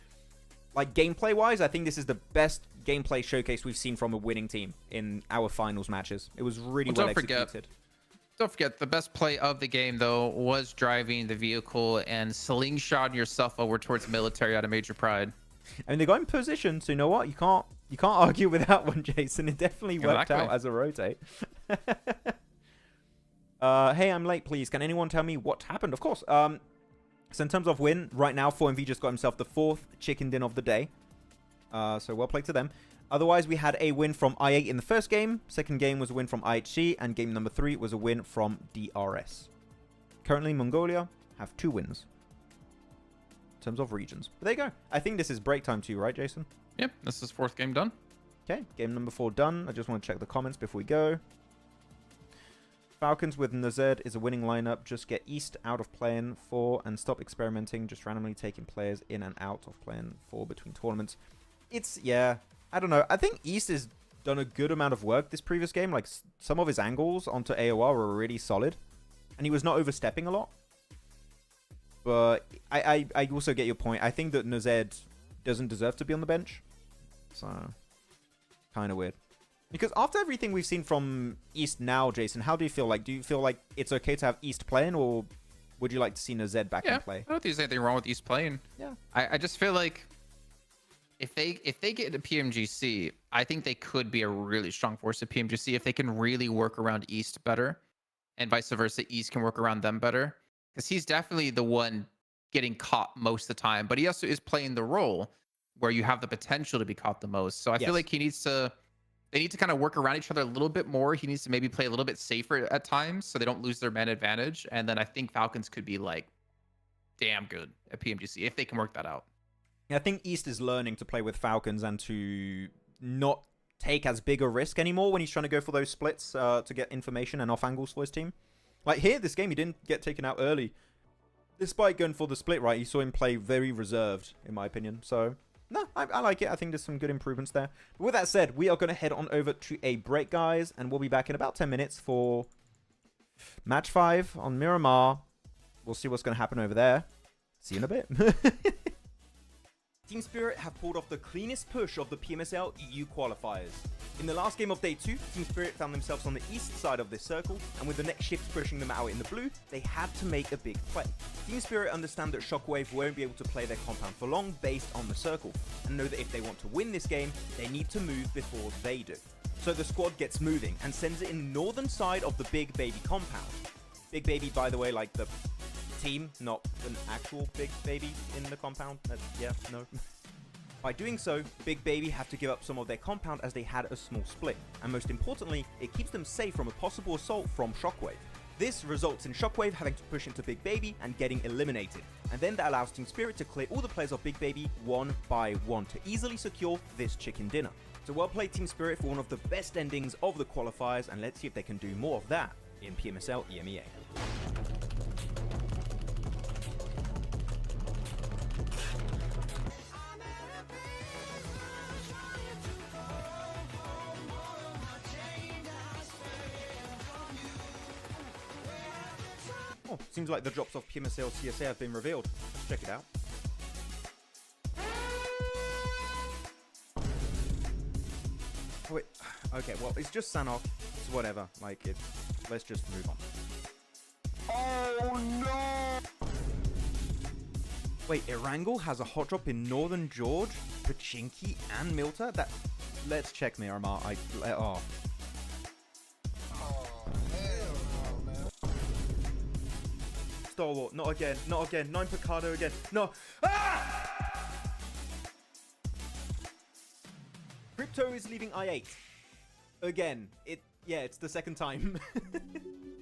Speaker 1: like, gameplay-wise, I think this is the best gameplay showcase we've seen from a winning team in our finals matches. It was really well executed.
Speaker 3: Don't forget, the best play of the game, though, was driving the vehicle and slingshotting yourself over towards Military out of Major Pride.
Speaker 1: I mean, they got in position, so you know what? You can't argue with that one, Jason. It definitely worked out as a rotate. Hey, I'm late, please. Can anyone tell me what happened? Of course. So in terms of win, right now, 4MV just got himself the 4th chicken din of the day. So well played to them. Otherwise, we had a win from I8 in the first game. Second game was a win from IHC. And game number 3 was a win from DRS. Currently, Mongolia have 2 wins in terms of regions. But there you go. I think this is break time too, right, Jason?
Speaker 3: Yep, this is 4th game done.
Speaker 1: Okay, game number 4 done. I just want to check the comments before we go. Falcons with Nazed is a winning lineup. Just get East out of playing 4 and stop experimenting. Just randomly taking players in and out of playing 4 between tournaments. It's, yeah, I don't know. I think East has done a good amount of work this previous game. Like, some of his angles onto AoR were really solid. And he was not overstepping a lot. But I also get your point. I think that Nazed doesn't deserve to be on the bench. So, kind of weird. Because after everything we've seen from East now, Jason, how do you feel? Like, do you feel like it's okay to have East playing, or would you like to see Nazed back in play?
Speaker 3: I don't think there's anything wrong with East playing.
Speaker 1: Yeah.
Speaker 3: I just feel like if they get into PMGC, I think they could be a really strong force at PMGC if they can really work around East better, and vice versa, East can work around them better. Because he's definitely the one getting caught most of the time, but he also is playing the role where you have the potential to be caught the most. So I feel like they need to kind of work around each other a little bit more. He needs to maybe play a little bit safer at times so they don't lose their man advantage. And then I think Falcons could be like damn good at PMGC if they can work that out.
Speaker 1: I think East is learning to play with Falcons and to not take as big a risk anymore when he's trying to go for those splits to get information and off angles for his team. Like here, this game, he didn't get taken out early. Despite going for the split, right, you saw him play very reserved, in my opinion. So, no, I like it. I think there's some good improvements there. But with that said, we are going to head on over to a break, guys. And we'll be back in about 10 minutes for Match 5 on Miramar. We'll see what's going to happen over there. See you in a bit. Team Spirit have pulled off the cleanest push of the PMSL EU qualifiers. In the last game of day 2, Team Spirit found themselves on the east side of this circle, and with the next shift pushing them out in the blue, they had to make a big play. Team Spirit understand that Shockwave won't be able to play their compound for long based on the circle, and know that if they want to win this game, they need to move before they do. So the squad gets moving and sends it in the northern side of the Big Baby compound. Big Baby, by the way, like the team, not an actual Big Baby in the compound. Yeah, no. By doing so, Big Baby have to give up some of their compound as they had a small split, and most importantly, it keeps them safe from a possible assault from Shockwave. This results in Shockwave having to push into Big Baby and getting eliminated, and then that allows Team Spirit to clear all the players of Big Baby one by one to easily secure this chicken dinner. So well played Team Spirit for one of the best endings of the qualifiers, and let's see if they can do more of that in PMSL EMEA. Oh, seems like the drops of PMSL CSA have been revealed. Let's check it out. Oh, wait. Okay, well, it's just Sanhok. It's whatever. Like, let's just move on.
Speaker 2: Oh no!
Speaker 1: Wait, Erangel has a hot drop in Northern George, Pachinki, and Muerte? Let's check Miramar. Oh. Stalwart, not again, not again. 9 Picado again. No. Ah! Crypto is leaving I8. Again. It's the second time.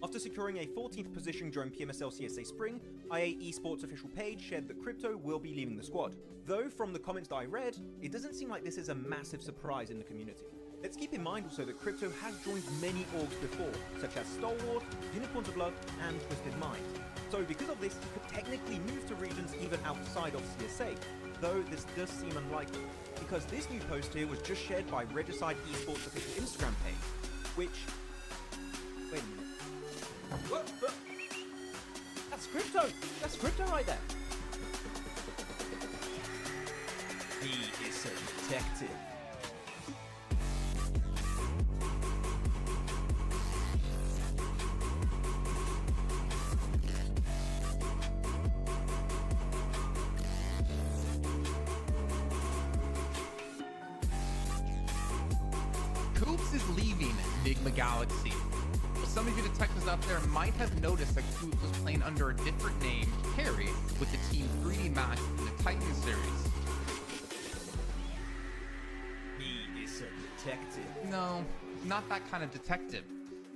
Speaker 1: After securing a 14th position during PMSL CSA Spring, IHC Esports official page shared that Crypto will be leaving the squad. Though, from the comments that I read, it doesn't seem like this is a massive surprise in the community. Let's keep in mind also that Crypto has joined many orgs before, such as Stalwart, Unicorns of Blood, and Twisted Mind. So because of this, he could technically move to regions even outside of CSA, though this does seem unlikely, because this new post here was just shared by Regicide Esports official Instagram page, which... Wait a minute. What? That's Crypto! That's Crypto right there! He is a detective.
Speaker 3: Coops is leaving Enigma Galaxy. Well, some of you detectives out there might have noticed that Coops was playing under a different name, Carry, with the Team 3D match in the Titan series.
Speaker 1: He is a detective.
Speaker 3: No, not that kind of detective.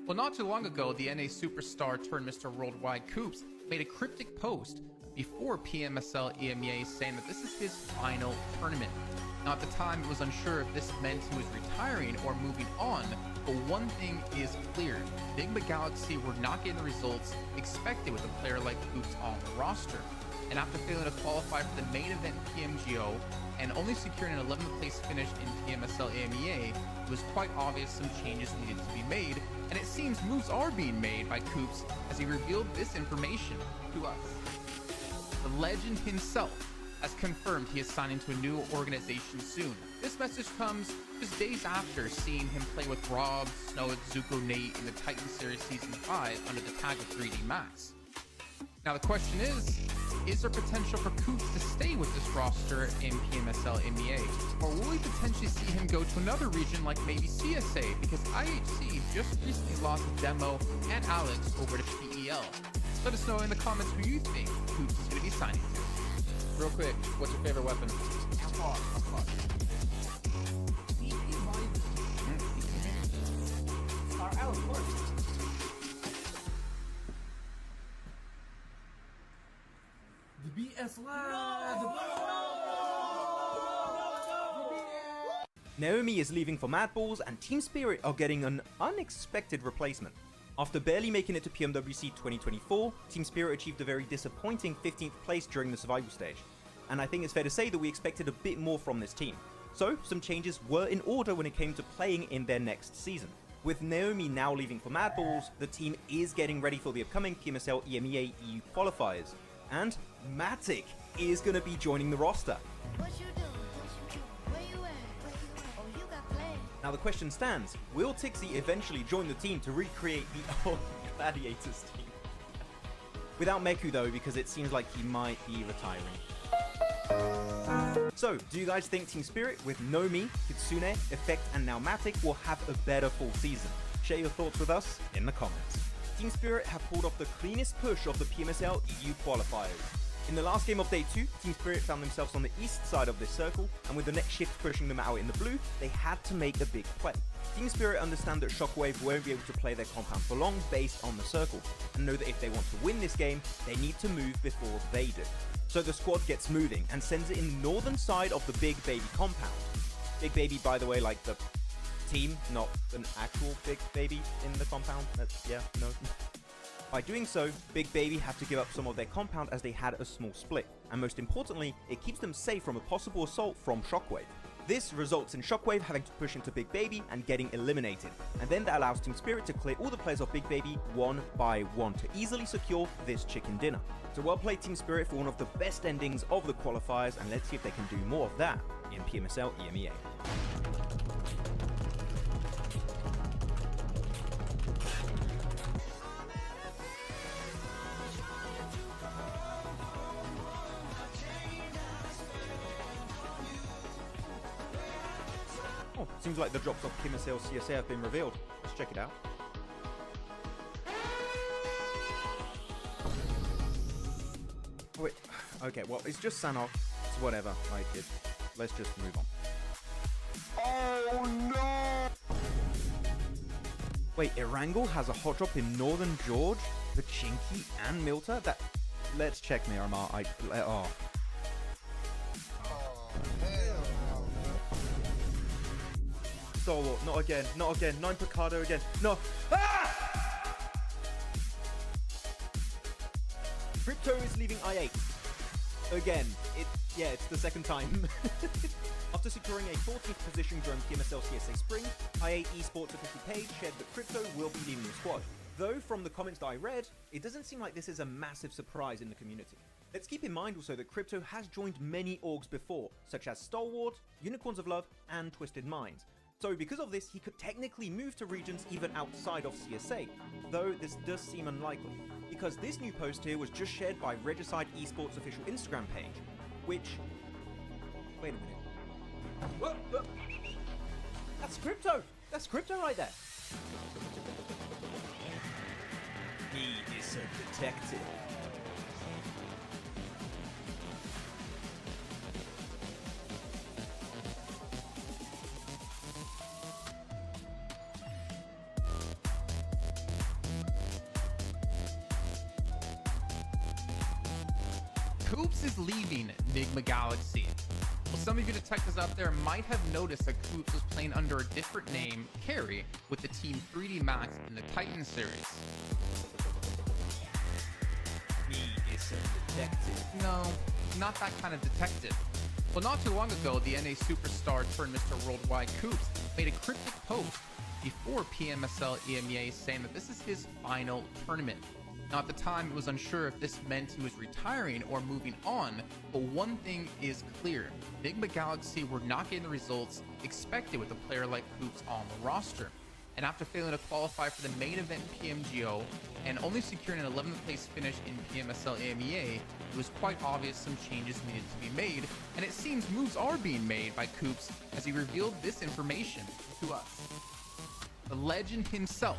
Speaker 3: Well, not too long ago, the NA superstar turned Mr. Worldwide Coops made a cryptic post before PMSL EMEA saying that this is his final tournament. Now, at the time, it was unsure if this meant he was retiring or moving on, but one thing is clear. Enigma Galaxy were not getting the results expected with a player like Coops on the roster. And after failing to qualify for the main event PMGO and only securing an 11th place finish in PMSL EMEA, it was quite obvious some changes needed to be made, and it seems moves are being made by Coops as he revealed this information to us. The legend himself has confirmed he is signing to a new organization soon. This message comes just days after seeing him play with Rob, Snow, Zuko, Nate in the Titan Series Season 5 under the tag of 3D Max. Now the question is there potential for Coops to stay with this roster in PMSL EMEA? Or will we potentially see him go to another region like maybe CSA, because IHC just recently lost Demo and Alex over to PEL. Let us know in the comments who you think Coops is going to be signing to. Real quick, what's your favorite weapon?
Speaker 4: M4, of course. RL, of course.
Speaker 5: The BS lad!
Speaker 1: Naomi is leaving for Mad Balls, and Team Spirit are getting an unexpected replacement. After barely making it to PMWC 2024, Team Spirit achieved a very disappointing 15th place during the survival stage. And I think it's fair to say that we expected a bit more from this team. So, some changes were in order when it came to playing in their next season. With Naomi now leaving for Mad Balls, the team is getting ready for the upcoming PMSL EMEA EU qualifiers. And Matic is going to be joining the roster.
Speaker 6: What you do? Where you at? Oh, you got plans.
Speaker 1: Now the question stands, will Tixie eventually join the team to recreate the old Gladiators team? Without Meku though, because it seems like he might be retiring. So, do you guys think Team Spirit with Nomi, Kitsune, Effect and now Matic will have a better full season? Share your thoughts with us in the comments. Team Spirit have pulled off the cleanest push of the PMSL EU qualifiers. In the last game of day 2, Team Spirit found themselves on the east side of this circle, and with the next shift pushing them out in the blue, they had to make a big play. Team Spirit understand that Shockwave won't be able to play their compound for long based on the circle, and know that if they want to win this game, they need to move before they do. So the squad gets moving and sends it in the northern side of the Big Baby compound. Big Baby, by the way, like the team, not an actual Big Baby in the compound. No. By doing so, Big Baby have to give up some of their compound as they had a small split, and most importantly, it keeps them safe from a possible assault from Shockwave. This results in Shockwave having to push into Big Baby and getting eliminated, and then that allows Team Spirit to clear all the players of Big Baby one by one to easily secure this chicken dinner. So well played Team Spirit for one of the best endings of the qualifiers, and let's see if they can do more of that in PMSL EMEA. Oh, seems like the drops of PMSL CSA have been revealed. Let's check it out. Wait, okay, well, it's just Sanhok. It's whatever, like it. Let's just move on.
Speaker 2: Oh no!
Speaker 1: Wait, Erangel has a hot drop in Northern George, Pachinki, and Muerte? Let's check Miramar. Oh. Stalwart, not again, not again. 9 Picado again. No. Ah! Crypto is leaving I8. Again. It's the second time. After securing a 14th position during PMSL CSA Spring, IHC Esports official page shared that Crypto will be leaving the squad. Though from the comments that I read, it doesn't seem like this is a massive surprise in the community. Let's keep in mind also that Crypto has joined many orgs before, such as Stalwart, Unicorns of Love, and Twisted Minds. So because of this, he could technically move to regions even outside of CSA, though this does seem unlikely, because this new post here was just shared by Regicide Esports official Instagram page, which... Wait a minute. Whoa. That's Crypto! That's Crypto right there! He is a detective.
Speaker 3: Koops is leaving Enigma Galaxy. Well, some of you detectives out there might have noticed that Koops was playing under a different name, Carry, with the team 3D Max in the Titan series.
Speaker 1: He is a detective.
Speaker 3: No, not that kind of detective. Well, not too long ago, the NA superstar turned Mr. Worldwide Koops made a cryptic post before PMSL EMEA saying that this is his final tournament. Now, at the time, it was unsure if this meant he was retiring or moving on, but one thing is clear. Enigma Galaxy were not getting the results expected with a player like Koops on the roster. And after failing to qualify for the main event PMGO and only securing an 11th place finish in PMSL EMEA, it was quite obvious some changes needed to be made, and it seems moves are being made by Koops as he revealed this information to us. The legend himself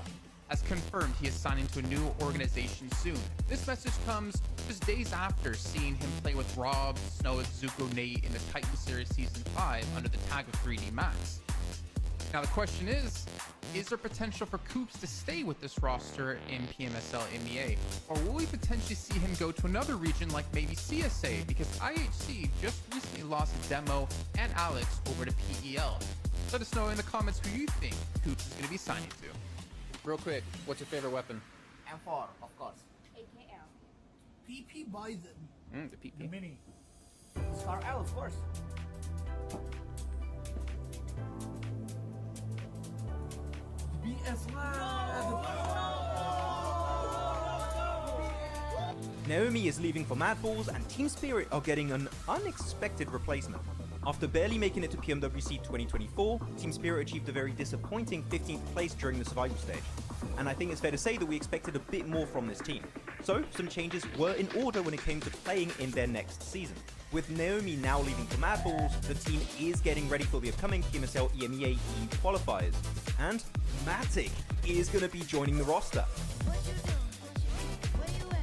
Speaker 3: has confirmed he is signing to a new organization soon. This message comes just days after seeing him play with Rob, Snow, Zuko, Nate in the Titan Series Season 5 under the tag of 3D Max. Now the question is there potential for Koops to stay with this roster in PMSL EMEA? Or will we potentially see him go to another region like maybe CSA? Because IHC just recently lost Demo and Alex over to PEL. Let us know in the comments who you think Koops is going to be signing to. Real quick, what's your favorite weapon?
Speaker 4: M4, of course.
Speaker 6: AKL.
Speaker 5: PP Bison.
Speaker 3: The PP.
Speaker 5: The mini.
Speaker 4: Scar L, of course.
Speaker 5: BS Lad.
Speaker 1: Naomi is leaving for Mad Balls, and Team Spirit are getting an unexpected replacement. After barely making it to PMWC 2024, Team Spirit achieved a very disappointing 15th place during the survival stage. And I think it's fair to say that we expected a bit more from this team. So, some changes were in order when it came to playing in their next season. With Naomi now leaving for Mad Balls, the team is getting ready for the upcoming PMSL EMEA E qualifiers. And Matic is going to be joining the roster.
Speaker 6: What you do? Where you at?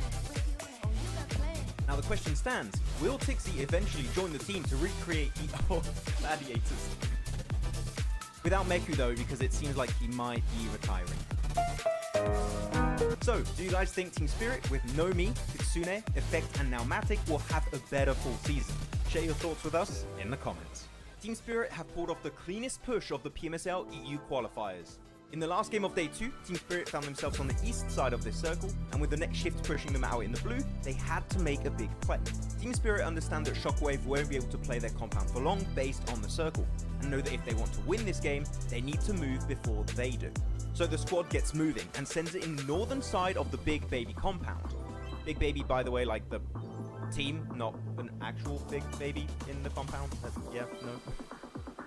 Speaker 6: Oh, you got plans.
Speaker 1: Now the question stands, will Tixie eventually join the team to recreate the old Gladiators? Without Meku though, because it seems like he might be retiring. So, do you guys think Team Spirit with Nomi, Kitsune, Effect and now Matic will have a better full season? Share your thoughts with us in the comments. Team Spirit have pulled off the cleanest push of the PMSL EU qualifiers. In the last game of day 2, Team Spirit found themselves on the east side of this circle, and with the next shift pushing them out in the blue, they had to make a big play. Team Spirit understand that Shockwave won't be able to play their compound for long based on the circle, and know that if they want to win this game, they need to move before they do. So the squad gets moving and sends it in the northern side of the Big Baby compound. Big Baby, by the way, like the team, not an actual Big Baby in the compound. Yeah, no.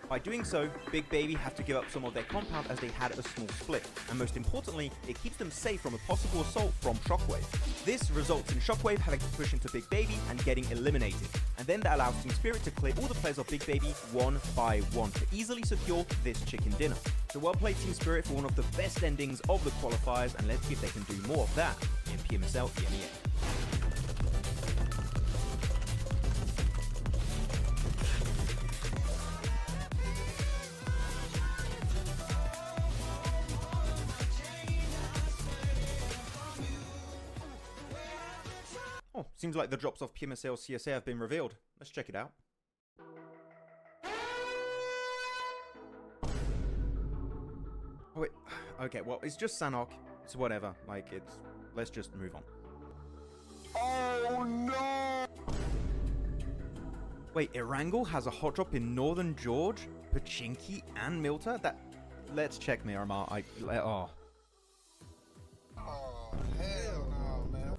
Speaker 1: By doing so, Big Baby have to give up some of their compound as they had a small split, and most importantly, it keeps them safe from a possible assault from Shockwave. This results in Shockwave having to push into Big Baby and getting eliminated, and then that allows Team Spirit to clear all the players of Big Baby one by one to easily secure this chicken dinner. So well played Team Spirit for one of the best endings of the qualifiers, and let's see if they can do more of that in PMSL EMEA. Oh, seems like the drops of PMSL CSA have been revealed. Let's check it out. Oh wait, okay, well, it's just Sanhok. It's whatever, like, it's... Let's just move on.
Speaker 2: Oh no!
Speaker 1: Wait, Erangel has a hot drop in Northern George, Pachinki, and Muerte? That... Let's check Miramar. Oh.
Speaker 2: Oh, hell no, man.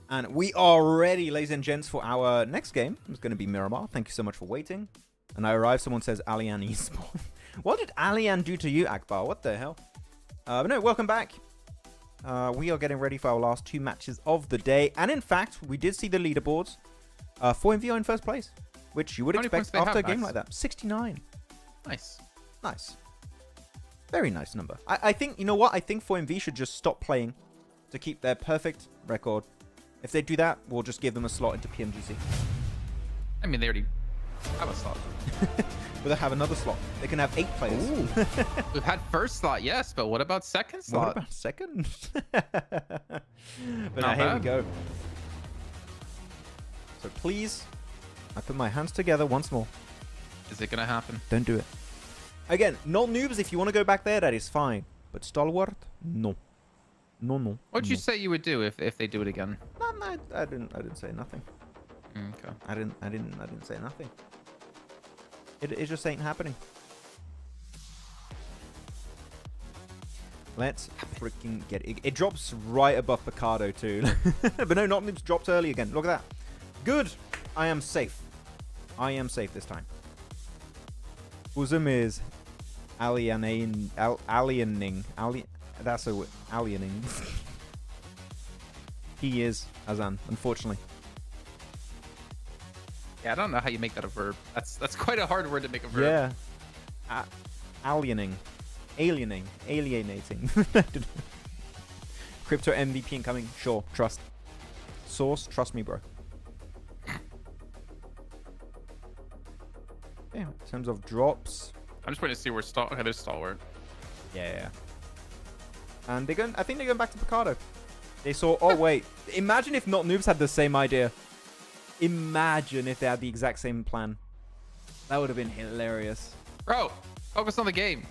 Speaker 1: And we are ready, ladies and gents, for our next game. It's going to be Miramar. Thank you so much for waiting. And I arrived, someone says ARCRED Esports. What did ARCRED do to you, Akbar? What the hell? But no, welcome back. We are getting ready for our last 2 matches of the day. And in fact, we did see the leaderboards. 4MV are in first place, which you would expect after a game like that. 69.
Speaker 3: Nice.
Speaker 1: Nice. Very nice number. I think, you know what? I think 4MV should just stop playing to keep their perfect record. If they do that, we'll just give them a slot into PMGC.
Speaker 3: I mean, they already have a slot.
Speaker 1: But they have another slot. They can have 8 players.
Speaker 3: We've had first slot, yes, but what about second slot?
Speaker 1: What about second? But now here we go. So please, I put my hands together once more.
Speaker 3: Is it going to happen?
Speaker 1: Don't do it. Again, not noobs. If you want to go back there, that is fine. But Stalwart, no. No, no.
Speaker 3: What'd you say you would do if they do it again?
Speaker 1: No, I didn't say nothing.
Speaker 3: Okay.
Speaker 1: I didn't say nothing. It just ain't happening. Let's freaking get it. It drops right above Barraud too. But no, not noobs dropped early again. Look at that. Good. I am safe. I am safe this time. Uzum is aliening. That's a aliening. He is Azan, unfortunately.
Speaker 3: Yeah, I don't know how you make that a verb. That's quite a hard word to make a verb.
Speaker 1: Yeah. Alienating. Alienating. Crypto MVP incoming. Sure. Trust. Source. Trust me, bro. Yeah, in terms of drops.
Speaker 3: I'm just waiting to see where Okay, there's Stalwart.
Speaker 1: Yeah. And they're going. I think they're going back to Barraud. They saw. Oh wait. Imagine if not noobs had the same idea. Imagine if they had the exact same plan. That would have been hilarious.
Speaker 3: Bro, focus on the game.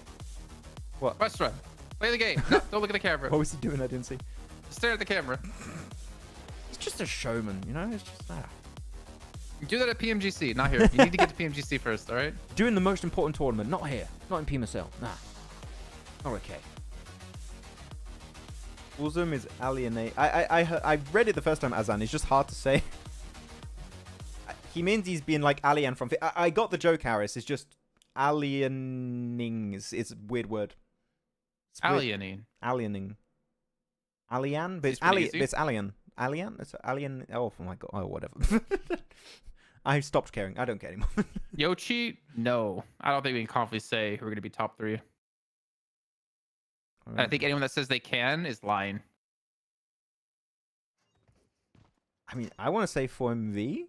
Speaker 1: What?
Speaker 3: Westra, play the game. No, don't look at the camera.
Speaker 1: What was he doing? I didn't see.
Speaker 3: Stare at the camera.
Speaker 1: He's just a showman, you know. It's just that.
Speaker 3: Do that at PMGC, not here. You need to get to PMGC first, all right?
Speaker 1: Doing the most important tournament, not here, not in PMSL. Nah, not okay. Uzum is alienate. I read it the first time, Azan. It's just hard to say. He means he's being like alien from. I got the joke, Harris. It's just aliening. It's a weird word. It's
Speaker 3: Aliening.
Speaker 1: Aliening. Alien, but it's alien. Alien. It's alien. Oh my god. Oh whatever. I stopped caring. I don't care anymore.
Speaker 3: Yoshi, no. I don't think we can confidently say who we're going to be top 3. I think anyone that says they can is lying.
Speaker 1: I mean, I want to say 4MV,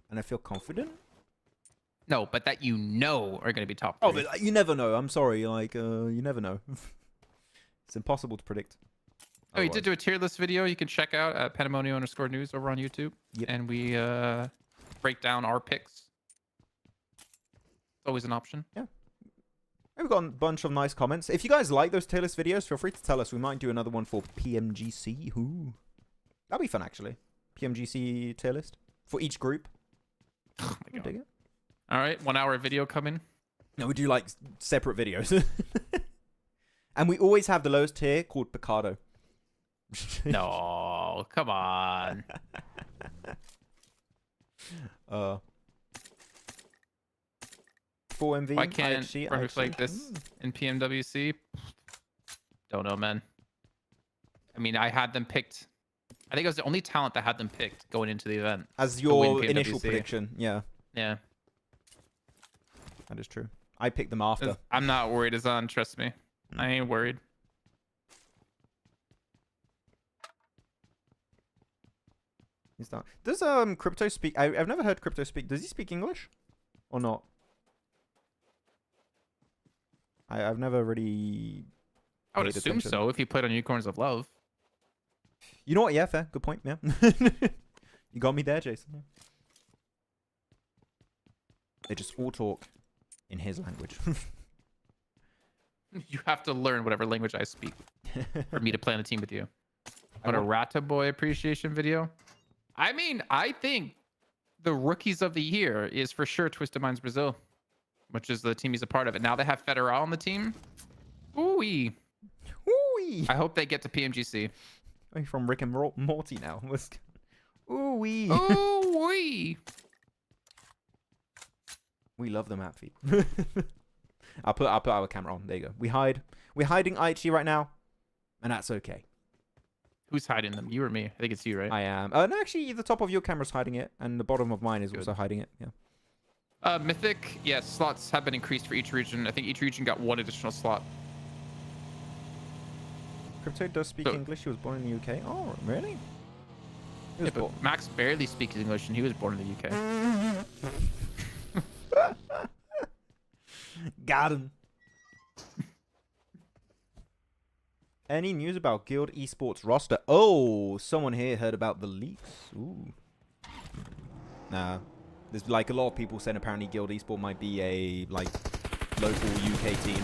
Speaker 1: and I feel confident.
Speaker 3: No, but that you know are going to be top 3.
Speaker 1: Oh, but you never know. I'm sorry. Like, you never know. It's impossible to predict.
Speaker 3: Oh, you did do a tier list video you can check out at Pandemonio_news over on YouTube.
Speaker 1: Yep.
Speaker 3: And we break down our picks. It's always an option.
Speaker 1: Yeah. We've got a bunch of nice comments. If you guys like those tier list videos, feel free to tell us. We might do another one for PMGC. Ooh. That'd be fun, actually. PMGC tier list for each group.
Speaker 3: Oh my
Speaker 1: Dig
Speaker 3: God.
Speaker 1: it.
Speaker 3: All right, 1 hour video coming.
Speaker 1: No, we do like separate videos. And we always have the lowest tier called Picardo.
Speaker 3: No, come on.
Speaker 1: 4MV.
Speaker 3: Why can't
Speaker 1: IHC,
Speaker 3: projects like
Speaker 1: IHC?
Speaker 3: this in PMWC? Don't know, man. I mean, I had them picked. I think it was the only talent that had them picked going into the event.
Speaker 1: As
Speaker 3: to win
Speaker 1: your initial
Speaker 3: PMWC.
Speaker 1: prediction. Yeah,
Speaker 3: Yeah.
Speaker 1: that is true. I picked them after.
Speaker 3: I'm not worried, Azan. Trust me. I ain't worried.
Speaker 1: He's not. Does Crypto speak? I've never heard Crypto speak. Does he speak English, or not? I've never really.
Speaker 3: I would
Speaker 1: paid
Speaker 3: assume
Speaker 1: attention.
Speaker 3: so if you played on Unicorns of Love.
Speaker 1: You know what? Yeah, fair. Good point. Yeah. You got me there, Jason. Yeah. They just all talk in his language.
Speaker 3: You have to learn whatever language I speak for me to play on a team with you. But a
Speaker 1: want-
Speaker 3: Rata Boy appreciation video. I mean, I think the rookies of the year is for sure Twisted Minds Brazil, which is the team he's a part of. And now they have Federal on the team. Ooh-wee.
Speaker 1: Ooh-wee.
Speaker 3: I hope they get to PMGC.
Speaker 1: I'm from Rick and Morty now. Ooh-wee.
Speaker 3: Ooh-wee.
Speaker 1: We love the map feed. I'll put our camera on. There you go. We're hiding IHC right now, and that's okay.
Speaker 3: Who's hiding them? You or me? I think it's you, right?
Speaker 1: I am. No, actually, the top of your camera's hiding it, and the bottom of mine is also hiding it. Yeah.
Speaker 3: Mythic, yes, slots have been increased for each region. I think each region got 1 additional slot.
Speaker 1: Crypto does speak
Speaker 3: So-
Speaker 1: English. He was born in the UK. Oh, really? He was
Speaker 3: Yeah, but Max barely speaks English, and he was born in the UK.
Speaker 1: Got him. Any news about Guild Esports roster? Oh, someone here heard about the leaks. Ooh. Nah. There's like a lot of people saying apparently Guild Esports might be a like local UK team.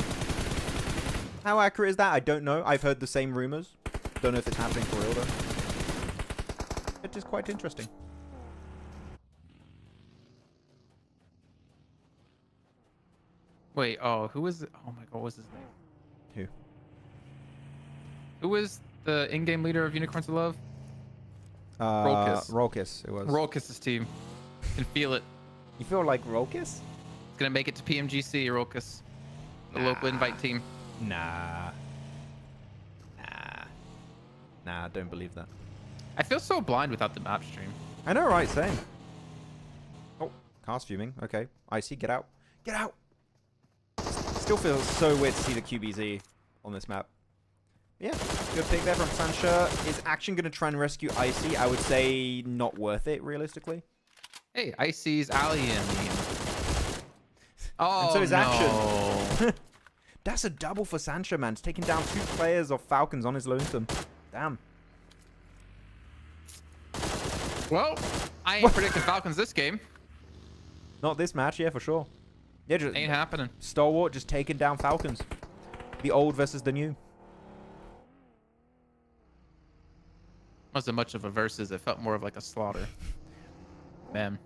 Speaker 1: How accurate is that? I don't know. I've heard the same rumors. Don't know if it's happening for real though. It is quite interesting.
Speaker 3: Wait, oh, who was? Oh my God, what was his name?
Speaker 1: Who?
Speaker 3: Who was the in-game leader of Unicorns of Love? Rolkis.
Speaker 1: Rolkis, it was.
Speaker 3: Rolkis' team. Can feel it.
Speaker 1: You feel like Rolkis?
Speaker 3: It's gonna make it to PMGC, Rolkis. The local invite team.
Speaker 1: Nah. Nah, I don't believe that.
Speaker 3: I feel so blind without the map stream.
Speaker 1: I know, right? Same. Oh, cast fuming. Okay. I see. Get out. Get out. Still feels so weird to see the QBZ on this map. Yeah, good pick there from Sancha. Is Action going to try and rescue Icy? I would say not worth it, realistically.
Speaker 3: Hey, Icy's allying me. Oh,
Speaker 1: And so is
Speaker 3: no.
Speaker 1: Action. That's a double for Sancha, man. He's taking down 2 players of Falcons on his lonesome. Damn.
Speaker 3: Well, I ain't predicting Falcons this game.
Speaker 1: Not this match, yeah, for sure. Yeah, just
Speaker 3: Ain't happening.
Speaker 1: Stalwart just taking down Falcons. The old versus the new.
Speaker 3: Wasn't much of a versus. It felt more of like a slaughter. Man.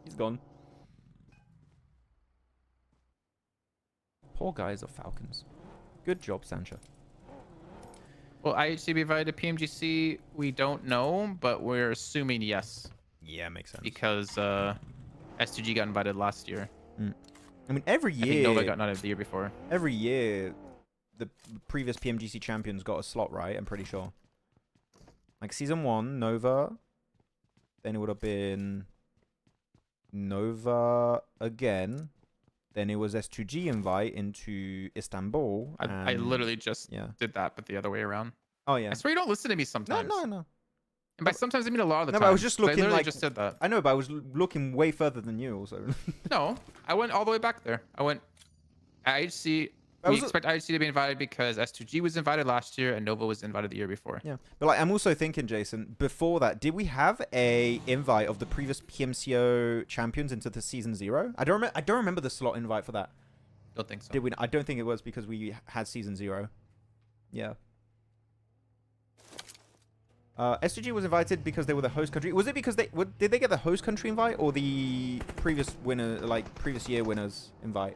Speaker 1: He's gone. Poor guys of Falcons. Good job, Sancha.
Speaker 3: Will IHC be invited to PMGC? We don't know, but we're assuming yes.
Speaker 1: Yeah, makes sense.
Speaker 3: Because S2G got invited last year.
Speaker 1: I mean, every
Speaker 3: I think
Speaker 1: year,
Speaker 3: Nova got invited the year before.
Speaker 1: every year, the previous PMGC champions got a slot, right? I'm pretty sure. Like season 1, Nova. Then it would have been Nova again. Then it was S2G invite into Istanbul.
Speaker 3: I
Speaker 1: and-
Speaker 3: literally just
Speaker 1: yeah.
Speaker 3: did that, but the other way around.
Speaker 1: Oh yeah.
Speaker 3: I swear you don't listen to me
Speaker 1: No,
Speaker 3: sometimes.
Speaker 1: no.
Speaker 3: And by sometimes I mean a lot of the
Speaker 1: No,
Speaker 3: time.
Speaker 1: but I was just looking
Speaker 3: literally
Speaker 1: like
Speaker 3: just said that.
Speaker 1: I know, but I was looking way further than you also.
Speaker 3: No, I went all the way back there. I went IHC. We expect IHC to be invited because S2G was invited last year and Nova was invited the year before.
Speaker 1: Yeah, but like I'm also thinking, Jason, before that, did we have a invite of the previous PMCO champions into the season 0? I don't remember the slot invite for that.
Speaker 3: Don't think so.
Speaker 1: Did we? I don't think it was because we had season 0. Yeah. S2G was invited because they were the host country. Was it because did they get the host country invite or the previous winner, like previous year winners invite?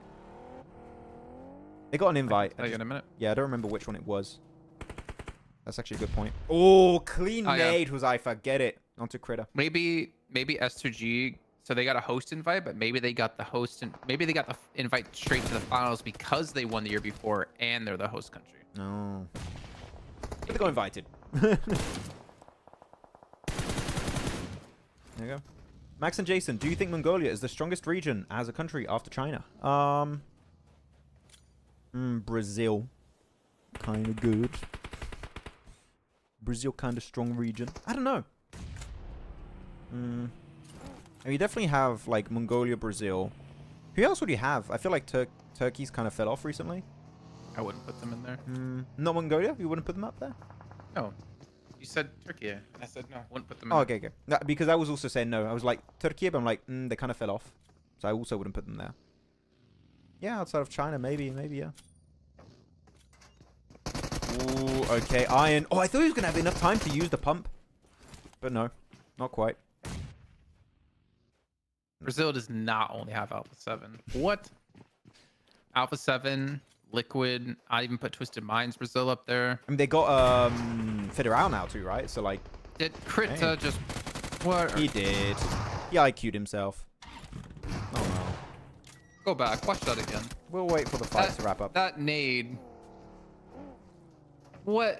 Speaker 1: They got an invite.
Speaker 3: I'll tell you in a minute.
Speaker 1: Yeah, I don't remember which one it was. That's actually a good point. Oh, clean nade was I forget it. Onto Critter.
Speaker 3: Maybe S2G. So they got a host invite, but maybe they got the host and maybe they got the invite straight to the finals because they won the year before and they're the host country.
Speaker 1: No. But they got invited. There you go. Max and Jason, do you think Mongolia is the strongest region as a country after China? Brazil. Kind of good. Brazil kind of strong region. I don't know. And you definitely have like Mongolia, Brazil. Who else would you have? I feel like Turkey's kind of fell off recently.
Speaker 3: I wouldn't put them in there.
Speaker 1: Not Mongolia? You wouldn't put them up there?
Speaker 3: No. You said Turkey. And I said no. Wouldn't put them in
Speaker 1: Oh,
Speaker 3: there.
Speaker 1: okay. Because I was also saying no. I was like, Turkey, but I'm like, they kind of fell off. So I also wouldn't put them there. Yeah, outside of China, maybe, yeah. Ooh, okay. Iron. Oh, I thought he was going to have enough time to use the pump. But no, not quite.
Speaker 3: Brazil does not only have Alpha 7. What? Alpha 7, Liquid. I even put Twisted Minds Brazil up there.
Speaker 1: I mean, they got Federal now too, right? So like,
Speaker 3: Did Krita
Speaker 1: Dang.
Speaker 3: just what?
Speaker 1: he did. He IQ'd himself. Oh no.
Speaker 3: Go back. Watch that again.
Speaker 1: We'll wait for the fight to wrap up.
Speaker 3: That nade. What?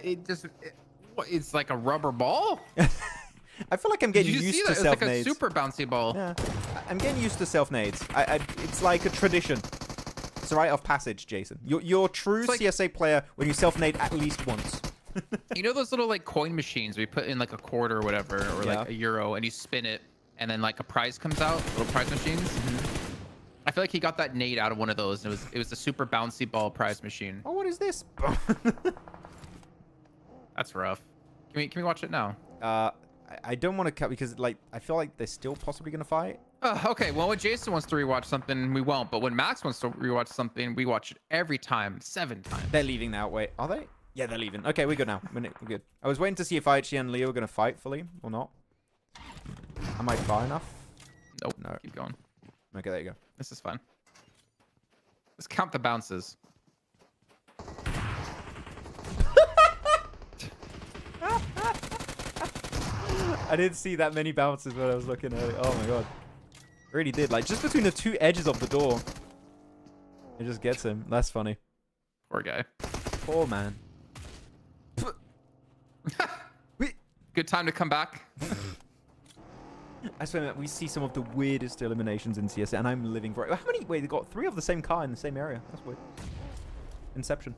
Speaker 3: What? It's like a rubber ball.
Speaker 1: I feel like I'm
Speaker 3: Did
Speaker 1: getting
Speaker 3: you see
Speaker 1: used
Speaker 3: that?
Speaker 1: to
Speaker 3: It's like
Speaker 1: self
Speaker 3: a
Speaker 1: nades.
Speaker 3: super bouncy ball.
Speaker 1: Yeah, I'm getting used to self nades. It's like a tradition. It's a rite of passage, Jason. You're a true
Speaker 3: like-
Speaker 1: CSA player when you self nade at least once.
Speaker 3: You know those little like coin machines where you put in like a quarter or whatever, or like
Speaker 1: Yeah.
Speaker 3: a euro, and you spin it, and then like a prize comes out. Little prize machines. I feel like he got that nade out of one of those, and it was a super bouncy ball prize machine.
Speaker 1: Oh, what is this?
Speaker 3: That's rough. Can we watch it now?
Speaker 1: I don't want to cut because like I feel like they're still possibly gonna fight.
Speaker 3: Okay, well, when Jason wants to rewatch something, we won't. But when Max wants to rewatch something, we watch it every time, 7 times.
Speaker 1: They're leaving now. Wait, are they? Yeah, they're leaving. Okay, we're good now. We're good. I was waiting to see if IHC and Leo were gonna fight fully or not. Am I far enough?
Speaker 3: Nope.
Speaker 1: No.
Speaker 3: Keep going.
Speaker 1: Okay, there you go.
Speaker 3: This is fun. Let's count the bounces.
Speaker 1: I didn't see that many bounces when I was looking at it. Oh my god. Really did. Like, just between the two edges of the door. It just gets him. That's funny.
Speaker 3: Poor guy.
Speaker 1: Poor man.
Speaker 3: Good time to come back.
Speaker 1: I swear, man, we see some of the weirdest eliminations in CSA, and I'm living for it. How many? Wait, they got 3 of the same car in the same area. That's weird. Inception.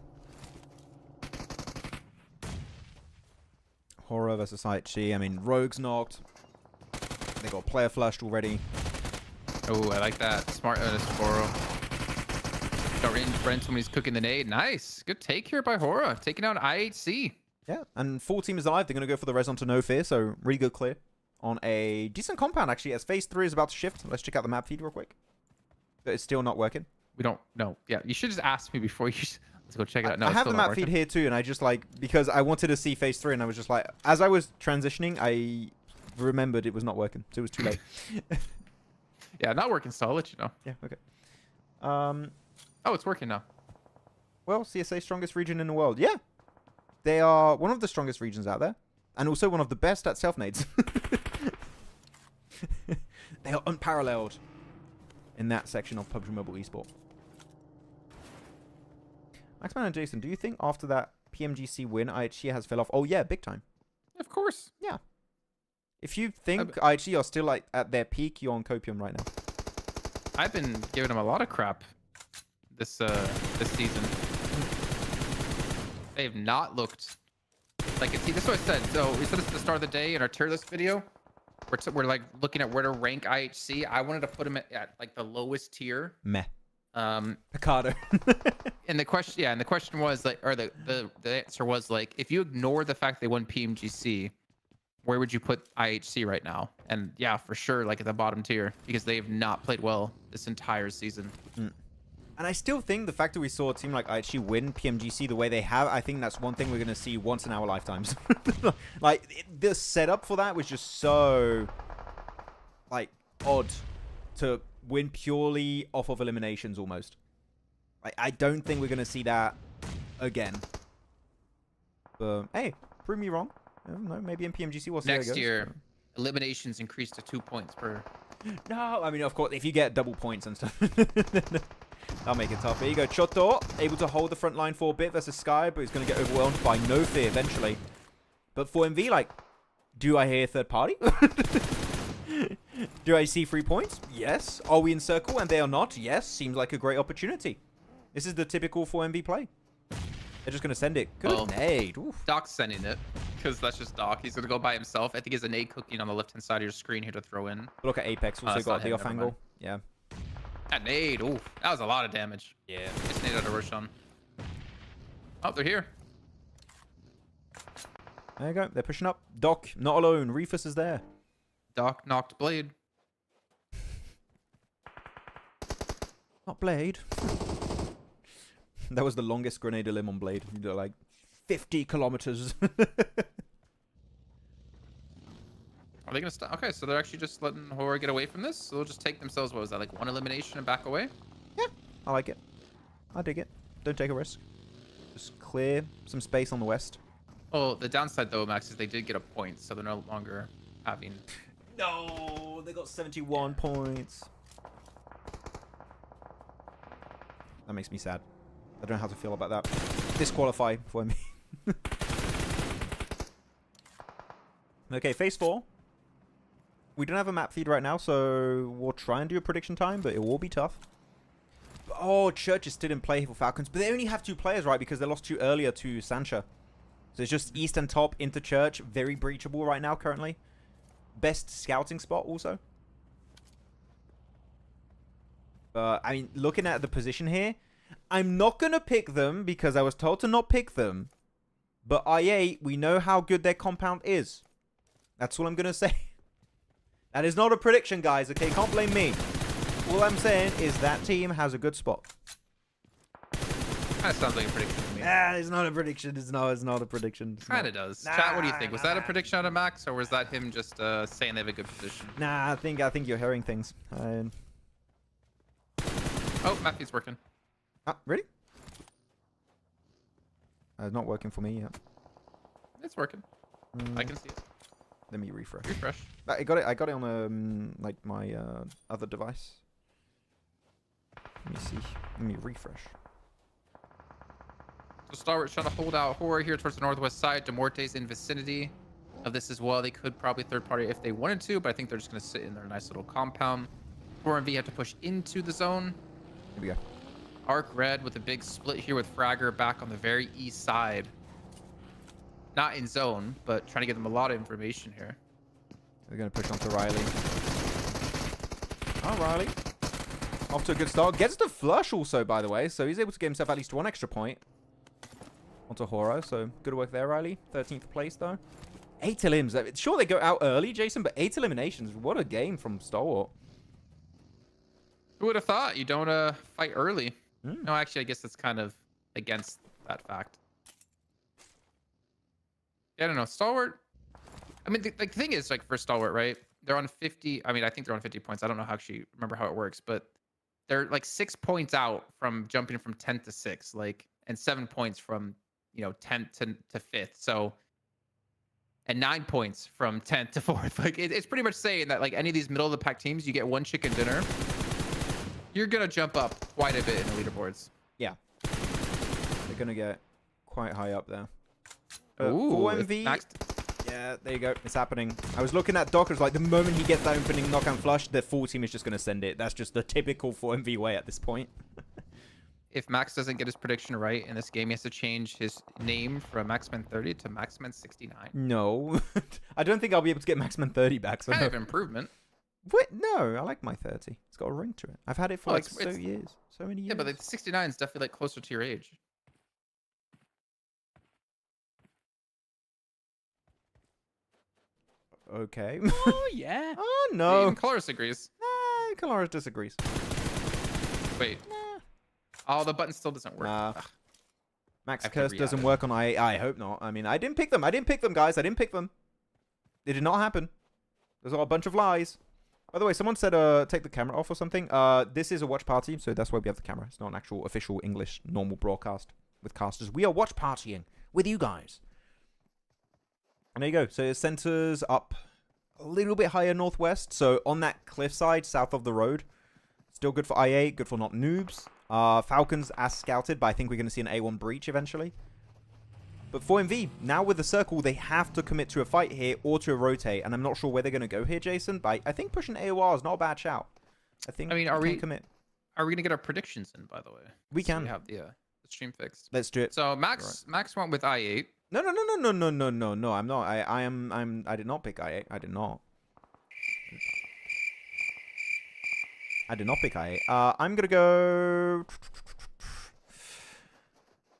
Speaker 1: HORAA versus IHC. I mean, Rogue's knocked. They got player flushed already.
Speaker 3: Oh, I like that. Smart Sporo. Got Brent when he's cooking the nade. Nice. Good take here by HORAA. Taking out IHC.
Speaker 1: Yeah, and 4 team is alive. They're going to go for the res onto No Fear, so really good clear. On a decent compound, actually, as phase 3 is about to shift. Let's check out the map feed real quick. It's still not working.
Speaker 3: We don't know. Yeah, you should just ask me before you... Let's go check it out. No,
Speaker 1: I
Speaker 3: it's
Speaker 1: have
Speaker 3: still
Speaker 1: the
Speaker 3: not
Speaker 1: map feed
Speaker 3: working.
Speaker 1: here too, and I just like, because I wanted to see phase 3, and I was just like, as I was transitioning, I remembered it was not working, so it was too late.
Speaker 3: Yeah, not working, so I'll let you know.
Speaker 1: Yeah, okay.
Speaker 3: Oh, it's working now.
Speaker 1: Well, CSA strongest region in the world. Yeah. They are one of the strongest regions out there, and also one of the best at self-nades. They are unparalleled in that section of PUBG Mobile Esport. Maxman and Jason, do you think after that PMGC win, IHC has fell off? Oh, yeah, big time.
Speaker 3: Of course.
Speaker 1: Yeah. If you think IHC are still like at their peak, you're on copium right now.
Speaker 3: I've been giving them a lot of crap this season. They have not looked Like, this is what I said. So we said this at the start of the day in our tier list video. We're like looking at where to rank IHC. I wanted to put him at like the lowest tier.
Speaker 1: Meh.
Speaker 3: Picardo. And the question was like, or the answer was like, if you ignore the fact they won PMGC, where would you put IHC right now? And yeah, for sure, like at the bottom tier, because they have not played well this entire season.
Speaker 1: And I still think the fact that we saw a team like IHC win PMGC the way they have, I think that's one thing we're going to see once in our lifetimes. Like, the setup for that was just so, like, odd to win purely off of eliminations almost. I don't think we're going to see that again. But, hey, prove me wrong. I don't know, maybe in PMGC we'll see how it goes.
Speaker 3: Next year, eliminations increase to 2 points per.
Speaker 1: No, I mean, of course, if you get double points and stuff, that'll make it tough. Here you go. Choto, able to hold the front line for a bit versus Sky, but he's going to get overwhelmed by No Fear eventually. But for MV, like, do I hear third party? Do I see 3 points? Yes. Are we in circle and they are not? Yes. Seems like a great opportunity. This is the typical 4MV play. They're just going to send it. Good nade. Oof.
Speaker 3: Doc's sending it, because that's just Doc. He's going to go by himself. I think he has a nade cooking on the left-hand side of your screen here to throw in.
Speaker 1: Look at Apex. Also got the off angle. Yeah.
Speaker 3: That nade. Ooh, that was a lot of damage.
Speaker 1: Yeah.
Speaker 3: Just nade out of Roshan. Oh, they're here.
Speaker 1: There you go. They're pushing up. Doc, not alone. Reefus is there.
Speaker 3: Doc knocked Blade.
Speaker 1: Not Blade. That was the longest grenade limb on Blade. You know, like 50 kilometers.
Speaker 3: Are they gonna stop? Okay, so they're actually just letting HORAA get away from this. So they'll just take themselves. What was that? Like 1 elimination and back away?
Speaker 1: Yeah, I like it. I dig it. Don't take a risk. Just clear some space on the west.
Speaker 3: Oh, the downside though, Max, is they did get a point, so they're no longer having.
Speaker 1: No, they got 71 points. That makes me sad. I don't know how to feel about that. Disqualify for me. Okay, phase 4. We don't have a map feed right now, so we'll try and do a prediction time, but it will be tough. Oh, Church is still in play for Falcons, but they only have 2 players, right? Because they lost 2 earlier to Sancha. So it's just East and top into Church. Very breachable right now, currently. Best scouting spot, also. But, I mean, looking at the position here, I'm not going to pick them because I was told to not pick them. But IA, we know how good their compound is. That's all I'm going to say. That is not a prediction, guys, okay? Can't blame me. All I'm saying is that team has a good spot.
Speaker 3: Kind of sounds like a prediction to me.
Speaker 1: It's not a prediction. It's not a prediction.
Speaker 3: Kind of does. Chat, what do you think? Was that a prediction out of Max, or was that him just saying they have a good position?
Speaker 1: Nah, I think you're hearing things.
Speaker 3: Oh, Matthew's working.
Speaker 1: Really? It's not working for me yet.
Speaker 3: It's working. I can see it.
Speaker 1: Let me refresh.
Speaker 3: Refresh.
Speaker 1: I got it on like my other device. Let me see. Let me refresh.
Speaker 3: So Stalwart trying to hold out HORAA here towards the northwest side. Muerte's in vicinity of this as well. They could probably third party if they wanted to, but I think they're just going to sit in their nice little compound. 4MV have to push into the zone.
Speaker 1: Here we go.
Speaker 3: ARCRED with a big split here with Fragger back on the very east side. Not in zone, but trying to give them a lot of information here.
Speaker 1: They're going to push onto Riley. Oh, Riley. Off to a good start. Gets the flush also, by the way. So he's able to get himself at least 1 extra point. Onto HORAA. So good work there, Riley. 13th place, though. 8 elims. Sure, they go out early, Jason, but 8 eliminations. What a game from Stalwart.
Speaker 3: Who would have thought? You don't fight early. No, actually, I guess that's kind of against that fact. Yeah, I don't know. Stalwart. I mean, the thing is, like, for Stalwart, right? They're on 50. I mean, I think they're on 50 points. I don't know how actually remember how it works, but they're like 6 points out from jumping from 10th to 6th, like, and 7 points from, 10th to 5th. So, and 9 points from 10th to 4th. Like, it's pretty much saying that, like, any of these middle of the pack teams, you get 1 chicken dinner, you're gonna jump up quite a bit in the leaderboards.
Speaker 1: Yeah, they're gonna get quite high up there.
Speaker 3: Ooh,
Speaker 1: 4MV. Yeah, there you go. It's happening. I was looking at Dockers, like, the moment he gets that opening knock and flush, the full team is just going to send it. That's just the typical 4MV way at this point.
Speaker 3: if Max doesn't get his prediction right in this game, he has to change his name from Maxman 30 to Maxman 69.
Speaker 1: No. I don't think I'll be able to get Maxman 30 back. So
Speaker 3: Kind
Speaker 1: no.
Speaker 3: of improvement.
Speaker 1: Wait, no, I like my 30. It's got a ring to it. I've had it for
Speaker 3: Oh,
Speaker 1: like
Speaker 3: it's-
Speaker 1: years. So many years.
Speaker 3: Yeah, but the 69 is definitely like closer to your age.
Speaker 1: Okay.
Speaker 7: Oh, yeah.
Speaker 1: Oh,
Speaker 3: Even
Speaker 1: no.
Speaker 3: Coloris agrees.
Speaker 1: Nah, Coloris disagrees.
Speaker 3: Wait. Oh, the button still doesn't work.
Speaker 1: Nah.
Speaker 3: Ugh.
Speaker 1: Max
Speaker 3: I have to
Speaker 1: Curse
Speaker 3: re-add
Speaker 1: doesn't
Speaker 3: it.
Speaker 1: work on I hope not. I mean, I didn't pick them. I didn't pick them, guys. I didn't pick them. It did not happen. There's all a bunch of lies. By the way, someone said take the camera off or something. This is a watch party, so that's why we have the camera. It's not an actual official English normal broadcast with casters. We are watch partying with you guys. And there you go. So it centers up a little bit higher northwest. So on that cliffside south of the road. Still good for IA, good for not noobs. Falcons as scouted, but I think we're going to see an A1 breach eventually. But 4MV, now with the circle, they have to commit to a fight here or to a rotate. And I'm not sure where they're going to go here, Jason. But I think pushing AOR is not a bad shout. I think.
Speaker 3: I mean,
Speaker 1: we can commit?
Speaker 3: Are we gonna get our predictions in? By the way,
Speaker 1: We
Speaker 3: So
Speaker 1: can.
Speaker 3: we have the stream fixed.
Speaker 1: Let's do it.
Speaker 3: So Max went with I8.
Speaker 1: No. I'm not. I did not pick I8. I did not. I did not pick I8. I'm gonna go.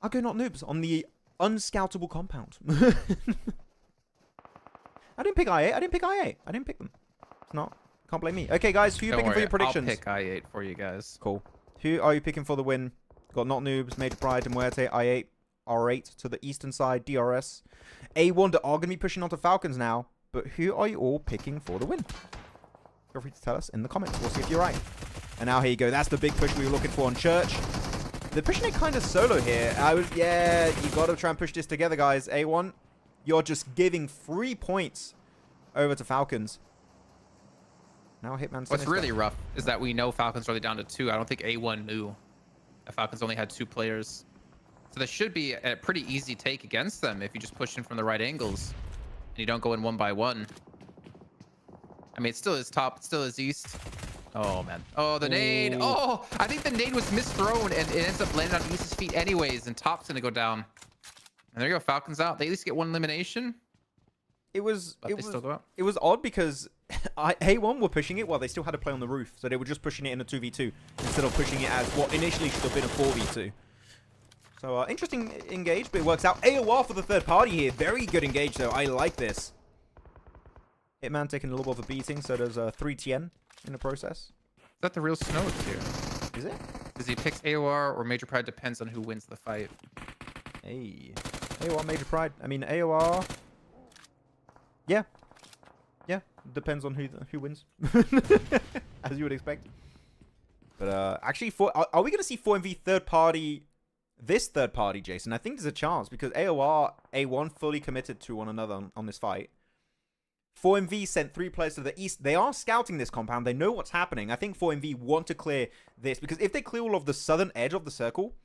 Speaker 1: I'll go not noobs on the unscoutable compound. I didn't pick I8. I didn't pick I8. I didn't pick them. It's not. Can't blame me. Okay, guys, who are you
Speaker 3: Don't
Speaker 1: picking for
Speaker 3: worry,
Speaker 1: your predictions?
Speaker 3: I'll pick I8 for you guys.
Speaker 1: Cool. Who are you picking for the win? Got not noobs, Major Pride, and Muerte, I8, R8 to the eastern side, DRS. A1 are going to be pushing onto Falcons now, but who are you all picking for the win? Feel free to tell us in the comments. We'll see if you're right. And now here you go. That's the big push we were looking for on Church. They're pushing it kind of solo here. Yeah, you got to try and push this together, guys. A1, you're just giving 3 points over to Falcons. Now Hitman.
Speaker 3: What's really rough is that we know Falcons are only down to 2. I don't think A1 knew that Falcons only had 2 players. So this should be a pretty easy take against them if you just push in from the right angles and you don't go in 1 by 1. I mean, it still is top. It still is east. Oh, man. Oh, the nade. Oh, I think the nade was misthrown and it ends up landing on East's feet anyways, and top's going to go down. And there you go. Falcons out. They at least get 1 elimination.
Speaker 1: It was
Speaker 3: Still go out.
Speaker 1: it was odd because A1 were pushing it while they still had to play on the roof, so they were just pushing it in a 2v2 instead of pushing it as what initially should have been a 4v2. So interesting engage, but it works out. AOR for the third party here, very good engage though. I like this. Hitman taking a little bit of a beating, so there's a 3TN in the process.
Speaker 3: Is that the real Snow here?
Speaker 1: Is it?
Speaker 3: Does he picks AOR or Major Pride? Depends on who wins the fight.
Speaker 1: Hey, AOR Major Pride. I mean AOR. Yeah. Depends on who wins, as you would expect. But actually, are we going to see 4MV third party? This third party, Jason. I think there's a chance because AOR A1 fully committed to one another on this fight. 4MV sent 3 players to the east. They are scouting this compound. They know what's happening. I think 4MV want to clear this because if they clear all of the southern edge of the circle,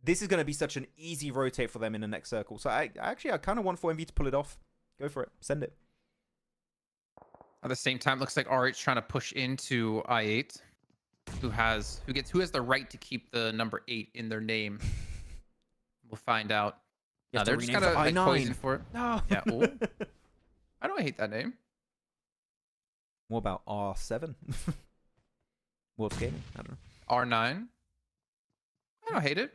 Speaker 1: this is going to be such an easy rotate for them in the next circle. So I kind of want 4MV to pull it off. Go for it. Send it.
Speaker 3: At the same time, it looks like RH trying to push into I8, who has the right to keep the number 8 in their name. We'll find out.
Speaker 1: You have
Speaker 3: They're
Speaker 1: to
Speaker 3: just
Speaker 1: rename
Speaker 3: kind
Speaker 1: for
Speaker 3: of
Speaker 1: I9.
Speaker 3: poison for it.
Speaker 1: No.
Speaker 3: Yeah. Ooh. I don't hate that name.
Speaker 1: What about R7? World Gaming? I don't know.
Speaker 3: R9. I don't hate it.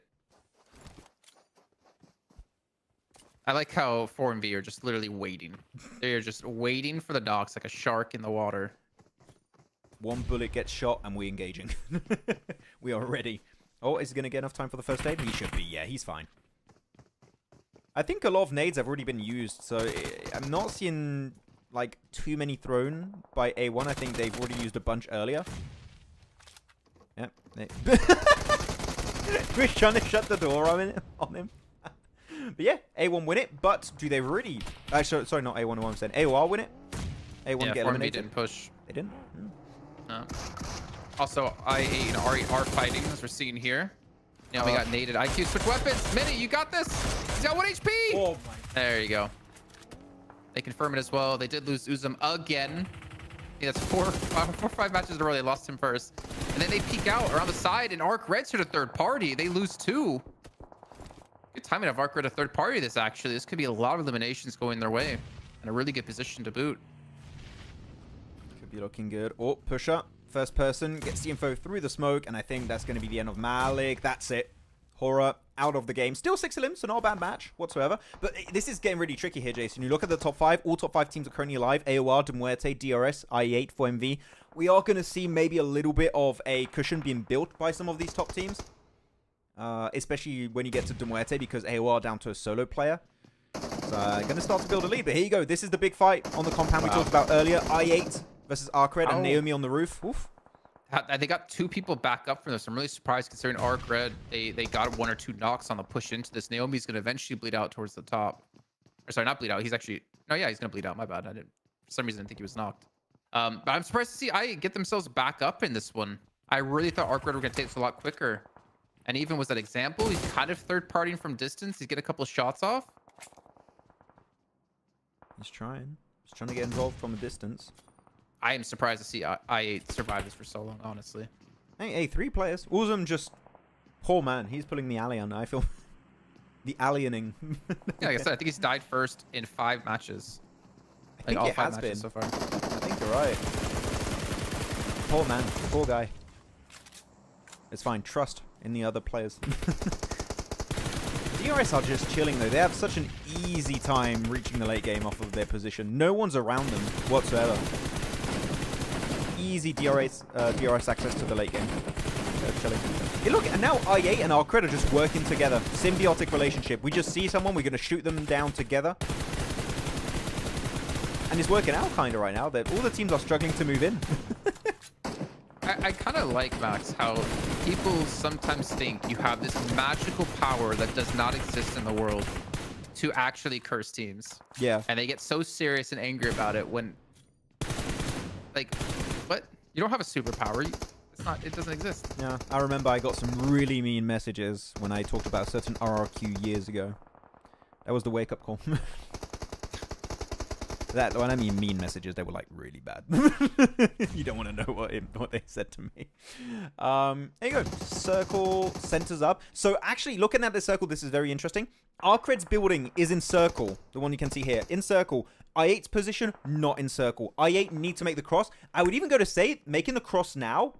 Speaker 3: I like how 4MV are just literally waiting. They're just waiting for the docks like a shark in the water.
Speaker 1: One bullet gets shot and we're engaging. We are ready. Oh, is he going to get enough time for the first aid? He should be. Yeah, he's fine. I think a lot of nades have already been used, so I'm not seeing like too many thrown by A1. I think they've already used a bunch earlier. Yep. We're trying to shut the door on him. But yeah, A1 win it, but do they really... sorry, not A1, I'm saying AOR win it? A1
Speaker 3: Yeah,
Speaker 1: get
Speaker 3: 4MV
Speaker 1: eliminated?
Speaker 3: didn't push.
Speaker 1: They didn't?
Speaker 3: No. Also, I8 and R8 are fighting, as we're seeing here. Now we got naded. IQ, switch weapons. Minnie, you got this. He's got 1 HP.
Speaker 1: Oh my...
Speaker 3: There you go. They confirm it as well. They did lose Uzum again. Yeah, that's 4 or 5 matches in a row. They lost him first. And then they peek out around the side, and ARCRED to the third party. They lose 2. Good timing of ARCRED a third party this, actually. This could be a lot of eliminations going their way. And a really good position to boot.
Speaker 1: Could be looking good. Oh, push up. First person gets the info through the smoke, and I think that's going to be the end of Malik. That's it. HORAA out of the game. Still 6 elims, so not a bad match whatsoever. But this is getting really tricky here, Jason. You look at the top 5. All top 5 teams are currently alive. AOR, Muerte, DRS, IE8, 4MV. We are going to see maybe a little bit of a cushion being built by some of these top teams. Especially when you get to Muerte, because AOR down to a solo player. So going to start to build a lead. But here you go. This is the big fight on the compound we talked about earlier. IE8 versus ARCRED and Naomi on the roof. Oof.
Speaker 3: They got 2 people back up from this. I'm really surprised considering ARCRED, they got 1 or 2 knocks on the push into this. Naomi's going to eventually bleed out towards the top. Or sorry, not bleed out. He's actually... No, yeah, he's going to bleed out. My bad. For some reason, I didn't think he was knocked. But I'm surprised to see IE get themselves back up in this one. I really thought ARCRED were going to take this a lot quicker. And even was that example, he's kind of third-partying from distance. He's getting a couple of shots off.
Speaker 1: He's trying. He's trying to get involved from a distance.
Speaker 3: I am surprised to see IE8 survive this for so long, honestly.
Speaker 1: Hey, 3 players. Uzum just... Poor man. He's pulling the alien. I feel... the aliening.
Speaker 3: Yeah, like I said, I think he's died first in 5 matches.
Speaker 1: I think
Speaker 3: all
Speaker 1: it
Speaker 3: 5
Speaker 1: has
Speaker 3: matches
Speaker 1: been.
Speaker 3: so far.
Speaker 1: I think you're right. Poor man. Poor guy. It's fine. Trust in the other players. DRS are just chilling, though. They have such an easy time reaching the late game off of their position. No one's around them whatsoever. Easy DRS access to the late game. They're chilling. Hey, look, and now IE8 and ARCRED are just working together. Symbiotic relationship. We just see someone, we're going to shoot them down together. And it's working out kind of right now. All the teams are struggling to move in.
Speaker 3: I kind of like, Max, how people sometimes think you have this magical power that does not exist in the world to actually curse teams.
Speaker 1: Yeah.
Speaker 3: And they get so serious and angry about it when, like, what? You don't have a superpower. It doesn't exist.
Speaker 1: Yeah, I remember I got some really mean messages when I talked about a certain RRQ years ago. That was the wake-up call. When I mean mean messages, they were like really bad. You don't want to know what they said to me. There you go. Circle centers up. So actually, looking at the circle, this is very interesting. ARCRED's building is in circle. The one you can see here. In circle. IE8's position, not in circle. IE8 need to make the cross. I would even go to say, making the cross now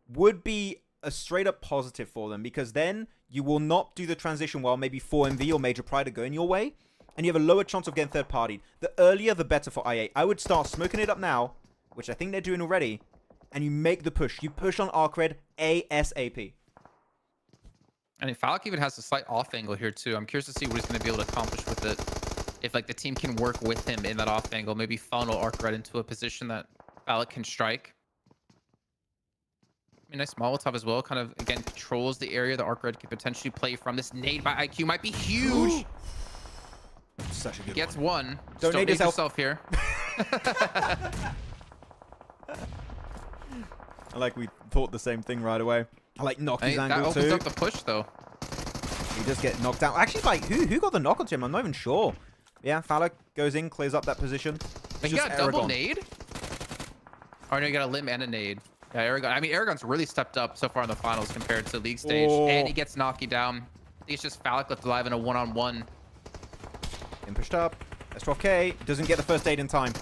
Speaker 1: would be a straight up positive for them. Because then you will not do the transition while maybe 4MV or Major Pride are going your way. And you have a lower chance of getting third-partied. The earlier, the better for IE8. I would start smoking it up now, which I think they're doing already, and you make the push. You push on ARCRED ASAP.
Speaker 3: And Falcon even has a slight off angle here, too. I'm curious to see what he's going to be able to accomplish with it. If, like, the team can work with him in that off angle, maybe funnel ARCRED into a position that Falcon can strike. I mean, nice Molotov as well. Kind of, again, controls the area that ARCRED could potentially play from. This nade by IQ might be huge.
Speaker 1: Such a good
Speaker 3: Gets one.
Speaker 1: Don't nade
Speaker 3: yourself here.
Speaker 1: I like we thought the same thing right away. I like knock his angle
Speaker 3: that
Speaker 1: too.
Speaker 3: opens up the push though.
Speaker 1: He just get knocked out. Actually, like who got the knock onto him? I'm not even sure. Yeah, Falcon goes in, clears up that position.
Speaker 3: But you got a double nade? Oh no, you got a limb and a nade. Yeah, Eragon. I mean, Eragon's really stepped up so far in the finals compared to league stage, and he gets knocked down. I think it's just Falcon left alive in a one-on-one.
Speaker 1: Getting pushed up. S12K doesn't get the first aid in time.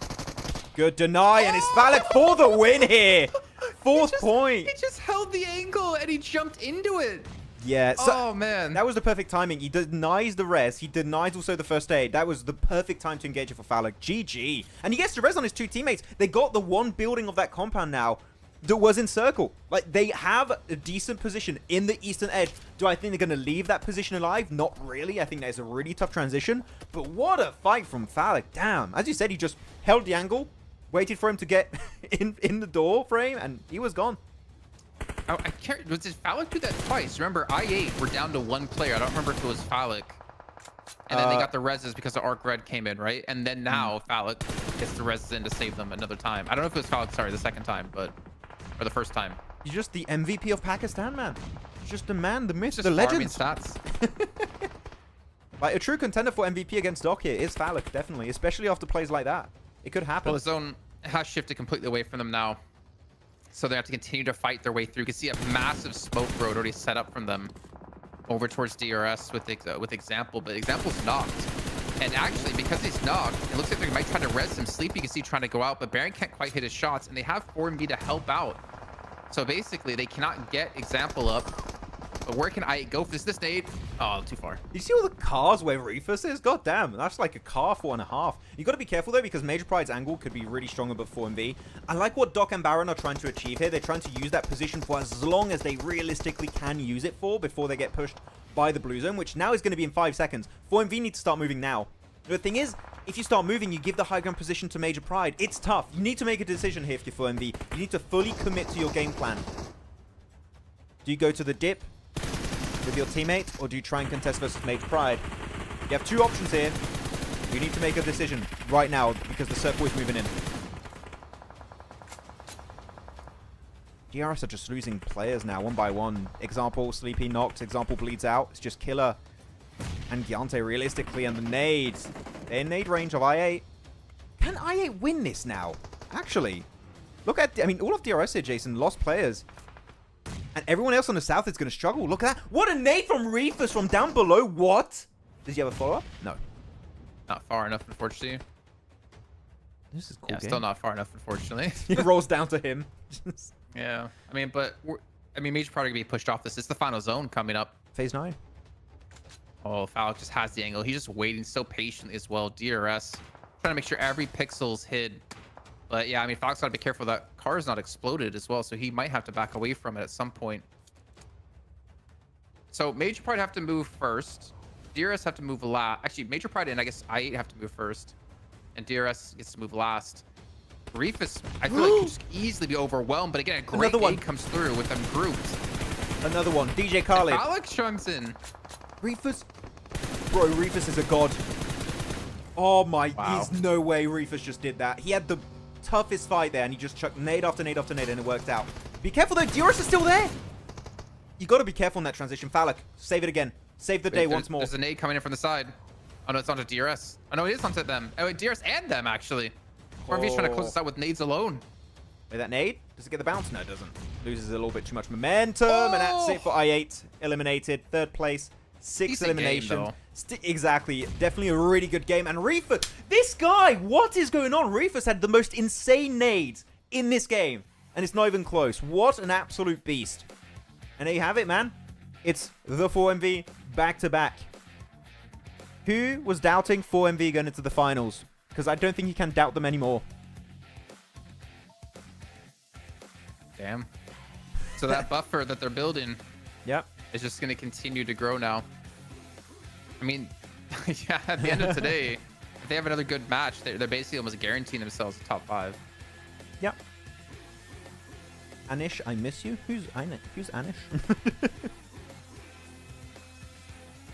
Speaker 1: Good deny, and it's Falcon for the win here. Fourth point.
Speaker 3: He just held the angle and he jumped into it.
Speaker 1: Yeah. So
Speaker 3: oh man,
Speaker 1: that was the perfect timing. He denies the res. He denies also the first aid. That was the perfect time to engage it for Falcon. GG. And he gets the res on his 2 teammates. They got the one building of that compound now that was in circle. Like, they have a decent position in the eastern edge. Do I think they're going to leave that position alive? Not really. I think that is a really tough transition. But what a fight from Falcon. Damn. As you said, he just held the angle, waited for him to get in the door frame, and he was gone.
Speaker 3: I can't. Did Falcon do that twice? Remember, IE8 were down to 1 player. I don't remember if it was Falcon. And then they got the reses because the ARCRED came in, right? And then now Falcon gets the reses in to save them another time. I don't know if it was Falcon, sorry, the second time, but... Or the first time.
Speaker 1: He's just the MVP of Pakistan, man. He's just the man, the myth,
Speaker 3: just
Speaker 1: the legend.
Speaker 3: Stats.
Speaker 1: Like, a true contender for MVP against Doc here is Falcon, definitely. Especially after plays like that. It could happen.
Speaker 3: Well, the zone has shifted completely away from them now. So they have to continue to fight their way through. You can see a massive smoke road already set up from them over towards DRS with Example, but Example's knocked. And actually, because he's knocked, it looks like they might try to res him. Sleepy, you can see trying to go out, but Baron can't quite hit his shots, and they have 4MV to help out. So basically, they cannot get Example up. But where can I go for this? This nade? Oh, too far.
Speaker 1: You see all the cars where Rufus is? God damn, that's like a car 4.5. You got to be careful though, because Major Pride's angle could be really strong above 4MV. I like what Doc and Baron are trying to achieve here. They're trying to use that position for as long as they realistically can use it for before they get pushed by the blue zone, which now is going to be in 5 seconds. 4MV need to start moving now. The thing is, if you start moving, you give the high ground position to Major Pride. It's tough. You need to make a decision here if you're 4MV. You need to fully commit to your game plan. Do you go to the dip with your teammate, or do you try and contest versus Major Pride? You have 2 options here. You need to make a decision right now because the circle is moving in. DRS are just losing players now, one by one. Example, Sleepy knocked. Example bleeds out. It's just Killer and Giante realistically, and the nades. They're in nade range of I8. Can I8 win this now? Actually, look at, I mean, all of DRS here, Jason, lost players. And everyone else on the south is going to struggle. Look at that. What a nade from Reefus from down below. What? Does he have a follow-up? No.
Speaker 3: Not far enough, unfortunately.
Speaker 1: This is cool.
Speaker 3: Yeah,
Speaker 1: game.
Speaker 3: still not far enough, unfortunately.
Speaker 1: He rolls down to him.
Speaker 3: Yeah. I mean, but Major Pride are going to be pushed off this. It's the final zone coming up.
Speaker 1: Phase 9.
Speaker 3: Oh, Falcon just has the angle. He's just waiting so patiently as well. DRS trying to make sure every pixel's hid. But yeah, I mean, Falcon's got to be careful that car is not exploded as well, so he might have to back away from it at some point. So Major Pride have to move first. DRS have to move last. Actually, Major Pride and I guess I8 have to move first, and DRS gets to move last. Reefus, I feel like could just easily be overwhelmed, but again, a great game comes through with them grouped.
Speaker 1: Another one. DJ Khaled.
Speaker 3: Alex chunks in.
Speaker 1: Reefus. Bro, Reefus is a god. Oh my,
Speaker 3: Wow.
Speaker 1: There's no way Reefus just did that. He had the toughest fight there, and he just chucked nade after nade after nade, and it worked out. Be careful though, DRS is still there. You got to be careful in that transition. Falak, save it again. Save the day once more.
Speaker 3: There's a nade coming in from the side. Oh no, it's onto DRS. Oh no, it is onto them. Oh, wait, DRS and them actually. Cornv's trying to close this out with nades alone.
Speaker 1: Wait, that nade? Does it get the bounce? No, it doesn't. Loses a little bit too much momentum, and that's it for I8. Eliminated. 3rd place. 6th
Speaker 3: Decent
Speaker 1: elimination.
Speaker 3: game,
Speaker 1: Exactly. Definitely a really good game. And Reefus, this guy, what is going on? Reefus had the most insane nades in this game, and it's not even close. What an absolute beast. And there you have it, man. It's the 4MV back-to-back. Who was doubting 4MV going into the finals? Because I don't think you can doubt them anymore.
Speaker 3: Damn. So that buffer that they're building
Speaker 1: Yep.
Speaker 3: is just going to continue to grow now. I mean, yeah, at the end of today, if they have another good match, they're basically almost guaranteeing themselves the top 5.
Speaker 1: Yep. Anish, I miss you. Who's Anish?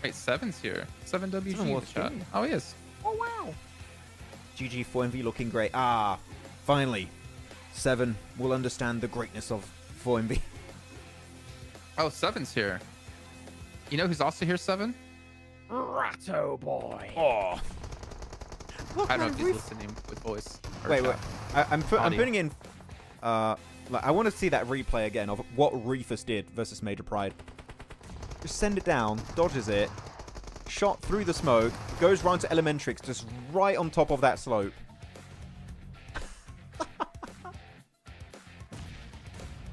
Speaker 3: Wait, 7's here. 7WG
Speaker 1: Seven
Speaker 3: in
Speaker 1: was
Speaker 3: the chat.
Speaker 1: here.
Speaker 3: Oh, he is.
Speaker 1: Oh, wow. GG 4MV looking great. Ah, finally. 7 will understand the greatness of 4MV.
Speaker 3: Oh, 7's here. You know who's also here, 7?
Speaker 4: Ratto boy.
Speaker 1: Oh.
Speaker 3: I don't know if he's listening with voice. or
Speaker 1: Wait.
Speaker 3: chat.
Speaker 1: I'm
Speaker 3: Audio.
Speaker 1: putting in... like, I want to see that replay again of what Reefus did versus Major Pride. Just send it down, dodges it, shot through the smoke, goes round to Elementrix, just right on top of that slope.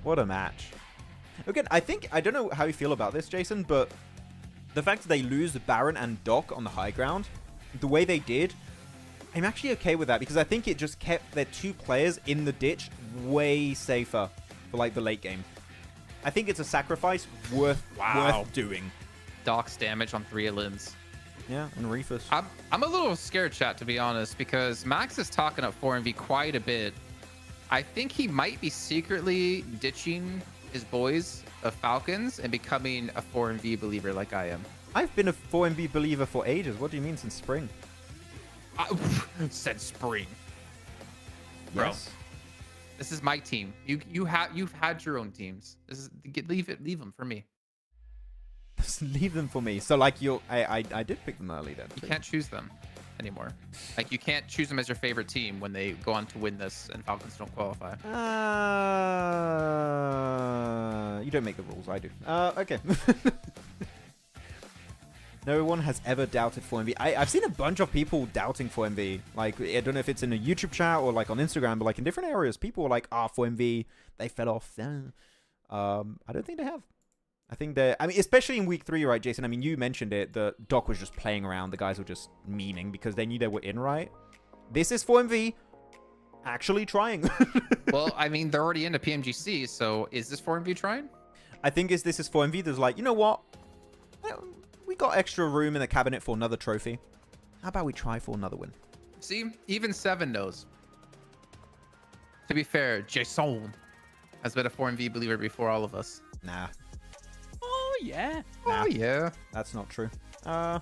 Speaker 1: What a match. Again, I don't know how you feel about this, Jason, but the fact that they lose Baron and Doc on the high ground, the way they did, I'm actually okay with that, because I think it just kept their 2 players in the ditch way safer for like the late game. I think it's a sacrifice worth doing.
Speaker 3: Doc's damage on 3 elims.
Speaker 1: Yeah, and Reefus.
Speaker 3: I'm a little scared, chat, to be honest, because Max is talking up 4MV quite a bit. I think he might be secretly ditching his boys of Falcons and becoming a 4MV believer like I am.
Speaker 1: I've been a 4MV believer for ages. What do you mean since spring?
Speaker 3: Said spring. Bro.
Speaker 1: Yes.
Speaker 3: This is my team. You've had your own teams. Leave them for me.
Speaker 1: Just leave them for me. So like I did pick them early then.
Speaker 3: You can't choose them anymore. Like you can't choose them as your favorite team when they go on to win this and Falcons don't qualify.
Speaker 1: You don't make the rules, I do. Okay. No one has ever doubted 4MV. I've seen a bunch of people doubting 4MV. Like, I don't know if it's in a YouTube chat or like on Instagram, but like in different areas, people were like, 4MV, they fell off. I don't think they have. I think they're, I mean, especially in week 3, right, Jason? I mean, you mentioned it. The Doc was just playing around. The guys were just memeing because they knew they were in, right? This is 4MV actually trying.
Speaker 3: Well, I mean, they're already into PMGC, so is this 4MV trying?
Speaker 1: I think this is 4MV. There's like, you know what? We got extra room in the cabinet for another trophy. How about we try for another win?
Speaker 3: See, even 7 knows. To be fair, Jason has been a 4MV believer before all of us.
Speaker 1: Nah.
Speaker 4: Oh, yeah.
Speaker 1: Nah.
Speaker 3: Oh, yeah.
Speaker 1: That's not true. 4MV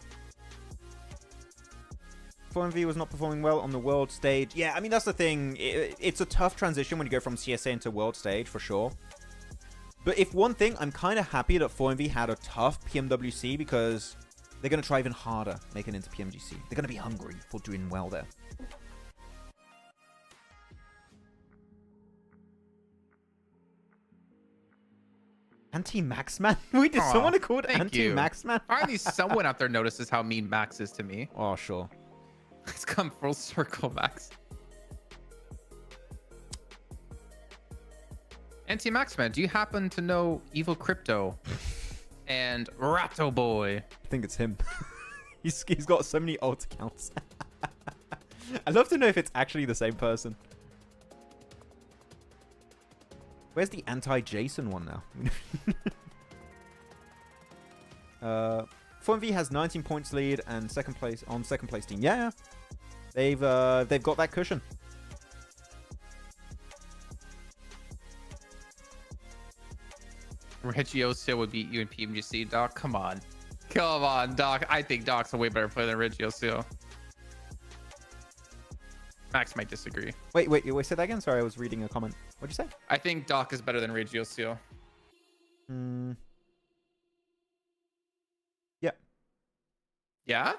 Speaker 1: was not performing well on the world stage. Yeah, I mean, that's the thing. It's a tough transition when you go from CSA into world stage, for sure. But if one thing, I'm kind of happy that 4MV had a tough PMWC because they're going to try even harder making it into PMGC. They're going to be hungry for doing well there. Anti-Maxman? Wait, did someone called Anti-Maxman?
Speaker 3: Finally, someone out there notices how mean Max is to me.
Speaker 1: Oh, sure.
Speaker 3: It's come full circle, Max. Anti-Maxman, do you happen to know Evil Crypto and Ratto Boy?
Speaker 1: I think it's him. he's got so many alt accounts. I'd love to know if it's actually the same person. Where's the anti-Jason one now? 4MV has 19 points lead and second place team. Yeah, they've got that cushion.
Speaker 3: Regiosio would beat you in PMGC, Doc. Come on, Doc. I think Doc's a way better player than Regiosio. Max might disagree.
Speaker 1: Wait, say that again. Sorry, I was reading a comment. What'd you say?
Speaker 3: I think Doc is better than Regiosio.
Speaker 1: Yeah.
Speaker 3: Yeah?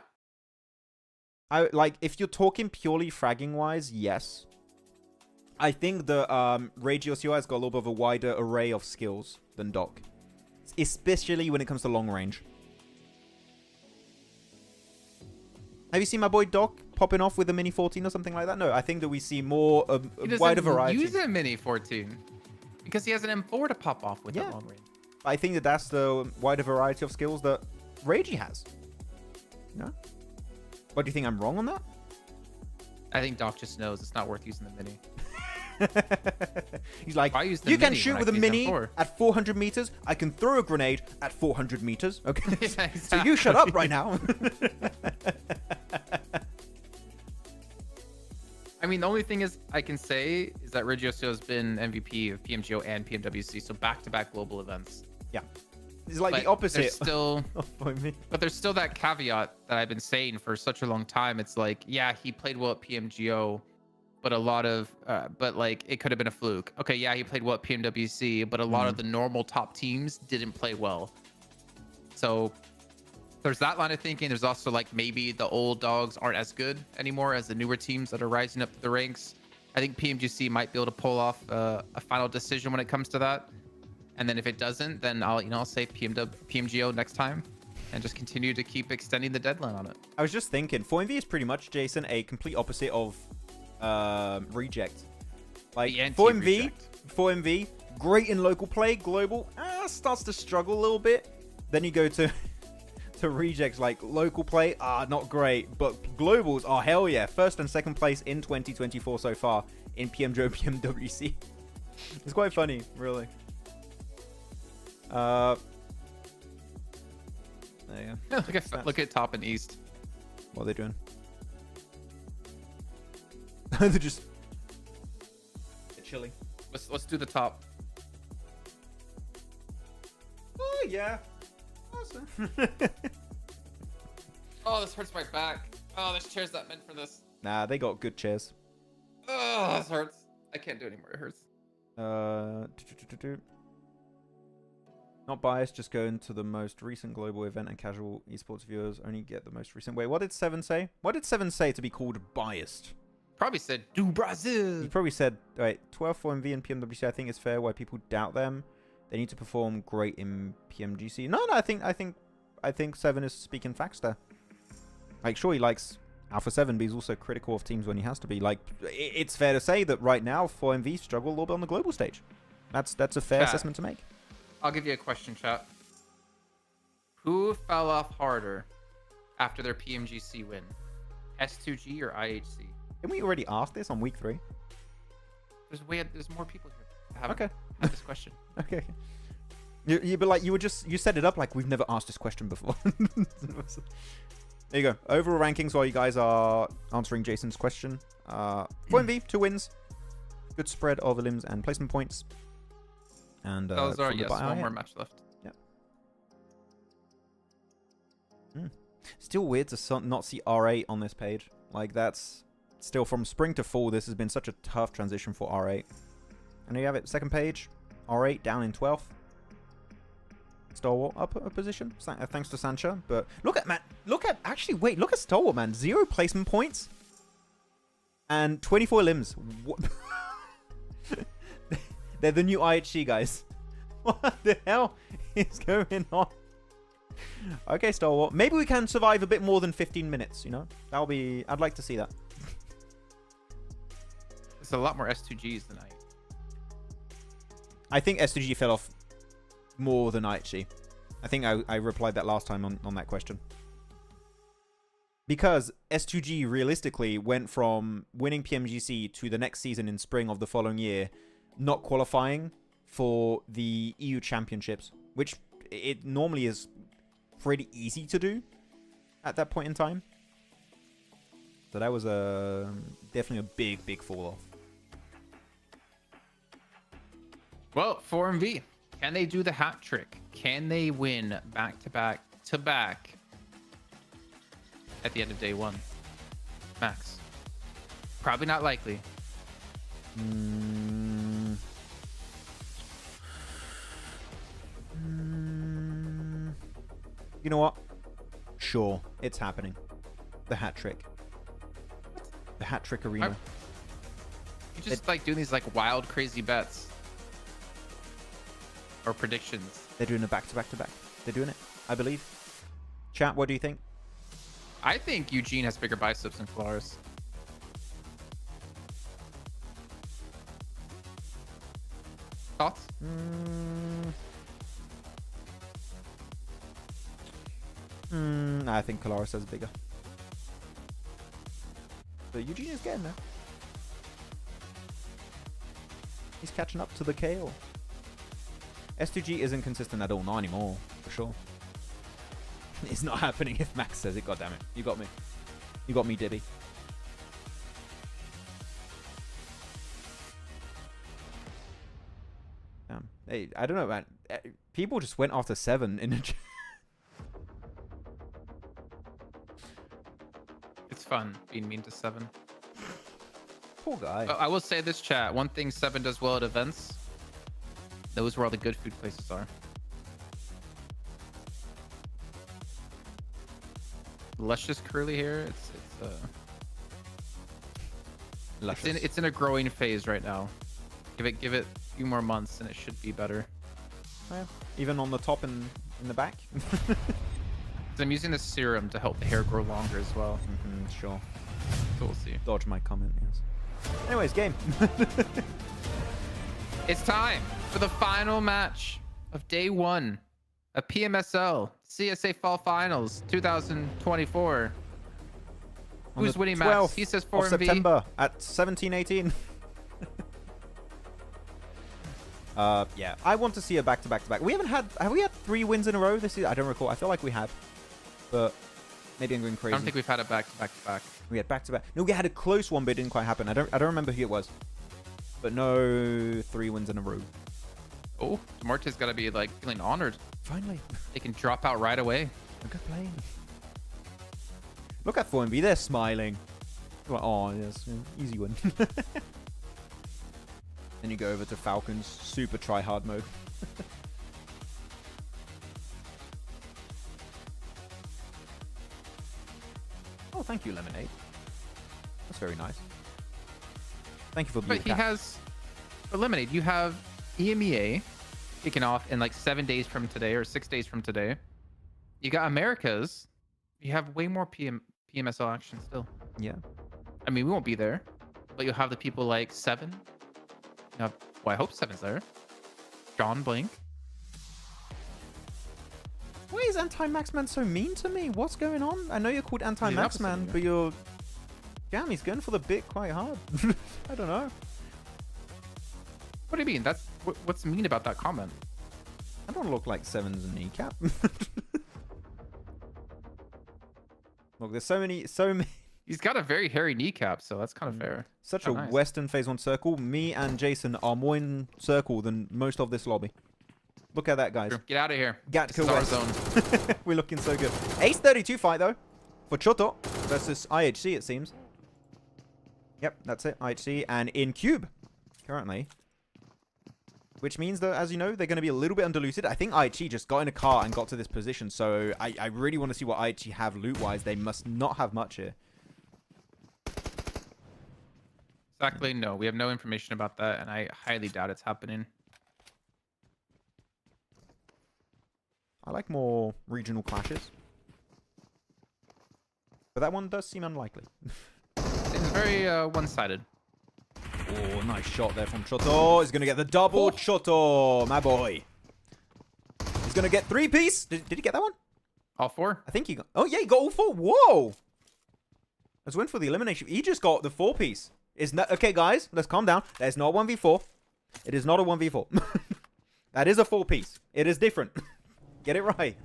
Speaker 1: I like, if you're talking purely fragging wise, yes. I think the Regiosio has got a little bit of a wider array of skills than Doc, especially when it comes to long range. Have you seen my boy Doc popping off with a Mini 14 or something like that? No, I think that we see more a wider variety.
Speaker 3: He doesn't use a Mini 14 because he has an M4 to pop off with at long range.
Speaker 1: I think that that's the wider variety of skills that Regi has. No? What, do you think I'm wrong on that?
Speaker 3: I think Doc just knows it's not worth using the Mini.
Speaker 1: He's like, you can shoot with a Mini at 400 meters. I can throw a grenade at 400 meters. Okay, exactly. So you shut up right now.
Speaker 3: I mean, the only thing I can say is that Regiosio has been MVP of PMGO and PMWC, so back-to-back global events.
Speaker 1: Yeah, it's like the opposite.
Speaker 3: There's still, but there's still that caveat that I've been saying for such a long time. It's like, yeah, he played well at PMGO, but a lot of, but like it could have been a fluke. Okay, yeah, he played well at PMWC, but a lot of the normal top teams didn't play well. So there's that line of thinking. There's also like maybe the old dogs aren't as good anymore as the newer teams that are rising up the ranks. I think PMGC might be able to pull off a final decision when it comes to that. And then if it doesn't, then I'll say PMGO next time and just continue to keep extending the deadline on it.
Speaker 1: I was just thinking, 4MV is pretty much, Jason, a complete opposite of Reject. Like 4MV, great in local play, global, starts to struggle a little bit. Then you go to Rejects, like local play, not great, but globals, hell yeah, first and second place in 2024 so far in PMGO PMWC. It's quite funny, really. There you go.
Speaker 3: Look at top and east.
Speaker 1: What are they doing? They're just chilling.
Speaker 3: Let's do the top.
Speaker 1: Oh yeah. Awesome.
Speaker 3: Oh, this hurts my back. Oh, this chair's not meant for this.
Speaker 1: Nah, they got good chairs.
Speaker 3: Oh, this hurts. I can't do it anymore. It hurts. Not biased, just go into the most recent global event and casual esports viewers only get the most recent. Wait, what did Seven say? What did Seven say to be called biased? Probably said do Brazil.
Speaker 1: He probably said, wait, 12 4MV and PMWC I think is fair. Why people doubt them They need to perform great in PMGC. No, I think Seven is speaking facts there. Like, sure, he likes Alpha 7, but he's also critical of teams when he has to be. Like, it's fair to say that right now, 4MV struggle a little bit on the global stage. That's a fair assessment to make.
Speaker 3: I'll give you a question, chat. Who fell off harder after their PMGC win? S2G or IHC?
Speaker 1: Didn't we already ask this on week 3?
Speaker 3: There's more people here that haven't
Speaker 1: Okay.
Speaker 3: had this question.
Speaker 1: Okay. But like you set it up like we've never asked this question before. There you go. Overall rankings while you guys are answering Jason's question. 4MV, 2 wins. Good spread of limbs and placement points. And
Speaker 3: Those are,
Speaker 1: from the
Speaker 3: yes,
Speaker 1: bio,
Speaker 3: one
Speaker 1: yeah.
Speaker 3: more match left.
Speaker 1: Still weird to not see R8 on this page. Like, that's still from spring to fall. This has been such a tough transition for R8. And there you have it. Second page. R8 down in 12th. Stalwart up a position. Thanks to Sancha. But look at, man. Look at Stalwart, man. 0 placement points. And 24 limbs. What? They're the new IHC guys. What the hell is going on? Okay, Stalwart. Maybe we can survive a bit more than 15 minutes, you know? I'd like to see that.
Speaker 3: There's a lot more S2Gs than
Speaker 1: I think S2G fell off more than IHC. I think I replied that last time on that question. Because S2G realistically went from winning PMGC to the next season in spring of the following year, not qualifying for the EU championships, which it normally is pretty easy to do at that point in time. So that was definitely a big fall off.
Speaker 3: Well, 4MV, can they do the hat trick? Can they win back to back at the end of day 1? Max, probably not likely.
Speaker 1: You know what? Sure, it's happening. The hat trick. The hat trick arena.
Speaker 3: You just like doing these like wild, crazy bets or predictions.
Speaker 1: They're doing a back-to-back-to-back. They're doing it, I believe. Chat, what do you think?
Speaker 3: I think Eugene has bigger biceps than Flores. Thoughts?
Speaker 1: I think Colaris has bigger. But Eugene is getting there. He's catching up to the KO. S2G isn't consistent at all, not anymore, for sure. It's not happening if Max says it, goddammit. You got me. You got me, Dibby. Damn. Hey, I don't know, man. People just went after 7 in a...
Speaker 3: It's fun being mean to 7.
Speaker 1: Poor guy.
Speaker 3: I will say this, chat. One thing 7 does well at events, those where all the good food places are. Luscious curly hair. It's in a growing phase right now. Give it a few more months and it should be better.
Speaker 1: Yeah. Even on the top and in the back.
Speaker 3: I'm using the serum to help the hair grow longer as well.
Speaker 1: Sure.
Speaker 3: So we'll see.
Speaker 1: Dodge my comment, yes. Anyways, game.
Speaker 3: It's time for the final match of day 1 of PMSL CSA Fall Finals 2024.
Speaker 1: On
Speaker 3: Who's
Speaker 1: the
Speaker 3: winning, Max?
Speaker 1: 12th
Speaker 3: He says
Speaker 1: of
Speaker 3: 4MV.
Speaker 1: September at 17:18. Yeah, I want to see a back-to-back-to-back. Have we had 3 wins in a row this season? I don't recall. I feel like we have, but maybe I'm going crazy.
Speaker 3: I don't think we've had a back-to-back-to-back.
Speaker 1: We had back-to-back. No, we had a close one, but it didn't quite happen. I don't remember who it was, but no 3 wins in a row.
Speaker 3: Oh, Muerte's got to be like feeling honored.
Speaker 1: Finally,
Speaker 3: They can drop out right away.
Speaker 1: a good play. Look at 4MV. They're smiling. Like, oh, yes, easy win. Then you go over to Falcons, super try-hard mode. Oh, thank you, Lemonade. That's very nice. Thank you for the
Speaker 3: But he has eliminated. You have EMEA, kicking off in like 7 days from today or 6 days from today. You got Americas. You have way more PMSL action still.
Speaker 1: Yeah.
Speaker 3: I mean, we won't be there, but you'll have the people like Seven. You have, well, I hope Seven's there. John Blink.
Speaker 1: Why is Anti-Maxman so mean to me? What's going on? I know you're called
Speaker 3: opposite,
Speaker 1: Anti-Maxman,
Speaker 3: yeah.
Speaker 1: but you're... Damn, he's going for the bit quite hard. I don't know.
Speaker 3: What do you mean? That's what's mean about that comment?
Speaker 1: I don't look like Seven's kneecap. Look, there's so many...
Speaker 3: He's got a very hairy kneecap, so that's kind of fair.
Speaker 1: Such
Speaker 3: Oh,
Speaker 1: a
Speaker 3: nice.
Speaker 1: Western Phase 1 circle. Me and Jason are more in circle than most of this lobby. Look at that, guys.
Speaker 3: Get out of here.
Speaker 1: Gatka
Speaker 3: This is our
Speaker 1: West.
Speaker 3: zone.
Speaker 1: We're looking so good. Ace 32 fight, though. For Choto versus IHC, it seems. Yep, that's it. IHC. And in Cube, currently. Which means that, as you know, they're going to be a little bit undiluted. I think IHC just got in a car and got to this position. So I really want to see what IHC have loot-wise. They must not have much here.
Speaker 3: Exactly. No, we have no information about that, and I highly doubt it's happening.
Speaker 1: I like more regional clashes. But that one does seem unlikely.
Speaker 3: Seems very one-sided.
Speaker 1: Oh, nice shot there from Choto. He's going to get the double. Choto, my boy. He's going to get 3-piece. Did he get that one?
Speaker 3: All four?
Speaker 1: I think he got... Oh, yeah, he got all 4. Whoa. Let's win for the elimination. He just got the 4-piece. Is not... Okay, guys, let's calm down. That's not 1v4. It is not a 1v4. That is a 4-piece. It is different. Get it right.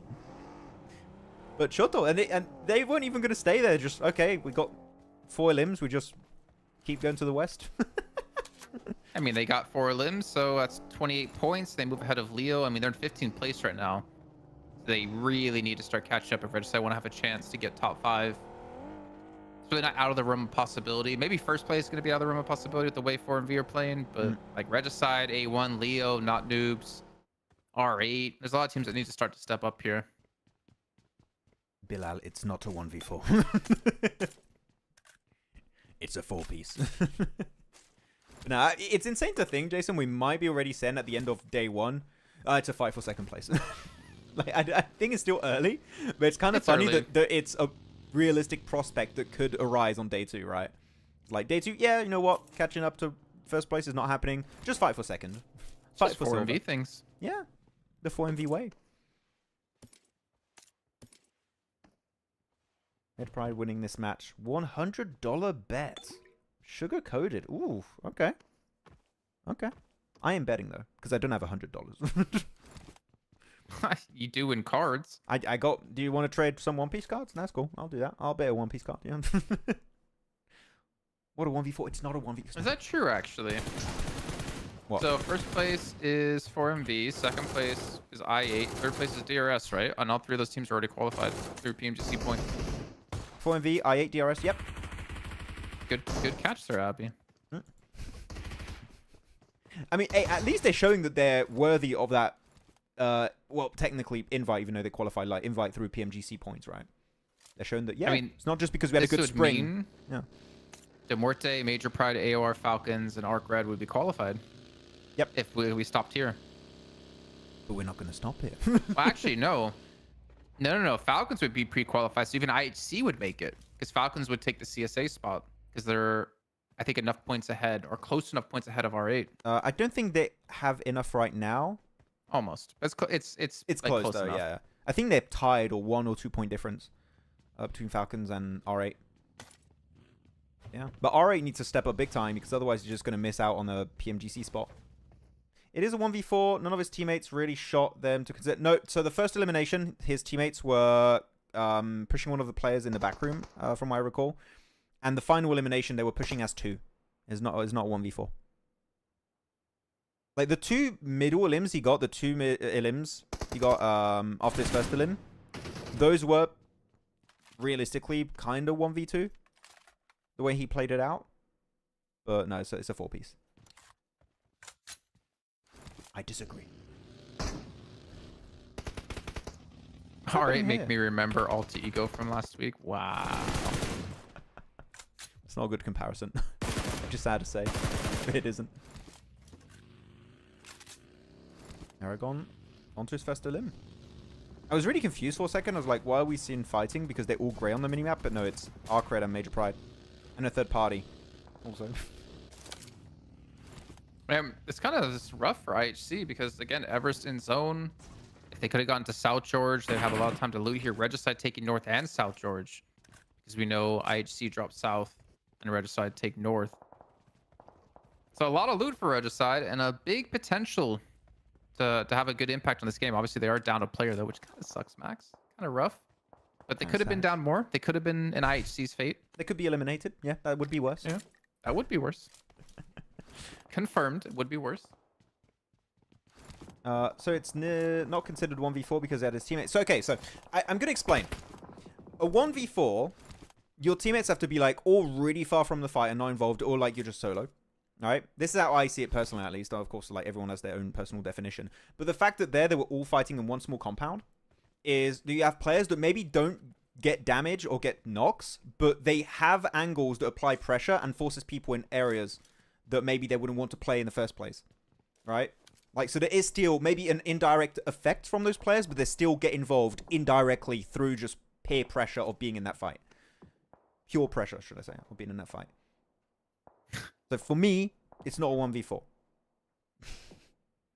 Speaker 1: But Choto, and they weren't even going to stay there. Just, okay, we got 4 limbs. We just keep going to the west.
Speaker 3: I mean, they got 4 limbs, so that's 28 points. They move ahead of Leo. I mean, they're in 15th place right now. They really need to start catching up if Regicide want to have a chance to get top 5. It's really not out of the realm of possibility. Maybe first place is going to be out of the realm of possibility with the way 4 and V are playing, but like Regicide, A1, Leo, not Noobs, R8. There's a lot of teams that need to start to step up here.
Speaker 1: Bilal, it's not a 1v4. It's a 4-piece. Nah, it's insane to think, Jason, we might be already saying at the end of day 1, it's a fight for 2nd place. Like, I think it's still early, but it's kind of funny that it's a realistic prospect that could arise on day 2, right? Like, day 2, yeah, you know what? Catching up to 1st place is not happening. Just fight for 2nd. Fight for
Speaker 3: 4
Speaker 1: silver.
Speaker 3: MV things.
Speaker 1: Yeah, the 4MV way. Ed Pride winning this match. $100 bet. Sugar coated. Ooh, okay. Okay. I am betting though, because I don't have $100.
Speaker 3: You do in cards.
Speaker 1: I got. Do you want to trade some One Piece cards? That's cool. I'll do that. I'll bet a One Piece card. Yeah. What a 1v4. It's not a 1v4.
Speaker 3: Is that true, actually?
Speaker 1: What?
Speaker 3: So first place is 4MV, second place is I8, third place is DRS, right? And all 3 of those teams are already qualified through PMGC points.
Speaker 1: 4MV, I8, DRS. Yep.
Speaker 3: Good catch there, Abby.
Speaker 1: I mean, hey, at least they're showing that they're worthy of that. Well, technically invite, even though they qualified like invite through PMGC points, right? They're showing that. Yeah. I mean, it's not just because we had a good spring. Yeah.
Speaker 3: The Muerte, Major Pride, AoR, Falcons, and ARCRED would be qualified.
Speaker 1: Yep.
Speaker 3: If we stopped here.
Speaker 1: But we're not going to stop here.
Speaker 3: Well, actually, no. No. Falcons would be pre-qualified, so even IHC would make it. Because Falcons would take the CSA spot. Because they're, I think, enough points ahead, or close enough points ahead of R8.
Speaker 1: I don't think they have enough right now.
Speaker 3: Almost. It's like
Speaker 1: close though,
Speaker 3: enough.
Speaker 1: yeah. I think they're tied, or 1 or 2 point difference between Falcons and R8. Yeah. But R8 needs to step up big time, because otherwise you're just going to miss out on a PMGC spot. It is a 1v4. None of his teammates really shot them to consider. No, so the first elimination, his teammates were pushing one of the players in the back room, from what I recall. And the final elimination, they were pushing as 2. It's not 1v4. Like, the 2 middle elims he got, the 2 elims he got after his first elim, those were realistically kind of 1v2, the way he played it out. But no, so it's a 4-piece. I disagree.
Speaker 3: R8 make me remember Alter Ego from last week. Wow.
Speaker 1: It's not a good comparison. Just sad to say, but it isn't. Aragon onto his first limb. I was really confused for a second. I was like, why are we seeing fighting? Because they're all grey on the minimap. But no, it's ARCRED and Major Pride. And a third party also.
Speaker 3: It's kind of just rough for IHC because, again, Everest in zone. If they could have gotten to South George, they'd have a lot of time to loot here. Regicide taking North and South George. Because we know IHC dropped South and Regicide take North. So a lot of loot for Regicide and a big potential to have a good impact on this game. Obviously, they are down a player, though, which kind of sucks, Max. Kind of rough. But they could have been down more. They could have been in IHC's fate.
Speaker 1: They could be eliminated. Yeah, that would be worse.
Speaker 3: Yeah, that would be worse. Confirmed, it would be worse.
Speaker 1: So it's not considered 1v4 because they had his teammates. So, okay, so I'm going to explain. A 1v4, your teammates have to be, like, all really far from the fight and not involved, or, like, you're just solo. All right? This is how I see it personally, at least. Of course, like, everyone has their own personal definition. But the fact that they were all fighting in one small compound is you have players that maybe don't get damage or get knocks, but they have angles that apply pressure and forces people in areas that maybe they wouldn't want to play in the first place, right? Like, so there is still maybe an indirect effect from those players, but they still get involved indirectly through just peer pressure of being in that fight. Pure pressure, should I say, of being in that fight. So for me, it's not a 1v4.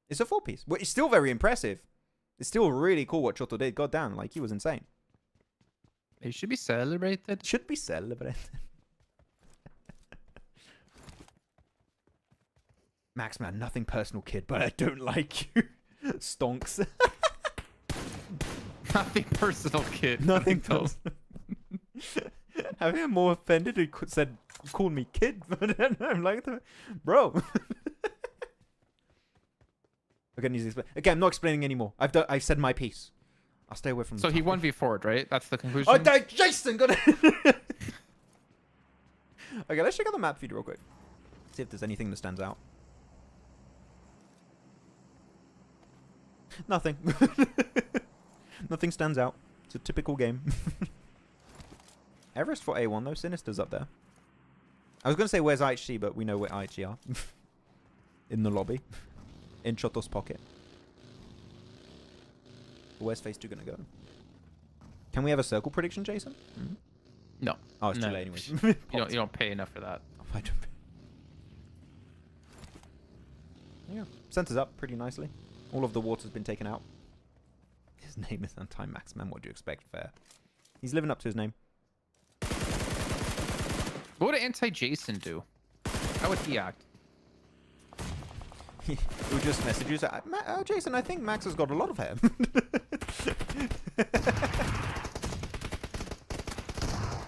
Speaker 1: It's a 4-piece, which is still very impressive. It's still really cool what Choto did. God damn, like, he was insane.
Speaker 3: It should be celebrated.
Speaker 1: Should be celebrated. Maxman, nothing personal, kid, but I don't like you. Stonks.
Speaker 3: Nothing personal, kid.
Speaker 1: Nothing personal. I'm more offended who said, called me kid, but I'm like, bro. Okay, I'm not explaining anymore. I've said my piece. I'll stay away from.
Speaker 3: So he 1v4'd, right? That's the conclusion.
Speaker 1: Oh, Jason got it. Okay, let's check out the map feed real quick. See if there's anything that stands out. Nothing. Nothing stands out. It's a typical game. Everest for A1 though. Sinister's up there. I was going to say where's IHC, but we know where IHC are. In the lobby. In Choto's pocket. Where's Phase 2 going to go? Can we have a circle prediction, Jason? Mm-hmm.
Speaker 3: No.
Speaker 1: Oh, it's
Speaker 3: no.
Speaker 1: too late anyways.
Speaker 3: you don't pay enough for that.
Speaker 1: Oh, I don't pay. Yeah. Center's up pretty nicely. All of the water's been taken out. His name is Anti-Maxman. What do you expect? Fair. He's living up to his name.
Speaker 3: What would Anti-Jason do? How would he act?
Speaker 1: He would just message you. Say, Jason, I think Max has got a lot of hair.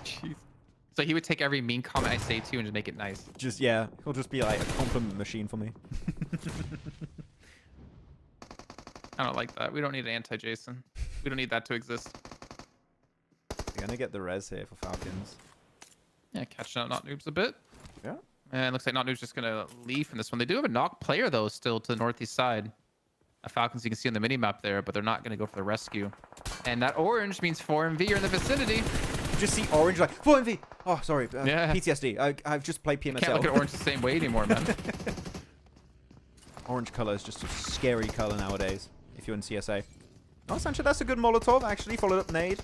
Speaker 3: Jeez. So he would take every mean comment I say to you and just make it nice.
Speaker 1: Just, yeah. He'll just be like a compliment machine for me.
Speaker 3: I don't like that. We don't need an anti-Jason. We don't need that to exist.
Speaker 1: You're going to get the res here for Falcons.
Speaker 3: Yeah, catching out Not Noobs a bit.
Speaker 1: Yeah.
Speaker 3: And looks like Not Noobs just going to leave from this one. They do have a knock player, though, still to the northeast side. Falcons you can see on the mini-map there, but they're not going to go for the rescue. And that orange means 4MV are in the vicinity.
Speaker 1: You just see orange like, 4MV! Oh, sorry.
Speaker 3: Yeah.
Speaker 1: PTSD. I've just played PMSL.
Speaker 3: Can't look at orange the same way anymore, man.
Speaker 1: Orange color is just a scary color nowadays, if you're in CSA. Oh, Sancho, that's a good Molotov, actually. Followed up nade.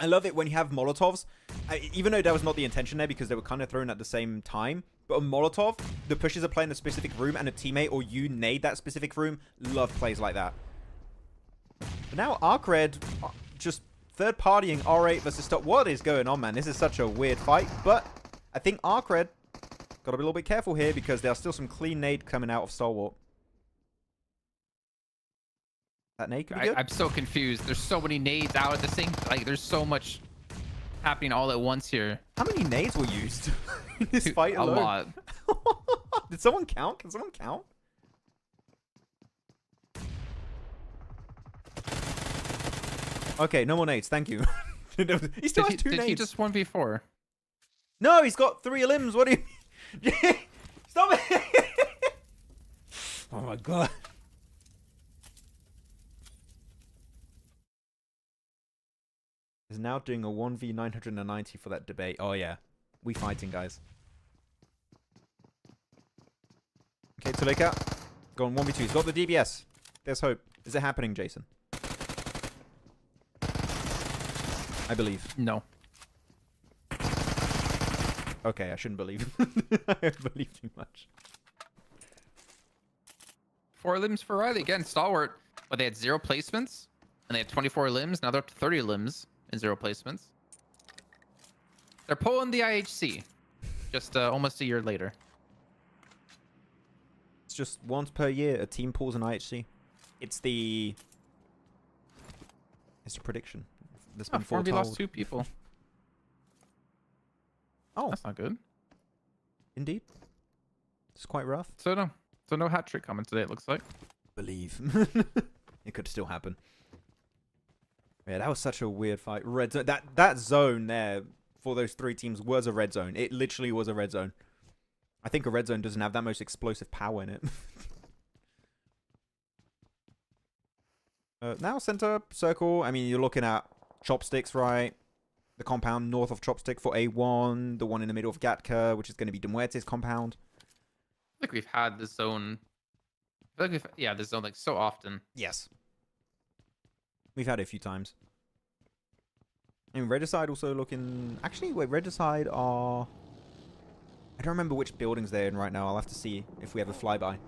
Speaker 1: I love it when you have Molotovs. Even though that was not the intention there because they were kind of thrown at the same time. But a Molotov, the pushes are playing a specific room and a teammate or you nade that specific room. Love plays like that. But now ARCRED just third partying R8 versus Stalwart. What is going on, man? This is such a weird fight. But I think ARCRED got to be a little bit careful here because there are still some clean nade coming out of Stalwart. That nade could be good.
Speaker 3: I'm so confused. There's so many nades out at the same... Like, there's so much happening all at once here.
Speaker 1: How many nades were used in this fight alone?
Speaker 3: A lot.
Speaker 1: Did someone count? Can someone count? Okay, no more nades. Thank you. He still has two nades.
Speaker 3: Did he just 1v4?
Speaker 1: No, he's got 3 limbs. What do you mean? Stop it! Oh my god. Is now doing a 1v990 for that debate. Oh yeah. We fighting, guys. Okay, Tuleka. Go on 1v2. He's got the DBS. There's hope. Is it happening, Jason? I believe.
Speaker 3: No.
Speaker 1: Okay, I shouldn't believe. I believe too much.
Speaker 3: 4 limbs for Riley. Again, Stalwart. But they had 0 placements. And they had 24 limbs. Now they're up to 30 limbs and 0 placements. They're pulling the IHC. Just almost a year later.
Speaker 1: It's just once per year a team pulls an IHC. It's the prediction. That's been
Speaker 3: Formby lost
Speaker 1: foretold.
Speaker 3: 2 people.
Speaker 1: Oh,
Speaker 3: That's not good.
Speaker 1: indeed. It's quite rough.
Speaker 3: So no hat trick coming today, it looks like.
Speaker 1: Believe. It could still happen. Yeah, that was such a weird fight. Red zone. That zone there for those 3 teams was a red zone. It literally was a red zone. I think a red zone doesn't have that most explosive power in it. Now center circle. I mean, you're looking at Chopsticks, right? The compound north of Chopstick for A1. The one in the middle of Gatka, which is going to be Muerte's compound.
Speaker 3: I think we've had this zone. I feel like this zone like so often.
Speaker 1: Yes. We've had it a few times. And Regicide also looking... Actually, wait, Regicide are... I don't remember which buildings they're in right now. I'll have to see if we have a flyby.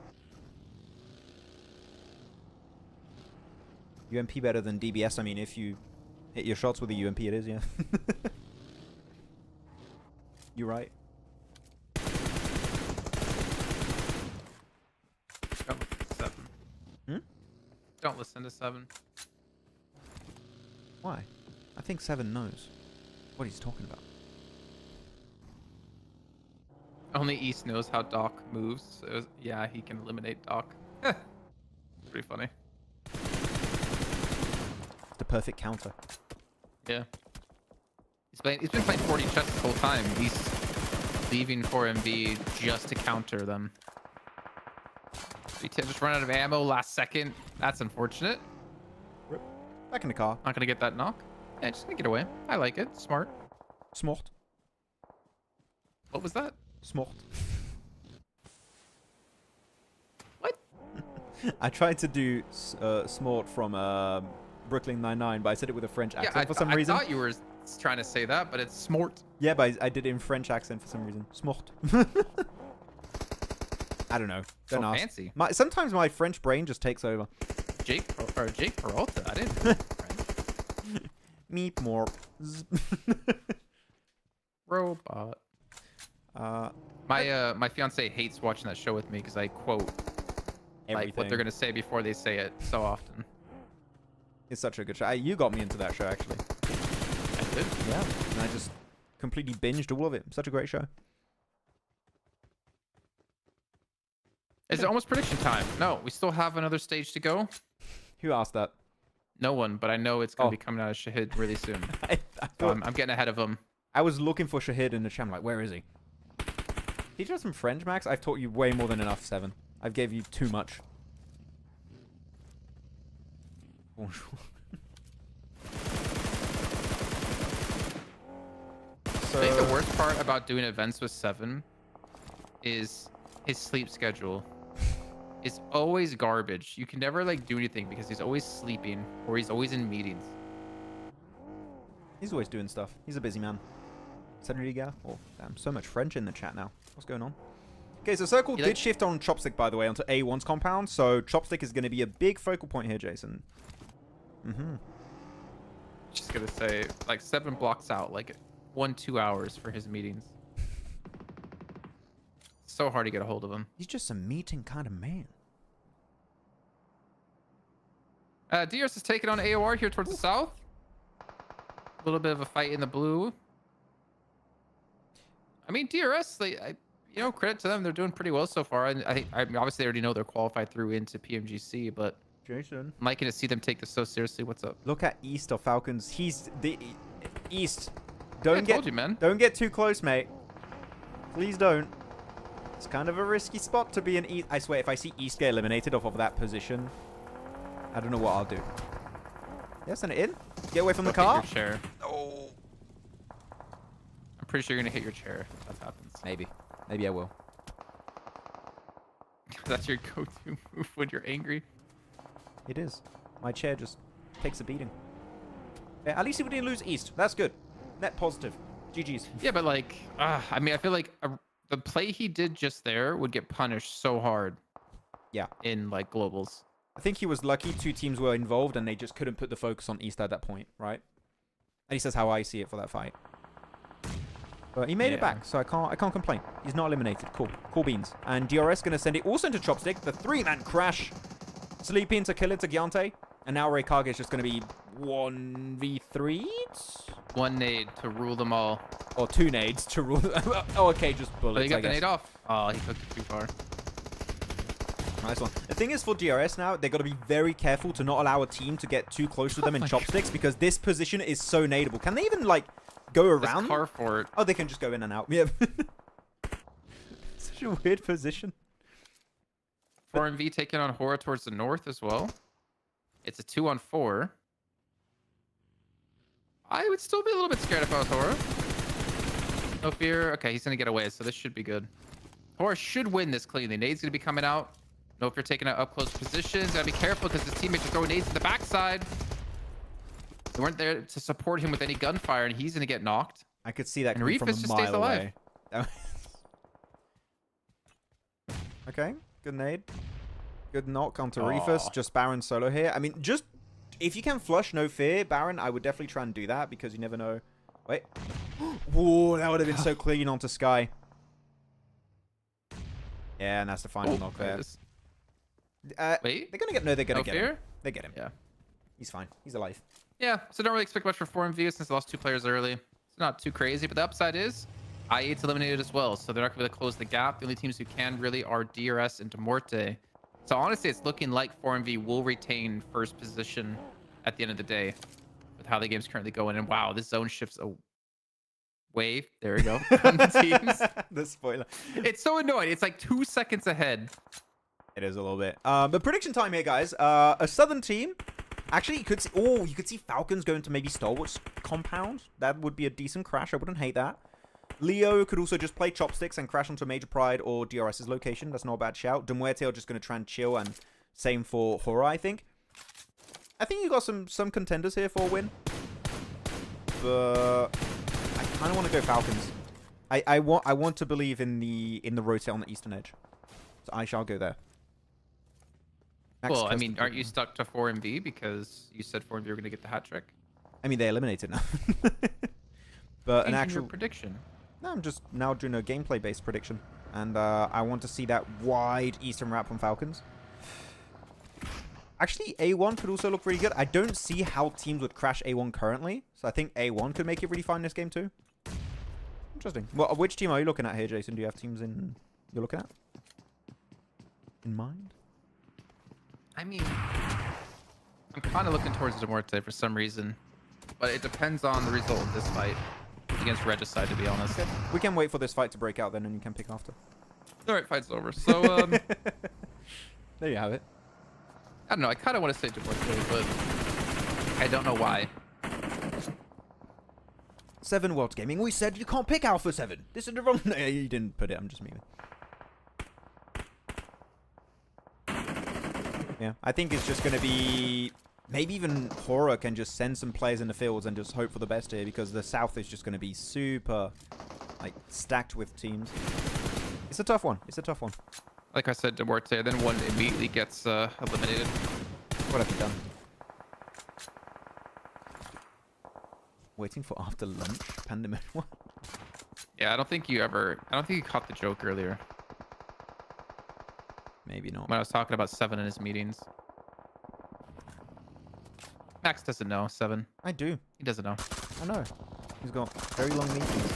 Speaker 1: UMP better than DBS. I mean, if you hit your shots with a UMP, it is, yeah. You're right.
Speaker 3: Don't listen to 7.
Speaker 1: Hmm?
Speaker 3: Don't listen to 7.
Speaker 1: Why? I think 7 knows what he's talking about.
Speaker 3: Only East knows how Doc moves. So yeah, he can eliminate Doc. Pretty funny.
Speaker 1: The perfect counter.
Speaker 3: Yeah. He's been playing 40 chess the whole time. He's leaving for MV just to counter them. BTM just run out of ammo last second. That's unfortunate.
Speaker 1: Rip. Back in the car.
Speaker 3: Not gonna get that knock. Yeah, just gonna get away. I like it. Smart.
Speaker 1: Smart.
Speaker 3: What was that?
Speaker 1: Smart.
Speaker 3: What?
Speaker 1: I tried to do smart from Brooklyn Nine-Nine, but I said it with a French accent for some reason.
Speaker 3: I thought you were trying to say that, but it's smart.
Speaker 1: Yeah, but I did it in French accent for some reason. Smart. I don't know. Don't ask.
Speaker 3: Fancy.
Speaker 1: Sometimes my French brain just takes over.
Speaker 3: Jake Peralta. I didn't know French.
Speaker 1: Meep more.
Speaker 3: Robot. My fiance hates watching that show with me because I quote like what they're gonna say before they say it so often.
Speaker 1: It's such a good show. You got me into that show, actually.
Speaker 3: I did.
Speaker 1: Yeah. And I just completely binged all of it. Such a great show.
Speaker 3: Is it almost prediction time? No, we still have another stage to go.
Speaker 1: Who asked that?
Speaker 3: No one, but I know it's gonna be coming out of Shahid really soon.
Speaker 1: I thought,
Speaker 3: I'm getting ahead of him.
Speaker 1: I was looking for Shahid in the chat. I'm like, where is he? Teach us some French, Max. I've taught you way more than enough, 7. I've gave you too much. Bonjour.
Speaker 3: I think the worst part about doing events with 7 is his sleep schedule. It's always garbage. You can never like do anything because he's always sleeping or he's always in meetings.
Speaker 1: He's always doing stuff. He's a busy man. Senriga? Oh, damn. So much French in the chat now. What's going on? Okay, so Circle did shift on Chopstick, by the way, onto A1's compound. So Chopstick is going to be a big focal point here, Jason.
Speaker 3: Just gonna say, like 7 blocks out, like 1-2 hours for his meetings. So hard to get a hold of him.
Speaker 1: He's just a meeting kind of man.
Speaker 3: DRS is taking on AOR here towards the south. A little bit of a fight in the blue. I mean, DRS, you know, credit to them. They're doing pretty well so far. And I think, obviously, they already know they're qualified through into PMGC, but
Speaker 1: Jason.
Speaker 3: I'm liking to see them take this so seriously. What's up?
Speaker 1: Look at East of Falcons. He's the East.
Speaker 3: I told you, man.
Speaker 1: Don't get too close, mate. Please don't. It's kind of a risky spot to be in East. I swear, if I see East get eliminated off of that position, I don't know what I'll do. Yeah, send it in. Get away from the car.
Speaker 3: Hit your chair.
Speaker 1: Oh.
Speaker 3: I'm pretty sure you're gonna hit your chair if that happens.
Speaker 1: Maybe. Maybe I will.
Speaker 3: That's your go-to move when you're angry.
Speaker 1: It is. My chair just takes a beating. Yeah, at least we didn't lose East. That's good. Net positive. GG's.
Speaker 3: Yeah, but like, I mean, I feel like the play he did just there would get punished so hard.
Speaker 1: Yeah.
Speaker 3: In like globals.
Speaker 1: I think he was lucky 2 teams were involved and they just couldn't put the focus on East at that point, right? At least that's how I see it for that fight. But he made it back, so I can't complain. He's not eliminated. Cool. Cool beans. And DRS going to send it also into Chopstick. The 3-man crash. Sleepy into kill into Giante. And now Reikage is just going to be 1v3?
Speaker 3: 1 nade to rule them all.
Speaker 1: Or 2 nades to rule them. Oh, okay, just bullets,
Speaker 3: Oh, he got the nade off. Oh, he cooked it too far.
Speaker 1: Nice one. The thing is for DRS now, they got to be very careful to not allow a team to get too close to them in Chopsticks because this position is so nadeable. Can they even, like, go around?
Speaker 3: Car for it.
Speaker 1: Oh, they can just go in and out. Yeah. Such a weird position.
Speaker 3: 4MV taking on HORAA towards the north as well. It's a 2-on-4. I would still be a little bit scared if I was HORAA. No fear. Okay, he's going to get away, so this should be good. HORAA should win this cleanly. Nade's going to be coming out. No fear taking out up close positions. Got to be careful because his teammates are throwing nades to the backside. They weren't there to support him with any gunfire, and he's going to get knocked.
Speaker 1: I could see that
Speaker 3: and
Speaker 1: coming from a
Speaker 3: just
Speaker 1: mile
Speaker 3: stays alive.
Speaker 1: away. Okay, good nade. Good knock onto Reefus. Just Baron solo here. I mean, just if you can flush no fear, Baron, I would definitely try and do that because you never know. Wait. Whoa, that would have been so clean onto Sky. Yeah, and that's the final knock there.
Speaker 3: Wait.
Speaker 1: They're gonna get they're gonna
Speaker 3: No
Speaker 1: get
Speaker 3: fear?
Speaker 1: him. They get him.
Speaker 3: Yeah.
Speaker 1: He's fine. He's alive.
Speaker 3: Yeah, so don't really expect much for 4MV since they lost 2 players early. It's not too crazy, but the upside is I8's eliminated as well, so they're not going to be able to close the gap. The only teams who can really are DRS and Muerte. So honestly, it's looking like 4MV will retain first position at the end of the day with how the game's currently going. And wow, this zone shifts away. There we go. From the teams.
Speaker 1: The spoiler.
Speaker 3: It's so annoying. It's like 2 seconds ahead.
Speaker 1: It is a little bit. But prediction time here, guys. A southern team. Actually, you could see. Oh, you could see Falcons going to maybe Stalwart's compound. That would be a decent crash. I wouldn't hate that. Leo could also just play Chopsticks and crash onto Major Pride or DRS's location. That's not a bad shout. Muerte are just going to try and chill, and same for HORAA, I think. I think you got some contenders here for a win. But I kind of want to go Falcons. I want to believe in the rotate on the eastern edge. So I shall go there.
Speaker 3: Well, I mean, aren't you stuck to 4MV because you said 4MV were going to get the hat trick?
Speaker 1: I mean, they eliminated now. But an actual
Speaker 3: prediction.
Speaker 1: No, I'm just now doing a gameplay-based prediction, and I want to see that wide eastern wrap from Falcons. Actually, A1 could also look really good. I don't see how teams would crash A1 currently, so I think A1 could make it really fun in this game too. Interesting. Well, which team are you looking at here, Jason? Do you have teams you're looking at in mind?
Speaker 3: I mean, I'm kind of looking towards Muerte for some reason, but it depends on the result of this fight against Regicide, to be honest.
Speaker 1: Okay. We can wait for this fight to break out then, and you can pick after.
Speaker 3: All right, fight's over. So,
Speaker 1: there you have it.
Speaker 3: I don't know. I kind of want to say Muerte, but I don't know why.
Speaker 1: 7 World Gaming. We said you can't pick Alpha 7. This is the wrong. No, you didn't put it. I'm just memeing. Yeah, I think it's just going to be... Maybe even HORAA can just send some players in the fields and just hope for the best here, because the South is just going to be super, like, stacked with teams. It's a tough one. It's a tough one.
Speaker 3: Like I said, Muerte, then one immediately gets eliminated.
Speaker 1: What have you done? Waiting for after lunch? Pandemic? What?
Speaker 3: Yeah, I don't think you caught the joke earlier.
Speaker 1: Maybe not.
Speaker 3: When I was talking about 7 in his meetings. Max doesn't know 7.
Speaker 1: I do.
Speaker 3: He doesn't know.
Speaker 1: I know. He's got very long meetings.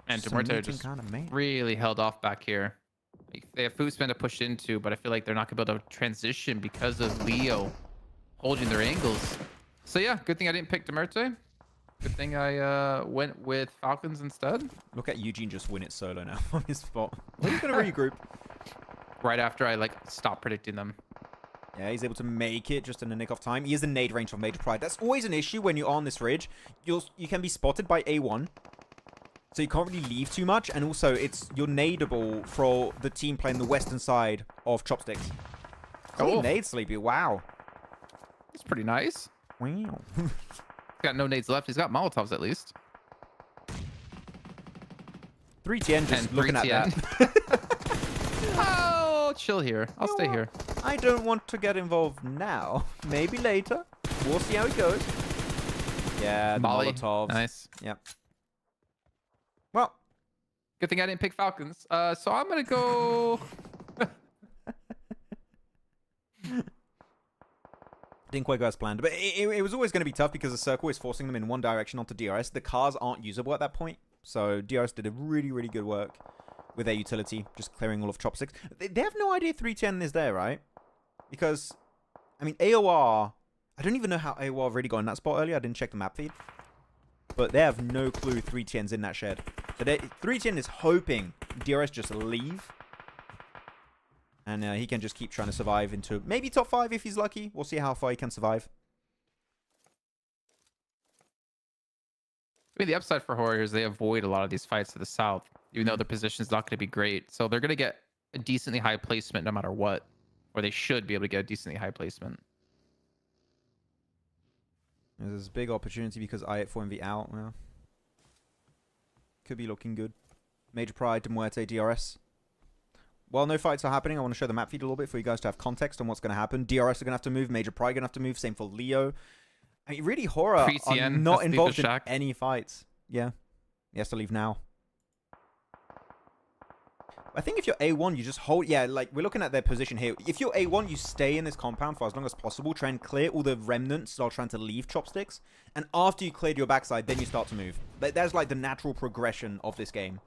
Speaker 3: And Muerte just really held off back here. They have food spin to push into, but I feel like they're not going to be able to transition because of Leo holding their angles. So yeah, good thing I didn't pick Muerte. Good thing I went with Falcons instead.
Speaker 1: Look at Eugene just win it solo now on his spot. He's going to regroup.
Speaker 3: Right after I stopped predicting them.
Speaker 1: Yeah, he's able to make it just in the nick of time. He is the nade range of Major Pride. That's always an issue when you're on this ridge. You can be spotted by A1. So you can't really leave too much. And also, you're nadeable for the team playing the western side of Chopsticks. Clean nade, Sleepy. Wow.
Speaker 3: It's pretty nice.
Speaker 1: Wow.
Speaker 3: He's got no nades left. He's got Molotovs at least.
Speaker 1: 3TN just
Speaker 3: And
Speaker 1: looking at
Speaker 3: 3TN.
Speaker 1: that.
Speaker 3: Oh, chill here. I'll stay here.
Speaker 1: I don't want to get involved now. Maybe later. We'll see how it goes. Yeah, the
Speaker 3: Molly.
Speaker 1: Molotovs.
Speaker 3: Nice.
Speaker 1: Yep. Well,
Speaker 3: Good thing I didn't pick Falcons. So I'm gonna go.
Speaker 1: didn't quite go as planned, but it was always going to be tough because the circle is forcing them in one direction onto DRS. The cars aren't usable at that point, so DRS did a really, really good work with their utility, just clearing all of chopsticks. They have no idea 310 is there, right? Because, I mean, AOR, I don't even know how AOR really got in that spot earlier. I didn't check the map feed. But they have no clue 310's in that shed. So 310 is hoping DRS just leave. And he can just keep trying to survive into maybe top 5 if he's lucky. We'll see how far he can survive.
Speaker 3: I mean, the upside for HORAA is they avoid a lot of these fights to the south, even though their position's not going to be great. So they're going to get a decently high placement no matter what. Or they should be able to get a decently high placement.
Speaker 1: There's a big opportunity because I-4MV out. Well, could be looking good. Major Pride, to Muerte, DRS. While no fights are happening, I want to show the map feed a little bit for you guys to have context on what's going to happen. DRS are going to have to move. Major Pride going to have to move. Same for Leo. I mean, really, HORAA are not involved in any fights. Yeah. He has to leave now. I think if you're A1, you just hold... Yeah, like, we're looking at their position here. If you're A1, you stay in this compound for as long as possible. Try and clear all the remnants while trying to leave chopsticks. And after you cleared your backside, then you start to move. That's like the natural progression of this game.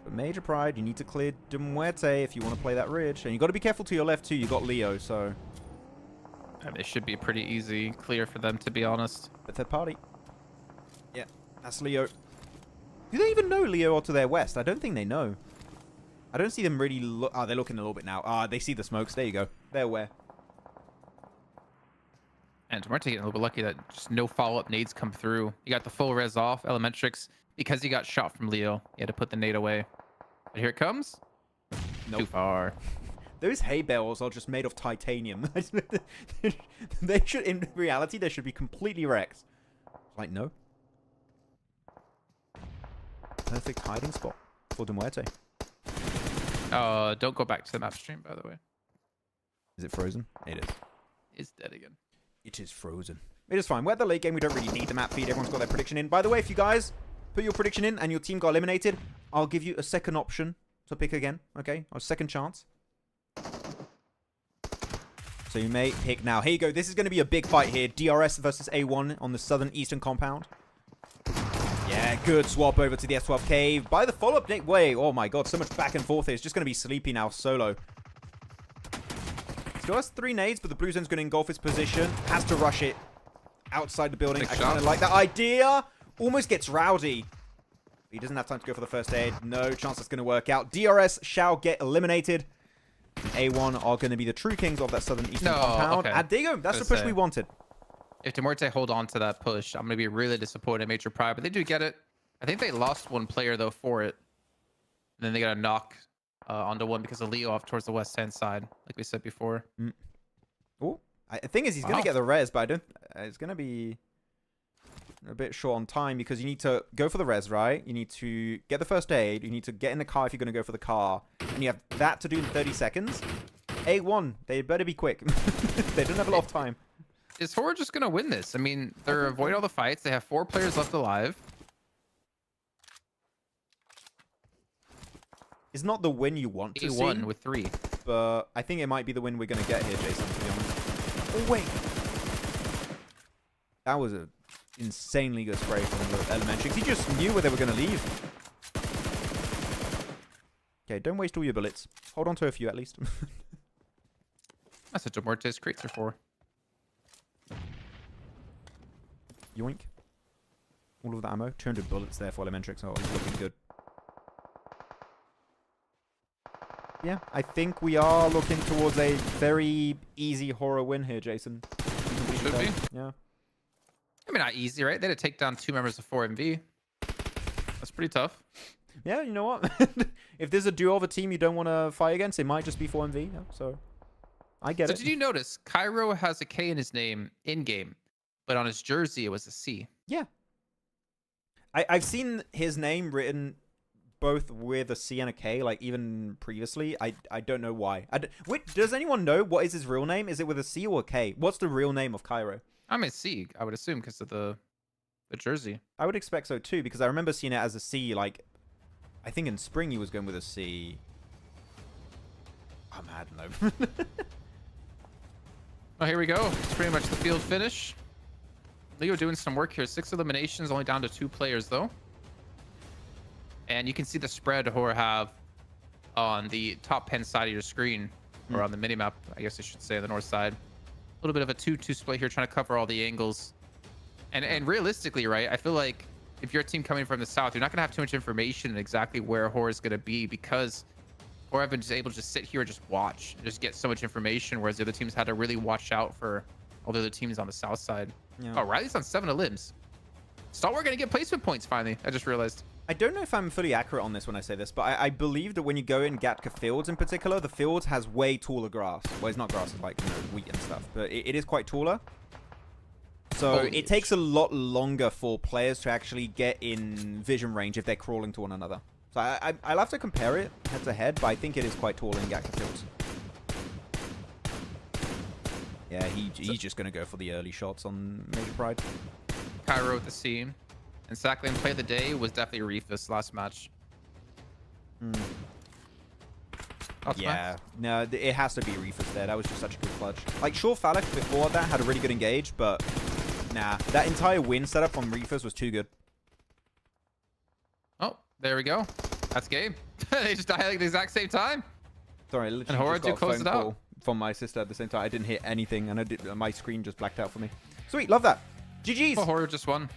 Speaker 1: But Major Pride, you need to clear De Muerte if you want to play that ridge. And you got to be careful to your left, too. You got Leo, so...
Speaker 3: And it should be pretty easy clear for them, to be honest.
Speaker 1: The third party. Yeah, that's Leo. Do they even know Leo are to their west? I don't think they know. I don't see them really look... Oh, they're looking a little bit now. Ah, they see the smokes. There you go. They're aware.
Speaker 3: And Muerte getting a little bit lucky that just no follow-up nades come through. You got the full res off. Elementrix, because he got shot from Leo, he had to put the nade away. But here it comes.
Speaker 1: Nope.
Speaker 3: Too far.
Speaker 1: Those hay bales are just made of titanium. They should, in reality, they should be completely wrecked. Like, no. Perfect hiding spot for De Muerte.
Speaker 3: Don't go back to the map stream, by the way.
Speaker 1: Is it frozen? It is.
Speaker 3: It's dead again.
Speaker 1: It is frozen. It is fine. We're at the late game. We don't really need the map feed. Everyone's got their prediction in. By the way, if you guys put your prediction in and your team got eliminated, I'll give you a second option to pick again. Okay? Or a second chance. So you may pick now. Here you go. This is going to be a big fight here. DRS versus A1 on the southern eastern compound. Yeah, good swap over to the S12 cave. By the follow-up way. Oh my god, so much back and forth here. It's just going to be Sleepy now, solo. Still has 3 nades, but the blue zone's going to engulf his position. Has to rush it outside the building. I kind of like that idea. Almost gets rowdy. He doesn't have time to go for the first aid. No chance that's going to work out. DRS shall get eliminated. A1 are going to be the true kings of that southern eastern compound.
Speaker 3: Okay.
Speaker 1: And there you go. That's the push we wanted.
Speaker 3: If De Muerte hold on to that push, I'm going to be really disappointed in Major Pride, but they do get it. I think they lost one player, though, for it. And then they got a knock onto one because of Leo off towards the west-hand side, like we said before.
Speaker 1: Oh, the thing is, he's going to get the res, but I don't... it's going to be a bit short on time because you need to go for the res, right? You need to get the first aid. You need to get in the car if you're going to go for the car. And you have that to do in 30 seconds. A1, they better be quick. They don't have a lot of time.
Speaker 3: Is HORAA just going to win this? I mean, they're avoiding all the fights. They have 4 players left alive.
Speaker 1: It's not the win you want to see.
Speaker 3: A1 with 3.
Speaker 1: But I think it might be the win we're going to get here, Jason, to be honest. Oh, wait. That was an insanely good spray from the Elementrix. He just knew where they were going to leave. Okay, don't waste all your bullets. Hold on to a few at least.
Speaker 3: That's what De Muerte's crates are for.
Speaker 1: Yoink. All of that ammo. 200 bullets there for Elementrix. Oh, he's looking good. Yeah, I think we are looking towards a very easy HORAA win here, Jason.
Speaker 3: Should be.
Speaker 1: Yeah.
Speaker 3: I mean, not easy, right? They had to take down 2 members of 4MV. That's pretty tough.
Speaker 1: Yeah, you know what? if there's a duo of a team you don't want to fight against, it might just be 4MV. No? So I get
Speaker 3: So
Speaker 1: it.
Speaker 3: did you notice Cairo has a K in his name in game, but on his jersey it was a C.
Speaker 1: Yeah. I've seen his name written both with a C and a K, like even previously. I don't know why. Wait, does anyone know what is his real name? Is it with a C or a K? What's the real name of Cairo?
Speaker 3: I'm a C, I would assume, because of the jersey.
Speaker 1: I would expect so too, because I remember seeing it as a C, like, I think in spring he was going with a C. I'm mad, no.
Speaker 3: Oh, here we go. It's pretty much the field finish. Leo doing some work here. 6 eliminations, only down to 2 players, though. And you can see the spread HORAA have on the top pen side of your screen, or on the minimap, I guess I should say, on the north side. A little bit of a 2-2 split here, trying to cover all the angles. And realistically, right, I feel like if you're a team coming from the south, you're not going to have too much information on exactly where HORAA is going to be, because HORAA have been just able to just sit here and just watch, and just get so much information, whereas the other teams had to really watch out for all the other teams on the south side.
Speaker 1: Yeah.
Speaker 3: Oh, Riley's on 7 limbs. Stalwart going to get placement points finally. I just realized.
Speaker 1: I don't know if I'm fully accurate on this when I say this, but I believe that when you go in Gatka Fields in particular, the fields has way taller grass. Well, it's not grass, it's like, you know, wheat and stuff, but it is quite taller. So it takes a lot longer for players to actually get in vision range if they're crawling to one another. So I'll have to compare it head to head, but I think it is quite tall in Gatka Fields. Yeah, he's just going to go for the early shots on Major Pride.
Speaker 3: Cairo with the C. And Sacklin play of the day was definitely Reefus last match. Thoughts,
Speaker 1: Yeah,
Speaker 3: Max?
Speaker 1: no, it has to be Reefus there. That was just such a good clutch. Like, sure, Falak before that had a really good engage, but nah, that entire win setup from Reefus was too good.
Speaker 3: Oh, there we go. That's game. They just died at the exact same time.
Speaker 1: Sorry, I literally
Speaker 3: HORAA
Speaker 1: just got a
Speaker 3: close
Speaker 1: phone
Speaker 3: it out.
Speaker 1: call from my sister at the same time. I didn't hear anything, and my screen just blacked out for me. Sweet, love that. GG's.
Speaker 3: Oh, HORAA just won.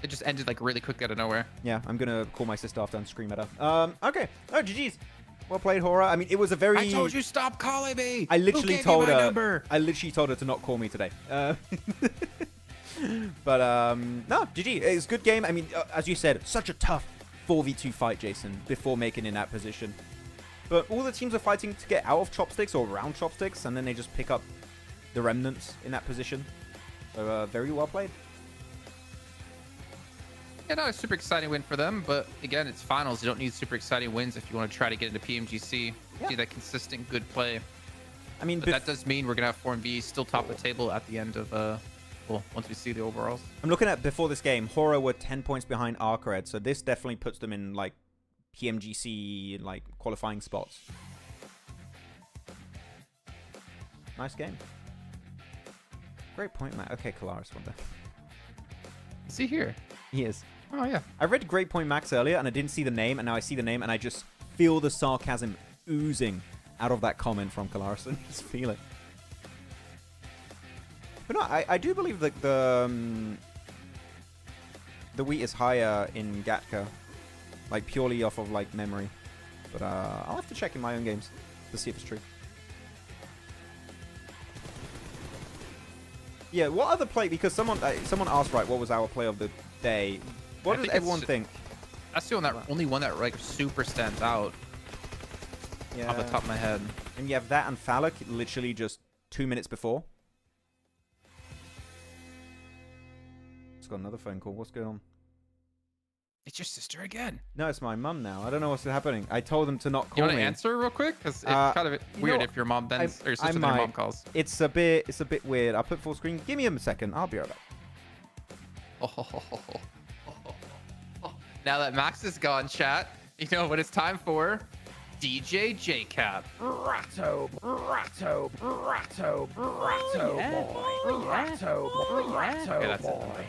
Speaker 3: It just ended like really quick out of nowhere.
Speaker 1: Yeah, I'm gonna call my sister after and scream at her. Okay. Oh, GG's. Well played, HORAA. I mean, it was a very...
Speaker 3: I told you stop calling me.
Speaker 1: I literally told her.
Speaker 3: Number?
Speaker 1: I literally told her to not call me today. But no, GG. It's a good game. I mean, as you said, such a tough 4v2 fight, Jason, before making in that position. But all the teams are fighting to get out of chopsticks or around chopsticks, and then they just pick up the remnants in that position. So very well played.
Speaker 3: Yeah, not a super exciting win for them, but again, it's finals. You don't need super exciting wins if you want to try to get into PMGC.
Speaker 1: Yeah.
Speaker 3: See that consistent good play.
Speaker 1: I mean,
Speaker 3: But that does mean we're gonna have 4MV still top of the table at the end of well, once we see the overalls.
Speaker 1: I'm looking at before this game, HORAA were 10 points behind ARCRED, so this definitely puts them in like PMGC like qualifying spots. Nice game. Great point, Matt. Okay, Kalaris won there.
Speaker 3: Is he here?
Speaker 1: He is.
Speaker 3: Oh yeah.
Speaker 1: I read Great Point Max earlier and I didn't see the name, and now I see the name and I just feel the sarcasm oozing out of that comment from Kalaris. I just feel it. But no, I do believe that the wheat is higher in Gatka, like purely off of like memory. But I'll have to check in my own games to see if it's true. Yeah, what other play? Because someone asked, right, what was our play of the day? What does everyone think?
Speaker 3: That's the only one that like super stands out
Speaker 1: Yeah.
Speaker 3: off the top of my head.
Speaker 1: And you have that and Falak literally just 2 minutes before. It's got another phone call. What's going on?
Speaker 3: It's your sister again.
Speaker 1: No, it's my mum now. I don't know what's happening. I told them to not
Speaker 3: You
Speaker 1: call
Speaker 3: want to
Speaker 1: me.
Speaker 3: answer real quick? Because it's kind of
Speaker 1: you
Speaker 3: weird
Speaker 1: know
Speaker 3: if your mom then, or your sister then your
Speaker 1: might.
Speaker 3: mom calls.
Speaker 1: It's a bit weird. I'll put full screen. Give me a second. I'll be right back.
Speaker 3: Now that Max is gone, chat, you know what it's time for? DJ JCap.
Speaker 5: Ratto, ratto, ratto, ratto,
Speaker 4: yeah.
Speaker 5: boy. Ratto, ratto,
Speaker 3: Okay, that's it.
Speaker 5: boy.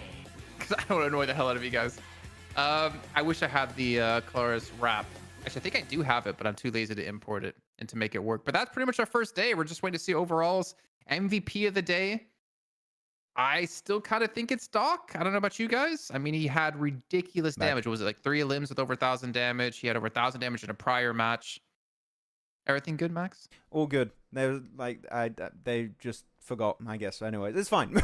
Speaker 3: Because I don't want to annoy the hell out of you guys. I wish I had the Clara's rap. Actually, I think I do have it, but I'm too lazy to import it and to make it work. But that's pretty much our first day. We're just waiting to see overalls. MVP of the day. I still kind of think it's Doc. I don't know about you guys. I mean, he had ridiculous damage. What was it, like 3 limbs with over 1,000 damage? He had over 1,000 damage in a prior match. Everything good, Max?
Speaker 1: All good. They were like they just forgot, I guess. Anyway, it's fine.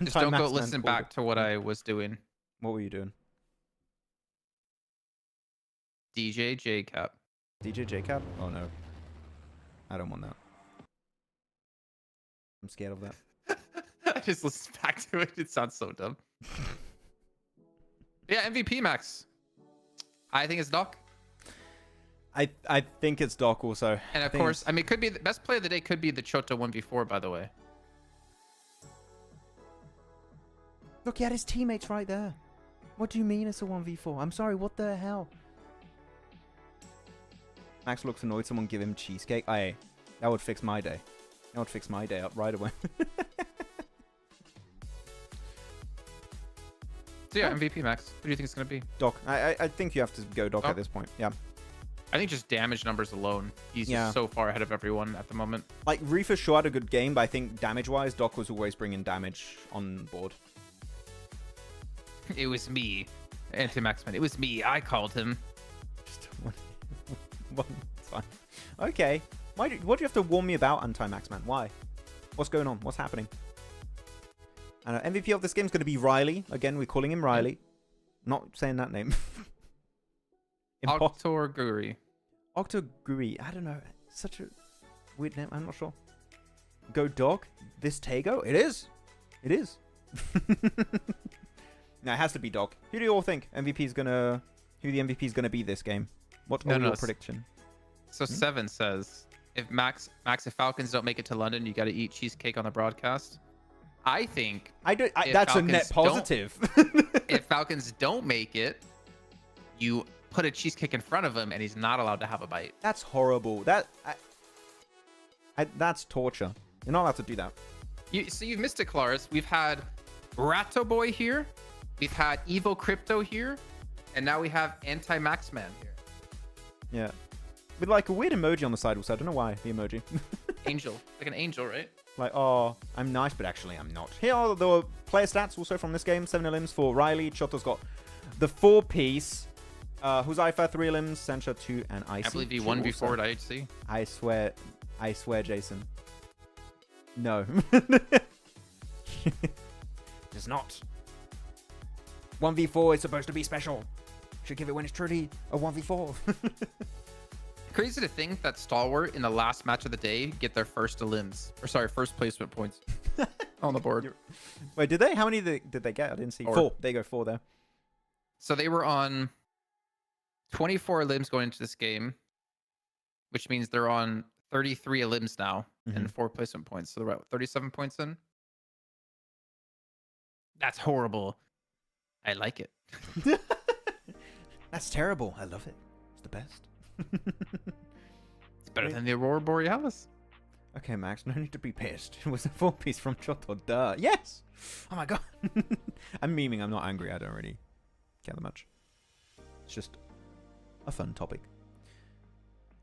Speaker 3: Just don't go listen back to what I was doing.
Speaker 1: What were you doing?
Speaker 3: DJ JCap.
Speaker 1: DJ J-Cap? Oh no. I don't want that. I'm scared of that.
Speaker 3: I just listened back to it. It sounds so dumb. Yeah, MVP Max. I think it's Doc.
Speaker 1: I think it's Doc also.
Speaker 3: And of course, I mean, it could be the best play of the day. Could be the Chota 1v4, by the way.
Speaker 1: Look, he had his teammates right there. What do you mean it's a 1v4? I'm sorry, what the hell? Max looks annoyed. Someone give him cheesecake. That would fix my day. That would fix my day up right away.
Speaker 3: So yeah, MVP Max. What do you think it's going to be?
Speaker 1: Doc. I think you have to go Doc at this point. Yeah.
Speaker 3: I think just damage numbers alone. He's just so far ahead of everyone at the moment.
Speaker 1: Like, Reefer sure had a good game, but I think damage-wise, Doc was always bringing damage on board.
Speaker 3: It was me. Anti-Maxman. It was me. I called him.
Speaker 1: Just one time. Okay. What do you have to warn me about, Anti-Maxman? Why? What's going on? What's happening? MVP of this game is going to be Riley. Again, we're calling him Riley. Not saying that name.
Speaker 3: Octorguri.
Speaker 1: Octoguri. I don't know. Such a weird name. I'm not sure. Go Dog. This Tego? It is. It is. No, it has to be Dog. Who do you all think who the MVP is gonna be this game? What's your prediction?
Speaker 3: So 7 says, if Falcons don't make it to London, you got to eat cheesecake on the broadcast. I think
Speaker 1: that's a net positive.
Speaker 3: If Falcons don't make it, you put a cheesecake in front of him and he's not allowed to have a bite.
Speaker 1: That's horrible. That's torture. You're not allowed to do that.
Speaker 3: So you've missed it, Claris. We've had Ratto Boy here. We've had Evo Crypto here. And now we have Anti-Maxman here.
Speaker 1: Yeah. With like a weird emoji on the side also. I don't know why, the emoji.
Speaker 3: Angel. Like an angel, right?
Speaker 1: Like, oh, I'm nice, but actually I'm not. Here are the player stats also from this game. 7 elims for Riley. Choto's got the 4-piece. Huzaifa 3 elims. Sencha 2 and Icy.
Speaker 3: I believe he won before at IHC.
Speaker 1: I swear, Jason. No. It's not. 1v4 is supposed to be special. Should give it when it's truly a 1v4.
Speaker 3: Crazy to think that Stalwart in the last match of the day get their first placement points on the board.
Speaker 1: Wait, did they? How many did they get? I didn't see. 4. There you go, 4 there.
Speaker 3: So they were on 24 limbs going into this game, which means they're on 33 limbs now and 4 placement points. So they're about 37 points in. That's horrible. I like it.
Speaker 1: That's terrible. I love it. It's the best.
Speaker 3: It's better than the Aurora Borealis.
Speaker 1: Okay, Max, no need to be pissed. It was a 4-piece from Choto. Duh. Yes! Oh my god. I'm memeing. I'm not angry. I don't really care that much. It's just a fun topic.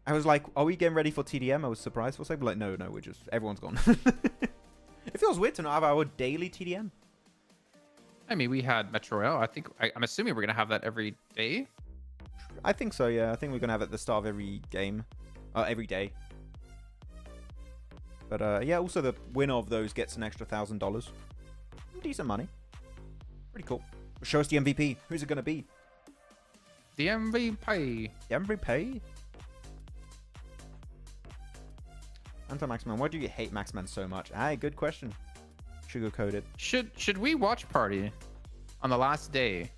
Speaker 1: I was like, are we getting ready for TDM? I was surprised for a second. But like, no, we're just... Everyone's gone. It feels weird to not have our daily TDM.
Speaker 3: I mean, we had Metro Royale. I'm assuming we're going to have that every day.
Speaker 1: I think so, yeah. I think we're going to have it at the start of every game. Every day. But, yeah, also the winner of those gets an extra $1,000. Decent money. Pretty cool. Show us the MVP. Who's it going to be?
Speaker 3: The MVP.
Speaker 1: The MVP? Anti-Maxman. Why do you hate Maxman so much? Good question. Sugar-coated.
Speaker 3: Should we watch party on the last day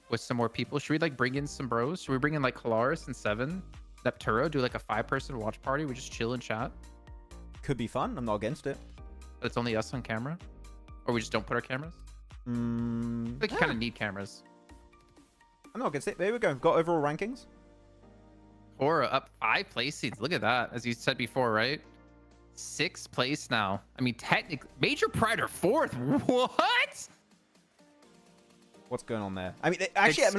Speaker 3: with some more people? Should we like bring in some bros? Should we bring in like Halaris and 7? Nepturo, do like a 5-person watch party? We just chill and chat.
Speaker 1: Could be fun. I'm not against it.
Speaker 3: But it's only us on camera? Or we just don't put our cameras? I think you kind of need cameras.
Speaker 1: I'm not against it. There we go. Got overall rankings.
Speaker 3: HORAA up 5 placings. Look at that. As you said before, right? 6th place now. I mean, technically, Major Pride are 4th. What?
Speaker 1: What's going on there? I mean, actually, I'm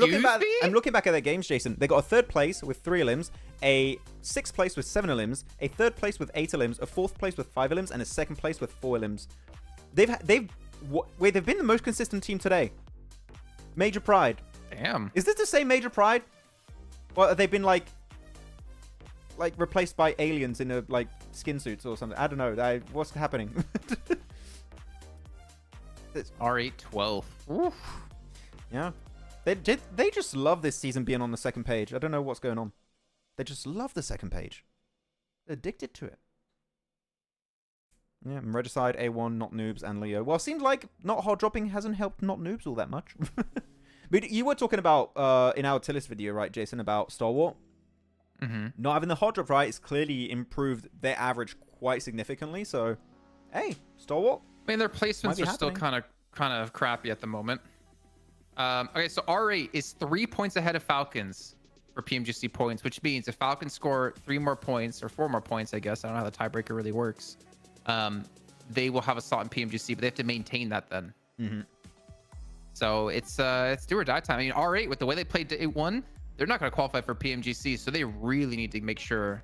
Speaker 1: looking back at their games, Jason. They got a 3rd place with 3 elims, a 6th place with 7 elims, a 3rd place with 8 elims, a 4th place with 5 elims, and a 2nd place with 4 elims. They've been the most consistent team today. Major Pride.
Speaker 3: Damn.
Speaker 1: Is this the same Major Pride? Or have they been like replaced by aliens in a like skin suits or something? I don't know. What's happening?
Speaker 3: R8 12. Oof.
Speaker 1: Yeah. They just love this season being on the second page. I don't know what's going on. They just love the second page. They're addicted to it. Yeah, and Regicide, A1, Not Noobs, and Leo. Well, it seems like not hard dropping hasn't helped Not Noobs all that much. But you were talking about, in our tier list video, right, Jason, about Stalwart?
Speaker 3: Mm-hmm.
Speaker 1: Not having the hard drop right, it's clearly improved their average quite significantly. So, hey, Stalwart.
Speaker 3: I mean, their placements are still kind of crappy at the moment. Okay, so R8 is 3 points ahead of Falcons for PMGC points, which means if Falcons score 3 more points or 4 more points, I guess, I don't know how the tiebreaker really works, they will have a slot in PMGC, but they have to maintain that then.
Speaker 1: Mm-hmm.
Speaker 3: So it's do or die time. I mean, R8, with the way they played day 1, they're not going to qualify for PMGC, so they really need to make sure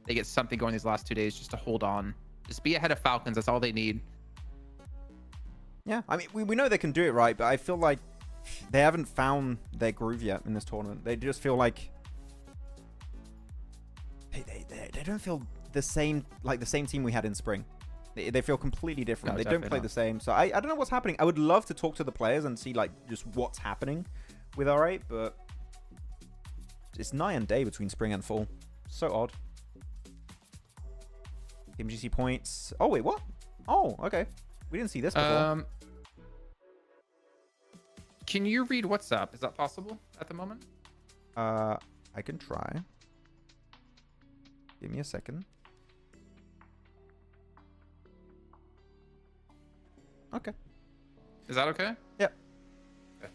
Speaker 3: they get something going these last 2 days just to hold on. Just be ahead of Falcons. That's all they need.
Speaker 1: Yeah, I mean, we know they can do it, right? But I feel like they haven't found their groove yet in this tournament. They just feel like they don't feel the same, like the same team we had in spring. They feel completely different.
Speaker 3: No,
Speaker 1: they don't play the same. So I don't know what's happening. I would love to talk to the players and see like just what's happening with R8, but it's night and day between spring and fall. So odd. MGC points. Oh wait, what? Oh, okay. We didn't see this before.
Speaker 3: Can you read WhatsApp? Is that possible at the moment?
Speaker 1: I can try. Give me a second. Okay.
Speaker 3: Is that okay?
Speaker 1: Yep.
Speaker 3: Okay.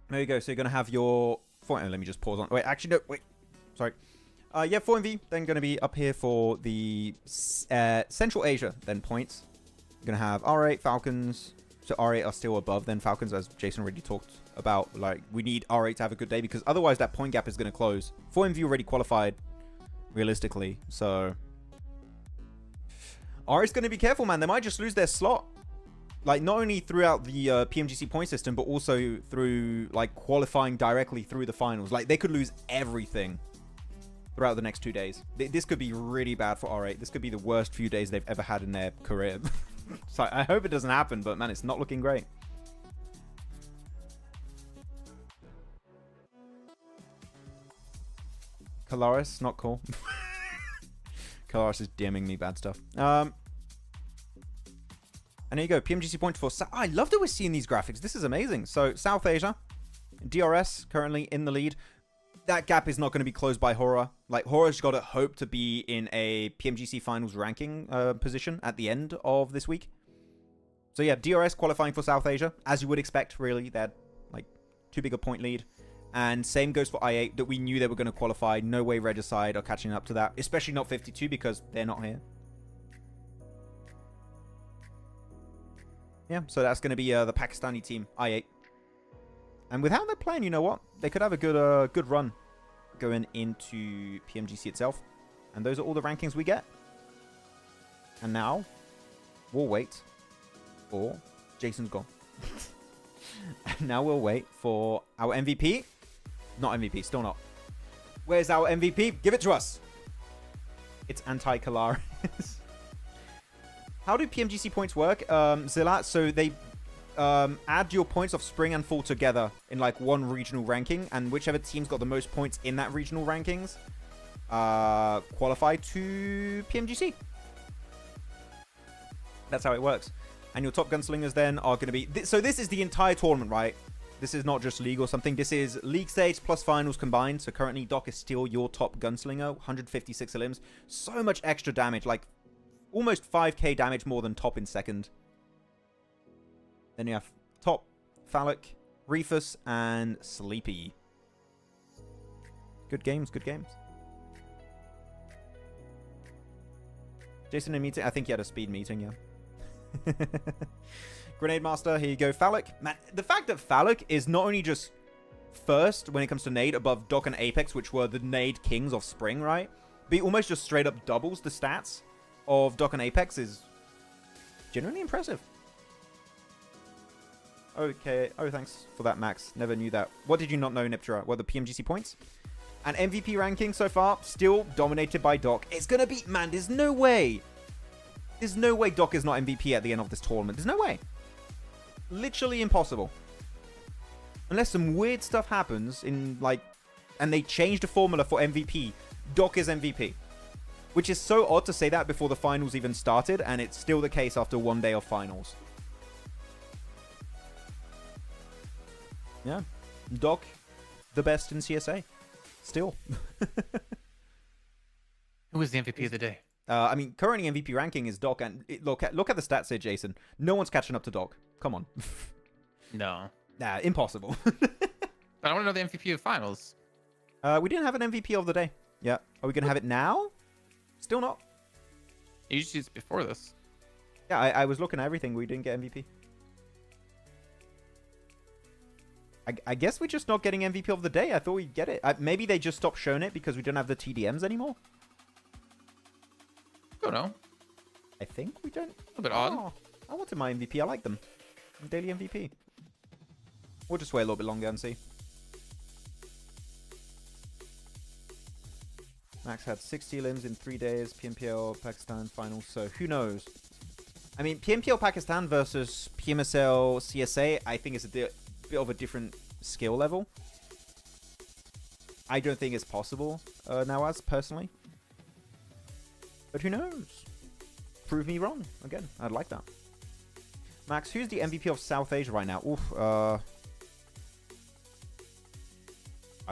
Speaker 1: There you go. So you're going to have your... let me just pause on... Wait, actually, no. Wait. Sorry. Yeah, 4MV. Then going to be up here for the Central Asia, then points. You're going to have R8, Falcons. So R8 are still above then Falcons, as Jason already talked about. Like, we need R8 to have a good day because otherwise that point gap is going to close. 4MV already qualified, realistically. So R8's going to be careful, man. They might just lose their slot. Like, not only throughout the PMGC point system, but also through, like, qualifying directly through the finals. Like, they could lose everything throughout the next 2 days. This could be really bad for R8. This could be the worst few days they've ever had in their career. So I hope it doesn't happen, but man, it's not looking great. Kalaris, not cool. Kalaris is DMing me bad stuff. And there you go, PMGC points for... I love that we're seeing these graphics. This is amazing. So South Asia, DRS currently in the lead. That gap is not going to be closed by HORAA. Like, HORAA's got to hope to be in a PMGC Finals ranking position at the end of this week. So yeah, DRS qualifying for South Asia, as you would expect, really. They're, like, too big a point lead. And same goes for I8, that we knew they were going to qualify. No way Regicide are catching up to that, especially not 52 because they're not here. Yeah, so that's going to be the Pakistani team, I8. And with how they're playing, you know what? They could have a good run going into PMGC itself. And those are all the rankings we get. And now, we'll wait for... Jason's gone. And now we'll wait for our MVP. Not MVP, still not. Where's our MVP? Give it to us. It's anti-Kalaris. How do PMGC points work, Zilat? So they... add your points of spring and fall together in like one regional ranking, and whichever team's got the most points in that regional rankings qualify to PMGC. That's how it works. And your top gunslingers then are going to be... So this is the entire tournament, right? This is not just league or something. This is league stage plus finals combined. So currently Doc is still your top gunslinger. 156 elims. So much extra damage. Like almost 5k damage more than top in second. Then you have Top, Phallic, Reefus, and Sleepy. Good games, good games. Jason in meeting? I think he had a speed meeting, yeah. Grenade Master, here you go. Phallic. Man, the fact that Phallic is not only just first when it comes to nade above Doc and Apex, which were the nade kings of spring, right? But he almost just straight up doubles the stats of Doc and Apex is genuinely impressive. Okay. Oh, thanks for that, Max. Never knew that. What did you not know, Niptera? What, the PMGC points? And MVP ranking so far, still dominated by Doc. It's going to be... Man, there's no way. There's no way Doc is not MVP at the end of this tournament. There's no way. Literally impossible. Unless some weird stuff happens in, like, and they change the formula for MVP, Doc is MVP. Which is so odd to say that before the finals even started, and it's still the case after one day of finals. Yeah. Doc, the best in CSA. Still.
Speaker 3: Who was the MVP of the day?
Speaker 1: I mean, currently MVP ranking is Doc, and look at the stats here, Jason. No one's catching up to Doc. Come on.
Speaker 3: No.
Speaker 1: Nah, impossible.
Speaker 3: I want to know the MVP of finals.
Speaker 1: We didn't have an MVP of the day. Yeah. Are we going to have it now? Still not.
Speaker 3: Usually it's before this.
Speaker 1: Yeah, I was looking at everything. We didn't get MVP. I guess we're just not getting MVP of the day. I thought we'd get it. Maybe they just stopped showing it because we don't have the TDMs anymore.
Speaker 3: Don't know.
Speaker 1: I think we don't.
Speaker 3: A bit odd.
Speaker 1: Oh, I wanted my MVP. I like them. Daily MVP. We'll just wait a little bit longer and see. Max had 60 limbs in 3 days. PMPL Pakistan finals. So who knows? I mean, PMPL Pakistan versus PMSL CSA, I think is a bit of a different skill level. I don't think it's possible now, as personally. But who knows? Prove me wrong. Again, I'd like that. Max, who's the MVP of South Asia right now? Oof, I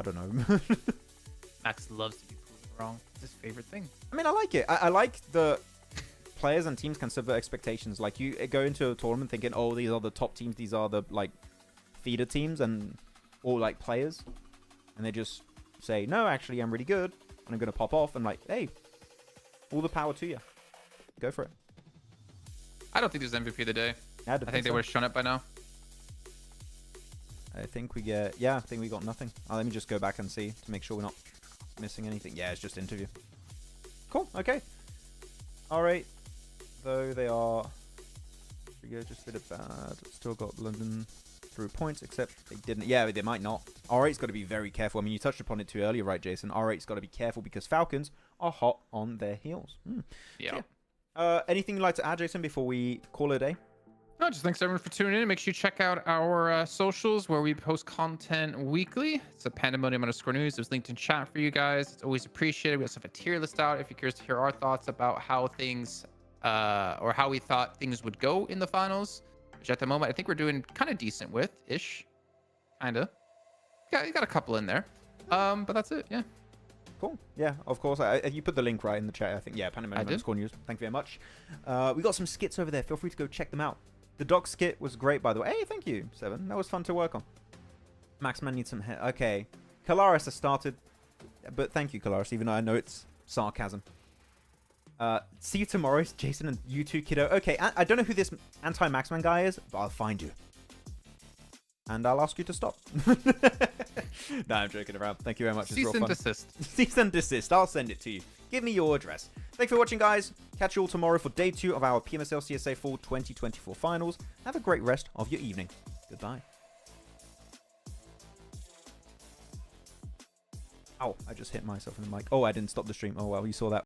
Speaker 1: don't know.
Speaker 3: Max loves to be proven wrong. It's his favorite thing.
Speaker 1: I mean, I like it. I like the players and teams can subvert expectations. Like, you go into a tournament thinking, oh, these are the top teams. These are the, like, feeder teams and or, like, players. And they just say, no, actually, I'm really good. And I'm going to pop off. And, like, hey, all the power to you. Go for it.
Speaker 3: I don't think there's MVP of the day.
Speaker 1: Yeah,
Speaker 3: I think they would have shown it by now.
Speaker 1: I think we get... Yeah, I think we got nothing. Let me just go back and see to make sure we're not missing anything. Yeah, it's just interview. Cool. Okay. All right. Though they are... just a bit of bad. Still got London through points, except they didn't. Yeah, they might not. R8's got to be very careful. I mean, you touched upon it too earlier, right, Jason? R8's got to be careful because Falcons are hot on their heels.
Speaker 3: Yeah.
Speaker 1: Anything you'd like to add, Jason, before we call it a day?
Speaker 3: No, just thanks everyone for tuning in. Make sure you check out our socials where we post content weekly. It's a pandemonium_news. There's linked in chat for you guys. It's always appreciated. We also have a tier list out if you're curious to hear our thoughts about how things or how we thought things would go in the finals, which at the moment I think we're doing kind of decent with ish. Kinda. Yeah, you got a couple in there. But that's it. Yeah.
Speaker 1: Cool. Yeah, of course. You put the link right in the chat, I think. Yeah, pandemonium_news. Thank you very much. We got some skits over there. Feel free to go check them out. The dog skit was great, by the way. Hey, thank you, Seven. That was fun to work on. Maxman needs some hair. Okay. Kalaris has started. But thank you, Kalaris, even though I know it's sarcasm. See you tomorrow, Jason, and you too, kiddo. Okay, I don't know who this anti-Maxman guy is, but I'll find you. And I'll ask you to stop. No, I'm joking around. Thank you very much.
Speaker 3: Cease and desist.
Speaker 1: Cease and desist. I'll send it to you. Give me your address. Thanks for watching, guys. Catch you all tomorrow for day 2 of our PMSL CSA Fall 2024 finals. Have a great rest of your evening. Goodbye. Ow, I just hit myself in the mic. Oh, I didn't stop the stream. Oh, well, you saw that.